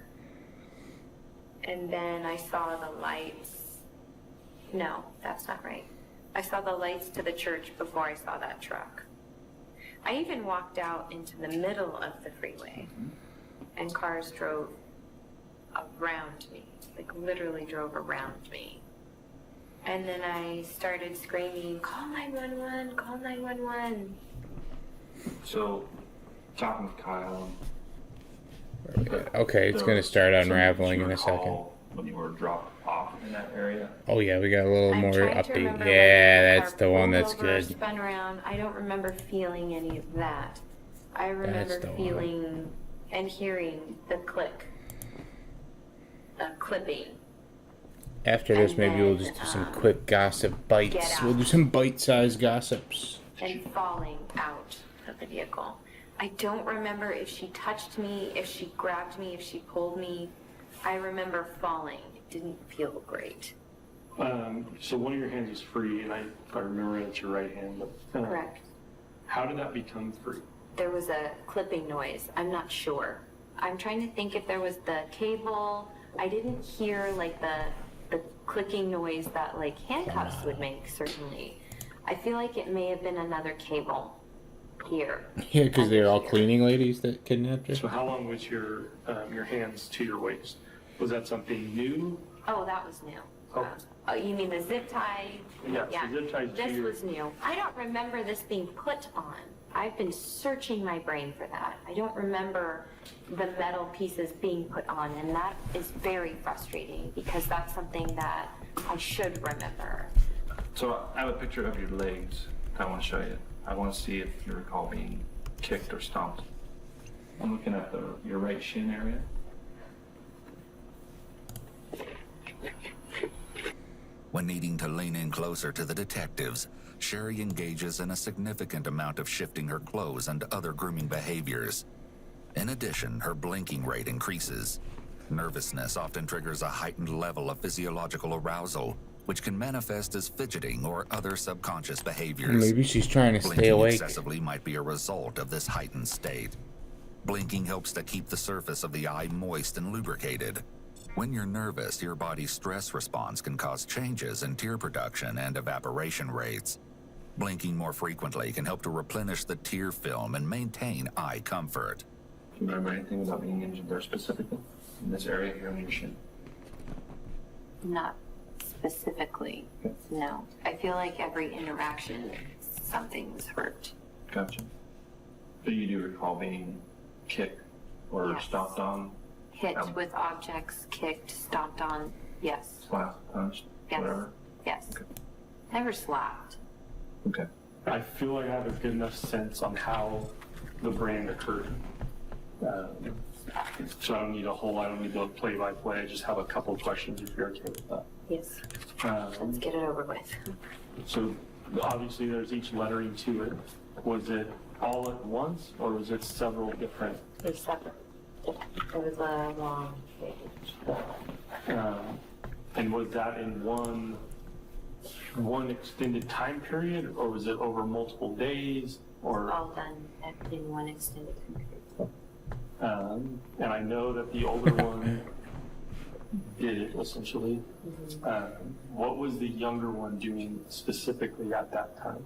And then I saw the lights. No, that's not right. I saw the lights to the church before I saw that truck. I even walked out into the middle of the freeway, and cars drove around me, like literally drove around me. And then I started screaming, call 911, call 911. So, talking with Kyle. Okay, it's gonna start unraveling in a second. When you were dropped off in that area. Oh yeah, we got a little I'm more trying to upbeat. remember Yeah, when that's car the one pulled that's over, good. Spun around. I don't remember feeling any of that. I remember the one. feeling and hearing the click, the clipping. After this, And maybe we'll then, just do some quick gossip bites. get We'll do out. some bite-sized gossips. And falling out of the vehicle. I don't remember if she touched me, if she grabbed me, if she pulled me. I remember falling. It didn't feel great. So one of your hands is free, and if I remember, it's your right hand. But, Correct. How did that become free? There was a clipping noise. I'm not sure. I'm trying to think if there was the cable. I didn't hear like the clicking noise that like handcuffs would make, certainly. I feel like it may have been another cable here. Yeah, because they're all cleaning ladies that kidnapped her. So how long was your hands to your waist? Was that something new? Oh, that was new. Oh. Oh, you mean the zip tie? Yeah, so zip tie to This your- was new. I don't remember this being put on. I've been searching my brain for that. I don't remember the metal pieces being put on, and that is very frustrating because that's something that I should remember. So I have a picture of your legs that I want to show you. I want to see if you recall being kicked or stomped. I'm looking at your right shin area. When needing to lean in closer to the detectives, Sherry engages in a significant amount of shifting her clothes and other grooming behaviors. In addition, her blinking rate increases. Nervousness often triggers a heightened level of physiological arousal, which can manifest as fidgeting or other subconscious behaviors. Maybe she's trying to stay Blinking awake. excessively might be a result of this heightened state. Blinking helps to keep the surface of the eye moist and lubricated. When you're nervous, your body's stress response can cause changes in tear production and evaporation rates. Blinking more frequently can help to replenish the tear film and maintain eye comfort. Do you remember anything about being injured there specifically? In this area here on your shin? Not specifically, no. I feel like every interaction, something was hurt. Gotcha. But you do recall being kicked or Yes. stomped on, Hit with objects, kicked, stomped on, yes. slapped, punched, Yes. whatever? Yes. Never slapped. Okay. I feel like I have a good enough sense on how the brand occurred. So I don't need the play-by-play. I just have a couple of questions if you're okay with that. Yes. Let's get it over with. So obviously there's each lettering to it. Was it all at once or was it several different? It was separate. It was a long page. And was that in one extended time period or was it over multiple days or? All done in one extended time period. And I know that the older one did it essentially. What was the younger one doing specifically at that time?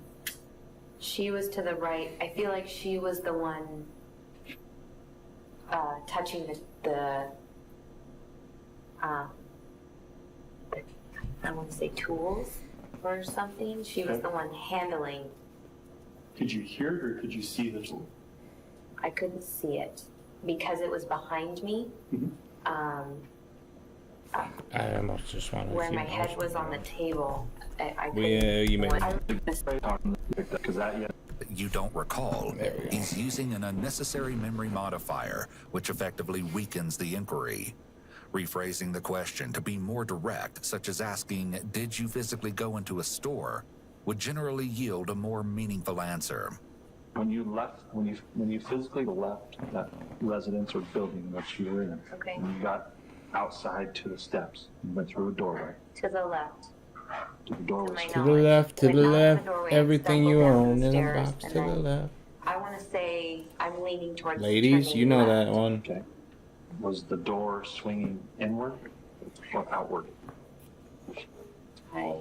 She was to the right. I feel like she was the one touching I want to say tools or something. She was the one handling. Could you hear it or could you see the tool? I couldn't see it because it was behind me. I almost just want to Where see my head was on the table. I you may. You don't recall. He's using an unnecessary memory modifier, which effectively weakens the inquiry. Rephrasing the question to be more direct, such as asking, "Did you physically go into a store?" would generally yield a more meaningful answer. When you physically left that residence or building that you were in, Okay. when you got outside to the steps, you went through a doorway. To the left. To the doorway. To the left, to Went the out the left. doorway, Everything you stumbled down own the in a stairs, box and to the then left. I want to say I'm leaning towards Ladies, turning you know left. that one. Okay. Was the door swinging inward or outward? I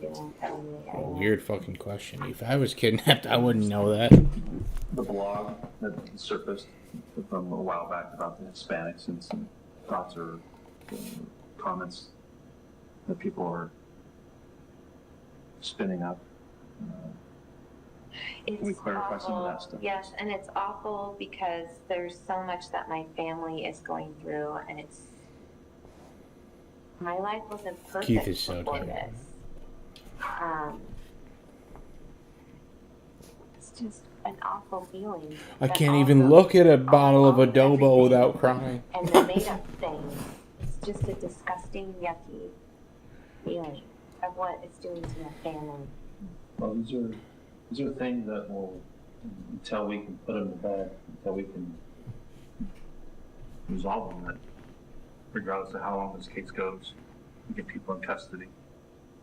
don't know. Weird fucking question. If I was kidnapped, I wouldn't know that. The blog that surfaced from a while back about the Hispanics and some thoughts or comments that people are spinning up. It's Can we clarify some of that awful. stuff? Yes, and it's awful because there's so much that my family is going through, and it's my life wasn't perfect Keith is so before tired. this. It's just an awful feeling. I but can't even also look at a bottle of adobo without crying. And the made-up thing, it's just a disgusting, yucky feeling of what it's doing to my family. Well, these are things that will, until we can put them to bed, until we can resolve them, that regardless of how long this case goes, we get people in custody,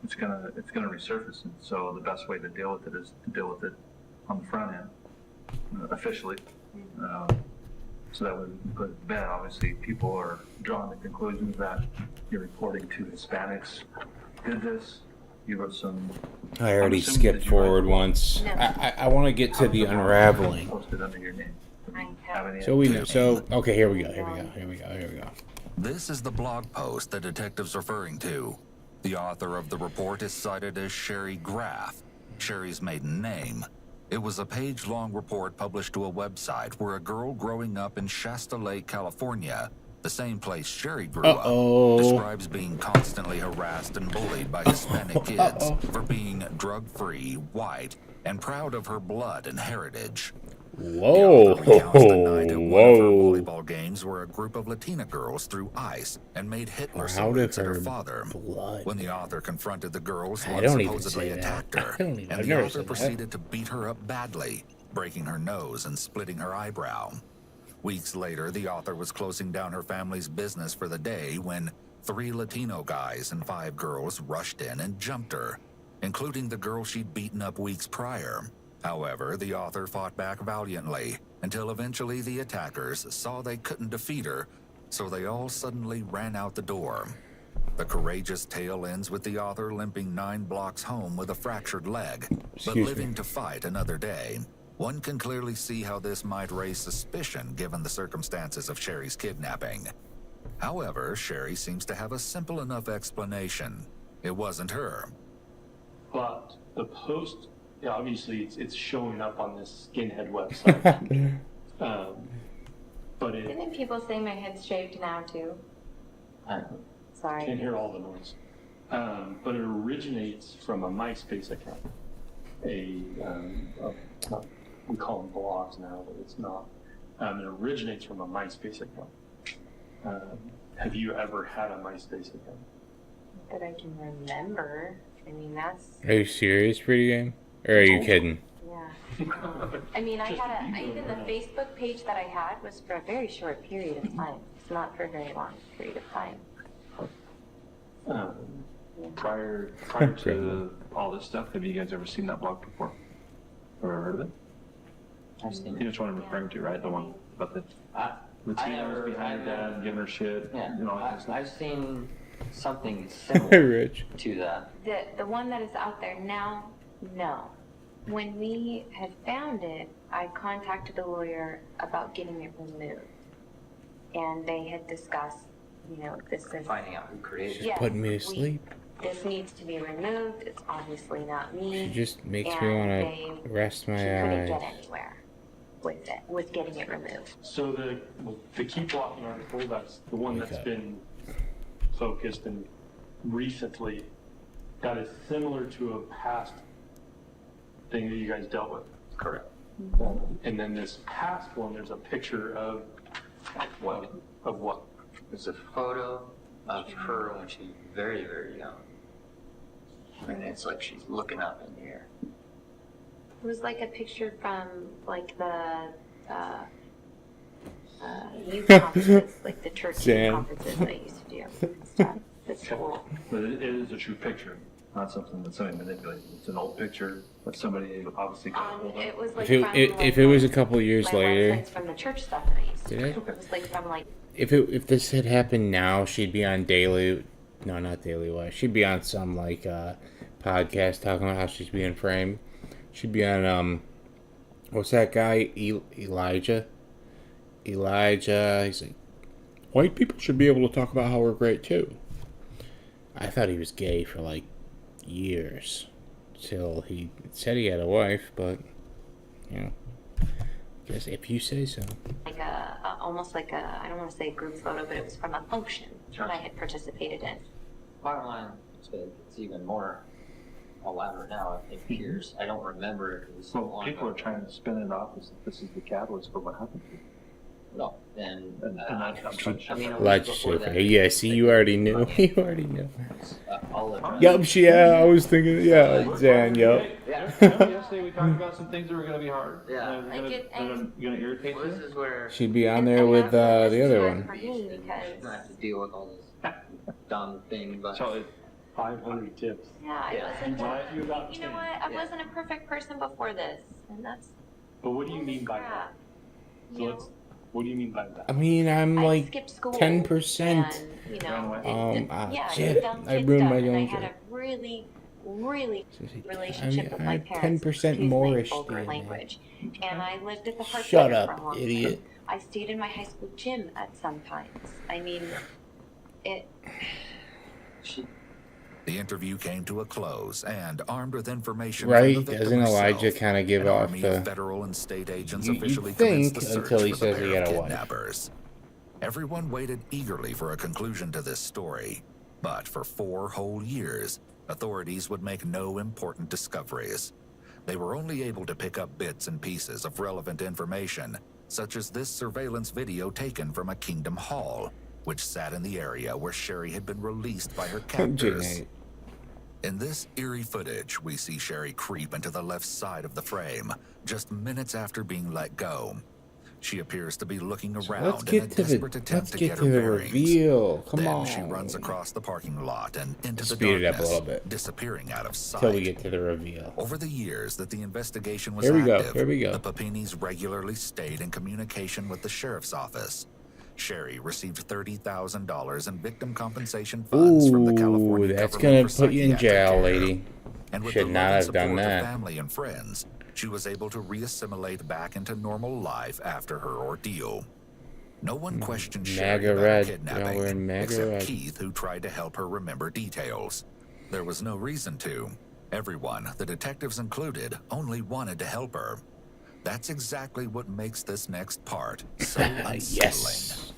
it's gonna resurface. And so the best way to deal with it is to deal with it on the front end, officially. So that way we can put it to bed. Obviously, people are drawing the conclusions that you're reporting to Hispanics did this. You wrote some. I already skipped forward once. No. I want to get to the unraveling. Posted under your name. So we know. So okay, here we go. This is the blog post the detective's referring to. The author of the report is cited as Sherry Graff, Sherry's maiden name. It was a page-long report published to a website where a girl growing up in Shasta Lake, California, the same place Sherry grew up, describes being constantly harassed and bullied by Hispanic kids for being drug-free, white, and proud of her blood and heritage. Whoa! The author recounts the night at one of her volleyball games where a group of Latina girls threw ice and made Hitler salutes at her father. When the author confronted the girls, one supposedly attacked her, and the author proceeded to beat her up badly, breaking her nose and splitting her eyebrow. Weeks later, the author was closing down her family's business for the day when 3 Latino guys and 5 girls rushed in and jumped her, including the girl she'd beaten up weeks prior. However, the author fought back valiantly until eventually the attackers saw they couldn't defeat her, so they all suddenly ran out the door. The courageous tale ends with the author limping 9 blocks home with a fractured leg, but living to fight another day. One can clearly see how this might raise suspicion given the circumstances of Sherry's kidnapping. However, Sherry seems to have a simple enough explanation. It wasn't her. But the post, yeah, obviously it's showing up on this skinhead website. But Didn't people say my head's shaved now too? Sorry. Can't hear all the noise. But it originates from a MySpace account. We call them blogs now, but it's not. It originates from a MySpace account. Have you ever had a MySpace account? That I can remember. I mean, that's. Are you serious, Pretty Game? Or are you kidding? Yeah. I mean, even the Facebook page that I had was for a very short period of time. It's not for a very long period of time. Prior to all this stuff, have you guys ever seen that blog before? Ever heard of it? I've seen it. You know which one I'm referring to, right? The one about the Latinos behind her dad and giving her shit. Yeah, you know, I've seen something similar to that. The one that is out there now, no. When we had found it, I contacted a lawyer about getting it removed. And they had discussed, this is... Finding out who created it. Yes, Putting me to sleep. This needs to be removed. It's obviously not me. She just makes me want to rest my She eyes. couldn't get anywhere with getting it removed. So the Keep Walking article, that's the one that's been focused and recently, that is similar to a past thing that you guys dealt with. Correct. And then this past one, there's a picture of what? Of what? There's a photo of her when she's very, very young. And it's like she's looking up in the air. It was like a picture from like the youth conferences, like the church youth conferences I used to do and stuff. That's cool. But it is a true picture, not something that somebody manipulated. It's an old picture that somebody obviously got hold of. It was like If it was a couple years later, from the church stuff that I used to do. Did It was like from like. if this had happened now, she'd be on not Daily Life. She'd be on some like podcast talking about how she's being framed. She'd be on what's that guy Elijah? He's like, white people should be able to talk about how we're great too. I thought he was gay for like years till he said he had a wife, but guess if you say so. Like almost like I don't want to say a group photo, but it was from a function that I had participated in. Bottom line, it's even more elaborate now. It appears. I don't remember it. It was so long People ago. are trying to spin it off as if this is the catalyst for what happened to you. No, and She I mean, a lied week to before shit. that, Yeah, see, you already knew. You already knew. all of Yup, yeah, I was thinking, yeah, Dan, yup. Yesterday we talked about some things that were going to be hard. Yeah. Going to irritate you. This is where She'd be on there with the other one. I have to deal with all this dumb thing, but. So it's 500 tips. Yeah, I wasn't. When I do about You know what? I wasn't a perfect person before this, and that's. But what do you mean by that? So let's. What do you mean by that? I mean, I'm I like skipped school 10%. and, you know, Yeah, Shit, dumb I kid ruined stuff, my and I own had joke. a really relationship I mean, with I my had parents. 10% using more-ish vulgar than that. language, and I lived at the Hartford Shut for a up, long idiot. time. I stayed in my high school gym at some times. I mean, it. The interview came to a close, and armed with information Right? from the victim Doesn't Elijah herself, kind of give an off army the... of federal and state agents You officially think commenced the search until he for the says he pair got of a wife. kidnappers. Everyone waited eagerly for a conclusion to this story, but for 4 whole years, authorities would make no important discoveries. They were only able to pick up bits and pieces of relevant information, such as this surveillance video taken from a Kingdom Hall, which sat in the area where Sherry had been released by her captors. In this eerie footage, we see Sherry creep into the left side of the frame, just minutes after being let go. She appears to be looking around Let's in a get to desperate the attempt to get get to her the bearings. reveal. Come Then on. she runs across the parking lot and into the Speed it up a darkness, little bit. disappearing out of sight. Till we get to the reveal. Over the years that the investigation was Here we go, active, here we go. the Papinis regularly stayed in communication with the sheriff's office. Sherry received $30,000 in victim compensation funds from the California Ooh, that's government gonna for put you in psychiatric jail, care. lady. And with Should the not love and have done support of that. family and friends, she was able to reassimilate back into normal life after her ordeal. No one questioned Sherry MAGA about red. her Y'all kidnapping, wearing MAGA except red. Keith, who tried to help her remember details. There was no reason to. Everyone, the detectives included, only wanted to help her. That's exactly what makes this next part so unsettling. Yes.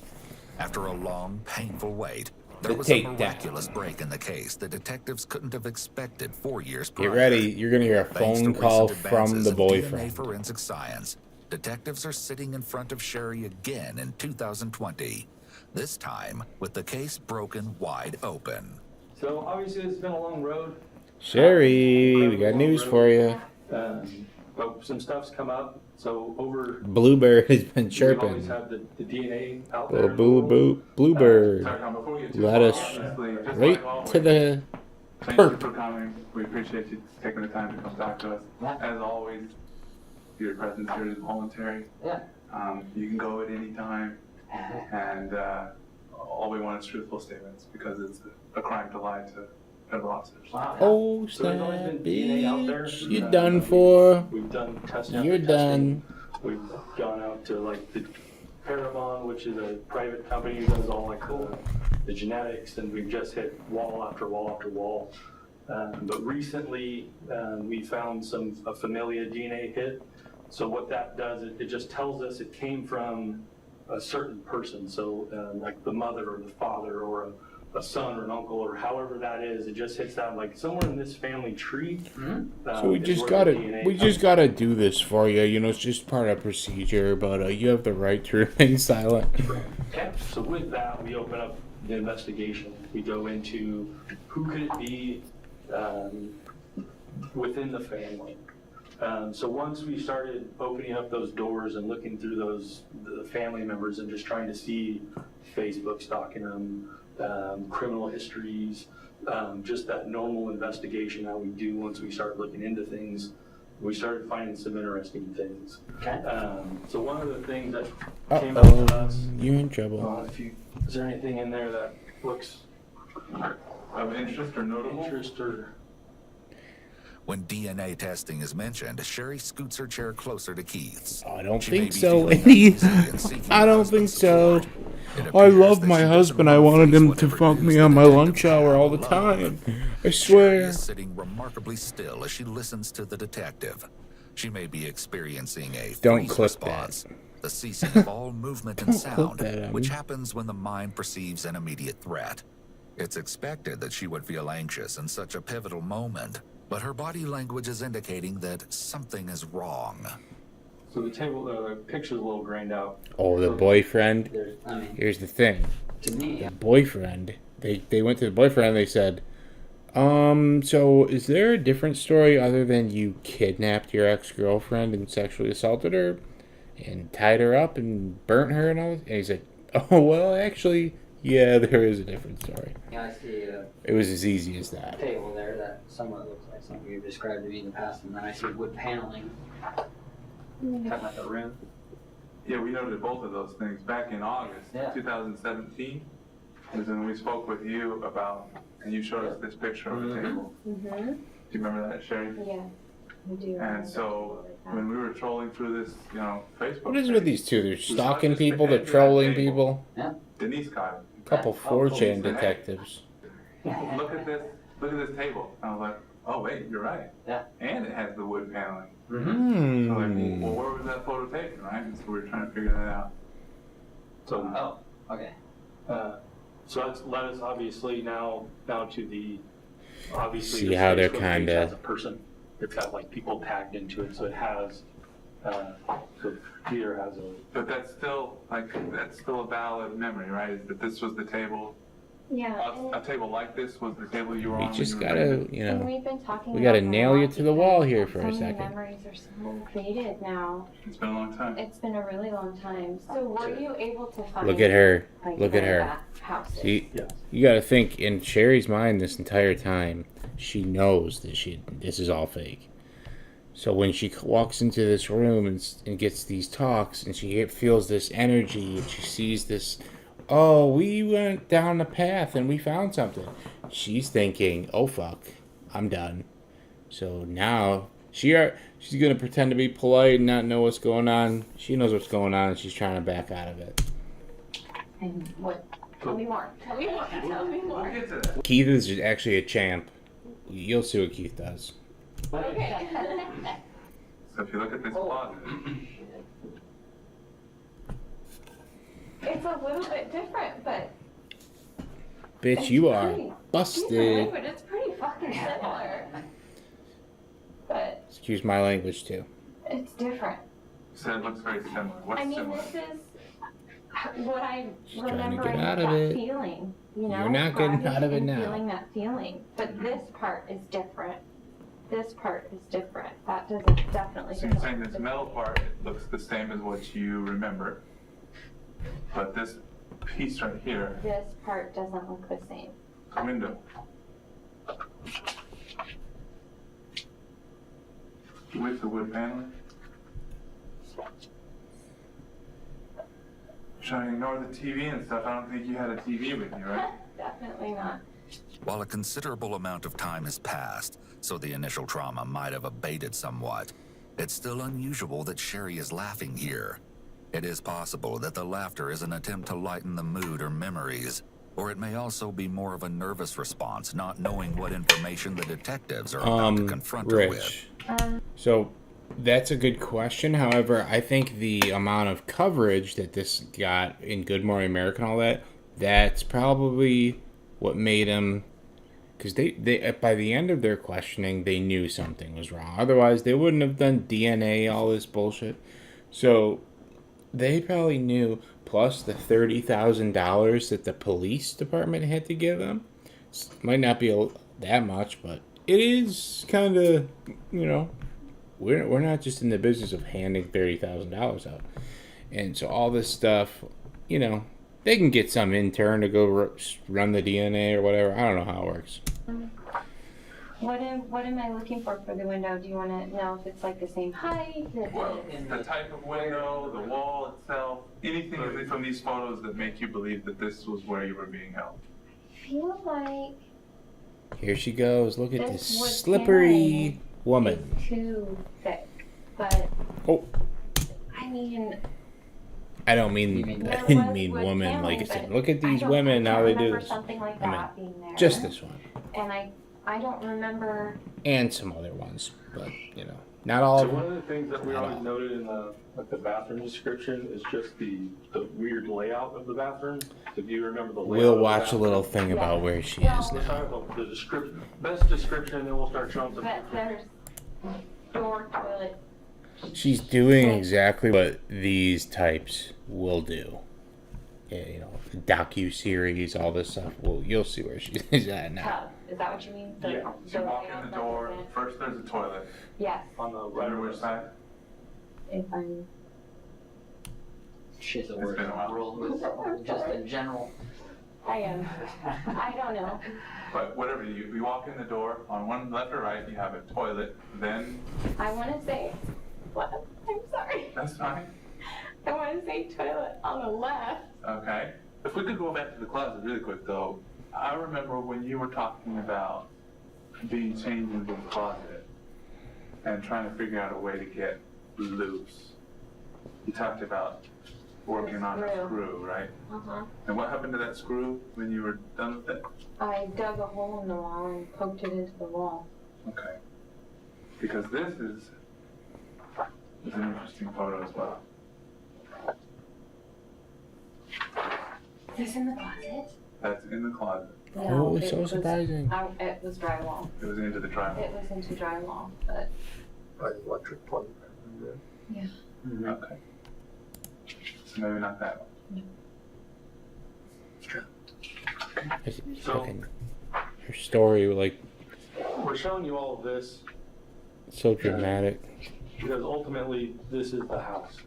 After a long, painful wait, there The was a takedown. miraculous break in the case that detectives couldn't have expected 4 years prior. Get ready. You're gonna hear a Thanks phone to call recent from advances the in boyfriend. DNA forensic science, detectives are sitting in front of Sherry again in 2020. This time with the case broken wide open. So obviously it's been a long road. Sherry, we got news for you. But some stuff's come up. So over Bluebird has been we chirping. always have the DNA out Little there. Bluebird. Before we get Let us right to the Thank you perp. for coming. We appreciate you taking the time to come talk to us. As always, your presence here is voluntary. Yeah. You can go at any time, and all we want is truthful statements because it's a crime to lie to federal officers. Oh, So there's always been DNA out there. bitch. You done for. We've done testing. after You're testing. done. We've gone out to like the Paramount, which is a private company that does all like the genetics, and we've just hit wall after wall after wall. But recently, we found a familia DNA hit. So what that does, it just tells us it came from a certain person. So like the mother or the father or a son or an uncle or however that is, it just hits that like somewhere in this family tree. So we is just where the gotta DNA we comes just gotta do this for you. You know, it's just part of procedure, but you have the right to remain silent. Okay, so with that, we open up the investigation. We go into who could it be within the family. So once we started opening up those doors and looking through the family members and just trying to see Facebook stalking them, criminal histories, just that normal investigation that we do once we start looking into things, we started finding some interesting things. Okay. So one of the things that came out to us, You're in trouble. is there anything in there that looks Of interest or notable? When DNA testing is mentioned, Sherry scoots her chair closer to Keith's. I don't She may think be so, feeling lady. uneasy and seeking I her don't husband's think so. support. I love my husband. I wanted him to fuck me on my lunch hour all the time. I Sherry swear. is sitting remarkably still as she listens to the detective. She may be experiencing a Don't freeze clip response, the ceasing of all movement and Don't clip sound, that, which Abby. happens when the mind perceives an immediate threat. It's expected that she would feel anxious in such a pivotal moment, but her body language is indicating that something is wrong. So the table, the picture's a little grained out. Oh, the boyfriend. I mean, Here's the thing. to me, The boyfriend. They went to the boyfriend and they said, so is there a different story other than you kidnapped your ex-girlfriend and sexually assaulted her and tied her up and burnt her and all this? And he said, oh, well, actually, yeah, there is a different story. yeah, I see It was as easy as a that. table there that somewhat looks like something you've described to me in the past, and then I see wood paneling. Talking about the room. Yeah, we noted both of those things back in August 2017. Is when we spoke with you about, and you showed us this picture of the table. Mm-hmm. Do you remember that, Sherry? Yeah, I do. And so when we were trolling through this, Facebook. What is with these two? They're stalking people, they're trolling people. Yeah. Denise got it. Couple 4chan detectives. Look at this table. I was like, oh wait, you're right. Yeah. And it has the wood paneling. Mm-hmm. So like, well, where was that photo taken, right? And so we were trying to figure that out. So, okay. So that's led us obviously now to the, obviously. See this how they're Facebook page kinda- has a person. It's got like people tagged into it, so it has, so Peter has a. But that's still a valid memory, right? Is that this was the table? Yeah. A table like this was the table you were We on. just when you gotta, were you And know, we've been talking we gotta about that nail a you lot to the wall here for so a many second. memories are so faded now. It's been a long time. It's been a really long time. So were you able to find? Look at her. Like, Look at where her. that house is? See, you gotta think, in Sherry's mind this entire time, she knows that this is all fake. So when she walks into this room and gets these talks, and she feels this energy, and she sees this, oh, we went down the path and we found something. She's thinking, oh fuck, I'm done. So now she's gonna pretend to be polite and not know what's going on. She knows what's going on, and she's trying to back out of it. And what? Tell me more. Tell me more. Tell me more. Keith is actually a champ. You'll see what Keith does. Okay. So if you look at this closet, It's a little bit different, but Bitch, it's you are pretty busted. different, but it's pretty fucking similar. But Excuse my language too. it's different. so it looks very similar. What's I mean, similar? this is what I trying to remember get out of that it. feeling. You know, You're not getting driving out of it and now. Feeling that feeling, but this part is different. This part is different. That doesn't definitely. So you're saying this metal part looks the same as what you remember, but this piece right here, This part doesn't look the same. the window. With the wood paneling? Trying to ignore the TV and stuff. I don't think you had a TV with you, right? Definitely not. While a considerable amount of time has passed, so the initial trauma might have abated somewhat, it's still unusual that Sherry is laughing here. It is possible that the laughter is an attempt to lighten the mood or memories, or it may also be more of a nervous response, not knowing what information the detectives are about to confront her with. Rich. So that's a good question. However, I think the amount of coverage that this got in Good Morning America and all that, that's probably what made him, because they by the end of their questioning, they knew something was wrong. Otherwise, they wouldn't have done DNA, all this bullshit. So they probably knew, plus the $30,000 that the police department had to give them. Might not be that much, but it is kind of, you know, we're not just in the business of handing $30,000 out. And so all this stuff, you know, they can get some intern to go run the DNA or whatever. I don't know how it works. What am I looking for the window? Do you want to know if it's like the same height? Well, the type of window, the wall itself, anything from these photos that make you believe that this was where you were being held. I feel like Here she goes. Look at This this wood slippery woman. it's too thick, but Oh, I mean, I don't mean woman. Like I said, look at these women, how they do remember this. something like I mean, that being there. just this one. And I don't remember. And some other ones, but you know, not all So of one them. of the things that we Not always all. noted in the bathroom description is just the weird layout of the bathroom. If you remember the layout. We'll of the watch a bathroom. little thing about where she is Let's now. talk about the description, best description, and then we'll start showing some. But there's door, toilet, She's doing exactly what these types will do. Yeah, you know, docu-series, all this stuff. Well, you'll see where she's at now. Tub. Is that what you mean? Yeah. You walk in the door. First, there's a toilet. Yes. On the right or which side? If I'm. Shit, the word world with just in general. I don't know. But whatever, you walk in the door, on one left or right, you have a toilet, then... I want to say, what? I'm sorry. That's fine. I want to say toilet on the left. Okay. If we could go back to the closet really quick, though, I remember when you were talking about being chained into the closet and trying to figure out a way to get loose. You talked about working on a screw, right? Uh-huh. And what happened to that screw when you were done with it? I dug a hole in the wall and poked it into the wall. Okay. Because this is an interesting photo as well. Is this in the closet? That's in the closet. No, it's so surprising. It was drywall. It was into the drywall. It was into drywall, but. By the electric plug. Yeah. Okay. So maybe not that one. So, her story, like, We're showing you all of this so dramatic. because ultimately this is the house.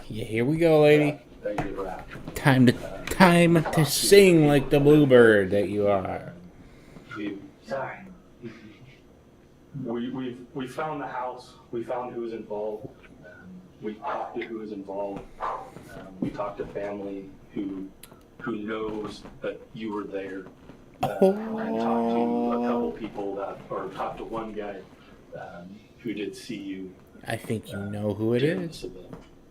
Yeah, here we go, lady. Thank you for that. Time to sing like the bluebird that you are. Sorry. We found the house. We found who was involved. We talked to who was involved. We talked to family who knows that you were there. I talked to a couple people or talked to one guy who did see you. I think you know who it is.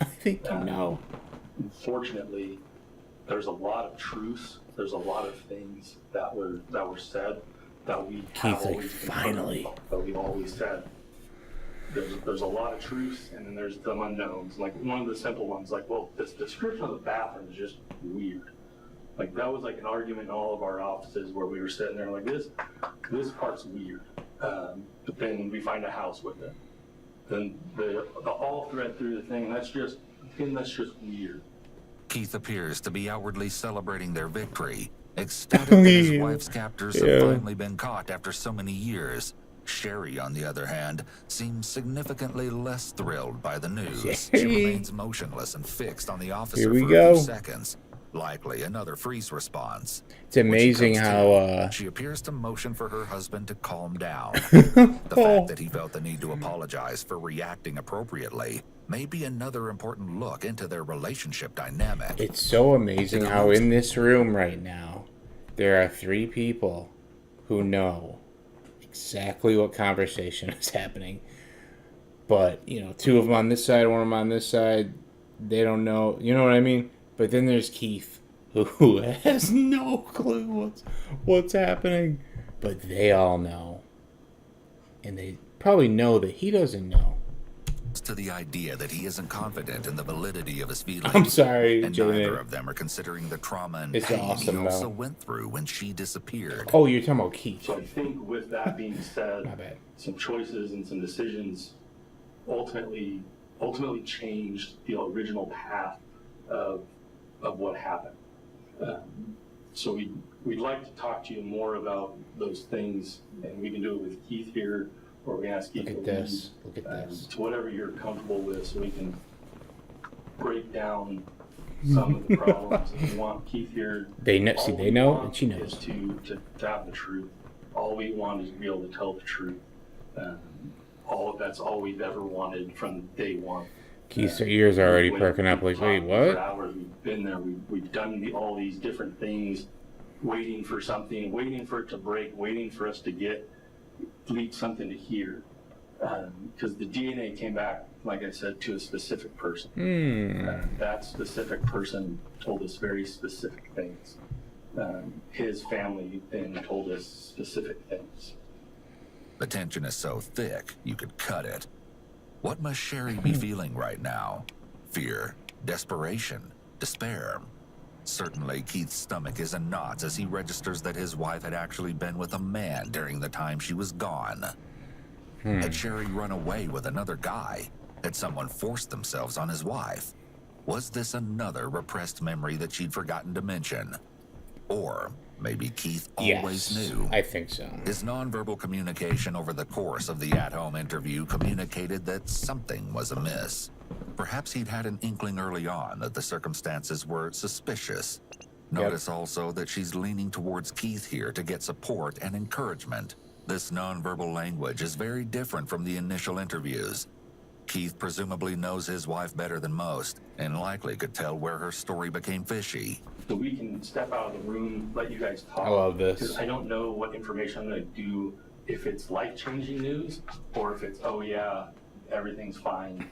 I think you know. Unfortunately, there's a lot of truths. There's a lot of things that were said that we have always finally. That we've always said. There's a lot of truths, and then there's some unknowns. Like one of the simple ones, like, well, this description of the bathroom is just weird. Like that was like an argument in all of our offices where we were sitting there like this part's weird. But then we find a house with it. Then the all thread through the thing, that's just weird. Keith appears to be outwardly celebrating their victory, ecstatic that his wife's captors have finally been caught after so many years. Sherry, on the other hand, seems significantly less thrilled by the news. She remains motionless and fixed on the officer for a few seconds. Likely another freeze response. It's amazing how she appears to motion for her husband to calm down. The fact that he felt the need to apologize for reacting appropriately may be another important look into their relationship dynamic. It's so amazing how in this room right now there are 3 people who know exactly what conversation is happening. But, you know, 2 of them on this side, 1 of them on this side, they don't know, you know what I mean? But then there's Keith, who has no clue what's happening. But they all know. And they probably know that he doesn't know. To the idea that he isn't confident in the validity of his feelings. I'm sorry, and Jimmy. neither of them are considering the trauma and It's pain awesome, he also though. went through when she disappeared. Oh, you're talking about Keith. So I think with that being said, some choices and some decisions ultimately changed the original path of what happened. So we'd like to talk to you more about those things, and we can do it with Keith here, or we can ask Keith Look at this. Look at this. to whatever you're comfortable with, so we can break down some of the problems. If you want Keith here, They know. See, all they we know, want and she knows. is to have the truth. All we want is to be able to tell the truth. That's all we've ever wanted from day one. Keith's ears are already perking up. Like, wait, For what? hours we've been there. We've done all these different things, waiting for something, waiting for it to break, waiting for us to leak something to hear. Because the DNA came back, like I said, to a specific person. That specific person told us very specific things. His family then told us specific things. The tension is so thick, you could cut it. What must Sherry be feeling right now? Fear, desperation, despair. Certainly, Keith's stomach is in knots as he registers that his wife had actually been with a man during the time she was gone. Had Sherry run away with another guy? Had someone forced themselves on his wife? Was this another repressed memory that she'd forgotten to mention? Or maybe Keith always knew. I think so. His nonverbal communication over the course of the at-home interview communicated that something was amiss. Perhaps he'd had an inkling early on that the circumstances were suspicious. Notice also that she's leaning towards Keith here to get support and encouragement. This nonverbal language is very different from the initial interviews. Keith presumably knows his wife better than most, and likely could tell where her story became fishy. So we can step out of the room, let you guys talk. I love this. Because I don't know what information I'm going to do, if it's life-changing news, or if it's, oh yeah, everything's fine.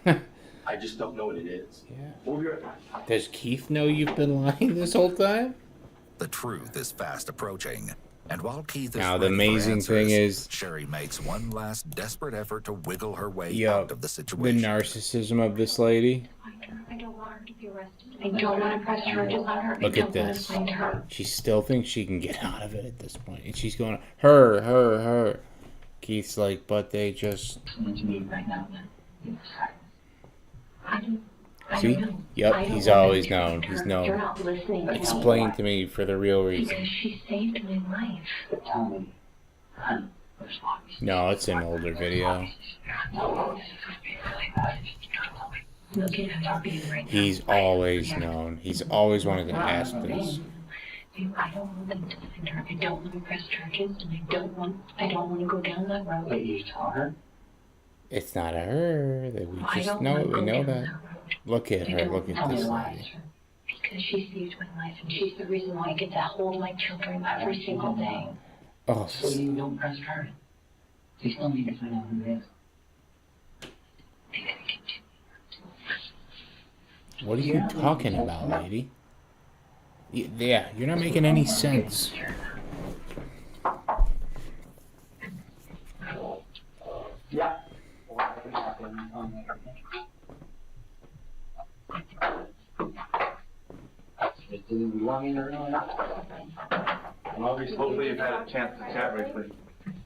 I just don't know what it is. Yeah. We'll be right back. Does Keith know you've been lying this whole time? The truth is fast approaching. And while Keith is Now, the ready for amazing answers, thing is, Sherry makes one last desperate effort to wiggle her way yo, out of the situation. the narcissism of this lady. I don't want her to be arrested. I don't want to press charges on her. Look I at don't want this. to find her. She still thinks she can get out of it at this point. And she's going, her. Keith's like, but they just... Right now, See? Yep, he's always known. He's known. You're not listening. Explain to me for the real reason. Because she saved my life. Tell me. No, it's an older video. Look at how you're being right now. He's always known. He's always wanted to ask this. I don't want them to find her. I don't want to press charges, and I don't want to go down that road. But you tell her? It's not a her. That we just know it. We know that. Look at her. Look at this lady. Because she saved my life, and she's the reason why I get to hold my children every single day. Oh. So you don't press her. You still need to find out who it is. What are you talking about, lady? Yeah, you're not making any sense. Yeah. Hopefully you've had a chance to chat briefly.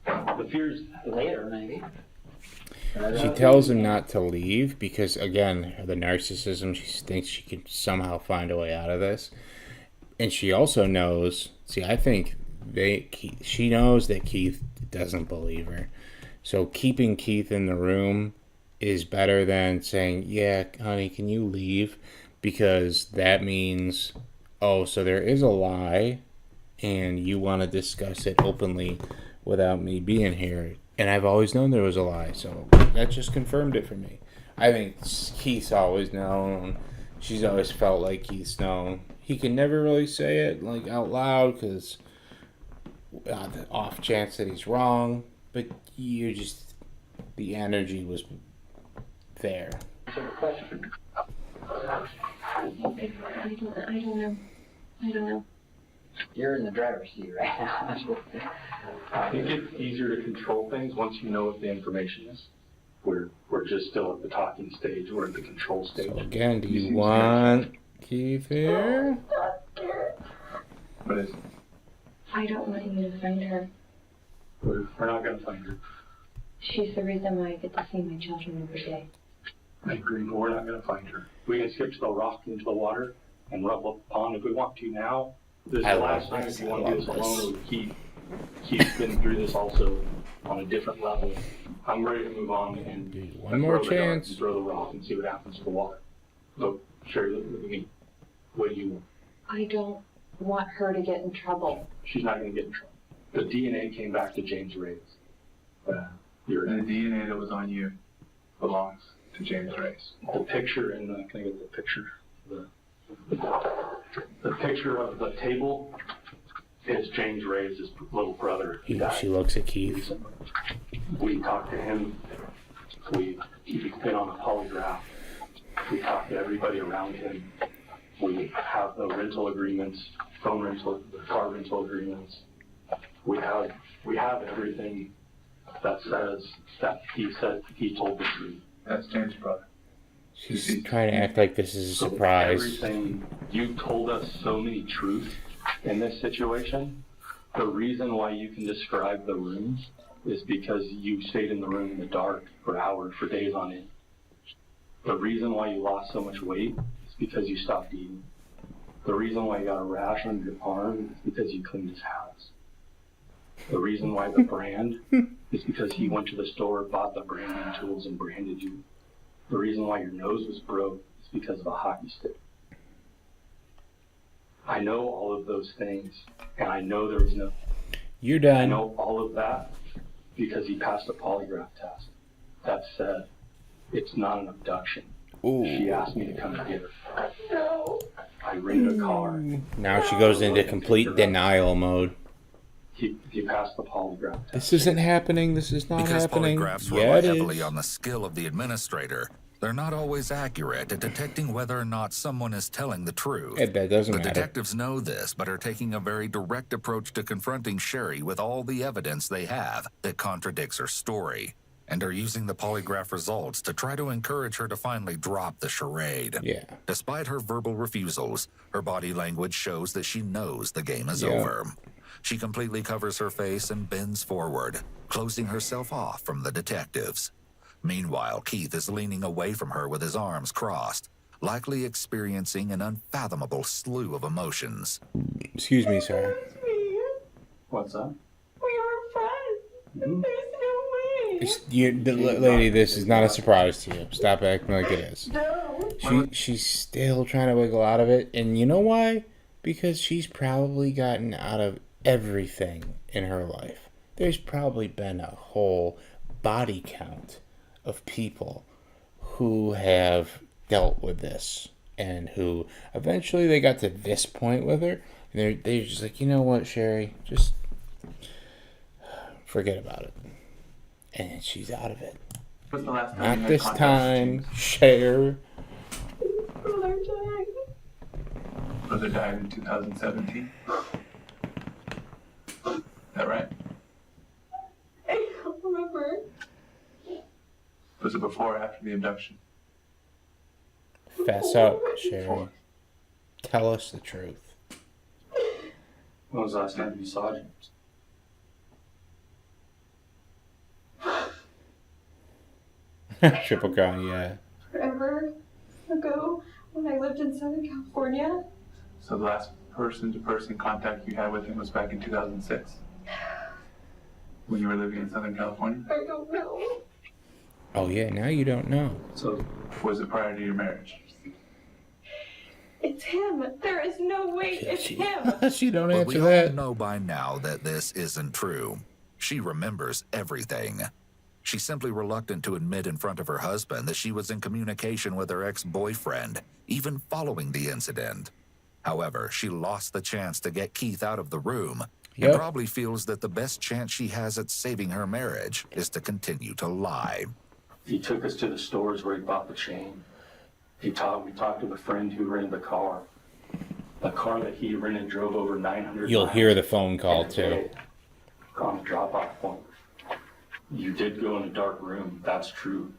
The fears later, maybe. She tells him not to leave because, again, the narcissism, she thinks she can somehow find a way out of this. And she also knows, see, I think she knows that Keith doesn't believe her. So keeping Keith in the room is better than saying, yeah, honey, can you leave? Because that means, oh, so there is a lie and you want to discuss it openly without me being here. And I've always known there was a lie, so that just confirmed it for me. I think Keith's always known. She's always felt like Keith's known. He can never really say it like out loud because the off chance that he's wrong. But you just, the energy was there. I don't know. You're in the driver's seat right now. I think it's easier to control things once you know what the information is. We're just still at the talking stage. We're at the control stage. So again, do you want Keith here? What is it? I don't want you to find her. We're not going to find her. She's the reason why I get to see my children every day. I agree, but we're not going to find her. We can skip to the rock into the water and rub up the pond if we want to now. This is the last time if you want to do this alone or with Keith. Keith's been through this also on a different level. I'm ready to move on and one more chance. Throw the rock and see what happens to the water. So, Sherry, look at me. What do you want? I don't want her to get in trouble. She's not going to get in trouble. The DNA came back to James Reyes. The DNA that was on you belongs to James Reyes. The picture in the, can I get the picture? The picture of the table is James Reyes' little brother. She looks at Keith. We talked to him. He's been on a polygraph. We talked to everybody around him. We have the rental agreements, phone rental, the car rental agreements. We have everything that says that he said he told the truth. That's James' brother. She's trying to act like this is a surprise. Everything you told us so many truths in this situation. The reason why you can describe the rooms is because you stayed in the room in the dark for hours, for days on end. The reason why you lost so much weight is because you stopped eating. The reason why you got a rash on your arm is because you cleaned his house. The reason why the brand is because he went to the store, bought the branding tools, and branded you. The reason why your nose was broke is because of a hockey stick. I know all of those things, and I know there was no... You're done. I know all of that because he passed a polygraph test. That said, it's not an abduction. Ooh. She asked me to come get her. No. I rented a car. Now she goes into complete denial mode. He passed the polygraph test. This isn't happening. This is not because happening. Polygraphs Yeah, rely it heavily is. on the skill of the administrator. They're not always accurate at detecting whether or not someone is telling the truth. That doesn't The matter. detectives know this, but are taking a very direct approach to confronting Sherry with all the evidence they have that contradicts her story, and are using the polygraph results to try to encourage her to finally drop the charade. Yeah. Despite her verbal refusals, her body language shows that she knows the game is Yeah. over. She completely covers her face and bends forward, closing herself off from the detectives. Meanwhile, Keith is leaning away from her with his arms crossed, likely experiencing an unfathomable slew of emotions. Excuse me, sir. What's that? We were friends. There's no way. Lady, this is not a surprise to you. Stop acting like it is. She's still trying to wiggle out of it, and you know why? Because she's probably gotten out of everything in her life. There's probably been a whole body count of people who have dealt with this and who eventually they got to this point with her, and they're just like, you know what, Sherry, just forget about it. And she's out of it. What's the last time Not you had this contact time, Cher. Brother died. Brother died in 2017? Is that right? I don't remember. Was it before or after the abduction? Fess up, Sherry. Tell us the truth. When was the last time you saw James? Triple Crown, yeah. Forever ago, when I lived in Southern California. So the last person-to-person contact you had with him was back in 2006? When you were living in Southern California? I don't know. Oh yeah, now you don't know. So was it prior to your marriage? It's him. There is no way it's him. She don't But answer we that. all know by now that this isn't true. She remembers everything. She's simply reluctant to admit in front of her husband that she was in communication with her ex-boyfriend, even following the incident. However, she lost the chance to get Keith out of the room, and probably feels that the best chance she has at saving her marriage is to continue to lie. He took us to the stores where he bought the chain. We talked to a friend who rented the car. The car that he rented drove over 900 You'll miles hear the phone call in a too. day on the drop-off point. You did go in a dark room. That's true.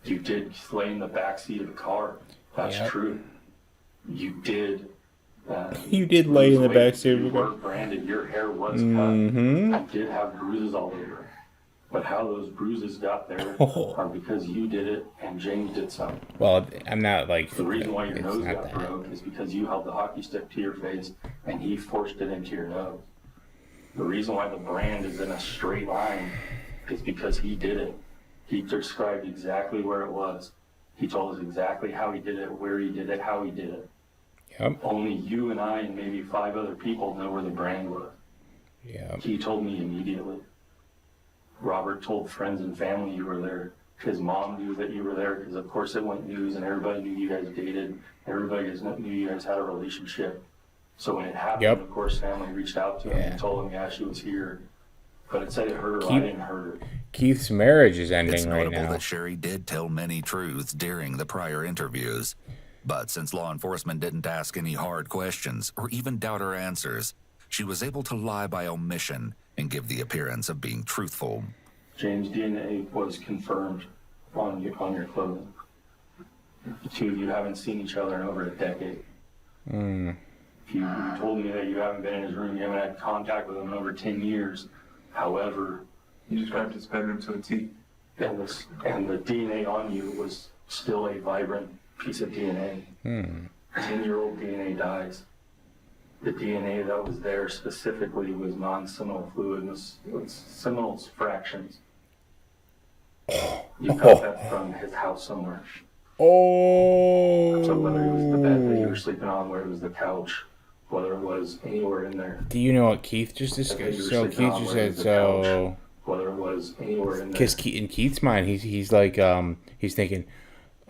You did lay in the back seat of the car. That's true. You did. You did lay in the back seat of You the car. were branded. Your hair was Mhm. cut. You did have bruises all over. But how those bruises got there are because you did it and James did something. Well, I'm not like. The reason why your it's nose not got that. broke is because you held the hockey stick to your face and he forced it into your nose. The reason why the brand is in a straight line is because he did it. He described exactly where it was. He told us exactly how he did it, where he did it, how he did it. Yep. Only you and I and maybe 5 other people know where the brand was. Yeah. He told me immediately. Robert told friends and family you were there. His mom knew that you were there because, of course, it went news and everybody knew you guys dated. Everybody knew you guys had a relationship. So when it happened, of course, family reached out to him and told him, yeah, she was here. But it said it hurt her. I didn't hurt her. Keith's marriage is It's ending right notable now. that Sherry did tell many truths during the prior interviews. But since law enforcement didn't ask any hard questions or even doubt her answers, she was able to lie by omission and give the appearance of being truthful. James' DNA was confirmed on your clothing. The two of you haven't seen each other in over a decade. You told me that you haven't been in his room, you haven't had contact with him in over 10 years. However, you described his bedroom to a T. And the DNA on you was still a vibrant piece of DNA. 10-year-old DNA dies. The DNA that was there specifically was non-seminal fluid, was seminal fractions. You got that from his house somewhere. Oh. So whether it was the bed that you were sleeping on, whether it was the couch, whether it was anywhere in there. Do you know what Keith just discussed? So Keith just said so. Whether it was anywhere in there. Because in Keith's mind, he's like he's thinking,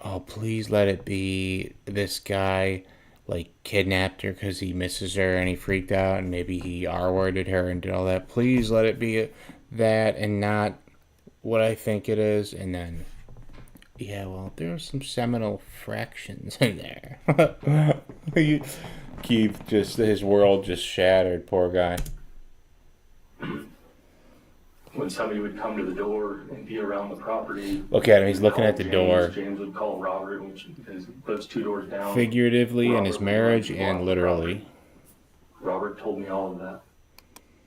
oh, please let it be this guy like kidnapped her because he misses her and he freaked out and maybe he R-worded her and did all that. Please let it be that and not what I think it is. And then, yeah, well, there are some seminal fractions in there. Keith just, his world just shattered, poor guy. When somebody would come to the door and be around the property, look at him, he's looking at the James, door. James would call Robert, which lives 2 doors down. Figuratively in his marriage and literally. Robert told me all of that.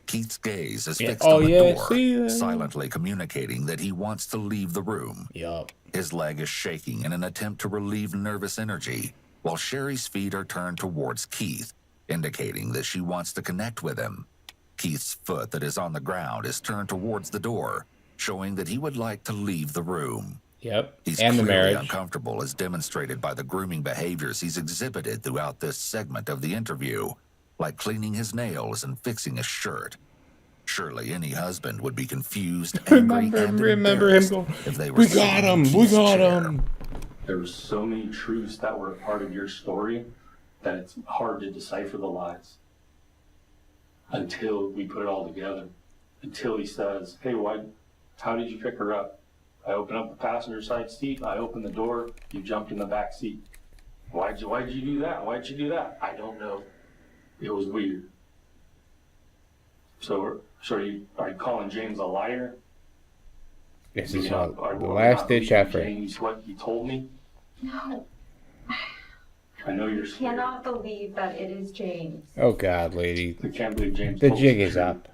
Keith's gaze is fixed on the door, silently communicating that he wants to leave the room. Yup. His leg is shaking in an attempt to relieve nervous energy, while Sherry's feet are turned towards Keith, indicating that she wants to connect with him. Keith's foot that is on the ground is turned towards the door, showing that he would like to leave the room. Yep, He's and the clearly marriage. uncomfortable, as demonstrated by the grooming behaviors he's exhibited throughout this segment of the interview, like cleaning his nails and fixing his shirt. Surely any husband would be confused, angry, and remember him going, if they were we got him, we got him. There were so many truths that were a part of your story that it's hard to decipher the lies. Until we put it all together. Until he says, hey, how did you pick her up? I opened up the passenger side seat, I opened the door, you jumped in the back seat. Why'd you do that? Why'd you do that? I don't know. It was weird. So are you calling James a liar? This is the last ditch effort. James, what he told me? No. I know you're I scared. cannot believe that it is James. Oh God, lady. I can't believe James. The told jig you is the truth. up.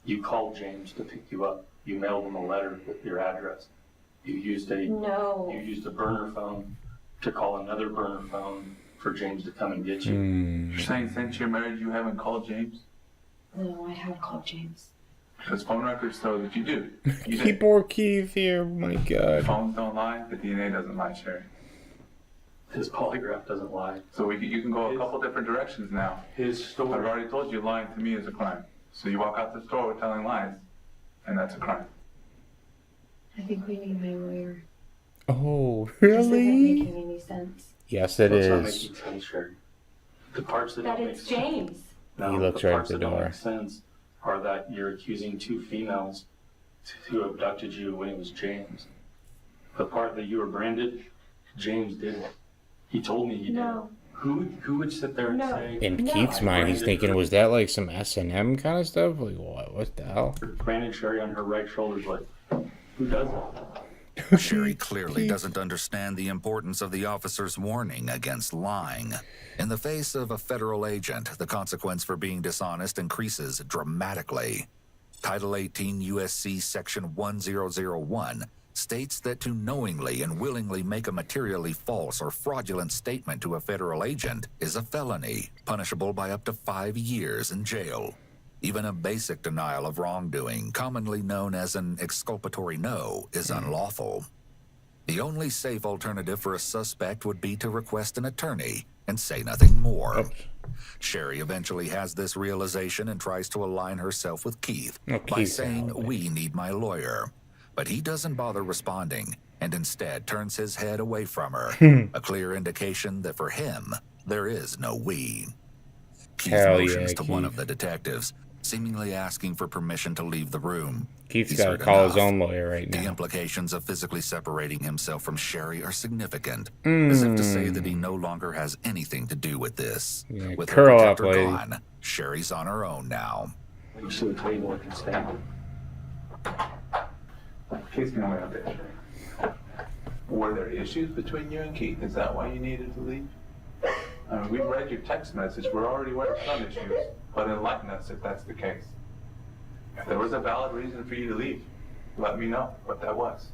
You called James to pick you up. You mailed him a letter with your address. You used a burner phone to call another burner phone for James to come and get you. You're saying since you're married you haven't called James? No, I have called James. Because phone records show that you do. You Keep poor Keith here, oh my God. Phones don't lie, the DNA doesn't lie, Sherry. His polygraph doesn't lie. So you can go a couple different directions now. His story. I've already told you lying to me is a crime. So you walk out the store with telling lies, and that's a crime. I think we need my lawyer. Oh, This isn't really? making any sense. Yes, it That's not is. making sense, Sherry. The parts that That don't it's make sense. James. No, He looks the right parts at the that don't door. make sense are that you're accusing 2 females who abducted you when it was James. The part that you were branded, James did it. He told me he did. No. Who would sit there and say? In Keith's mind, he's thinking, was that like some S&M kind of stuff? Like, what the hell? Brandon Sherry on her right shoulder's like, who does that? Sherry clearly doesn't understand the importance of the officer's warning against lying. In the face of a federal agent, the consequence for being dishonest increases dramatically. Title 18 U.S.C. Section 1001 states that to knowingly and willingly make a materially false or fraudulent statement to a federal agent is a felony, punishable by up to 5 years in jail. Even a basic denial of wrongdoing, commonly known as an exculpatory no, is unlawful. The only safe alternative for a suspect would be to request an attorney and say nothing more. Sherry eventually has this realization and tries to align herself with Keith by saying, "We need my lawyer." But he doesn't bother responding and instead turns his head away from her, a clear indication that for him, there is no we. Keith motions to one of the detectives, seemingly asking for permission to leave the room. Keith's He's got to heard call his enough. own lawyer right The now. implications of physically separating himself from Sherry are significant, Mm. as if to say that he no longer has anything to do with this. Yeah, With her curl up, protector lady. gone, Sherry's on her own now. You should have told me what can stand. Keith's gonna wait out there, Sherry. Were there issues between you and Keith? Is that why you needed to leave? I mean, we read your text message. We're already aware of some issues, but enlighten us if that's the case. If there was a valid reason for you to leave, let me know what that was.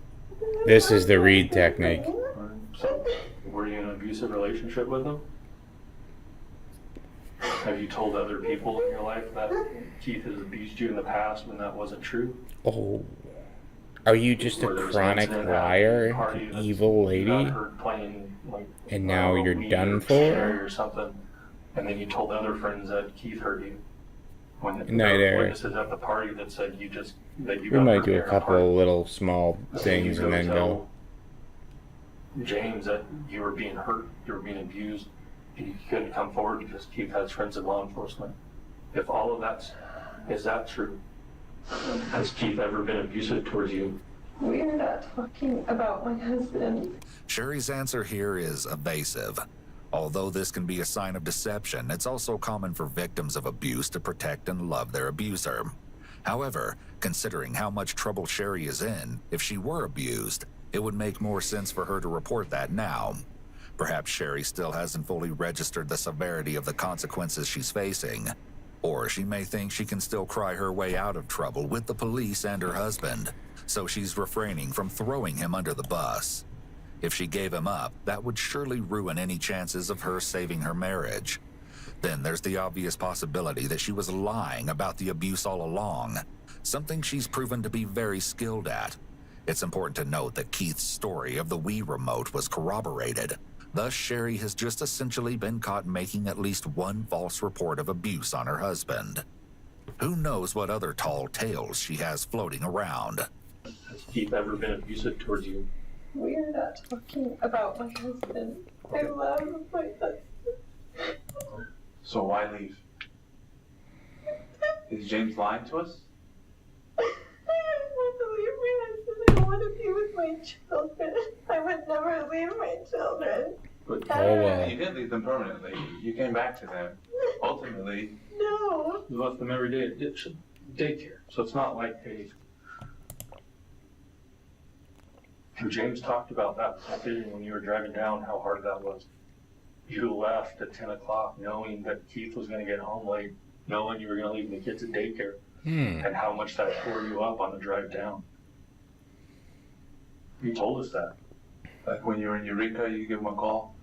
This is the Reed technique. So, were you in an abusive relationship with him? Have you told other people in your life that Keith has abused you in the past when that wasn't true? Oh. Are you just a chronic liar, evil lady? And now you're done for? Or something, and then you told other friends that Keith hurt you. When Night there air. were witnesses at the party that said that you We got might hurt do a there at couple party. of little small things you and then tell go. James that you were being hurt, you were being abused, and you couldn't come forward because Keith has friends in law enforcement. If all of is that true? Has Keith ever been abusive towards you? We are not talking about my husband. Sherry's answer here is evasive. Although this can be a sign of deception, it's also common for victims of abuse to protect and love their abuser. However, considering how much trouble Sherry is in, if she were abused, it would make more sense for her to report that now. Perhaps Sherry still hasn't fully registered the severity of the consequences she's facing. Or she may think she can still cry her way out of trouble with the police and her husband, so she's refraining from throwing him under the bus. If she gave him up, that would surely ruin any chances of her saving her marriage. Then there's the obvious possibility that she was lying about the abuse all along, something she's proven to be very skilled at. It's important to note that Keith's story of the Wii remote was corroborated. Thus, Sherry has just essentially been caught making at least one false report of abuse on her husband. Who knows what other tall tales she has floating around. Has Keith ever been abusive towards you? We are not talking about my husband. I love my husband. So why leave? Is James lying to us? I want to leave my husband. I want to be with my children. I would never leave my children. But you did leave them permanently. You came back to them. Ultimately. No. You left them every day at daycare. So it's not like James talked about that decision when you were driving down, how hard that was. You left at 10 o'clock knowing that Keith was going to get home late, knowing you were going to leave the kids at daycare, and how much that tore you up on the drive down. You told us that. Like when you were in Eureka, you give him a call.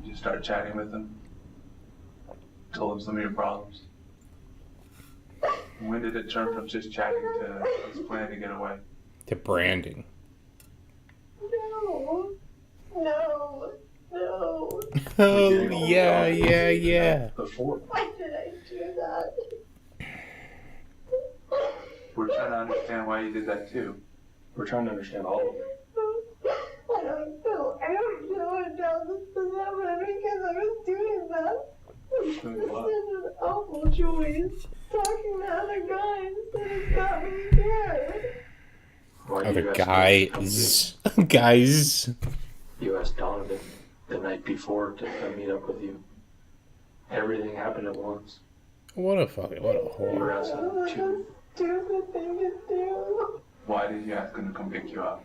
You just start chatting with him. Told him some of your problems. When did it turn from just chatting to his plan to get away? To branding. No. No. No. Oh, yeah. Before. Why did I do that? We're trying to understand why you did that too. We're trying to understand all of it. I don't know how this is happening because I was doing that. This is an awful choice. Talking to other guys and it's got me scared. Other guys. Guys. You asked Donovan the night before to come meet up with you. Everything happened at once. What a You were asking him to. Stupid thing to do. Why did you ask him to come pick you up?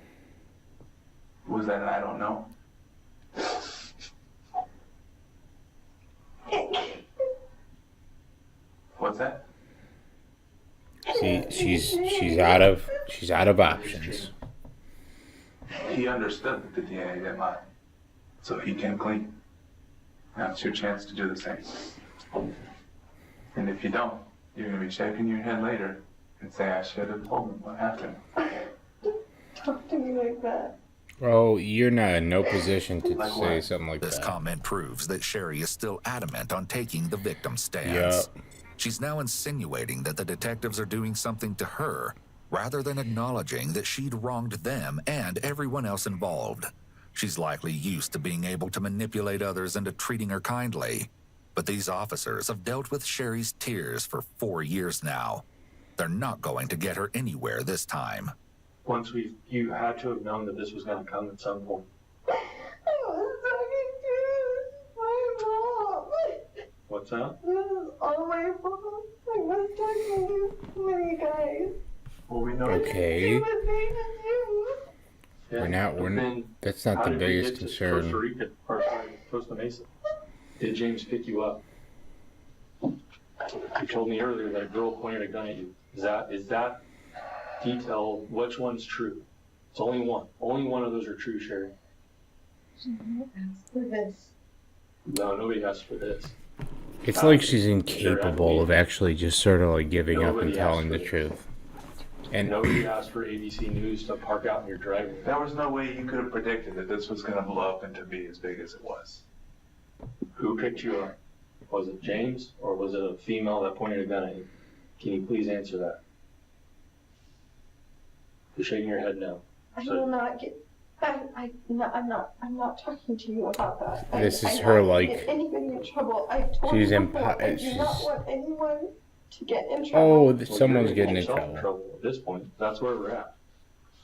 Was that an I don't know? What's that? See, she's out of options. He understood that the DNA didn't lie, so he came clean. Now it's your chance to do the same. And if you don't, you're gonna be shaking your head later and say, I should have told him what happened. Talk to me like that. Oh, you're not in no position to Like say what? something like This that. comment proves that Sherry is still adamant on taking the victim's stance. Yep. She's now insinuating that the detectives are doing something to her, rather than acknowledging that she'd wronged them and everyone else involved. She's likely used to being able to manipulate others into treating her kindly. But these officers have dealt with Sherry's tears for 4 years now. They're not going to get her anywhere this time. Once you had to have known that this was going to come at some point. I was talking to my mom. What's that? This is all my fault. I was talking to too many guys. Well, we know. Okay. Yeah, That's not the biggest concern. Costa Rica, or sorry, Costa Mesa. Did James pick you up? You told me earlier that a girl pointed a gun at you. Is that detail, which one's true? It's only one. Only one of those are true, Sherry. Ask for this. No, nobody asked for this. It's like she's incapable of actually just sort of like giving up and Nobody telling the asked for truth. And nobody asked for ABC News to park out in your driveway. There was no way you could have predicted that this was going to blow up and to be as big as it was. Who picked you up? Was it James or was it a female that pointed a gun at you? Can you please answer that? You're shaking your head no. I will not get. I'm not talking to you about that. This is I her, don't like, get anybody in trouble. I told she's you before, I do she's- not want anyone to get in trouble. oh, someone's getting in Yourself trouble. at this point. That's where we're at.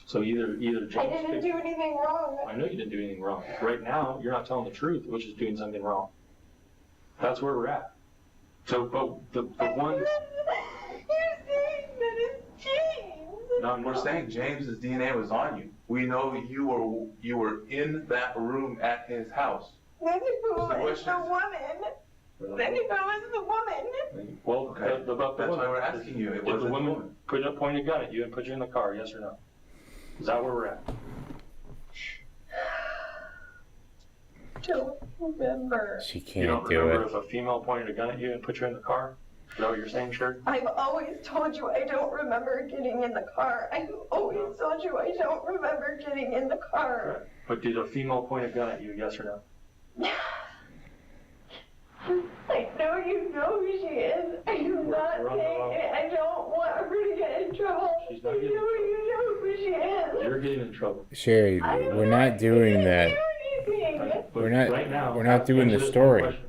So either James. I didn't do anything wrong. I know you didn't do anything wrong. Right now, you're not telling the truth, which is doing something wrong. That's where we're at. So, but the one. You're saying that it's James. No, We're saying James's DNA was on you. We know you were in that room at his house. Then if it The was question the is- woman. Then if it was the woman. Well, Okay, about the that's woman. why we're asking you. It Did the wasn't woman point a gun at you and put you in the car? Yes or no? Is that where we're at? Don't remember. She You can't don't do remember it. if a female pointed a gun at you and put you in the car? Is that what you're saying, Sherry? I've always told you I don't remember getting in the car. I've always told you I don't remember getting in the car. But did a female point a gun at you? Yes or no? I know you know who she is. I'm not We're on the saying wrong- it. I don't want her to get in trouble. She's not I know getting in you know who she is. You're getting in trouble. Sherry, we're not doing that. Anything. We're not. Right now, We're not doing the answer this story. question.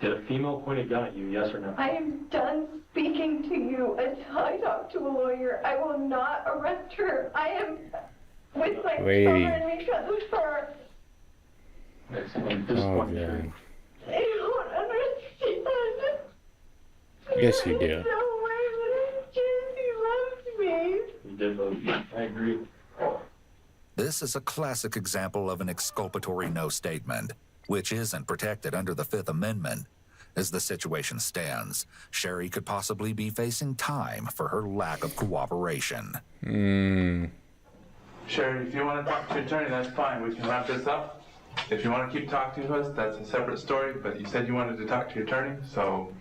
Did a female point a gun at you? Yes or no? I am done speaking to you until I talk to a lawyer. I will not arrest her. I am with my Lady. children because of her. At this Oh, point, Sherry. God. I don't understand. Yes, you do. There's no way that it's just he loves me. You did love me. I agree. This is a classic example of an exculpatory no statement, which isn't protected under the Fifth Amendment. As the situation stands, Sherry could possibly be facing time for her lack of cooperation. Sherry, if you want to talk to your attorney, that's fine. We can wrap this up. If you want to keep talking to us, that's a separate story. But you said you wanted to talk to your attorney, so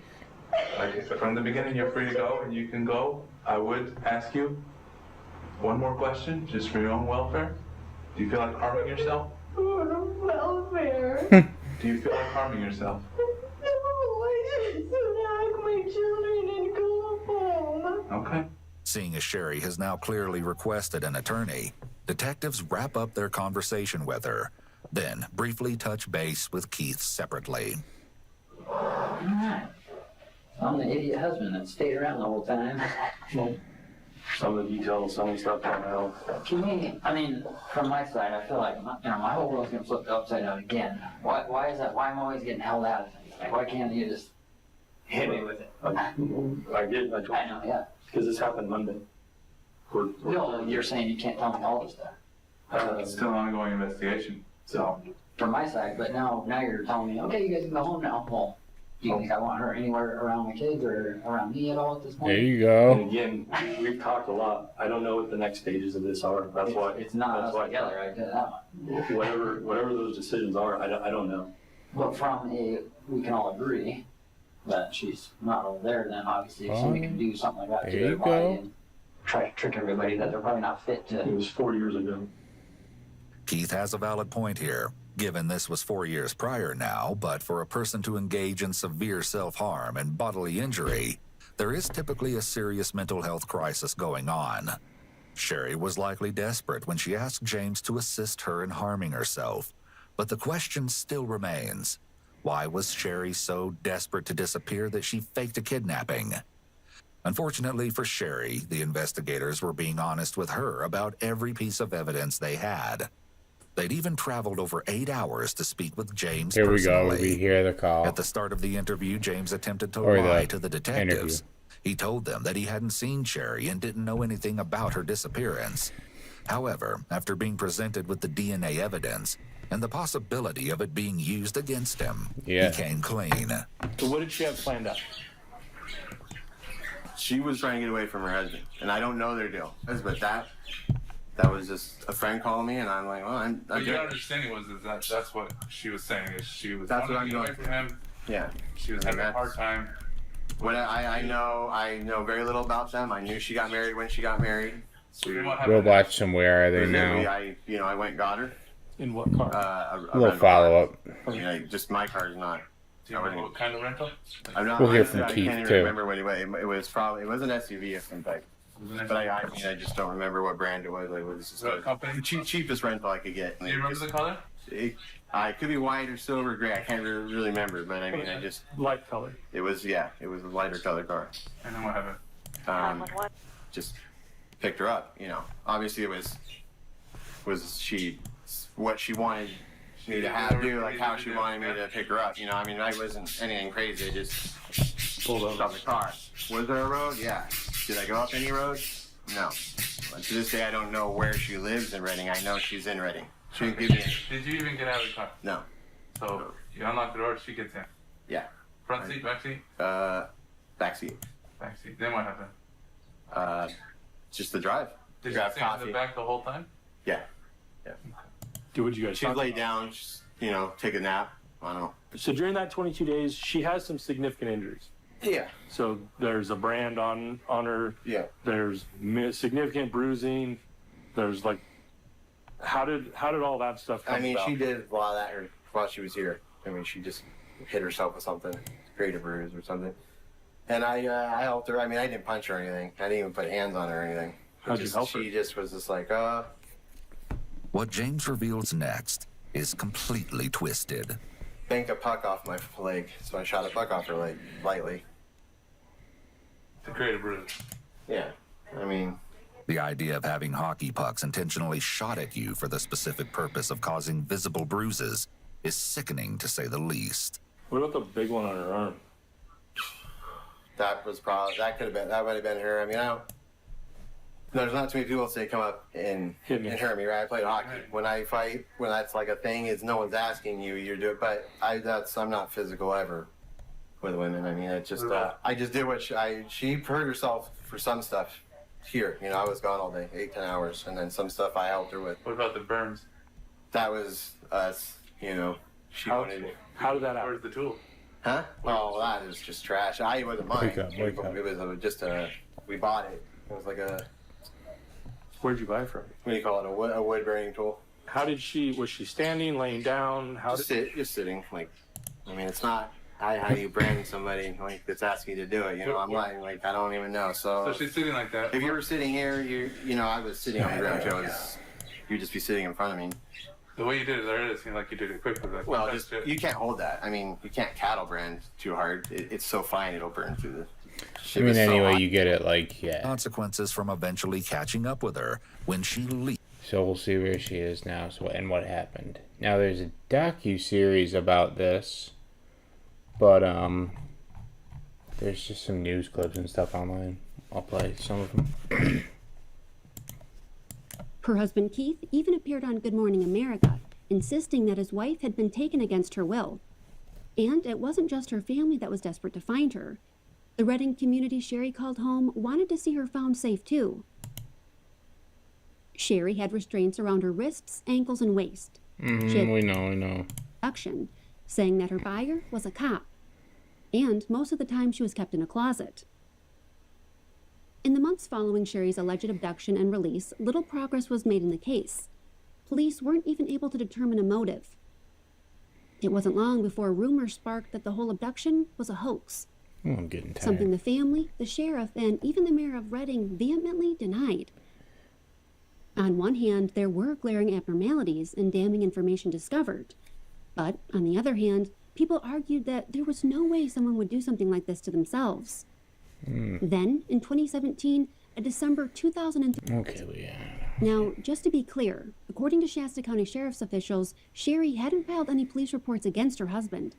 like I said, from the beginning, you're free to go, and you can go. I would ask you one more question, just for your own welfare. Do you feel like harming yourself? Oh, welfare. Do you feel like harming yourself? No, I just knock my children and go home. Okay. Seeing as Sherry has now clearly requested an attorney, detectives wrap up their conversation with her, then briefly touch base with Keith separately. Alright. I'm the idiot husband that stayed around the whole time. Some of the details, some of the stuff don't know. To me, I mean, from my side, I feel like my whole world's gonna flip upside down again. Why is that? Why am I always getting held out of things? Like, why can't you just hit me with it? I did. I told you. I know, yeah. Because this happened Monday. No, you're saying you can't tell me all this stuff. It's still an ongoing investigation. So From my side, but now you're telling me, okay, you guys can go home now. Well, do you think I want her anywhere around my kids or around me at all at this point? There you go. And again, we've talked a lot. I don't know what the next stages of this are. That's why. It's not that's us together, I did that one. Whatever those decisions are, I don't know. But we can all agree that she's not over there, then obviously if somebody can do something like that to There their you body go. and try to trick everybody that they're probably not fit to. It was 4 years ago. Keith has a valid point here, given this was 4 years prior now, but for a person to engage in severe self-harm and bodily injury, there is typically a serious mental health crisis going on. Sherry was likely desperate when she asked James to assist her in harming herself, but the question still remains. Why was Sherry so desperate to disappear that she faked a kidnapping? Unfortunately for Sherry, the investigators were being honest with her about every piece of evidence they had. They'd even traveled over 8 hours to speak with James Here we personally. go. We hear the call. At the start of the interview, James attempted to Or lie the to the detectives. He told them that he hadn't seen Sherry and didn't know anything about her disappearance. However, after being presented with the DNA evidence and the possibility of it being used against him, he came clean. So what did she have planned out? She was trying to get away from her husband, and I don't know their deal. But that was just a friend calling me, and I'm like, well, I'm But your good. understanding was that that's what she was saying, is she was That's what wanting I'm to get away going from him. Yeah. She was And having a hard that's- time. What I know very little about them. I knew she got married when she got married. So We'll watch some Where Are They Now. I went and got her. In what car? A little rental follow up. car. Just my car's not. Do you know what kind of rental? I'm not. We'll hear honestly, from I Keith, can't even too. remember what it was. Probably it was an SUV of some type. But I just don't remember what brand it was. Like, it was just the cheapest rental I could get. Do you remember the color? It could be white or silver, gray. I can't really remember, but I mean, I just light color. It was a lighter color car. And then what happened? Just picked her up. Obviously it was what she wanted me to do, like how she wanted me to pick her up. I mean, I wasn't anything crazy. I just pulled over the car. Was there a road? Yeah. Did I go up any road? No. But to this day, I don't know where she lives in Reading. I know she's in Reading. She didn't give me. Did you even get out of the car? No. So you unlock the door, she gets in. Yeah. Front seat, back seat? Back seat. Back seat. Then what happened? Just the drive. Did Grab she sit in the back the whole time? Yeah. Yeah. Would you guys She'd lay down, just, take a nap. I don't know. So during that 22 days, she has some significant injuries. Yeah. So there's a brand on her. Yeah. There's significant bruising. There's like, how did all that stuff come about? She did a lot of that while she was here. I mean, she just hit herself with something, created a bruise or something. And I helped her. I mean, I didn't punch her or anything. I didn't even put hands on her or anything. How'd you help her? She just was just like, What James reveals next is completely twisted. banked a puck off my leg, so I shot a puck off her leg lightly. To create a bruise. Yeah, I mean... The idea of having hockey pucks intentionally shot at you for the specific purpose of causing visible bruises is sickening, to say the least. What about the big one on her arm? That would have been her. I mean, there's not too many people that come up and hurt me, right? I played hockey. When I fight, when that's like a thing, is no one's asking you, you're doing. But I'm not physical ever with women. I mean, it's just I just did what she hurt herself for some stuff here. I was gone all day, 8-10 hours, and then some stuff I helped her with. What about the burns? That was us. She wanted. How did that happen? Where's the tool? Huh? Oh, that is just trash. It wasn't mine. Wake up. It was just we bought it. It was like a. Where'd you buy it from? What do you call it? A wood burning tool. How did was she standing, laying down? Just sitting. Like, I mean, it's not how you brand somebody like that's asking you to do it. I'm like I don't even know. So she's sitting like that. If you were sitting here, I was sitting on the ground too. You'd just be sitting in front of me. The way you did it there, it seemed like you did it quickly. Like, well, you can't hold that. I mean, you can't cattle brand too hard. It's so fine, it'll burn through the... I mean, anyway, you get it, Consequences from eventually catching up with her when she leaves. So we'll see where she is now and what happened. Now, there's a docu-series about this, but, there's just some news clips and stuff online. I'll play some of them. Her husband Keith even appeared on Good Morning America, insisting that his wife had been taken against her will. And it wasn't just her family that was desperate to find her. The Reading community Sherry called home wanted to see her found safe too. Sherry had restraints around her wrists, ankles, and waist. We know. Action, saying that her buyer was a cop. And most of the time she was kept in a closet. In the months following Sherry's alleged abduction and release, little progress was made in the case. Police weren't even able to determine a motive. It wasn't long before rumors sparked that the whole abduction was a hoax. Oh, I'm getting tired. Something the family, the sheriff, and even the mayor of Reading vehemently denied. On one hand, there were glaring abnormalities and damning information discovered. But, on the other hand, people argued that there was no way someone would do something like this to themselves. Then, in 2017, a December 2003... Okay, Leah. Now, just to be clear, according to Shasta County Sheriff's officials, Sherry hadn't filed any police reports against her husband.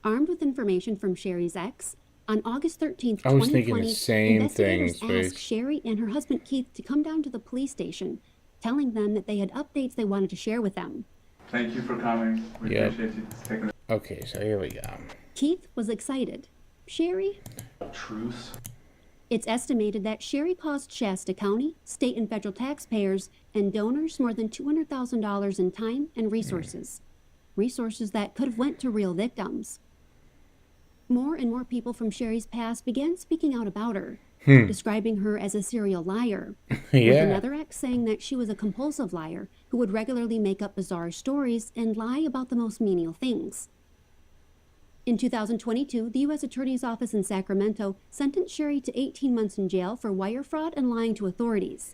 Armed with information from Sherry's ex, on August 13th, 2020, I was thinking the same thing, investigators asked Sherry and her husband Keith to come down to the police station, telling them that they had updates they wanted to share with them. Thank you for coming. We appreciate you taking the... Okay, so here we go. Keith was excited. Sherry? Truth. It's estimated that Sherry cost Shasta County, state and federal taxpayers, and donors more than $200,000 in time and resources. Resources that could have went to real victims. More and more people from Sherry's past began speaking out about her, describing her as a serial liar, with another ex saying that she was a compulsive liar who would regularly make up bizarre stories and lie about the most menial things. In 2022, the U.S. Attorney's Office in Sacramento sentenced Sherry to 18 months in jail for wire fraud and lying to authorities.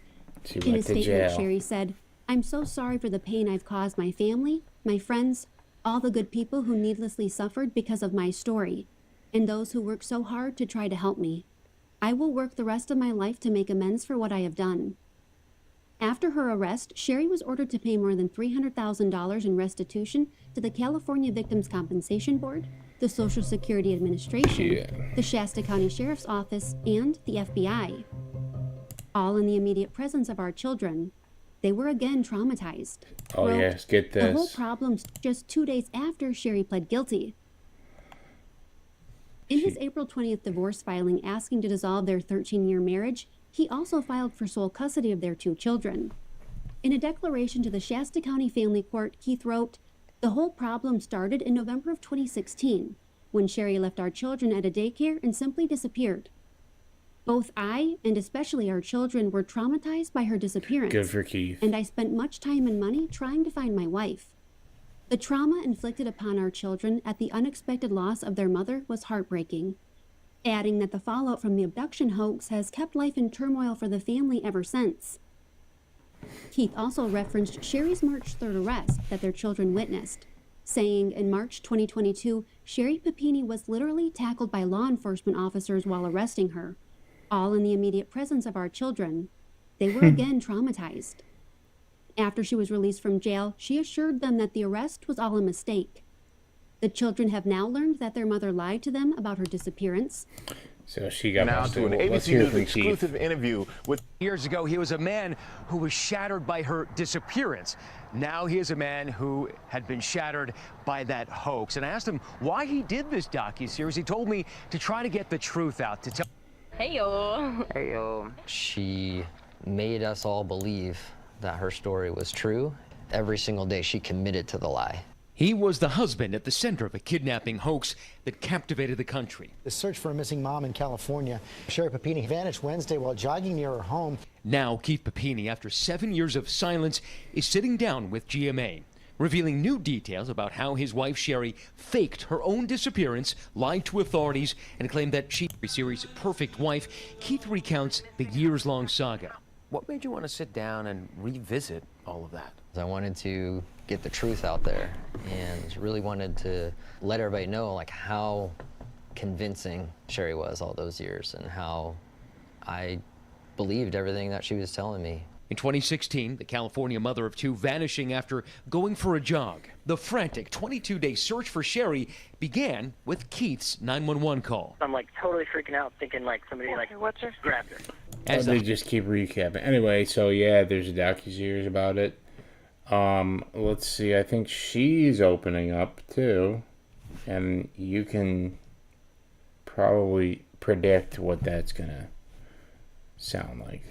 In a statement, Sherry said, "I'm so sorry for the pain I've caused my family, my friends, all the good people who needlessly suffered because of my story, and those who worked so hard to try to help me. I will work the rest of my life to make amends for what I have done." After her arrest, Sherry was ordered to pay more than $300,000 in restitution to the California Victims' Compensation Board, the Social Security Administration, the Shasta County Sheriff's Office, and the FBI. All in the immediate presence of our children. They were again traumatized. Oh, yes, get this. The whole problem just 2 days after Sherry pled guilty. In his April 20th divorce filing asking to dissolve their 13-year marriage, he also filed for sole custody of their 2 children. In a declaration to the Shasta County Family Court, Keith wrote, "The whole problem started in November of 2016, when Sherry left our children at a daycare and simply disappeared. Both I, and especially our children, were traumatized by her disappearance. Good for Keith. And I spent much time and money trying to find my wife. The trauma inflicted upon our children at the unexpected loss of their mother was heartbreaking," adding that the fallout from the abduction hoax has kept life in turmoil for the family ever since. Keith also referenced Sherry's March 3rd arrest that their children witnessed, saying in March 2022, Sherry Papini was literally tackled by law enforcement officers while arresting her, all in the immediate presence of our children. They were again traumatized. After she was released from jail, she assured them that the arrest was all a mistake. The children have now learned that their mother lied to them about her disappearance. So she got now to an Let's ABC hear News from exclusive Keith. interview with. Years ago, he was a man who was shattered by her disappearance. Now he is a man who had been shattered by that hoax. And I asked him why he did this docuseries. He told me to try to get the truth out. To tell. Hey yo. Hey yo. She made us all believe that her story was true. Every single day she committed to the lie. He was the husband at the center of a kidnapping hoax that captivated the country. The search for a missing mom in California. Sherry Papini vanished Wednesday while jogging near her home. Now Keith Papini, after 7 years of silence, is sitting down with GMA, revealing new details about how his wife Sherry faked her own disappearance, lied to authorities, and claimed that she was series' perfect wife. Keith recounts the years-long saga. What made you want to sit down and revisit all of that? I wanted to get the truth out there and really wanted to let everybody know like how convincing Sherry was all those years and how I believed everything that she was telling me. In 2016, the California mother of 2 vanishing after going for a jog. The frantic 22-day search for Sherry began with Keith's 911 call. I'm like totally freaking out, thinking like somebody grabbed her. They just keep recapping. Anyway, so yeah, there's a docuseries about it. Let's see. I think she's opening up too, and you can probably predict what that's gonna sound like.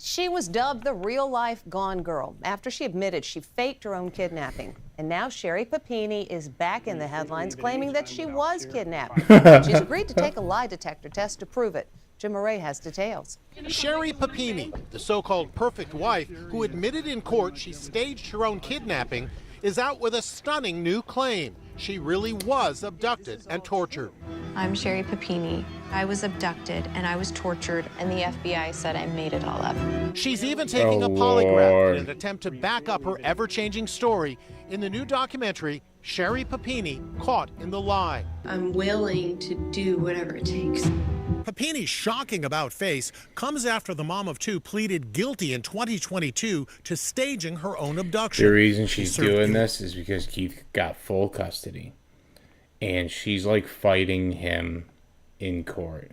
She was dubbed the real-life Gone Girl after she admitted she faked her own kidnapping. And now Sherry Papini is back in the headlines claiming that she was kidnapped. She's agreed to take a lie detector test to prove it. Jim Murray has details. Sherry Papini, the so-called perfect wife who admitted in court she staged her own kidnapping, is out with a stunning new claim. She really was abducted and tortured. I'm Sherry Papini. I was abducted and I was tortured, and the FBI said I made it all up. She's even taking a polygraph in an attempt to back up her ever-changing story in the new documentary, Sherry Papini, Caught in the Lie. I'm willing to do whatever it takes. Papini's shocking about face comes after the mom of 2 pleaded guilty in 2022 to staging her own abduction. The reason she's doing this is because Keith got full custody, and she's like fighting him in court.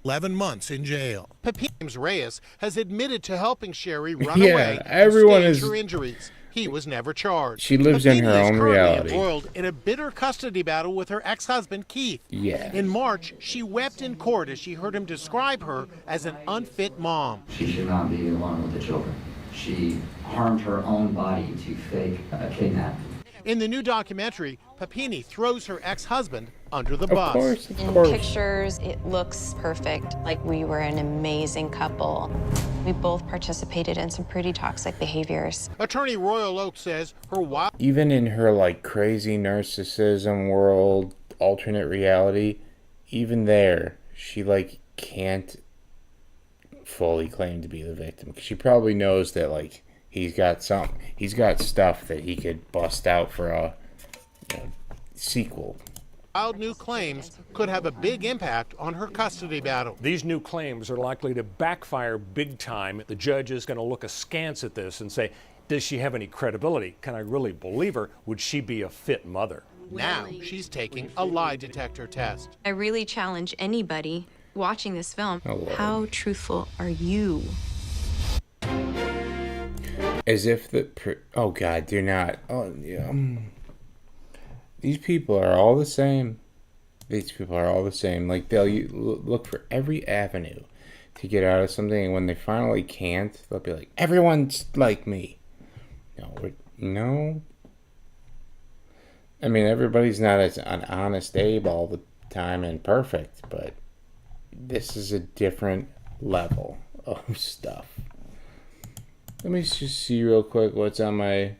11 months in jail. Papini Reyes has admitted to helping Sherry run away everyone and is. stage her injuries. He was never charged. She lives in her own reality. Embroiled in a bitter custody battle with her ex-husband, Keith. Yeah. In March, she wept in court as she heard him describe her as an unfit mom. She should not be alone with the children. She harmed her own body to fake a kidnap. In the new documentary, Papini throws her ex-husband under the bus. In pictures, it looks perfect, like we were an amazing couple. We both participated in some pretty toxic behaviors. Attorney Royal Oak says her wild... Even in her like crazy narcissism world, alternate reality, even there, she like can't fully claim to be the victim, because she probably knows that like he's got stuff that he could bust out for a sequel. Wild new claims could have a big impact on her custody battle. These new claims are likely to backfire big time. The judge is going to look askance at this and say, does she have any credibility? Can I really believe her? Would she be a fit mother? Now she's taking a lie detector test. I really challenge anybody watching this film. How truthful are you? As if oh God, do not. Oh yeah. These people are all the same. These people are all the same. Like, they'll look for every avenue to get out of something, and when they finally can't, they'll be like, everyone's like me. No. I mean, everybody's not as an honest Abe all the time and perfect, but this is a different level of stuff. Let me just see real quick what's on my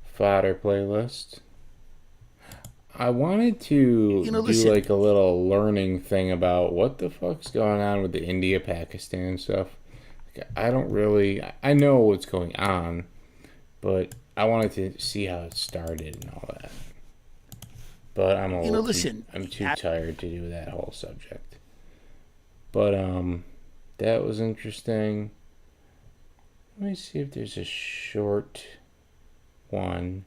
fodder playlist. I wanted to do like a little learning thing about what the fuck's going on with the India-Pakistan stuff. I know what's going on, but I wanted to see how it started and all that. But I'm I'm too tired to do that whole subject. But that was interesting. Let me see if there's a short one.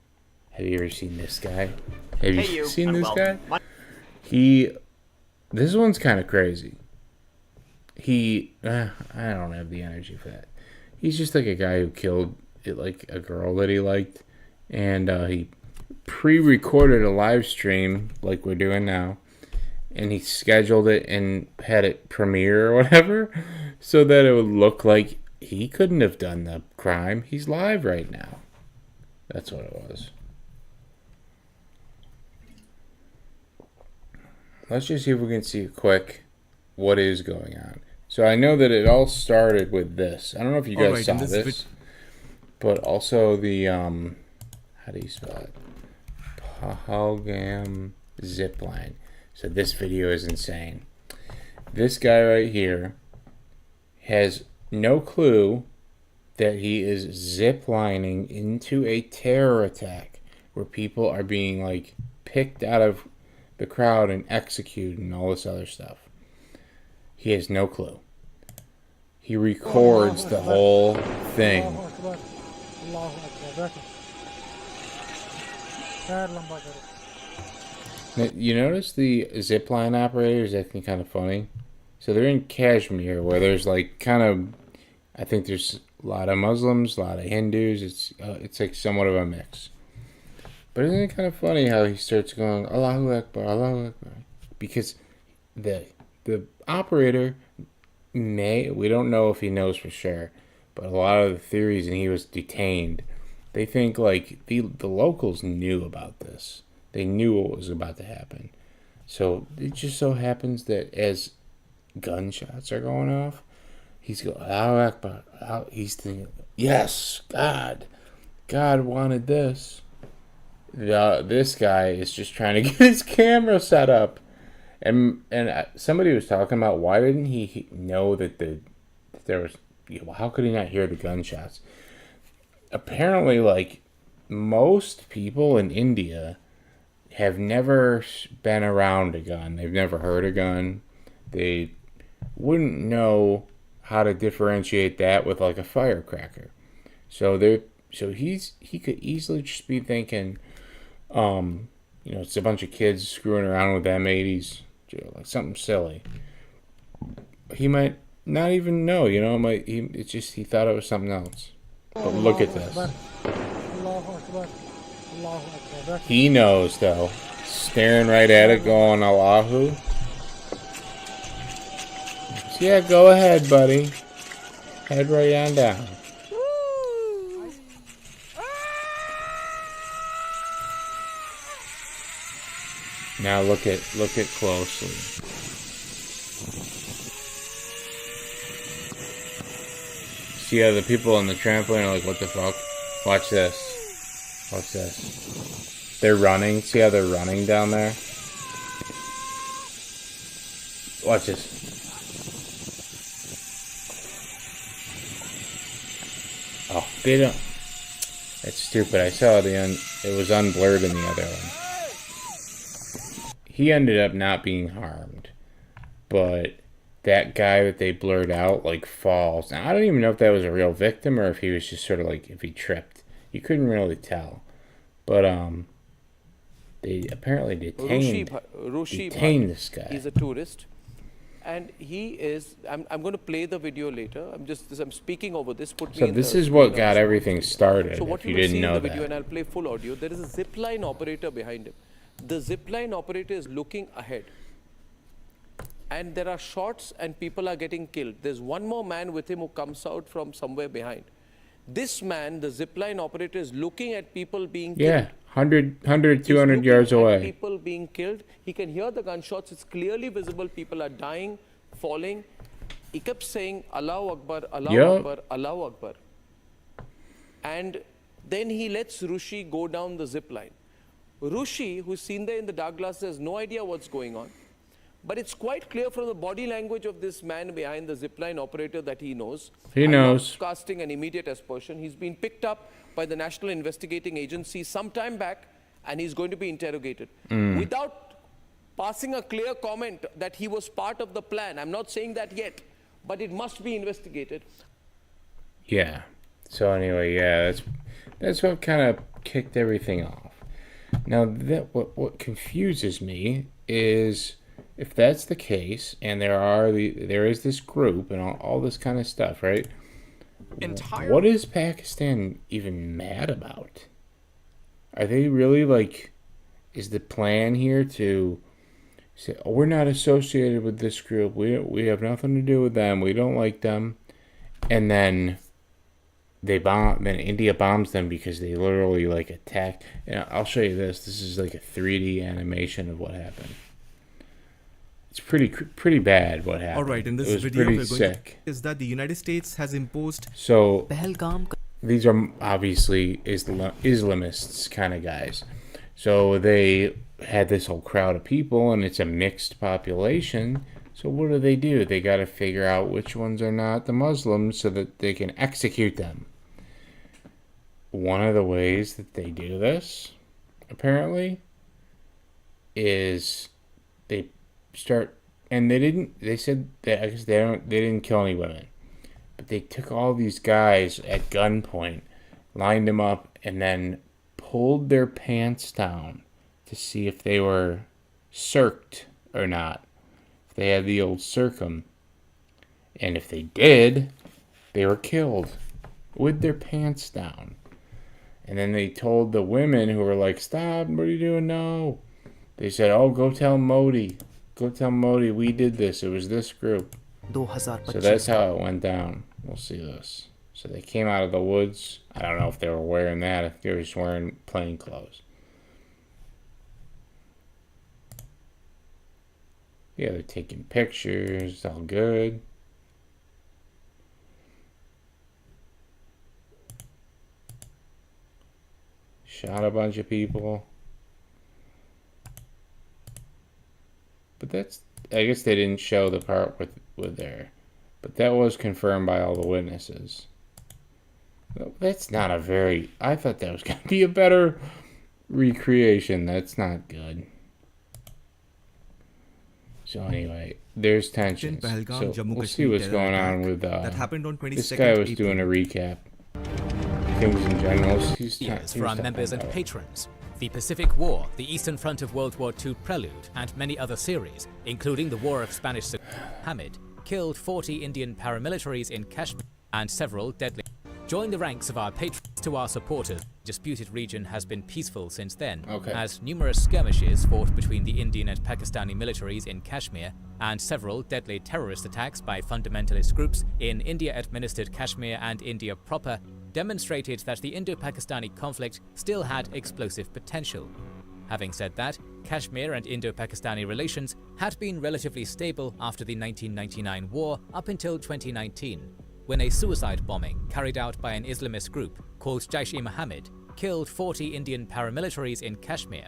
Have you ever seen this guy? Have you seen this guy? This one's kind of crazy. I don't have the energy for that. He's just like a guy who killed like a girl that he liked, and he pre-recorded a live stream like we're doing now, and he scheduled it and had it premiere or whatever, so that it would look like he couldn't have done the crime. He's live right now. That's what it was. Let's just see if we can see quick what is going on. So I know that it all started with this. I don't know if you guys saw this, but also the how do you spell it? Pahalgam zipline. So this video is insane. This guy right here has no clue that he is ziplining into a terror attack where people are being like picked out of the crowd and executed and all this other stuff. He has no clue. He records the whole thing. Now, you notice the zipline operators acting kind of funny? So they're in Kashmir, where there's like kind of, I think there's a lot of Muslims, a lot of Hindus. It's like somewhat of a mix. But isn't it kind of funny how he starts going, Allahu Akbar, Allahu Akbar? Because the operator we don't know if he knows for sure, but a lot of the theories, and he was detained, they think like the locals knew about this. They knew what was about to happen. So it just so happens that as gunshots are going off, he's going, Allahu Akbar. He's thinking, yes, God wanted this. This guy is just trying to get his camera set up, and somebody was talking about why didn't he know that there was, how could he not hear the gunshots? Apparently, like, most people in India have never been around a gun. They've never heard a gun. They wouldn't know how to differentiate that with like a firecracker. So he could easily just be thinking, it's a bunch of kids screwing around with M80s, like something silly. He might not even know, he thought it was something else. But look at this. He knows, though. Staring right at it, going, Allahu. So yeah, go ahead, buddy. Head right on down. Now look at closely. See how the people on the trampoline are like, what the fuck? Watch this. Watch this. They're running. See how they're running down there? Watch this. Oh, they don't. That's stupid. I saw it was unblurred in the other one. He ended up not being harmed, but that guy that they blurred out like falls. Now I don't even know if that was a real victim or if he was just sort of like if he tripped. You couldn't really tell, but they apparently detained this guy. He's a tourist, and he is. I'm going to play the video later. I'm speaking over this. So this is what got everything started. So what if you didn't know that. Video, and I'll play full audio. There is a zipline operator behind him. The zipline operator is looking ahead. And there are shots and people are getting killed. There's one more man with him who comes out from somewhere behind. This man, the zipline operator, is looking at people being killed. Yeah, 100, 200 yards away. People being killed. He can hear the gunshots. It's clearly visible. People are dying, falling. He kept saying, Allahu Akbar, Allahu Akbar, Allahu Akbar. And then he lets Rushi go down the zipline. Rushi, who's seen there in the dark glasses, has no idea what's going on. But it's quite clear from the body language of this man behind the zipline operator that he knows. He knows. Not casting an immediate aspersion. He's been picked up by the National Investigating Agency some time back, and he's going to be interrogated. Without passing a clear comment that he was part of the plan. I'm not saying that yet, but it must be investigated. Yeah. So anyway, yeah, that's what kind of kicked everything off. Now, what confuses me is if that's the case, and there is this group and all this kind of stuff, right? What is Pakistan even mad about? Are they really like? Is the plan here to say, "Oh, we're not associated with this group. We have nothing to do with them. We don't like them," and then then India bombs them because they literally like attacked. And I'll show you this. This is like a 3D animation of what happened. It's pretty bad what happened. All right, in this it was video pretty we're sick. Is that the United States has imposed So these are obviously Islamists kind of guys. So they had this whole crowd of people, and it's a mixed population. So what do? They got to figure out which ones are not the Muslims so that they can execute them. One of the ways that they do this, apparently, is they start, and they said that I guess they didn't kill any women, but they took all these guys at gunpoint, lined them up, and then pulled their pants down to see if they were circed or not. If they had the old circum. And if they did, they were killed with their pants down. And then they told the women who were like, "Stop, what are you doing?" No. They said, "Oh, go tell Modi. Go tell Modi we did this. It was this group." So that's how it went down. We'll see this. So they came out of the woods. I don't know if they were wearing that, if they were just wearing plain clothes. Yeah, they're taking pictures. All good. Shot a bunch of people. But I guess they didn't show the part with their, but that was confirmed by all the witnesses. That's not a very, I thought that was going to be a better recreation. That's not good. So anyway, there's tension. So we'll see what's going on with that happened on 22nd this guy was doing a recap. Things in general. He's for our members and patrons. The Pacific War, the Eastern Front of World War II Prelude, and many other series, including the War of Spanish Hamid, killed 40 Indian paramilitaries in Kashmir and several deadly. Join the ranks of our patrons to our supporters. The disputed region has been peaceful since then, as numerous skirmishes fought between the Indian and Pakistani militaries in Kashmir and several deadly terrorist attacks by fundamentalist groups in India-administered Kashmir and India proper demonstrated that the Indo-Pakistani conflict still had explosive potential. Having said that, Kashmir and Indo-Pakistani relations had been relatively stable after the 1999 war up until 2019, when a suicide bombing carried out by an Islamist group called Jaish-e-Mohammed killed 40 Indian paramilitaries in Kashmir.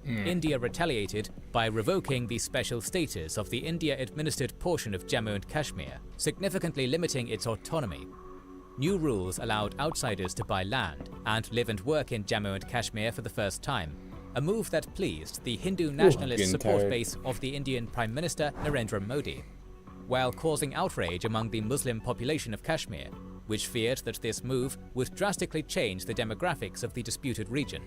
India retaliated by revoking the special status of the India-administered portion of Jammu and Kashmir, significantly limiting its autonomy. New rules allowed outsiders to buy land and live and work in Jammu and Kashmir for the first time, a move that pleased the Hindu nationalist support base of the Indian Prime Minister Narendra Modi, while causing outrage among the Muslim population of Kashmir, which feared that this move would drastically change the demographics of the disputed region.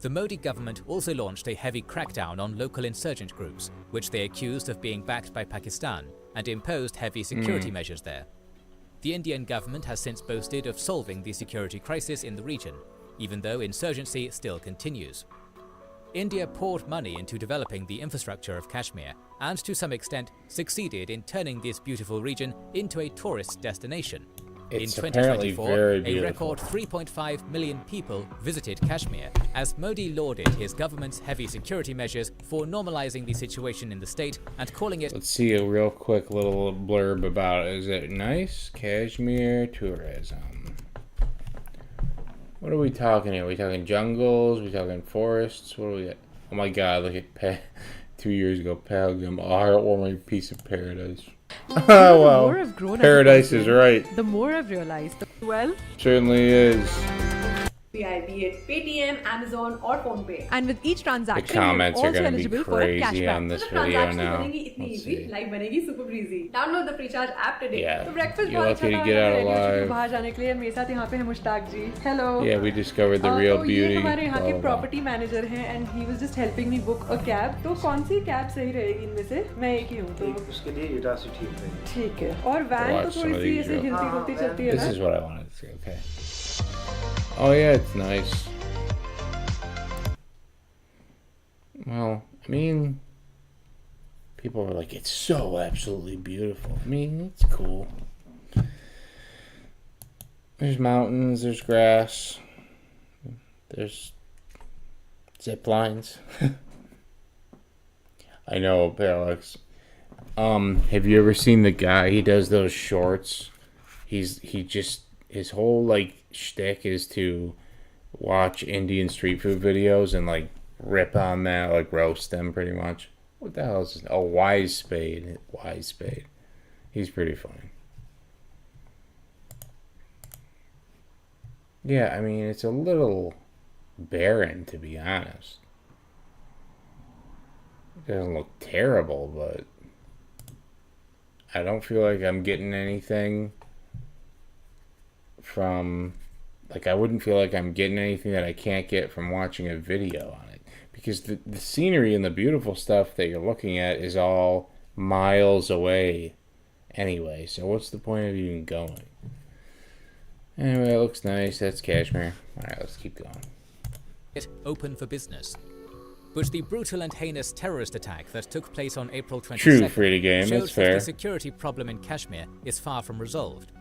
The Modi government also launched a heavy crackdown on local insurgent groups, which they accused of being backed by Pakistan, and imposed heavy security measures there. The Indian government has since boasted of solving the security crisis in the region, even though insurgency still continues. India poured money into developing the infrastructure of Kashmir and to some extent succeeded in turning this beautiful region into a tourist destination. It's in 2024, a record 3.5 million people visited Kashmir as Modi lauded his government's heavy security measures for normalizing the situation in the state and calling it... Let's see a real quick little blurb about it. Is it nice? Kashmir tourism. What are we talking here? Are we talking jungles? Are we talking forests? What are we at? Oh my god, look at 2 years ago, Pahalgam, a heartwarming piece of paradise. Oh wow, paradise is right. The more I've realized, Certainly is. be it Paytm, Amazon or PhonePe. And with each transaction, The comments you're are also going to eligible be for crazy cashback. on this So the video transaction now. banegi itni Let's easy, see. life banegi super breezy. Download the FreeCharge app today. Yeah. So breakfast You're बहुत lucky to अच्छा get था, out radio alive. से बाहर जाने के लिए मेरे साथ यहाँ पे है मुश्ताक जी. Hello. Yeah, we discovered the real तो beauty. ये हमारे यहाँ blah, के blah, blah. प्रॉपर्टी मैनेजर हैं and he was just helping me book a cab. तो कौन सी कैब सही रहेगी इनमें से? मैं एक ही हूँ तो. उसके लिए इटा से ठीक है. ठीक है. और वैन तो Watch some थोड़ी of सी these ऐसे real- हिलती डुलती चलती है This ना. is what I wanted to see. Okay. Oh yeah, it's nice. Well, I mean, people are like, it's so absolutely beautiful. I mean, it's cool. There's mountains, there's grass, there's zip lines. I know, Alex. Have you ever seen the guy? He does those shorts. His whole like shtick is to watch Indian street food videos and like rip on that, like roast them pretty much. What the hell is this? Oh, Wise Spade. Wise Spade. He's pretty funny. Yeah, I mean, it's a little barren, to be honest. It doesn't look terrible, but I don't feel like I'm getting anything from... Like, I wouldn't feel like I'm getting anything that I can't get from watching a video on it. Because the scenery and the beautiful stuff that you're looking at is all miles away anyway. So what's the point of even going? Anyway, it looks nice. That's Kashmir. Alright, let's keep going. Open for business. But the brutal and heinous terrorist attack that took place on April 22nd True, free to game, shows that's that fair. the security problem in Kashmir is far from resolved.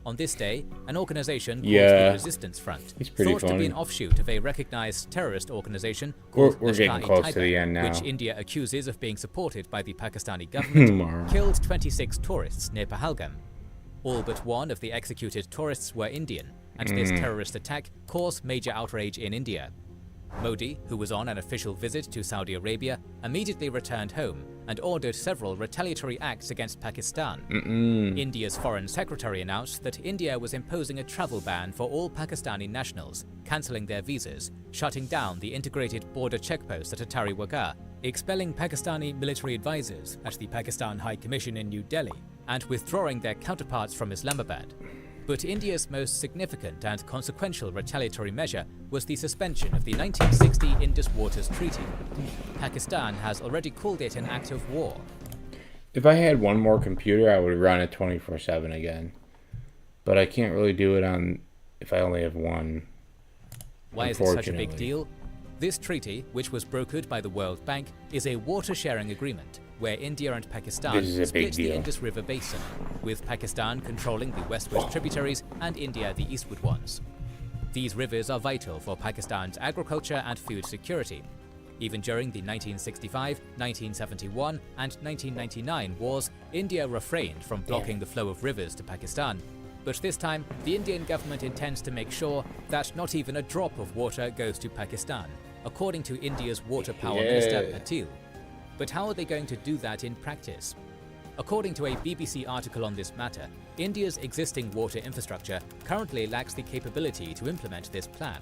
On this day, an organization called Yeah, the Resistance Front, he's pretty thought to funny. be an offshoot of a recognized terrorist organization We're called getting close to Lashkar-e-Taiba, the end now. which India accuses of being supported by the Pakistani government, Mar. killed 26 tourists near Pahalgam. All but one of the executed tourists were Indian, and this terrorist attack caused major outrage in India. Modi, who was on an official visit to Saudi Arabia, immediately returned home and ordered several retaliatory acts against Pakistan. India's foreign secretary announced that India was imposing a travel ban for all Pakistani nationals, cancelling their visas, shutting down the integrated border checkpost at Attari Wagah, expelling Pakistani military advisors at the Pakistan High Commission in New Delhi, and withdrawing their counterparts from Islamabad. But India's most significant and consequential retaliatory measure was the suspension of the 1960 Indus Waters Treaty. Pakistan has already called it an act of war. If I had one more computer, I would run it 24/7 again. But I can't really do it on if I only have one. Why is it such a big deal? This treaty, which was brokered by the World Bank, is a water-sharing agreement where India and Pakistan split the Indus River basin, with Pakistan controlling the westward tributaries and India the eastward ones. These rivers are vital for Pakistan's agriculture and food security. Even during the 1965, 1971 and 1999 wars, India refrained from blocking the flow of rivers to Pakistan. But this time, the Indian government intends to make sure that not even a drop of water goes to Pakistan, according to India's Water Power Minister Patil. But how are they going to do that in practice? According to a BBC article on this matter, India's existing water infrastructure currently lacks the capability to implement this plan.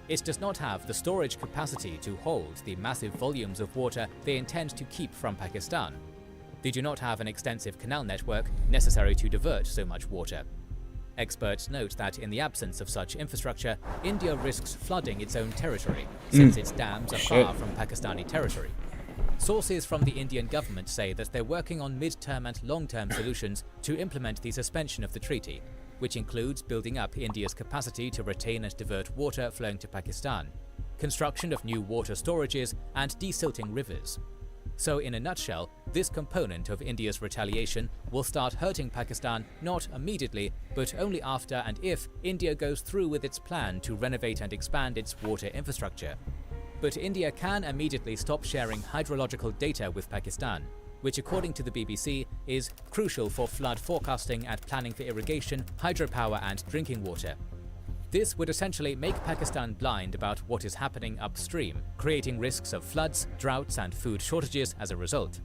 It does not have the storage capacity to hold the massive volumes of water they intend to keep from Pakistan. They do not have an extensive canal network necessary to divert so much water. Experts note that in the absence of such infrastructure, India risks flooding its own territory, since its dams are far from Pakistani territory. Sources from the Indian government say that they're working on mid-term and long-term solutions to implement the suspension of the treaty, which includes building up India's capacity to retain and divert water flowing to Pakistan, construction of new water storages, and desilting rivers. So in a nutshell, this component of India's retaliation will start hurting Pakistan not immediately, but only after and if India goes through with its plan to renovate and expand its water infrastructure. But India can immediately stop sharing hydrological data with Pakistan, which according to the BBC is crucial for flood forecasting and planning for irrigation, hydropower and drinking water. This would essentially make Pakistan blind about what is happening upstream, creating risks of floods, droughts and food shortages as a result.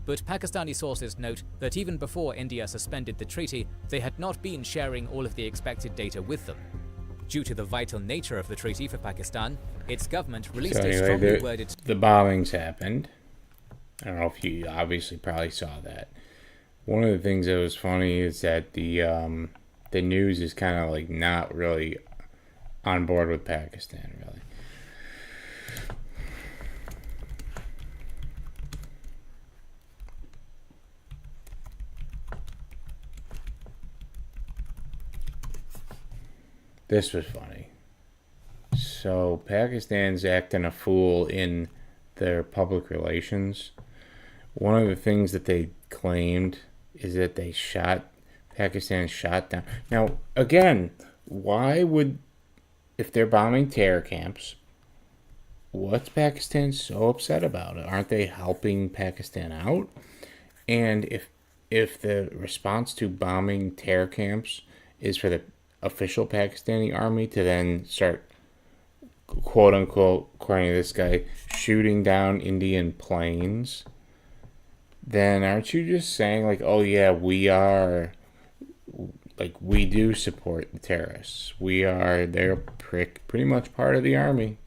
But Pakistani sources note that even before India suspended the treaty, they had not been sharing all of the expected data with them. Due to the vital nature of the treaty for Pakistan, its government released a strongly worded... The bombings happened. I don't know if you obviously probably saw that. One of the things that was funny is that the news is kind of like not really on board with Pakistan, really. This was funny. So Pakistan's acting a fool in their public relations. One of the things that they claimed is that they Pakistan shot down. Now, again, why would, if they're bombing terror camps, what's Pakistan so upset about it? Aren't they helping Pakistan out? And if the response to bombing terror camps is for the official Pakistani army to then start, quote unquote, according to this guy, shooting down Indian planes, then aren't you just saying like, oh yeah, we do support the terrorists. They're pretty much part of the army.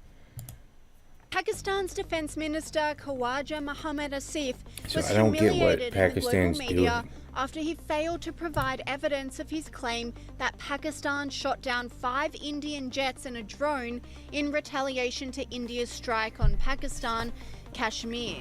Pakistan's Defense Minister Khawaja Mohammad Asif was I don't get what humiliated in the Pakistan's global media doing. after he failed to provide evidence of his claim that Pakistan shot down 5 Indian jets and a drone in retaliation to India's strike on Pakistan, Kashmir.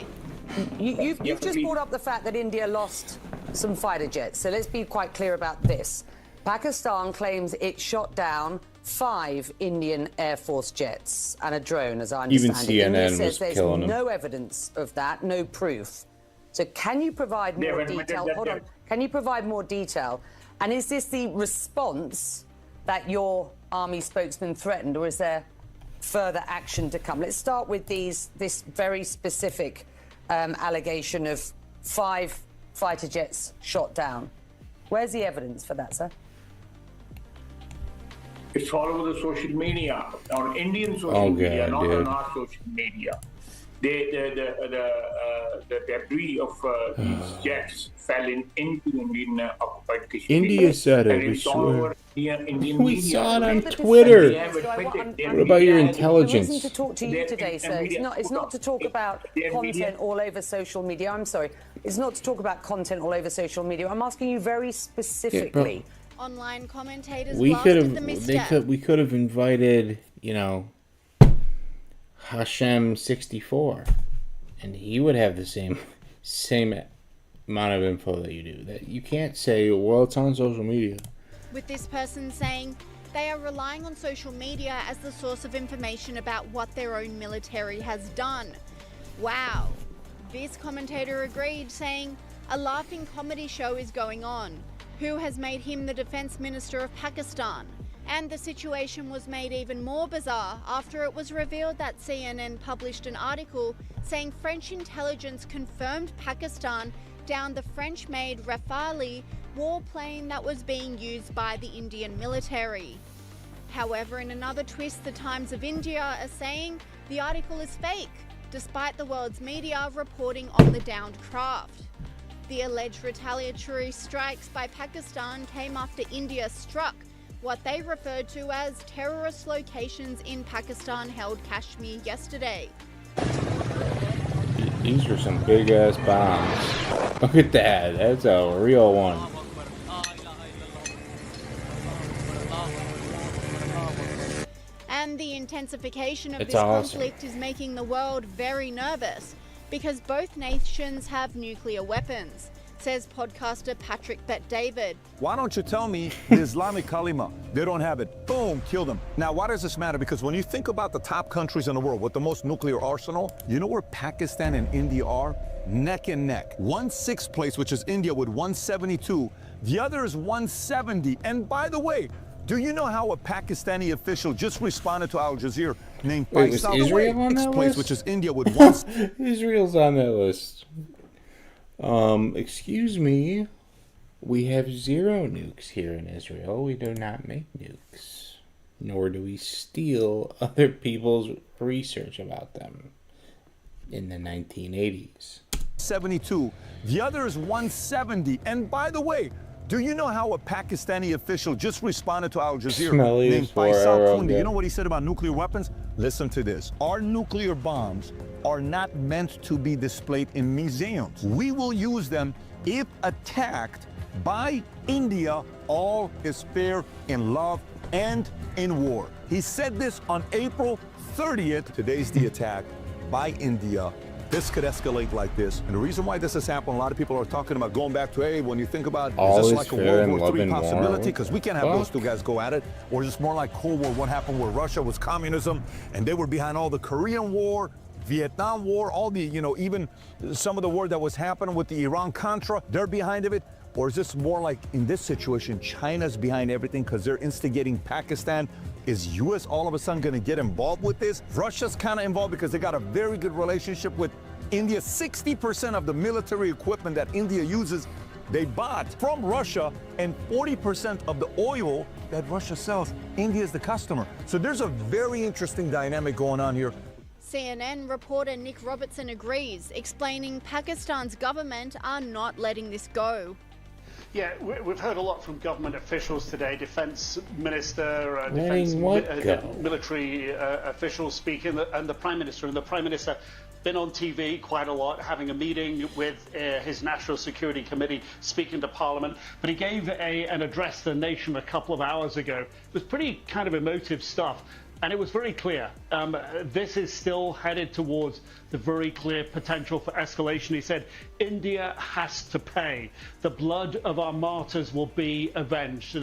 You've just brought up the fact that India lost some fighter jets, so let's be quite clear about this. Pakistan claims it shot down 5 Indian Air Force jets and a drone, as I understand it. Even CNN India was says killing them. there's no evidence of that, no proof. So can you provide more detail? Hold on. Can you provide more detail? And is this the response that your army spokesman threatened, or is there further action to come? Let's start with this very specific allegation of 5 fighter jets shot down. Where's the evidence for that, sir? It's all over the social media, on Indian social media, not on our social media. The debris of these jets fell into Indian occupied Kashmir. India said it, and we it's all swear. over Indian We media. saw it on Twitter. What about your The intelligence? reason to talk to you today, sir, it's not to talk about content all over social media. I'm sorry. It's not to talk about content all over social media. I'm asking you very specifically. Online commentators We blasted the misstep. we could have invited, Hashem 64, and he would have the same amount of info that you do. That you can't say, well, it's on social media. With this person saying, They are relying on social media as the source of information about what their own military has done. Wow. This commentator agreed, saying, "A laughing comedy show is going on. Who has made him the defense minister of Pakistan?" And the situation was made even more bizarre after it was revealed that CNN published an article saying French intelligence confirmed Pakistan downed the French-made Rafale warplane that was being used by the Indian military. However, in another twist, the Times of India are saying the article is fake, despite the world's media reporting on the downed craft. The alleged retaliatory strikes by Pakistan came after India struck what they referred to as terrorist locations in Pakistan-held Kashmir yesterday. These are some big ass bombs. Look at that. That's a real one. And the intensification of It's this awesome. conflict is making the world very nervous because both nations have nuclear weapons, says podcaster Patrick Bet-David. Why don't you tell me the Islamic Kalima? They don't have it. Boom, kill them. Now, why does this matter? Because when you think about the top countries in the world with the most nuclear arsenal, you know where Pakistan and India are? Neck and neck. 1/6 place, which is India with 172. The other is 170. And by the way, do you know how a Pakistani official just responded to Al Jazeera named Wait, was Faisal? Israel on that place, list? which is India with one. Israel's on that list. Excuse me. We have 0 nukes here in Israel. We do not make nukes. Nor do we steal other people's research about them in the 1980s. 72. The other is 170. And by the way, do you know how a Pakistani official just responded to Al Jazeera Smelly named as far Faisal out Kundi? there. You know what he said about nuclear weapons? Listen to this. Our nuclear bombs are not meant to be displayed in museums. We will use them if attacked by India. All is fair in love and in war. He said this on April 30th. Today's the attack by India. This could escalate like this. And the reason why this has happened, a lot of people are talking about going back to, hey, when you think about, All is is this like a fair World in War love III and war? possibility? Because we can't have Fuck. those two guys go at it. Or is this more like Cold War, what happened where Russia was communism and they were behind all the Korean War, Vietnam War, all the, even some of the war that was happening with the Iran-Contra, they're behind of it? Or is this more like, in this situation, China's behind everything because they're instigating Pakistan? Is U.S. all of a sudden going to get involved with this? Russia's kind of involved because they got a very good relationship with India. 60% of the military equipment that India uses, they bought from Russia, and 40% of the oil that Russia sells, India is the customer. So there's a very interesting dynamic going on here. CNN reporter Nick Robertson agrees, explaining Pakistan's government are not letting this go. Yeah, we've heard a lot from government officials today, defense minister, military officials speaking, and the prime minister. And the prime minister been on TV quite a lot, having a meeting with his National Security Committee, speaking to Parliament. But he gave an address to the nation a couple of hours ago. It was pretty kind of emotive stuff. And it was very clear. This is still headed towards the very clear potential for escalation. He said, India has to pay. The blood of our martyrs will be avenged,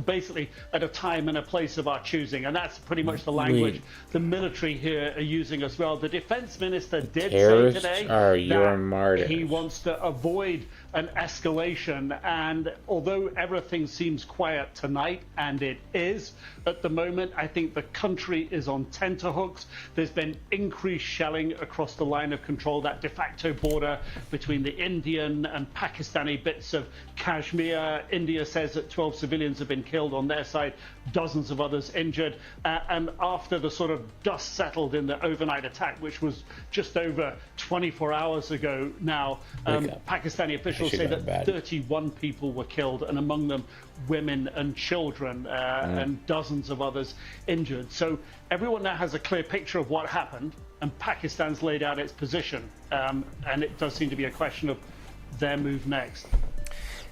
basically at a time and a place of our choosing. And that's pretty much the language the military here are using as well. The defense minister did say today that he wants to avoid an escalation. And although everything seems quiet tonight, and it is at the moment, I think the country is on tenterhooks. There's been increased shelling across the line of control, that de facto border between the Indian and Pakistani bits of Kashmir. India says that 12 civilians have been killed on their side, dozens of others injured. And after the sort of dust settled in the overnight attack, which was just over 24 hours ago now, Pakistani officials say that 31 people were killed, and among them women and children, and dozens of others injured. So everyone now has a clear picture of what happened, and Pakistan's laid out its position, and it does seem to be a question of their move next.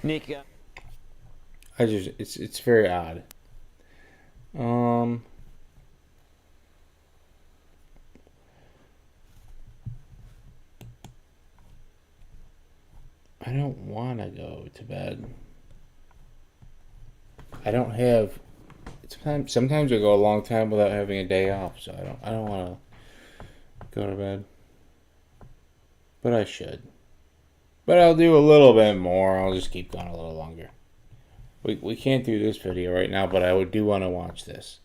Nick, it's very odd. I don't want to go to bed. I don't have sometimes I go a long time without having a day off, so I don't want to go to bed. But I should. But I'll do a little bit more. I'll just keep going a little longer. We can't do this video right now, but I do want to watch this.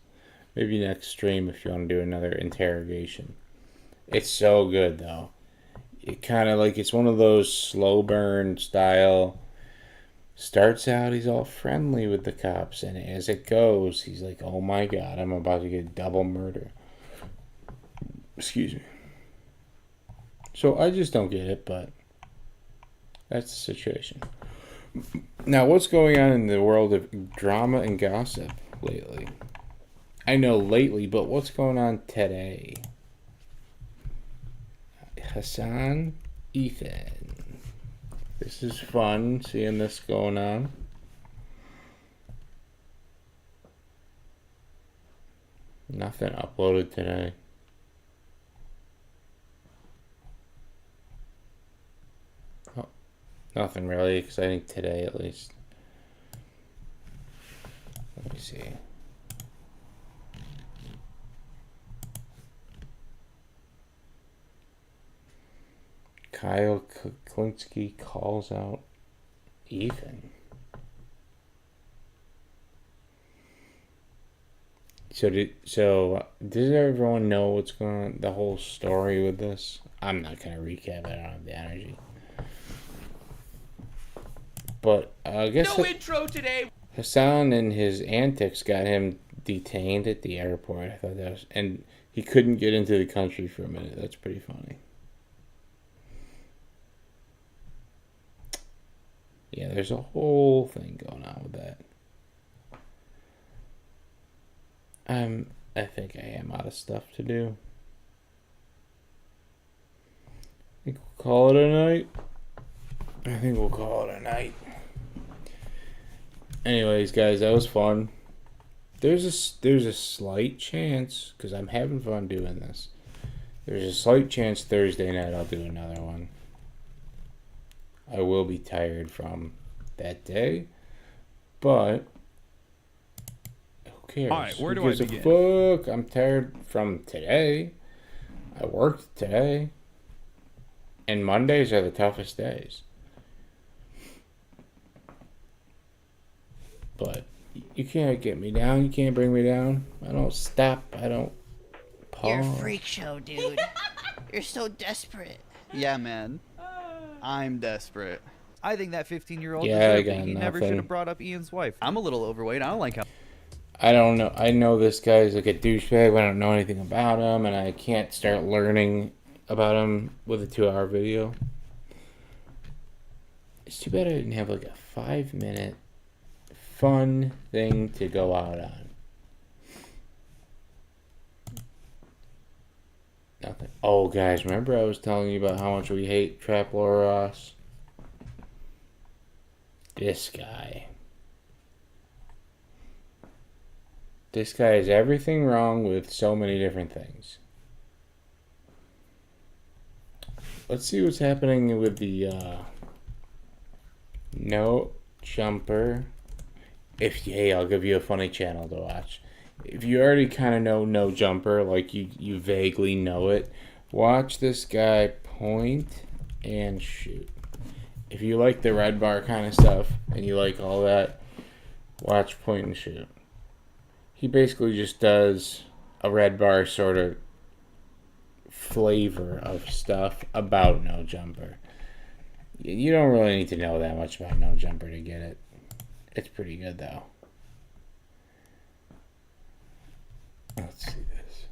Maybe next stream if you want to do another interrogation. It's so good though. It kind of like, it's one of those slow burn style. Starts out, he's all friendly with the cops, and as it goes, he's like, oh my god, I'm about to get double murder. Excuse me. So I just don't get it, but that's the situation. Now, what's going on in the world of drama and gossip lately? I know lately, but what's going on today? Hassan Ethan. This is fun, seeing this going on. Nothing uploaded today. Oh, nothing really, because I think today at least. Let me see. Kyle Klinsky calls out Ethan. So does everyone know what's going on, the whole story with this? I'm not gonna recap it. I don't have the energy. But I guess no intro today. Hassan and his antics got him detained at the airport. I thought that was, and he couldn't get into the country for a minute. That's pretty funny. Yeah, there's a whole thing going on with that. I think I am out of stuff to do. I think we'll call it a night. Anyways, guys, that was fun. There's a slight chance, because I'm having fun doing this. There's a slight chance Thursday night I'll do another one. I will be tired from that day, but who cares? All right, where who do I gives a begin? fuck? I'm tired from today. I worked today, and Mondays are the toughest days. But you can't get me down. You can't bring me down. I don't stop. I don't pause. You're a freak show, dude. You're so desperate. Yeah, man. I'm desperate. I think that 15-year-old deserved it. He never should have brought up Ian's wife. I'm a little overweight. I don't like how... I don't know. I know this guy's like a douchebag, but I don't know anything about him, and I can't start learning about him with a 2-hour video. It's too bad I didn't have like a 5-minute fun thing to go out on. Nothing. Oh, guys, remember I was telling you about how much we hate Trap Laura Ross? This guy. This guy has everything wrong with so many different things. Let's see what's happening with the No Jumper. Hey, I'll give you a funny channel to watch. If you already kind of know No Jumper, like you vaguely know it, watch this guy point and shoot. If you like the red bar kind of stuff and you like all that, watch point and shoot. He basically just does a red bar sort of flavor of stuff about No Jumper. You don't really need to know that much about No Jumper to get it. It's pretty good though. Let's see this.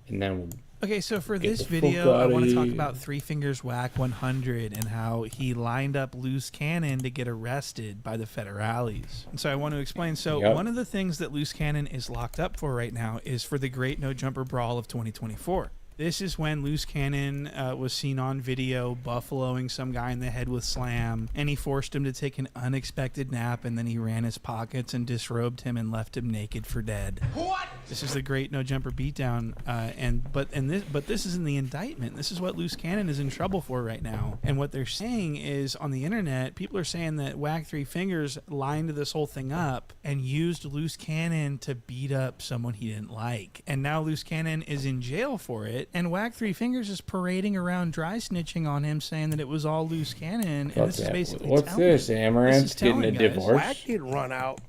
And then we'll Okay, so for this video, I want to talk about Three Fingers Whack 100 and how he lined up Loose Cannon to get arrested by the federales. And so I want to explain. So one of the things that Loose Cannon is locked up for right now is for the Great No Jumper Brawl of 2024. This is when Loose Cannon was seen on video buffaloing some guy in the head with slam, and he forced him to take an unexpected nap, and then he ran his pockets and disrobed him and left him naked for dead. What? This is the great No Jumper beatdown, but this is in the indictment. This is what Loose Cannon is in trouble for right now. And what they're saying is, on the internet, people are saying that Wack 3 Fingers lined this whole thing up and used Loose Cannon to beat up someone he didn't like. And now Loose Cannon is in jail for it. And Wack 3 Fingers is parading around dry snitching on him, saying that it was all Loose Cannon. And this is basically what's this? Amaranth's getting a divorce? Wack didn't run out.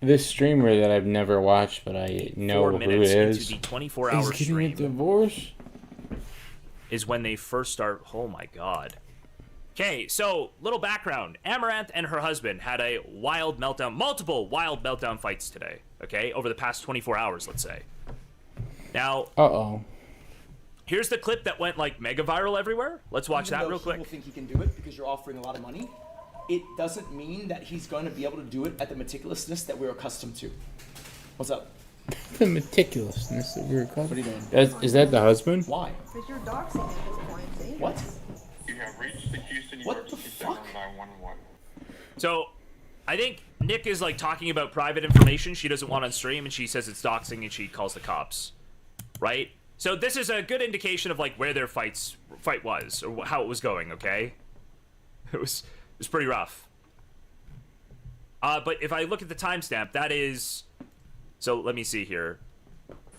This streamer that I've never watched, but I know 4 who minutes it is, into the 24-hour is getting stream a divorce? is when they first start. Oh my god. Okay, so little background. Amaranth and her husband had a wild meltdown, multiple wild meltdown fights today. Okay, over the past 24 hours, let's say. Now, here's the clip that went like mega viral everywhere. Let's watch that real quick. People think he can do it because you're offering a lot of money. It doesn't mean that he's going to be able to do it at the meticulousness that we're accustomed to. What's up? The meticulousness that we're accustomed. What are you doing? Is that the husband? Why? Because you're doxing at this point, see? What? You have reached the Houston What the fuck? 911. So, I think Nick is like talking about private information she doesn't want on stream, and she says it's doxing, and she calls the cops, right? So this is a good indication of like where their fight was, or how it was going. Okay, it was pretty rough. But if I look at the timestamp, that is, so let me see here.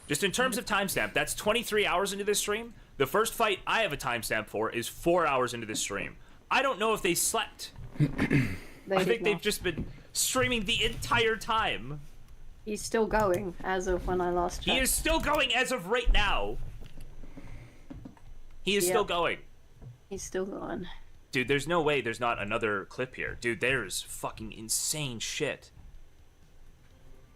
Just in terms of timestamp, that's 23 hours into this stream. The first fight I have a timestamp for is 4 hours into this stream. I don't know if they slept. I think they've just been streaming the entire time. He's still going as of when I last checked. He is still going as of right now. He is still going. He's still going. Dude, there's no way there's not another clip here. Dude, there's fucking insane shit.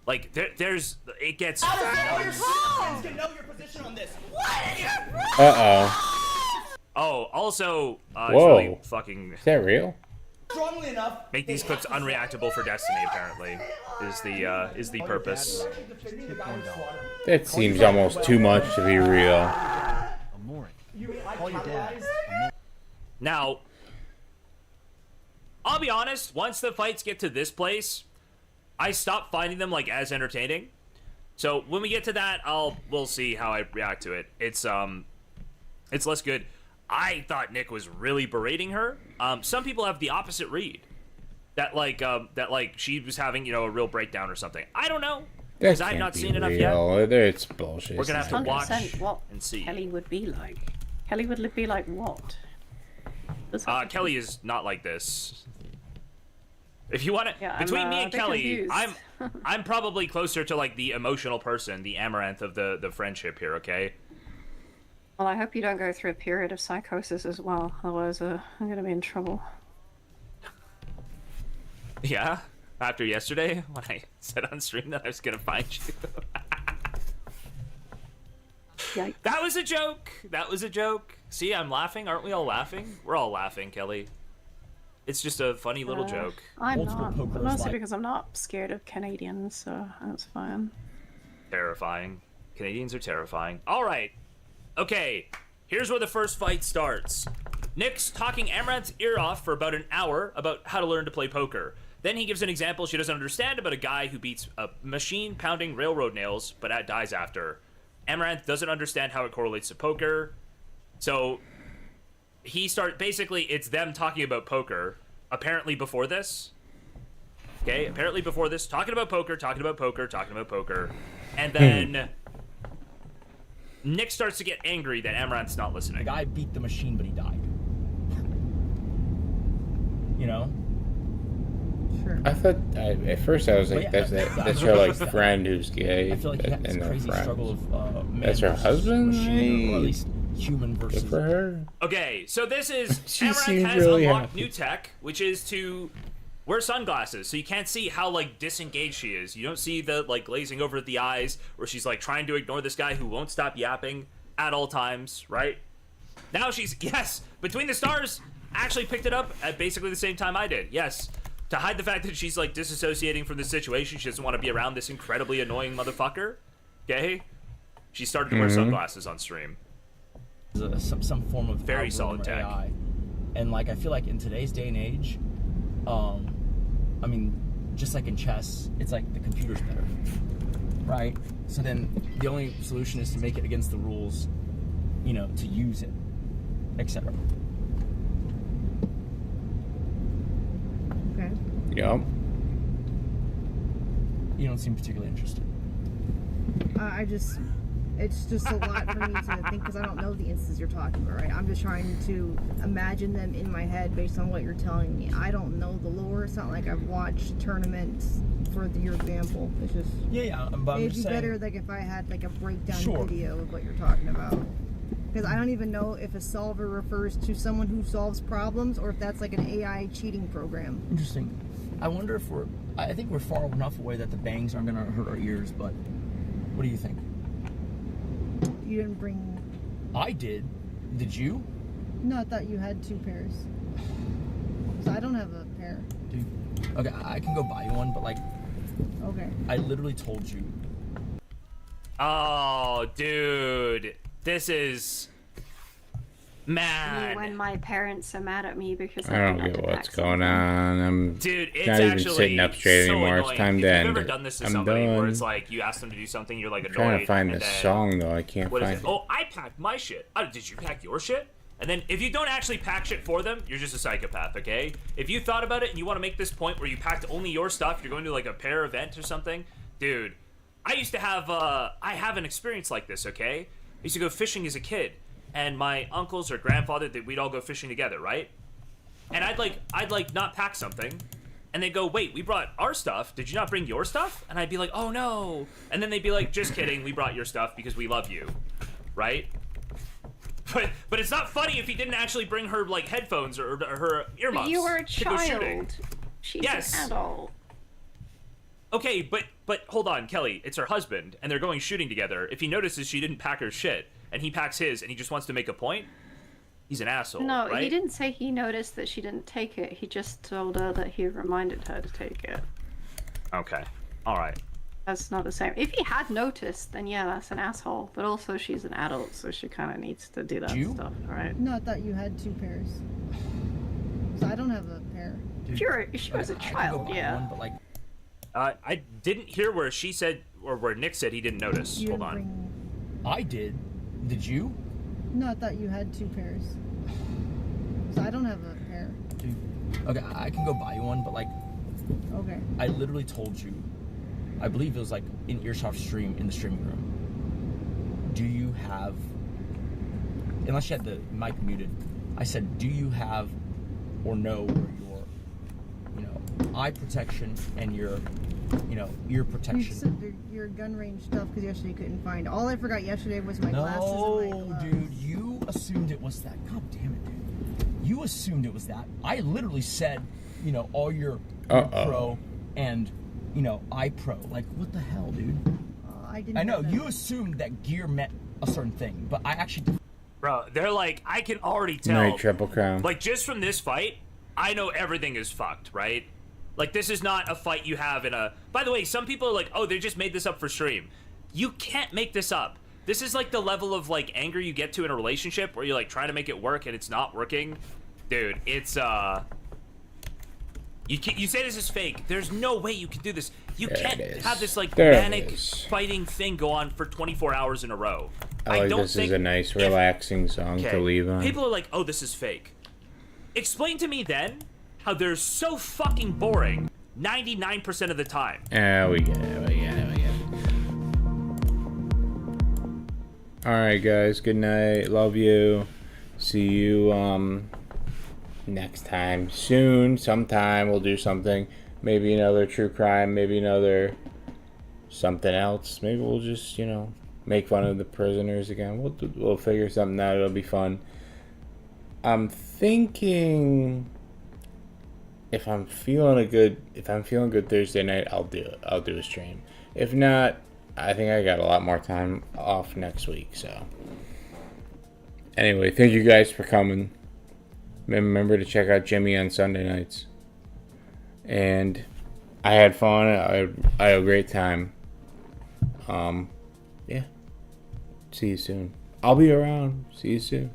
Like, there's... It gets... Out of all your friends can know your position on this. What is your problem? Uh-oh. Oh, also... Whoa. It's really fucking... Is that real? Strongly enough... Make these clips unreactable for Destiny, apparently, is the purpose. That seems almost too much to be real. Now, I'll be honest, once the fights get to this place, I stop finding them like as entertaining. So when we get to that, we'll see how I react to it. It's less good. I thought Nick was really berating her. Some people have the opposite read. That she was having, a real breakdown or something. I don't know. Because I've not seen enough yet. It's bullshit. We're gonna have to watch what and see. Kelly would be like. Kelly would be like what? Kelly is not like this. If you want to, Yeah, between me I'm and Kelly, confused. I'm probably closer to like the emotional person, the Amaranth of the friendship here. Okay. Well, I hope you don't go through a period of psychosis as well. Otherwise, I'm gonna be in trouble. Yeah. After yesterday, when I said on stream that I was gonna find you. Yikes. That was a joke. That was a joke. See, I'm laughing. Aren't we all laughing? We're all laughing, Kelly. It's just a funny little joke. I'm not. But mostly because I'm not scared of Canadians, so that's fine. Terrifying. Canadians are terrifying. All right. Okay. Here's where the first fight starts. Nick's talking Amaranth's ear off for about an hour about how to learn to play poker. Then he gives an example she doesn't understand about a guy who beats a machine pounding railroad nails, but dies after. Amaranth doesn't understand how it correlates to poker. So basically it's them talking about poker, apparently before this. Okay, apparently before this, talking about poker. And then Nick starts to get angry that Amaranth's not listening. The guy beat the machine, but he died. You know? Sure. I thought at first I was like, that's her like friend who's gay, I feel like and this they're crazy friends. struggle of man That's her versus husband. machine, or at least human versus. Good for her. Okay, so this is She Amaranth seems has really unlocked happy. new tech, which is to wear sunglasses, so you can't see how like disengaged she is. You don't see the like glazing over the eyes, where she's like trying to ignore this guy who won't stop yapping at all times, right? Now she's Between the Stars actually picked it up at basically the same time I did. Yes. To hide the fact that she's like disassociating from the situation, she doesn't want to be around this incredibly annoying motherfucker. Okay? She started to wear sunglasses on stream. Some form of very solid tech. AI. And like I feel like in today's day and age, I mean, just like in chess, it's like the computer's better, right? So then the only solution is to make it against the rules, you know, to use it, etc. Okay. Yep. You don't seem particularly interested. It's just a lot for me to think because I don't know the instances you're talking about, right? I'm just trying to imagine them in my head based on what you're telling me. I don't know the lore. It's not like I've watched tournaments for your example. It's just but it'd be better like if I had like a breakdown video of what you're talking about. Because I don't even know if a solver refers to someone who solves problems or if that's like an AI cheating program. Interesting. I wonder if I think we're far enough away that the bangs aren't going to hurt our ears, but what do you think? You didn't bring... I did. Did you? No, I thought you had 2 pairs. So I don't have a pair. Dude. Okay, I can go buy you one, but like... Okay. I literally told you. Oh, dude. This is... Man. When my parents are mad at me because I don't get what's going on. I'm Dude, it's not even actually sitting up straight so anymore. annoying. It's time if to you've end ever it. done this to I'm somebody done. where it's like you ask them to do something, you're like I'm annoyed. trying to find and this then- song though. I can't What is find it? it. Oh, I packed my shit. Oh, did you pack your shit? And then if you don't actually pack shit for them, you're just a psychopath, okay? If you thought about it and you want to make this point where you packed only your stuff, you're going to like a pair event or something, dude, I used to have, I have an experience like this, okay? I used to go fishing as a kid, and my uncles or grandfather, we'd all go fishing together, right? And I'd like not pack something, and they'd go, wait, we brought our stuff. Did you not bring your stuff? And I'd be like, oh no. And then they'd be like, just kidding, we brought your stuff because we love you, right? But it's not funny if he didn't actually bring her like headphones or her earmuffs. But you were a to go shooting. child. She's Yes. an adult. Okay, but hold on, Kelly. It's her husband, and they're going shooting together. If he notices she didn't pack her shit, and he packs his, and he just wants to make a point, he's an asshole. No, right? he didn't say he noticed that she didn't take it. He just told her that he reminded her to take it. Okay. All right. That's not the same. If he had noticed, then yeah, that's an asshole. But also, she's an adult, so she kind of needs to do that stuff, right? No, I thought you had 2 pairs. So I don't have a pair. If she was a child, yeah. One, but like, I didn't hear where she said or where Nick said he didn't notice. You Hold didn't on. I did. Did you? No, I thought you had 2 pairs. So I don't have a pair. Dude. Okay, I can go buy you one, but like... Okay. I literally told you, I believe it was like in Earsoft stream, in the streaming room. Do you have... Unless you had the mic muted. I said, do you have or know where your, you know, eye protection and your, you know, ear You protection... said your gun range stuff because yesterday you couldn't find. All I forgot yesterday was my glasses and my gloves. dude, you assumed it was that. God damn it, dude. You assumed it was that. I literally said, you know, all your pro and, you know, iPro. Like, what the hell, dude? I didn't. I know, that. you assumed that gear meant a certain thing, but I actually... Bro, they're like, I can already tell. Night Triple Crown. Like, just from this fight, I know everything is fucked, right? Like, this is not a fight you have in a... By the way, some people are like, oh, they just made this up for stream. You can't make this up. This is like the level of, like, anger you get to in a relationship where you're, like, trying to make it work and it's not working. Dude, it's, You say this is fake. There's no way you can do this. You There can't it is. have this, like, There it manic is. fighting thing go on for 24 hours in a row. I like don't this think is a nice, relaxing song to leave on. People are like, oh, this is fake. Explain to me then how they're so fucking boring 99% of the time. We get it. Alright, guys. Good night. Love you. See you, next time. Soon. Sometime. We'll do something. Maybe another true crime. Maybe another something else. Maybe we'll just, you know, make fun of the prisoners again. We'll figure something out. It'll be fun. I'm thinking if I'm feeling good Thursday night, I'll do a stream. If not, I think I got a lot more time off next week. So anyway, thank you guys for coming. Remember to check out Jimmy on Sunday nights. And I had fun. I had a great time. Yeah. See you soon. I'll be around. See you soon.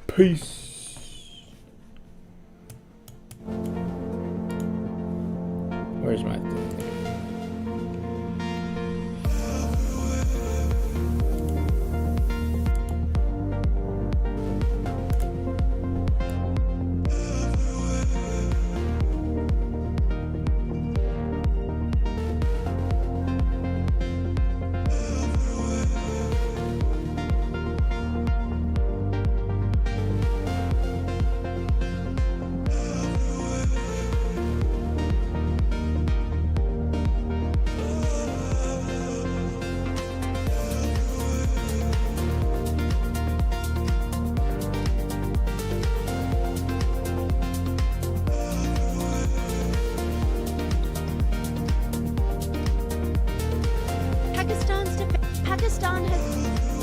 Peace. Where's my thing? Pakistan has